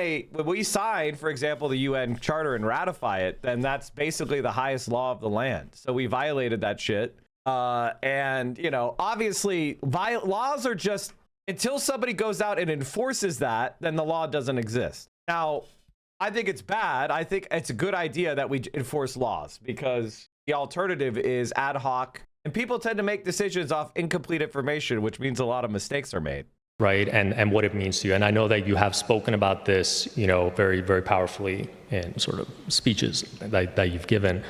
for example, the UN Charter and ratify it, then that's basically the highest law of the land. So we violated that shit. Obviously, laws are just, until somebody goes out and enforces that, then the law doesn't exist. Now, I think it's bad. I think it's a good idea that we enforce laws, because the alternative is ad hoc, and people tend to make decisions off incomplete information, which means a lot of mistakes are made. Right, and what it means to you. And I know that you have spoken about this, very, very powerfully in sort of speeches that you've given.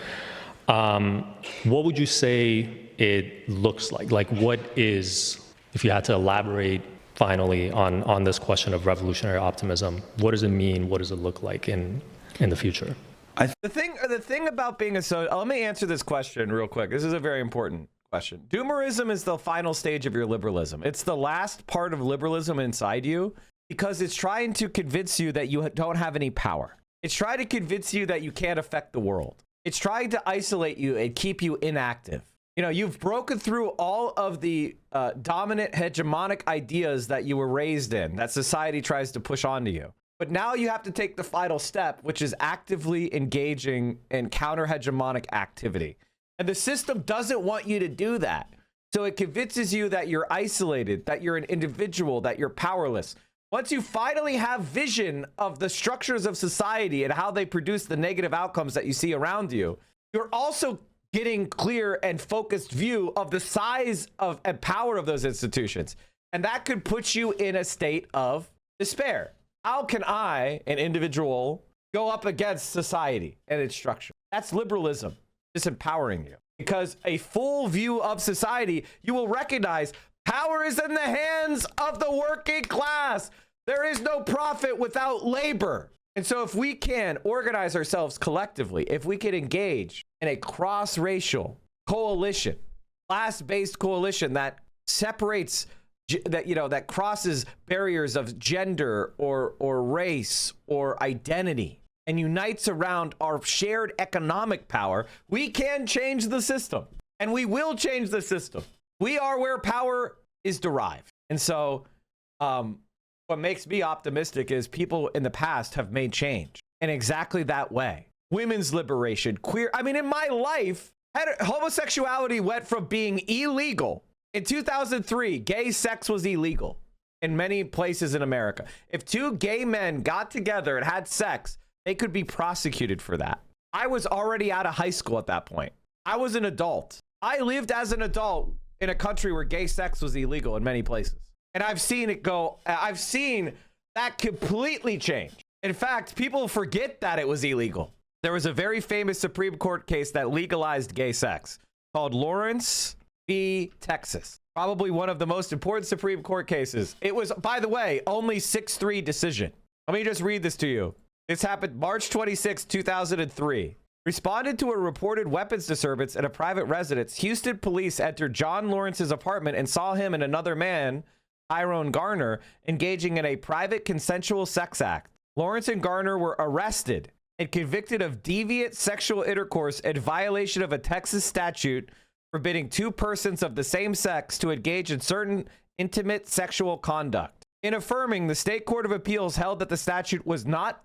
What would you say it looks like? Like, what is, if you had to elaborate finally on this question of revolutionary optimism, what does it mean? What does it look like in the future? The thing about being let me answer this question real quick. This is a very important question. Doomerism is the final stage of your liberalism. It's the last part of liberalism inside you, because it's trying to convince you that you don't have any power. It's trying to convince you that you can't affect the world. It's trying to isolate you and keep you inactive. You've broken through all of the dominant hegemonic ideas that you were raised in, that society tries to push onto you. But now you have to take the final step, which is actively engaging in counter-hegemonic activity. And the system doesn't want you to do that. So it convinces you that you're isolated, that you're an individual, that you're powerless. Once you finally have vision of the structures of society and how they produce the negative outcomes that you see around you, you're also getting clear and focused view of the size of and power of those institutions. And that could put you in a state of despair. How can I, an individual, go up against society and its structure? That's liberalism. Disempowering you, because a full view of society, you will recognize power is in the hands of the working class. There is no profit without labor. And so if we can organize ourselves collectively, if we can engage in a cross-racial coalition, class-based coalition that separates, that crosses barriers of gender or race or identity, and unites around our shared economic power, we can change the system. And we will change the system. We are where power is derived. And so what makes me optimistic is people in the past have made change in exactly that way. Women's liberation, queer. I mean, in my life, homosexuality went from being illegal. In 2003, gay sex was illegal in many places in America. If two gay men got together and had sex, they could be prosecuted for that. I was already out of high school at that point. I was an adult. I lived as an adult in a country where gay sex was illegal in many places. And I've seen it go, I've seen that completely change. In fact, people forget that it was illegal. There was a very famous Supreme Court case that legalized gay sex called Lawrence v. Texas. Probably one of the most important Supreme Court cases. It was, by the way, only 6-3 decision. Let me just read this to you. This happened March 26, 2003. Responded to a reported weapons disturbance at a private residence, Houston police entered John Lawrence's apartment and saw him and another man, Tyrone Garner, engaging in a private consensual sex act. Lawrence and Garner were arrested and convicted of deviant sexual intercourse in violation of a Texas statute forbidding two persons of the same sex to engage in certain intimate sexual conduct. In affirming, the State Court of Appeals held that the statute was not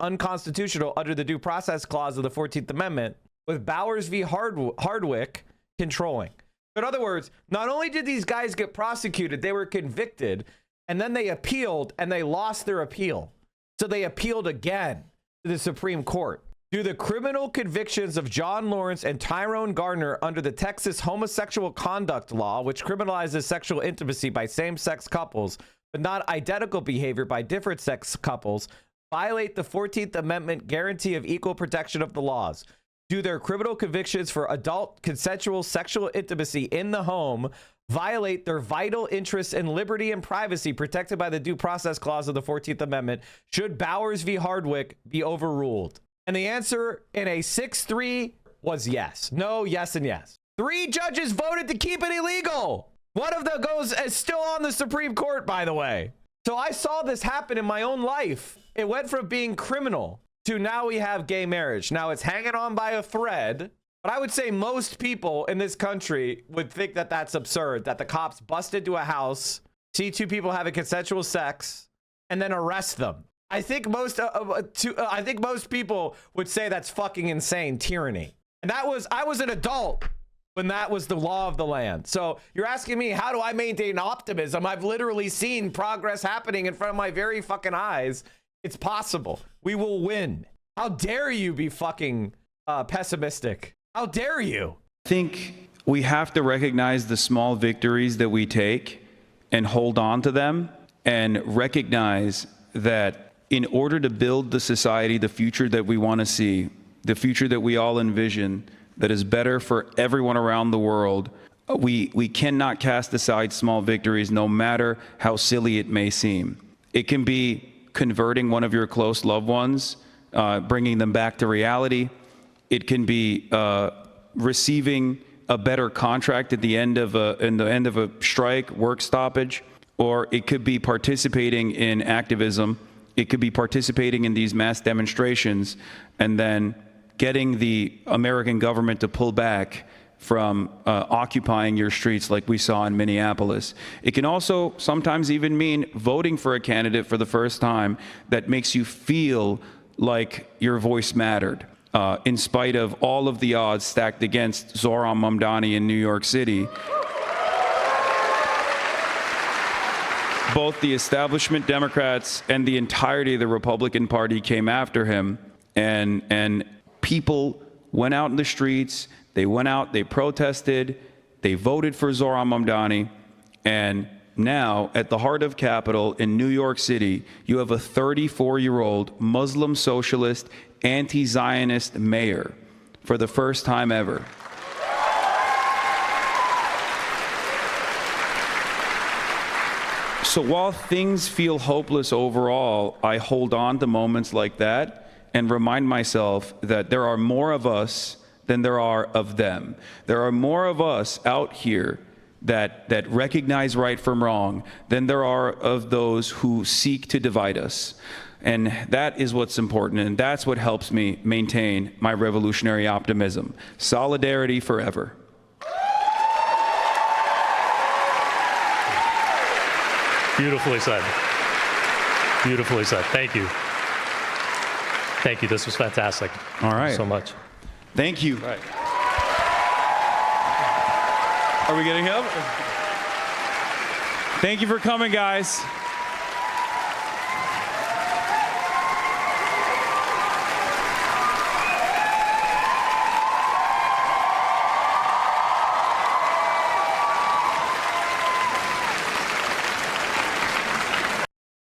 unconstitutional under the Due Process Clause of the 14th Amendment, with Bowers v. Hardwick controlling. In other words, not only did these guys get prosecuted, they were convicted, and then they appealed, and they lost their appeal. So they appealed again to the Supreme Court. Do the criminal convictions of John Lawrence and Tyrone Garner under the Texas homosexual conduct law, which criminalizes sexual intimacy by same-sex couples, but not identical behavior by different sex couples, violate the 14th Amendment guarantee of equal protection of the laws? Do their criminal convictions for adult consensual sexual intimacy in the home violate their vital interests in liberty and privacy protected by the Due Process Clause of the 14th Amendment? Should Bowers v. Hardwick be overruled? And the answer in a 6-3 was yes. No, yes, and yes. 3 judges voted to keep it illegal. One of them is still on the Supreme Court, by the way. So I saw this happen in my own life. It went from being criminal to now we have gay marriage. Now it's hanging on by a thread. But I would say most people in this country would think that that's absurd, that the cops bust into a house, see 2 people having consensual sex, and then arrest them. I think most people would say that's fucking insane tyranny. And I was an adult when that was the law of the land. So you're asking me, how do I maintain optimism? I've literally seen progress happening in front of my very fucking eyes. It's possible. We will win. How dare you be fucking pessimistic? How dare you? I think we have to recognize the small victories that we take and hold on to them and recognize that in order to build the society, the future that we want to see, the future that we all envision, that is better for everyone around the world, we cannot cast aside small victories, no matter how silly it may seem. It can be converting one of your close loved ones, bringing them back to reality. It can be receiving a better contract at the end of a strike, work stoppage, or it could be participating in activism. It could be participating in these mass demonstrations and then getting the American government to pull back from occupying your streets like we saw in Minneapolis. It can also sometimes even mean voting for a candidate for the first time that makes you feel like your voice mattered, in spite of all of the odds stacked against Zohran Mamdani in New York City. Both the establishment Democrats and the entirety of the Republican Party came after him, and people went out in the streets, they went out, they protested, they voted for Zohran Mamdani, and now at the heart of Capitol in New York City, you have a 34-year-old Muslim socialist, anti-Zionist mayor for the first time ever. So while things feel hopeless overall, I hold on to moments like that and remind myself that there are more of us than there are of them. There are more of us out here that recognize right from wrong than there are of those who seek to divide us. And that is what's important, and that's what helps me maintain my revolutionary optimism. Solidarity forever. Beautifully said. Beautifully said. Thank you. Thank you. This was fantastic. All right. So much. Thank you. Right. Are we getting help? Thank you for coming, guys.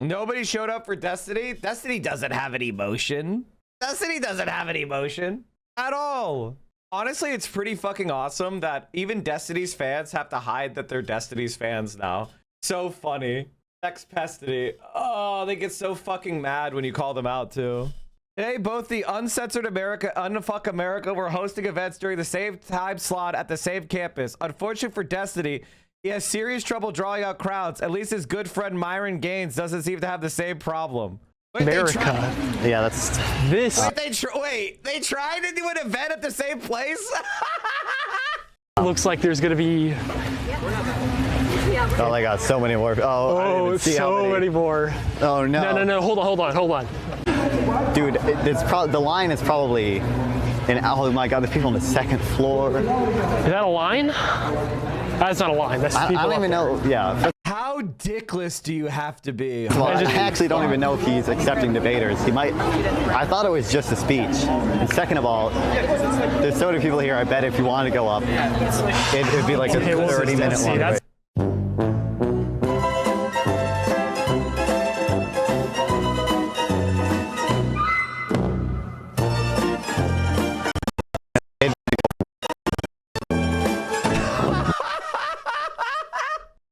Nobody showed up for Destiny. Destiny doesn't have any emotion. Destiny doesn't have any emotion at all. Honestly, it's pretty fucking awesome that even Destiny's fans have to hide that they're Destiny's fans now. So funny. Sex Pestity. Oh, they get so fucking mad when you call them out too. Today, both the Uncensored America, Unfuck America were hosting events during the same time slot at the same campus. Unfortunate for Destiny, he has serious trouble drawing out crowds. At least his good friend Myron Gaines doesn't seem to have the same problem. Wait, America. Yeah, that's this. Wait, they tried to do an event at the same place? Looks like there's gonna be. Oh, they got so many more. Oh, I didn't even see so many more. Oh no. No. Hold on. Dude, it's probably the line is probably. And oh my God, there's people on the second floor. Is that a line? That's not a line. That's people. I don't even know. Yeah. How dickless do you have to be? Well, I actually don't even know if he's accepting debaters. He might. I thought it was just a speech. And second of all, there's so many people here. I bet if you wanted to go up, it'd be like a 30-minute long wait.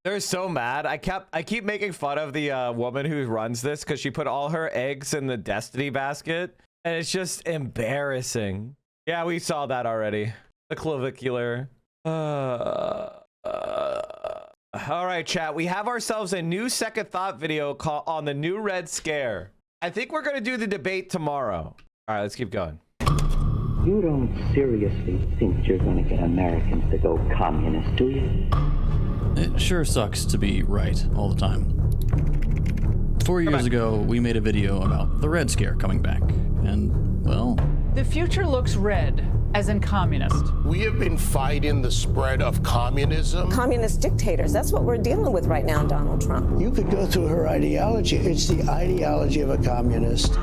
They're so mad. I keep making fun of the woman who runs this because she put all her eggs in the Destiny basket, and it's just embarrassing. Yeah, we saw that already. The clavicular. All right, chat. We have ourselves a new second thought video call on the new Red Scare. I think we're gonna do the debate tomorrow. All right, let's keep going. You don't seriously think you're gonna get Americans to go communist, do you? It sure sucks to be right all the time. 4 years ago, we made a video about the Red Scare coming back, and, well... The future looks red, as in communist. We have been fighting the spread of communism. Communist dictators, that's what we're dealing with right now, Donald Trump. You could go through her ideology. It's the ideology of a communist.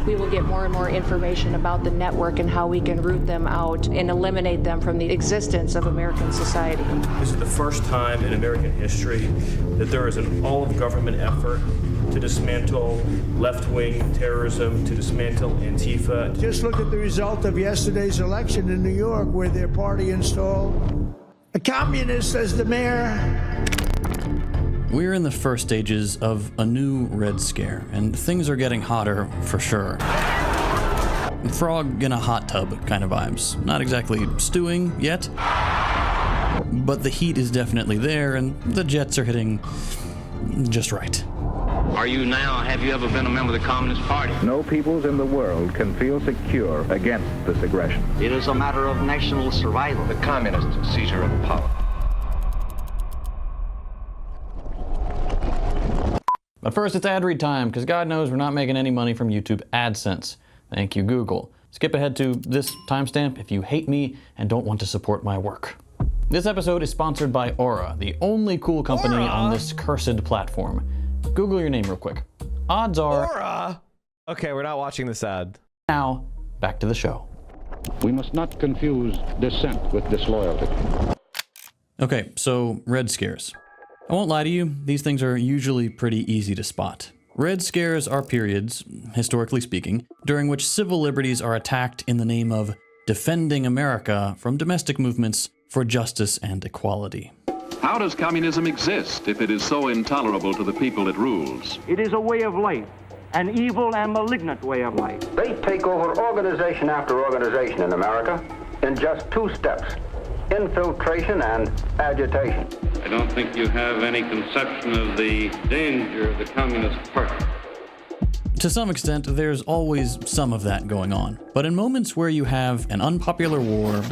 We will get more and more information about the network and how we can root them out and eliminate them from the existence of American society. This is the first time in American history that there is an all-of-government effort to dismantle left-wing terrorism, to dismantle Antifa. Just look at the result of yesterday's election in New York, where their party installed a communist as the mayor. We're in the first stages of a new Red Scare, and things are getting hotter for sure. Frog in a hot tub kind of vibes. Not exactly stewing yet, but the heat is definitely there, and the jets are hitting just right. Have you ever been a member of the Communist Party? No peoples in the world can feel secure against this aggression. It is a matter of national survival. The communist seizure of power. But first, it's ad read time, because God knows we're not making any money from YouTube AdSense. Thank you, Google. Skip ahead to this timestamp if you hate me and don't want to support my work. This episode is sponsored by Aura, the only cool company on this cursed platform. Google your name real quick. Odds are... Aura? Okay, we're not watching this ad. Now, back to the show. We must not confuse dissent with disloyalty. Okay, so Red Scares. I won't lie to you, these things are usually pretty easy to spot. Red Scares are periods, historically speaking, during which civil liberties are attacked in the name of defending America from domestic movements for justice and equality. How does communism exist if it is so intolerable to the people it rules? It is a way of life, an evil and malignant way of life. They take over organization after organization in America in just 2 steps: infiltration and agitation. I don't think you have any conception of the danger of the Communist Party. To some extent, there's always some of that going on. But in moments where you have an unpopular war,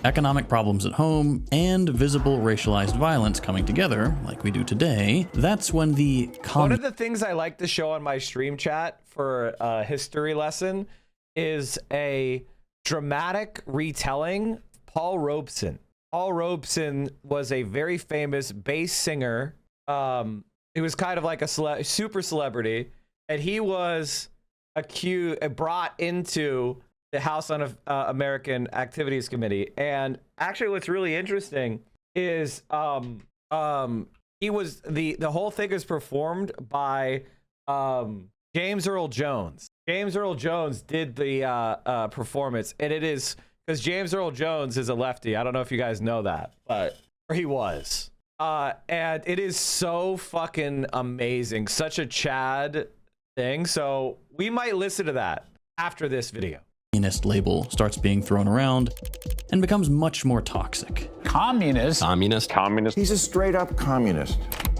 economic problems at home and visible racialized violence coming together, like we do today, that's when the One of the things I like to show on my stream chat for a history lesson is a dramatic retelling. Paul Robeson. Paul Robeson was a very famous bass singer. He was kind of like a super celebrity, and he was brought into the House Un-American Activities Committee. And actually, what's really interesting is he was the whole thing is performed by James Earl Jones. James Earl Jones did the performance, and it is because James Earl Jones is a lefty. I don't know if you guys know that, but or he was. And it is so fucking amazing. Such a Chad thing. So we might listen to that after this video. Communist label starts being thrown around and becomes much more toxic. Communist. Communist. Communist. He's a straight up communist.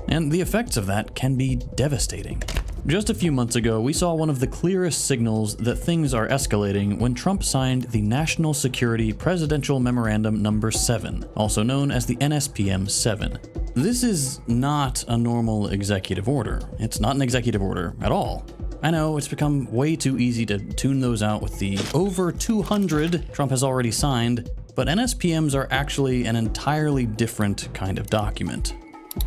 And the effects of that can be devastating. Just a few months ago, we saw one of the clearest signals that things are escalating when Trump signed the National Security Presidential Memorandum No. 7, also known as the NSPM 7. This is not a normal executive order. It's not an executive order at all. I know it's become way too easy to tune those out with the over 200 Trump has already signed, but NSPMs are actually an entirely different kind of document.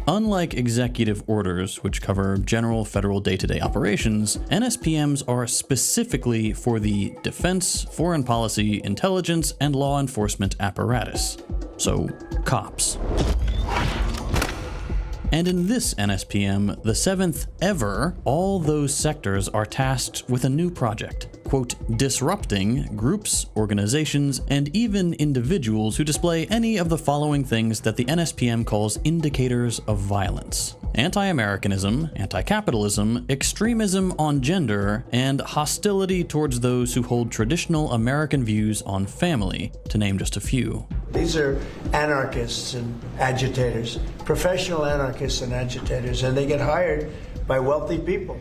Unlike executive orders, which cover general federal day-to-day operations, NSPMs are specifically for the defense, foreign policy, intelligence, and law enforcement apparatus. So, cops. And in this NSPM, the 7th ever, all those sectors are tasked with a new project. Quote, disrupting groups, organizations, and even individuals who display any of the following things that the NSPM calls indicators of violence: anti-Americanism, anti-capitalism, extremism on gender, and hostility towards those who hold traditional American views on family, to name just a few. These are anarchists and agitators, professional anarchists and agitators, and they get hired by wealthy people.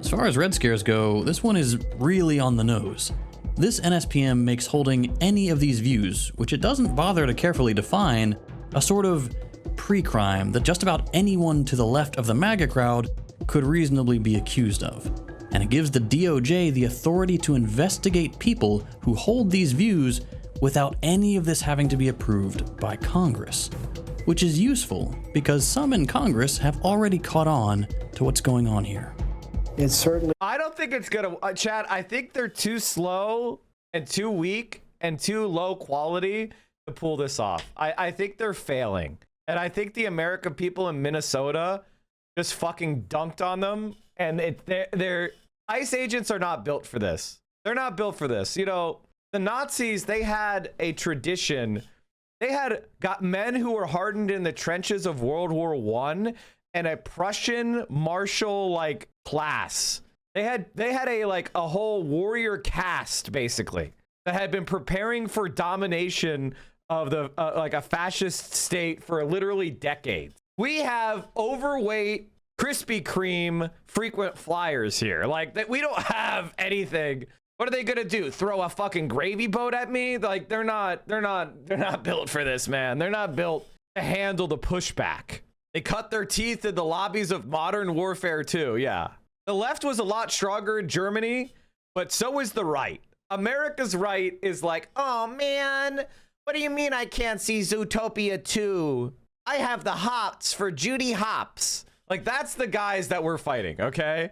As far as Red Scares go, this one is really on the nose. This NSPM makes holding any of these views, which it doesn't bother to carefully define, a sort of pre-crime that just about anyone to the left of the MAGA crowd could reasonably be accused of. And it gives the DOJ the authority to investigate people who hold these views without any of this having to be approved by Congress. Which is useful, because some in Congress have already caught on to what's going on here. It's certainly... I don't think it's gonna... Chad, I think they're too slow and too weak and too low quality to pull this off. I think they're failing. And I think the American people in Minnesota just fucking dunked on them. And they're ICE agents are not built for this. They're not built for this. You know, the Nazis, they had a tradition. They had got men who were hardened in the trenches of World War I and a Prussian martial like class. They had a whole warrior caste basically that had been preparing for domination of the like a fascist state for literally decades. We have overweight Krispy Kreme frequent flyers here. Like that, we don't have anything. What are they gonna do? Throw a fucking gravy boat at me? Like they're not built for this, man. They're not built to handle the pushback. They cut their teeth in the lobbies of modern warfare too. Yeah. The left was a lot stronger in Germany, but so is the right. America's right is like, oh man, what do you mean I can't see Zootopia 2? I have the hops for Judy Hopps. Like that's the guys that we're fighting, okay?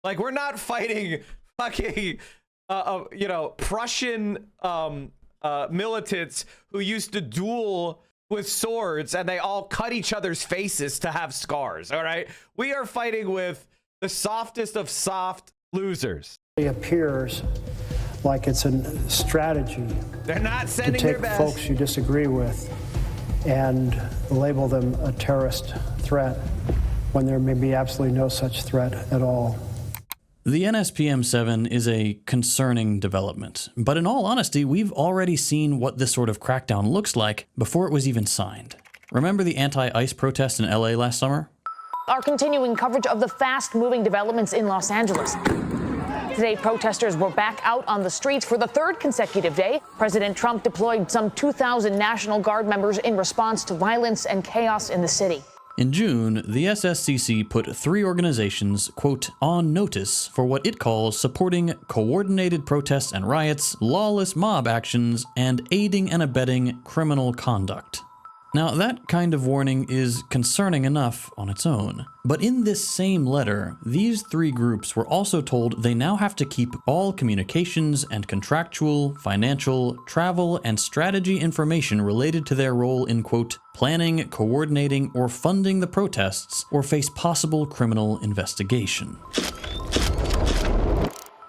Like we're not fighting fucking Prussian militants who used to duel with swords and they all cut each other's faces to have scars, all right? We are fighting with the softest of soft losers. It appears like it's a strategy. They're not sending to take their best. Folks you disagree with and label them a terrorist threat when there may be absolutely no such threat at all. The NSPM 7 is a concerning development, but in all honesty, we've already seen what this sort of crackdown looks like before it was even signed. Remember the anti-ICE protests in LA last summer? Our continuing coverage of the fast-moving developments in Los Angeles. Today, protesters were back out on the streets for the third consecutive day. President Trump deployed some 2,000 National Guard members in response to violence and chaos in the city. In June, the SSCC put 3 organizations, quote, on notice for what it calls supporting coordinated protests and riots, lawless mob actions, and aiding and abetting criminal conduct. Now, that kind of warning is concerning enough on its own. But in this same letter, these 3 groups were also told they now have to keep all communications and contractual, financial, travel, and strategy information related to their role in, quote, planning, coordinating, or funding the protests, or face possible criminal investigation.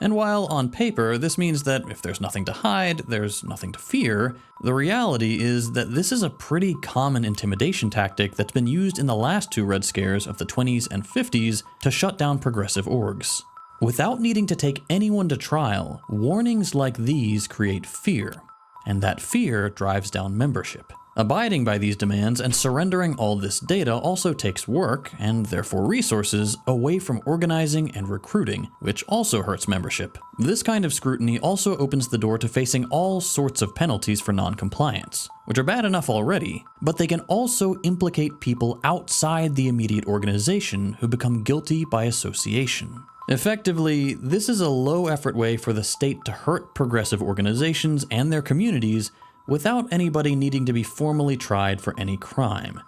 And while on paper, this means that if there's nothing to hide, there's nothing to fear, the reality is that this is a pretty common intimidation tactic that's been used in the last 2 Red Scares of the 20s and 50s to shut down progressive orgs. Without needing to take anyone to trial, warnings like these create fear, and that fear drives down membership. Abiding by these demands and surrendering all this data also takes work, and therefore resources, away from organizing and recruiting, which also hurts membership. This kind of scrutiny also opens the door to facing all sorts of penalties for non-compliance, which are bad enough already, but they can also implicate people outside the immediate organization who become guilty by association. Effectively, this is a low-effort way for the state to hurt progressive organizations and their communities without anybody needing to be formally tried for any crime.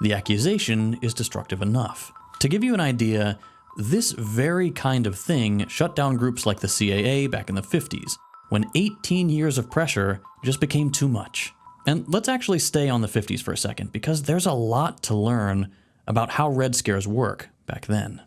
The accusation is destructive enough. To give you an idea, this very kind of thing shut down groups like the CAA back in the 50s, when 18 years of pressure just became too much. And let's actually stay on the 50s for a second, because there's a lot to learn about how Red Scares work back then.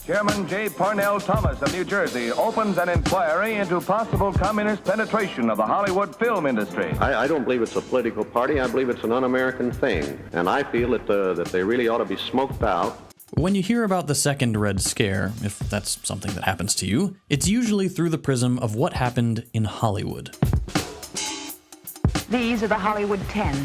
Chairman J. Parnell Thomas of New Jersey opens an inquiry into possible communist penetration of the Hollywood film industry. I don't believe it's a political party. I believe it's an un-American thing. And I feel that they really ought to be smoked out. When you hear about the second Red Scare, if that's something that happens to you, it's usually through the prism of what happened in Hollywood. These are the Hollywood 10.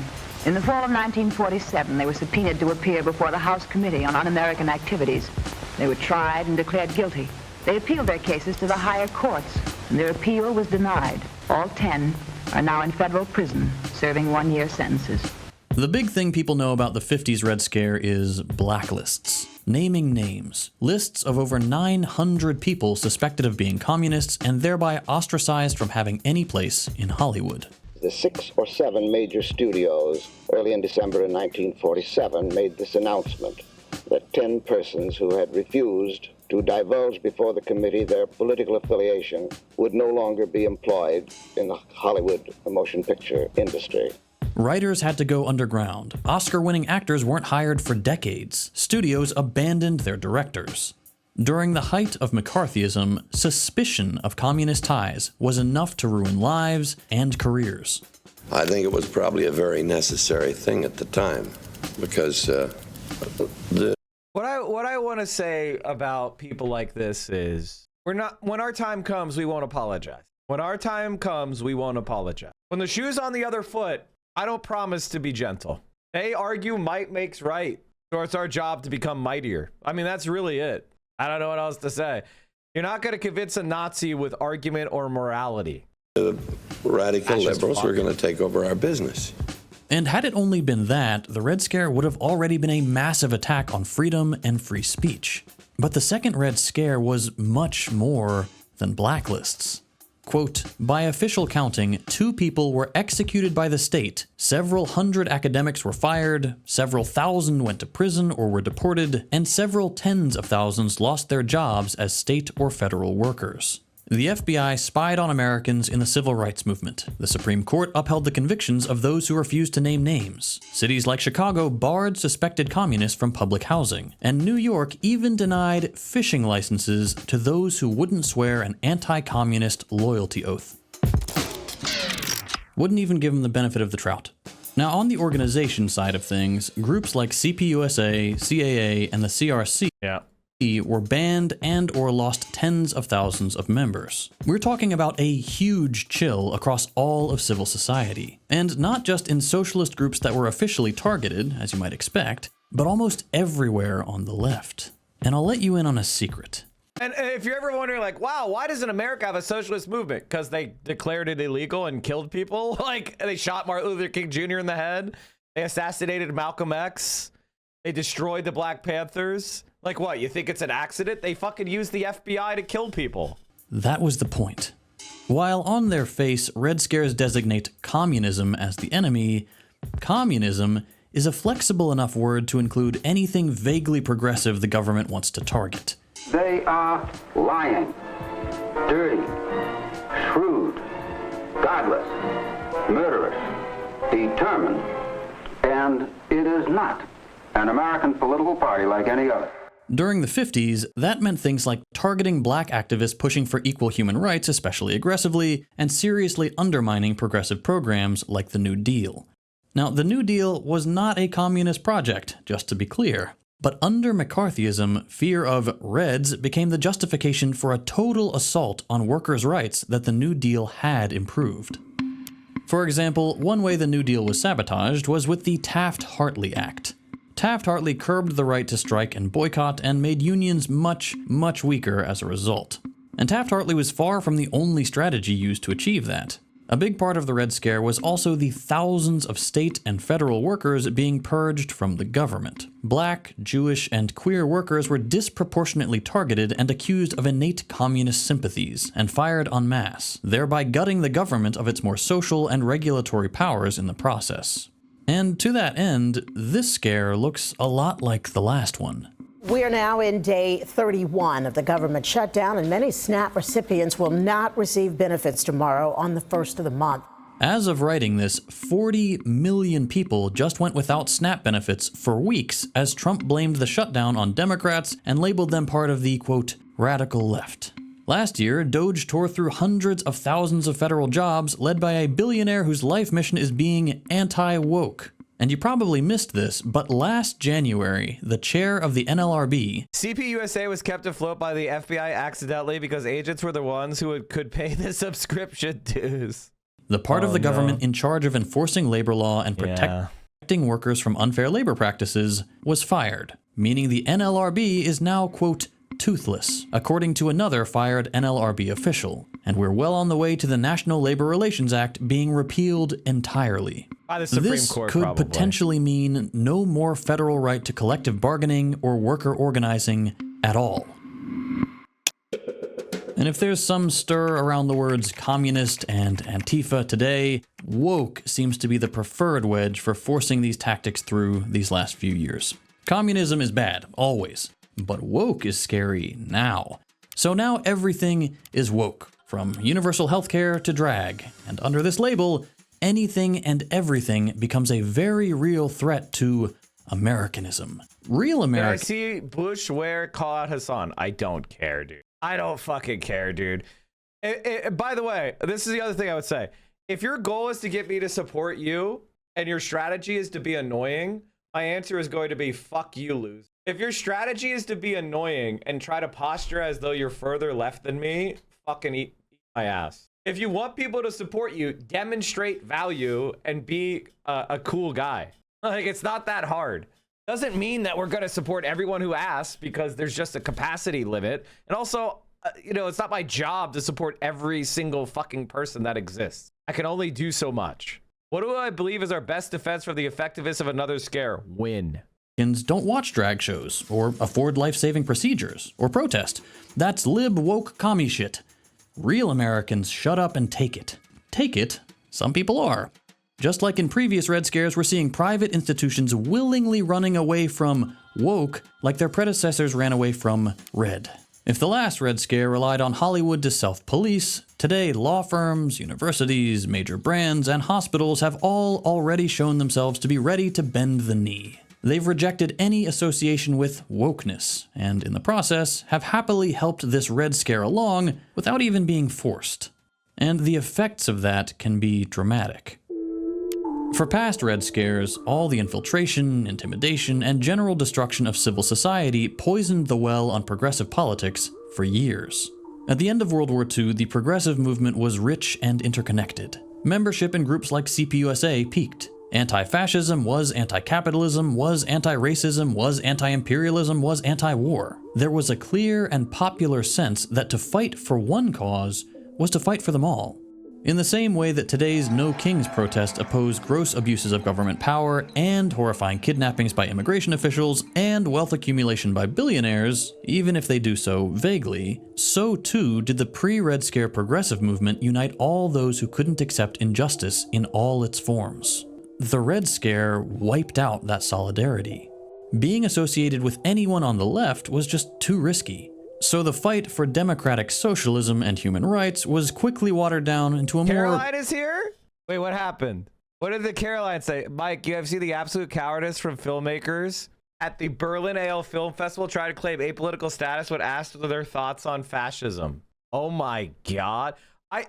In the fall of 1947, they were subpoenaed to appear before the House Committee on Un-American Activities. They were tried and declared guilty. They appealed their cases to the higher courts, and their appeal was denied. All 10 are now in federal prison, serving 1-year sentences. The big thing people know about the 50s Red Scare is blacklists. Naming names. Lists of over 900 people suspected of being communists and thereby ostracized from having any place in Hollywood. The 6 or 7 major studios early in December of 1947 made this announcement that 10 persons who had refused to divulge before the committee their political affiliation would no longer be employed in the Hollywood motion picture industry. Writers had to go underground. Oscar-winning actors weren't hired for decades. Studios abandoned their directors. During the height of McCarthyism, suspicion of communist ties was enough to ruin lives and careers. I think it was probably a very necessary thing at the time, because What I want to say about people like this is, when our time comes, we won't apologize. When our time comes, we won't apologize. When the shoe's on the other foot, I don't promise to be gentle. They argue might makes right, so it's our job to become mightier. I mean, that's really it. I don't know what else to say. You're not going to convince a Nazi with argument or morality. The radical liberals are going to take over our business. And had it only been that, the Red Scare would have already been a massive attack on freedom and free speech. But the second Red Scare was much more than blacklists. Quote, by official counting, 2 people were executed by the state, several hundred academics were fired, several thousand went to prison or were deported, and several tens of thousands lost their jobs as state or federal workers. The FBI spied on Americans in the civil rights movement. The Supreme Court upheld the convictions of those who refused to name names. Cities like Chicago barred suspected communists from public housing. And New York even denied fishing licenses to those who wouldn't swear an anti-communist loyalty oath. Wouldn't even give them the benefit of the trout. Now, on the organization side of things, groups like CPUSA, CAA, and the CRC were banned and or lost tens of thousands of members. We're talking about a huge chill across all of civil society. And not just in socialist groups that were officially targeted, as you might expect, but almost everywhere on the left. And I'll let you in on a secret. And if you're ever wondering, like, wow, why doesn't America have a socialist movement? Because they declared it illegal and killed people. Like, they shot Martin Luther King Jr. in the head. They assassinated Malcolm X. They destroyed the Black Panthers. Like, what? You think it's an accident? They fucking used the FBI to kill people. That was the point. While on their face, Red Scares designate communism as the enemy, communism is a flexible enough word to include anything vaguely progressive the government wants to target. They are lying, dirty, shrewd, godless, murderous, determined, and it is not an American political party like any other. During the 50s, that meant things like targeting black activists pushing for equal human rights, especially aggressively, and seriously undermining progressive programs like the New Deal. Now, the New Deal was not a communist project, just to be clear. But under McCarthyism, fear of Reds became the justification for a total assault on workers' rights that the New Deal had improved. For example, one way the New Deal was sabotaged was with the Taft-Hartley Act. Taft-Hartley curbed the right to strike and boycott and made unions much, much weaker as a result. And Taft-Hartley was far from the only strategy used to achieve that. A big part of the Red Scare was also the thousands of state and federal workers being purged from the government. Black, Jewish, and queer workers were disproportionately targeted and accused of innate communist sympathies and fired en masse, thereby gutting the government of its more social and regulatory powers in the process. And to that end, this scare looks a lot like the last one. We are now in day 31 of the government shutdown, and many SNAP recipients will not receive benefits tomorrow on the 1st of the month. As of writing this, 40 million people just went without SNAP benefits for weeks as Trump blamed the shutdown on Democrats and labeled them part of the, quote, radical left. Last year, Doge tore through hundreds of thousands of federal jobs led by a billionaire whose life mission is being anti-woke. And you probably missed this, but last January, the chair of the NLRB... CPUSA was kept afloat by the FBI accidentally because agents were the ones who could pay the subscription dues. The part of the government in charge of enforcing labor law and protecting workers from unfair labor practices was fired, meaning the NLRB is now, quote, toothless, according to another fired NLRB official. And we're well on the way to the National Labor Relations Act being repealed entirely. By the Supreme this Court, could probably. Potentially mean no more federal right to collective bargaining or worker organizing at all. And if there's some stir around the words communist and Antifa today, woke seems to be the preferred wedge for forcing these tactics through these last few years. Communism is bad, always, but woke is scary now. So now everything is woke, from universal healthcare to drag, and under this label, anything and everything becomes a very real threat to Americanism. Real America. I see Bush call out Hassan. I don't care, dude. I don't fucking care, dude. By the way, this is the other thing I would say. If your goal is to get me to support you and your strategy is to be annoying, my answer is going to be fuck you, lose. If your strategy is to be annoying and try to posture as though you're further left than me, fucking eat my ass. If you want people to support you, demonstrate value and be a cool guy. Like, it's not that hard. Doesn't mean that we're going to support everyone who asks, because there's just a capacity limit. And also, you know, it's not my job to support every single fucking person that exists. I can only do so much. What do I believe is our best defense for the effectiveness of another scare? Win. Don't watch drag shows, or afford life-saving procedures, or protest. That's lib woke commie shit. Real Americans shut up and take it. Take it? Some people are. Just like in previous Red Scares, we're seeing private institutions willingly running away from woke like their predecessors ran away from red. If the last Red Scare relied on Hollywood to self-police, today law firms, universities, major brands, and hospitals have all already shown themselves to be ready to bend the knee. They've rejected any association with wokeness, and in the process, have happily helped this Red Scare along without even being forced. And the effects of that can be dramatic. For past Red Scares, all the infiltration, intimidation, and general destruction of civil society poisoned the well on progressive politics for years. At the end of World War II, the progressive movement was rich and interconnected. Membership in groups like CPUSA peaked. Anti-fascism was anti-capitalism, was anti-racism, was anti-imperialism, was anti-war. There was a clear and popular sense that to fight for one cause was to fight for them all. In the same way that today's No Kings protest opposed gross abuses of government power and horrifying kidnappings by immigration officials and wealth accumulation by billionaires, even if they do so vaguely, so too did the pre-Red Scare progressive movement unite all those who couldn't accept injustice in all its forms. The Red Scare wiped out that solidarity. Being associated with anyone on the left was just too risky. So the fight for democratic socialism and human rights was quickly watered down into a Caroline is here? Wait, what happened? What did the Caroline say? Mike, you have seen the absolute cowardice from filmmakers at the Berlin AL Film Festival try to claim apolitical status when asked their thoughts on fascism. Oh my God.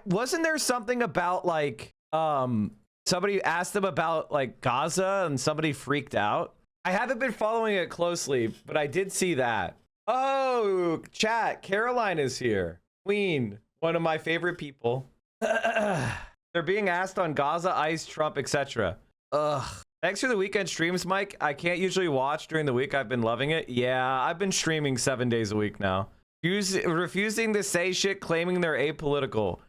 Wasn't there something about like, somebody asked them about like Gaza and somebody freaked out? I haven't been following it closely, but I did see that. Oh, chat. Caroline is here. Queen, one of my favorite people. They're being asked on Gaza, ICE, Trump, etc. Ugh. Thanks for the weekend streams, Mike. I can't usually watch during the week. I've been loving it. Yeah, I've been streaming 7 days a week now. Refusing to say shit, claiming they're apolitical.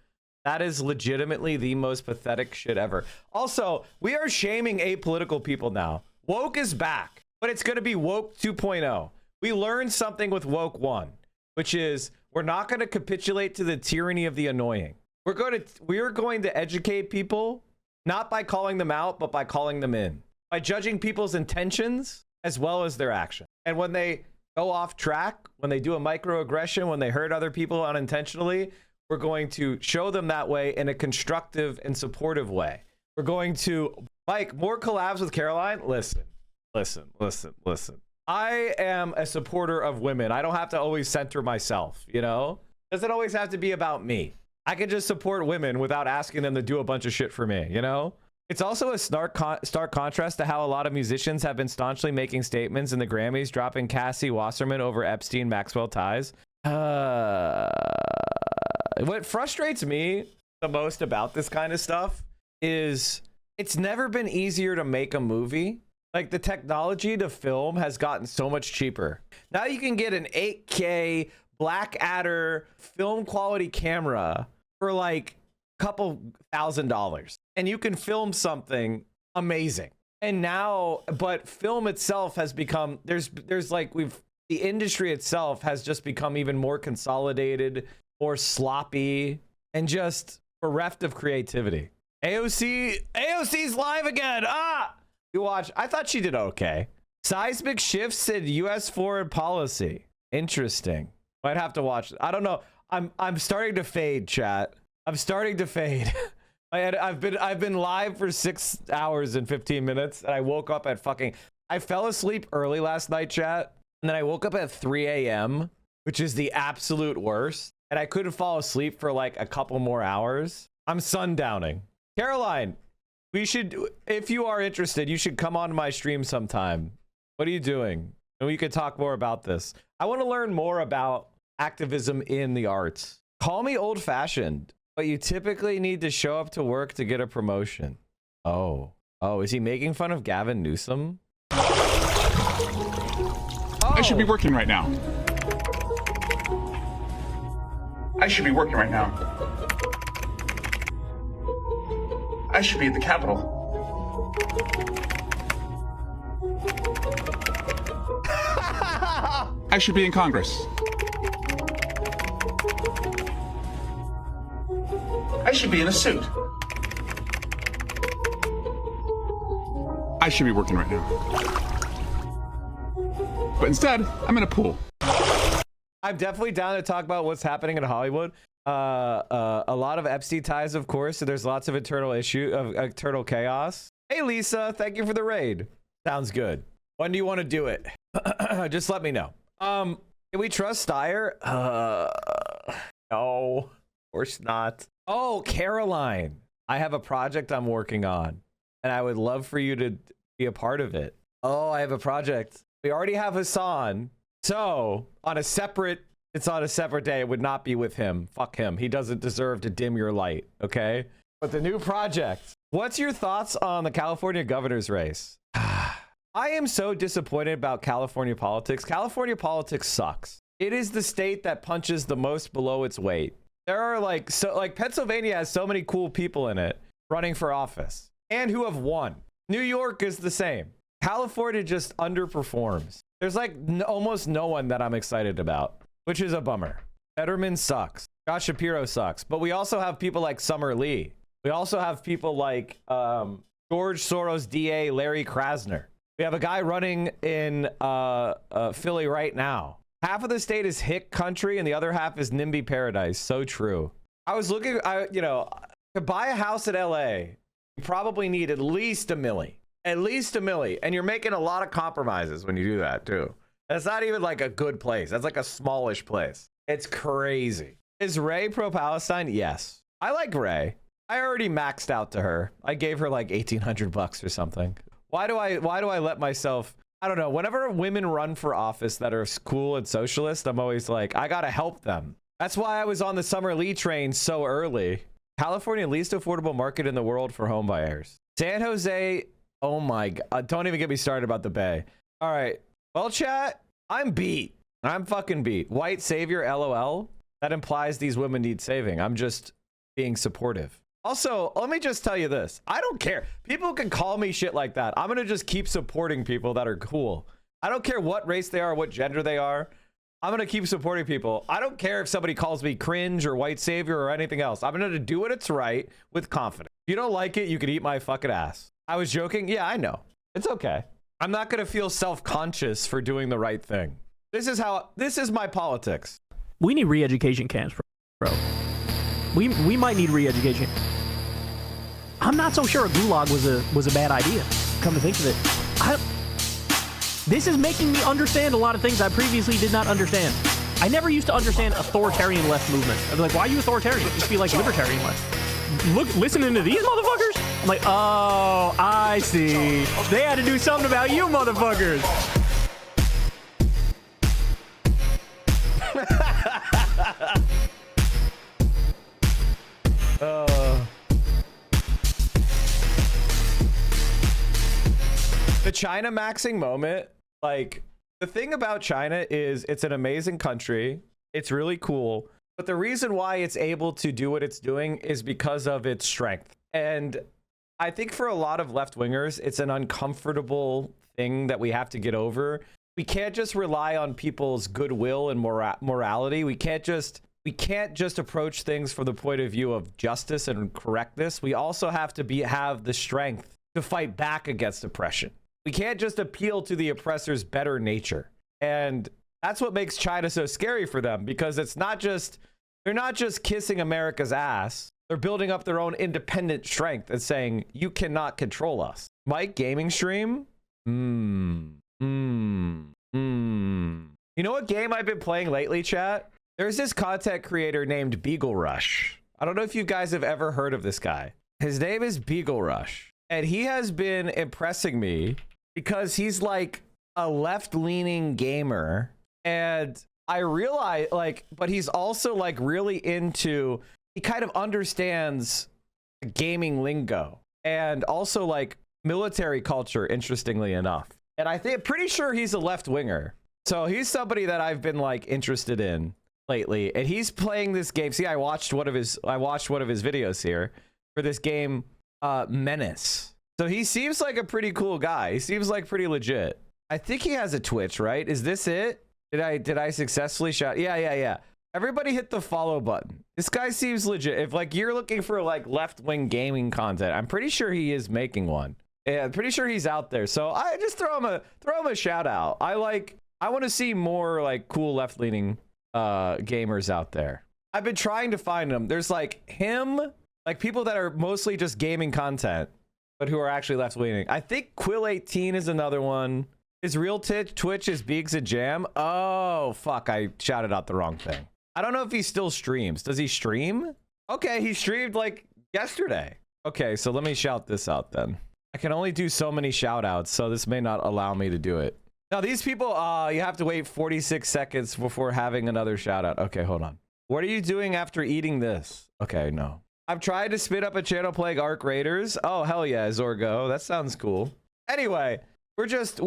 That is legitimately the most pathetic shit ever. Also, we are shaming apolitical people now. Woke is back, but it's going to be woke 2.0. We learned something with woke 1, which is we're not going to capitulate to the tyranny of the annoying. We're going to educate people, not by calling them out, but by calling them in, by judging people's intentions as well as their action. And when they go off track, when they do a microaggression, when they hurt other people unintentionally, we're going to show them that way in a constructive and supportive way. We're going to, Mike, more collabs with Caroline. Listen. I am a supporter of women. I don't have to always center myself, you know? Doesn't always have to be about me. I can just support women without asking them to do a bunch of shit for me, you know? It's also a stark contrast to how a lot of musicians have been staunchly making statements in the Grammys, dropping Cassie Wasserman over Epstein Maxwell ties. What frustrates me the most about this kind of stuff is it's never been easier to make a movie. Like, the technology to film has gotten so much cheaper. Now you can get an 8K Blackadder film quality camera for like a couple $1,000 and you can film something amazing. And now, but film itself has become, there's like, the industry itself has just become even more consolidated, more sloppy, and just bereft of creativity. AOC's live again. You watch. I thought she did okay. Seismic shifts in U.S. foreign policy. Interesting. Might have to watch it. I don't know. I'm starting to fade, chat. I'm starting to fade. I've been live for 6 hours and 15 minutes, and I woke up at I fell asleep early last night, chat, and then I woke up at 3 a.m., which is the absolute worst, and I couldn't fall asleep for like a couple more hours. I'm sundowning. Caroline, we should, if you are interested, you should come on to my stream sometime. What are you doing? And we could talk more about this. I want to learn more about activism in the arts. Call me old-fashioned, but you typically need to show up to work to get a promotion. Oh, is he making fun of Gavin Newsom? I should be working right now. I should be working right now. I should be at the Capitol. I should be in Congress. I should be in a suit. I should be working right now. But instead, I'm in a pool. I'm definitely down to talk about what's happening in Hollywood. A lot of Epstein ties, of course, so there's lots of internal chaos. Hey Lisa, thank you for the raid. Sounds good. When do you want to do it? Just let me know. Can we trust Steyer? No, of course not. Oh, Caroline, I have a project I'm working on, and I would love for you to be a part of it. Oh, I have a project. We already have Hassan, so it's on a separate day. It would not be with him. Fuck him. He doesn't deserve to dim your light, okay? But the new project. What's your thoughts on the California governor's race? I am so disappointed about California politics. California politics sucks. It is the state that punches the most below its weight. There are like Pennsylvania has so many cool people in it running for office and who have won. New York is the same. California just underperforms. There's like almost no one that I'm excited about, which is a bummer. Fetterman sucks. Josh Shapiro sucks. But we also have people like Summer Lee. We also have people like George Soros DA Larry Krasner. We have a guy running in Philly right now. Half of the state is hick country and the other half is NIMBY paradise. So true. I was looking, to buy a house in LA, you probably need at least $1 million. At least $1 million. And you're making a lot of compromises when you do that too. That's not even like a good place. That's like a smallish place. It's crazy. Is Ray pro-Palestine? Yes. I like Ray. I already maxed out to her. I gave her like $1,800 or something. Why do I let myself, I don't know, whenever women run for office that are cool and socialist, I'm always like, I gotta help them. That's why I was on the Summer Lee train so early. California, least affordable market in the world for home buyers. San Jose, oh my God, don't even get me started about the Bay. All right, well, chat, I'm beat. I'm fucking beat. White savior, LOL. That implies these women need saving. I'm just being supportive. Also, let me just tell you this. I don't care. People can call me shit like that. I'm going to just keep supporting people that are cool. I don't care what race they are, what gender they are. I'm going to keep supporting people. I don't care if somebody calls me cringe or white savior or anything else. I'm going to do what it's right with confidence. If you don't like it, you can eat my fucking ass. I was joking. Yeah, I know. It's okay. I'm not going to feel self-conscious for doing the right thing. This is my politics. We need re-education camps, bro. We might need re-education. I'm not so sure a gulag was a bad idea. Come to think of it, this is making me understand a lot of things I previously did not understand. I never used to understand authoritarian left movement. I'd be like, why are you authoritarian? Just be like libertarian left. Listening to these motherfuckers, I'm like, oh, I see. They had to do something about you, motherfuckers. The China maxing moment, like, the thing about China is it's an amazing country. It's really cool. But the reason why it's able to do what it's doing is because of its strength. And I think for a lot of left-wingers, it's an uncomfortable thing that we have to get over. We can't just rely on people's goodwill and morality. We can't just approach things from the point of view of justice and correctness. We also have to have the strength to fight back against oppression. We can't just appeal to the oppressor's better nature. And that's what makes China so scary for them, because they're not just kissing America's ass. They're building up their own independent strength and saying, you cannot control us. Mike gaming stream? You know what game I've been playing lately, chat? There's this content creator named Beagle Rush. I don't know if you guys have ever heard of this guy. His name is Beagle Rush. And he has been impressing me because he's like a left-leaning gamer. And I realize, but he's also like really he kind of understands gaming lingo and also like military culture, interestingly enough. And pretty sure he's a left-winger. So he's somebody that I've been like interested in lately. And he's playing this game. See, I watched one of his videos here for this game, Menace. So he seems like a pretty cool guy. He seems like pretty legit. I think he has a Twitch, right? Is this it? Did I successfully shout? Yeah. Everybody hit the follow button. This guy seems legit. If like you're looking for like left-wing gaming content, I'm pretty sure he is making one. Yeah, I'm pretty sure he's out there. So I just throw him a shout out. I want to see more like cool left-leaning gamers out there. I've been trying to find them. There's like him, like people that are mostly just gaming content, but who are actually left-leaning. I think Quill18 is another one. His real Twitch is Beegs a Jam. Oh, fuck. I shouted out the wrong thing. I don't know if he still streams. Does he stream? Okay, he streamed like yesterday. Okay, so let me shout this out then. I can only do so many shout outs, so this may not allow me to do it. Now, these people, you have to wait 46 seconds before having another shout out. Okay, hold on. What are you doing after eating this? Okay, no. I've tried to spit up a channel playing Arc Raiders. Oh, hell yeah, Zorgo. That sounds cool. Anyway, We're just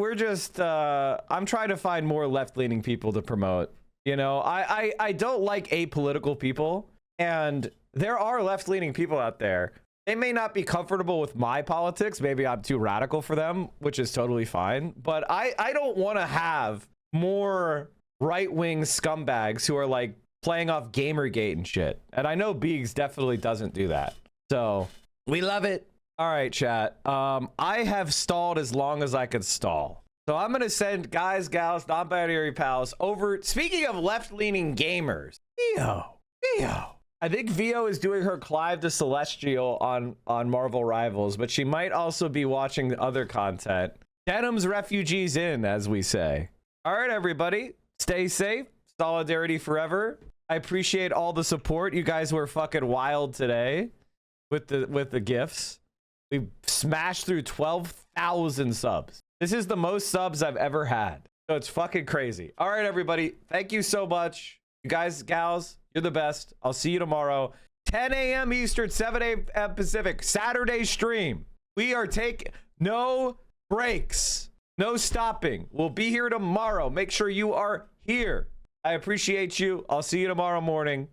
I'm trying to find more left-leaning people to promote. You know, I don't like apolitical people, and there are left-leaning people out there. They may not be comfortable with my politics. Maybe I'm too radical for them, which is totally fine. But I don't want to have more right-wing scumbags who are like playing off Gamergate and shit. And I know Biggs definitely doesn't do that. So we love it. All right, chat. I have stalled as long as I could stall. So I'm going to send guys, gals, non-binary pals over. Speaking of left-leaning gamers, Vio. I think Vio is doing her Clive the Celestial on Marvel Rivals, but she might also be watching other content. Denham's Refugees in, as we say. All right, everybody. Stay safe. Solidarity forever. I appreciate all the support. You guys were fucking wild today with the gifts. We smashed through 12,000 subs. This is the most subs I've ever had. So it's fucking crazy. All right, everybody. Thank you so much. You guys, gals, you're the best. I'll see you tomorrow. 10 a.m. Eastern, 7 a.m. Pacific. Saturday stream. We are taking no breaks. No stopping. We'll be here tomorrow. Make sure you are here. I appreciate you. I'll see you tomorrow morning.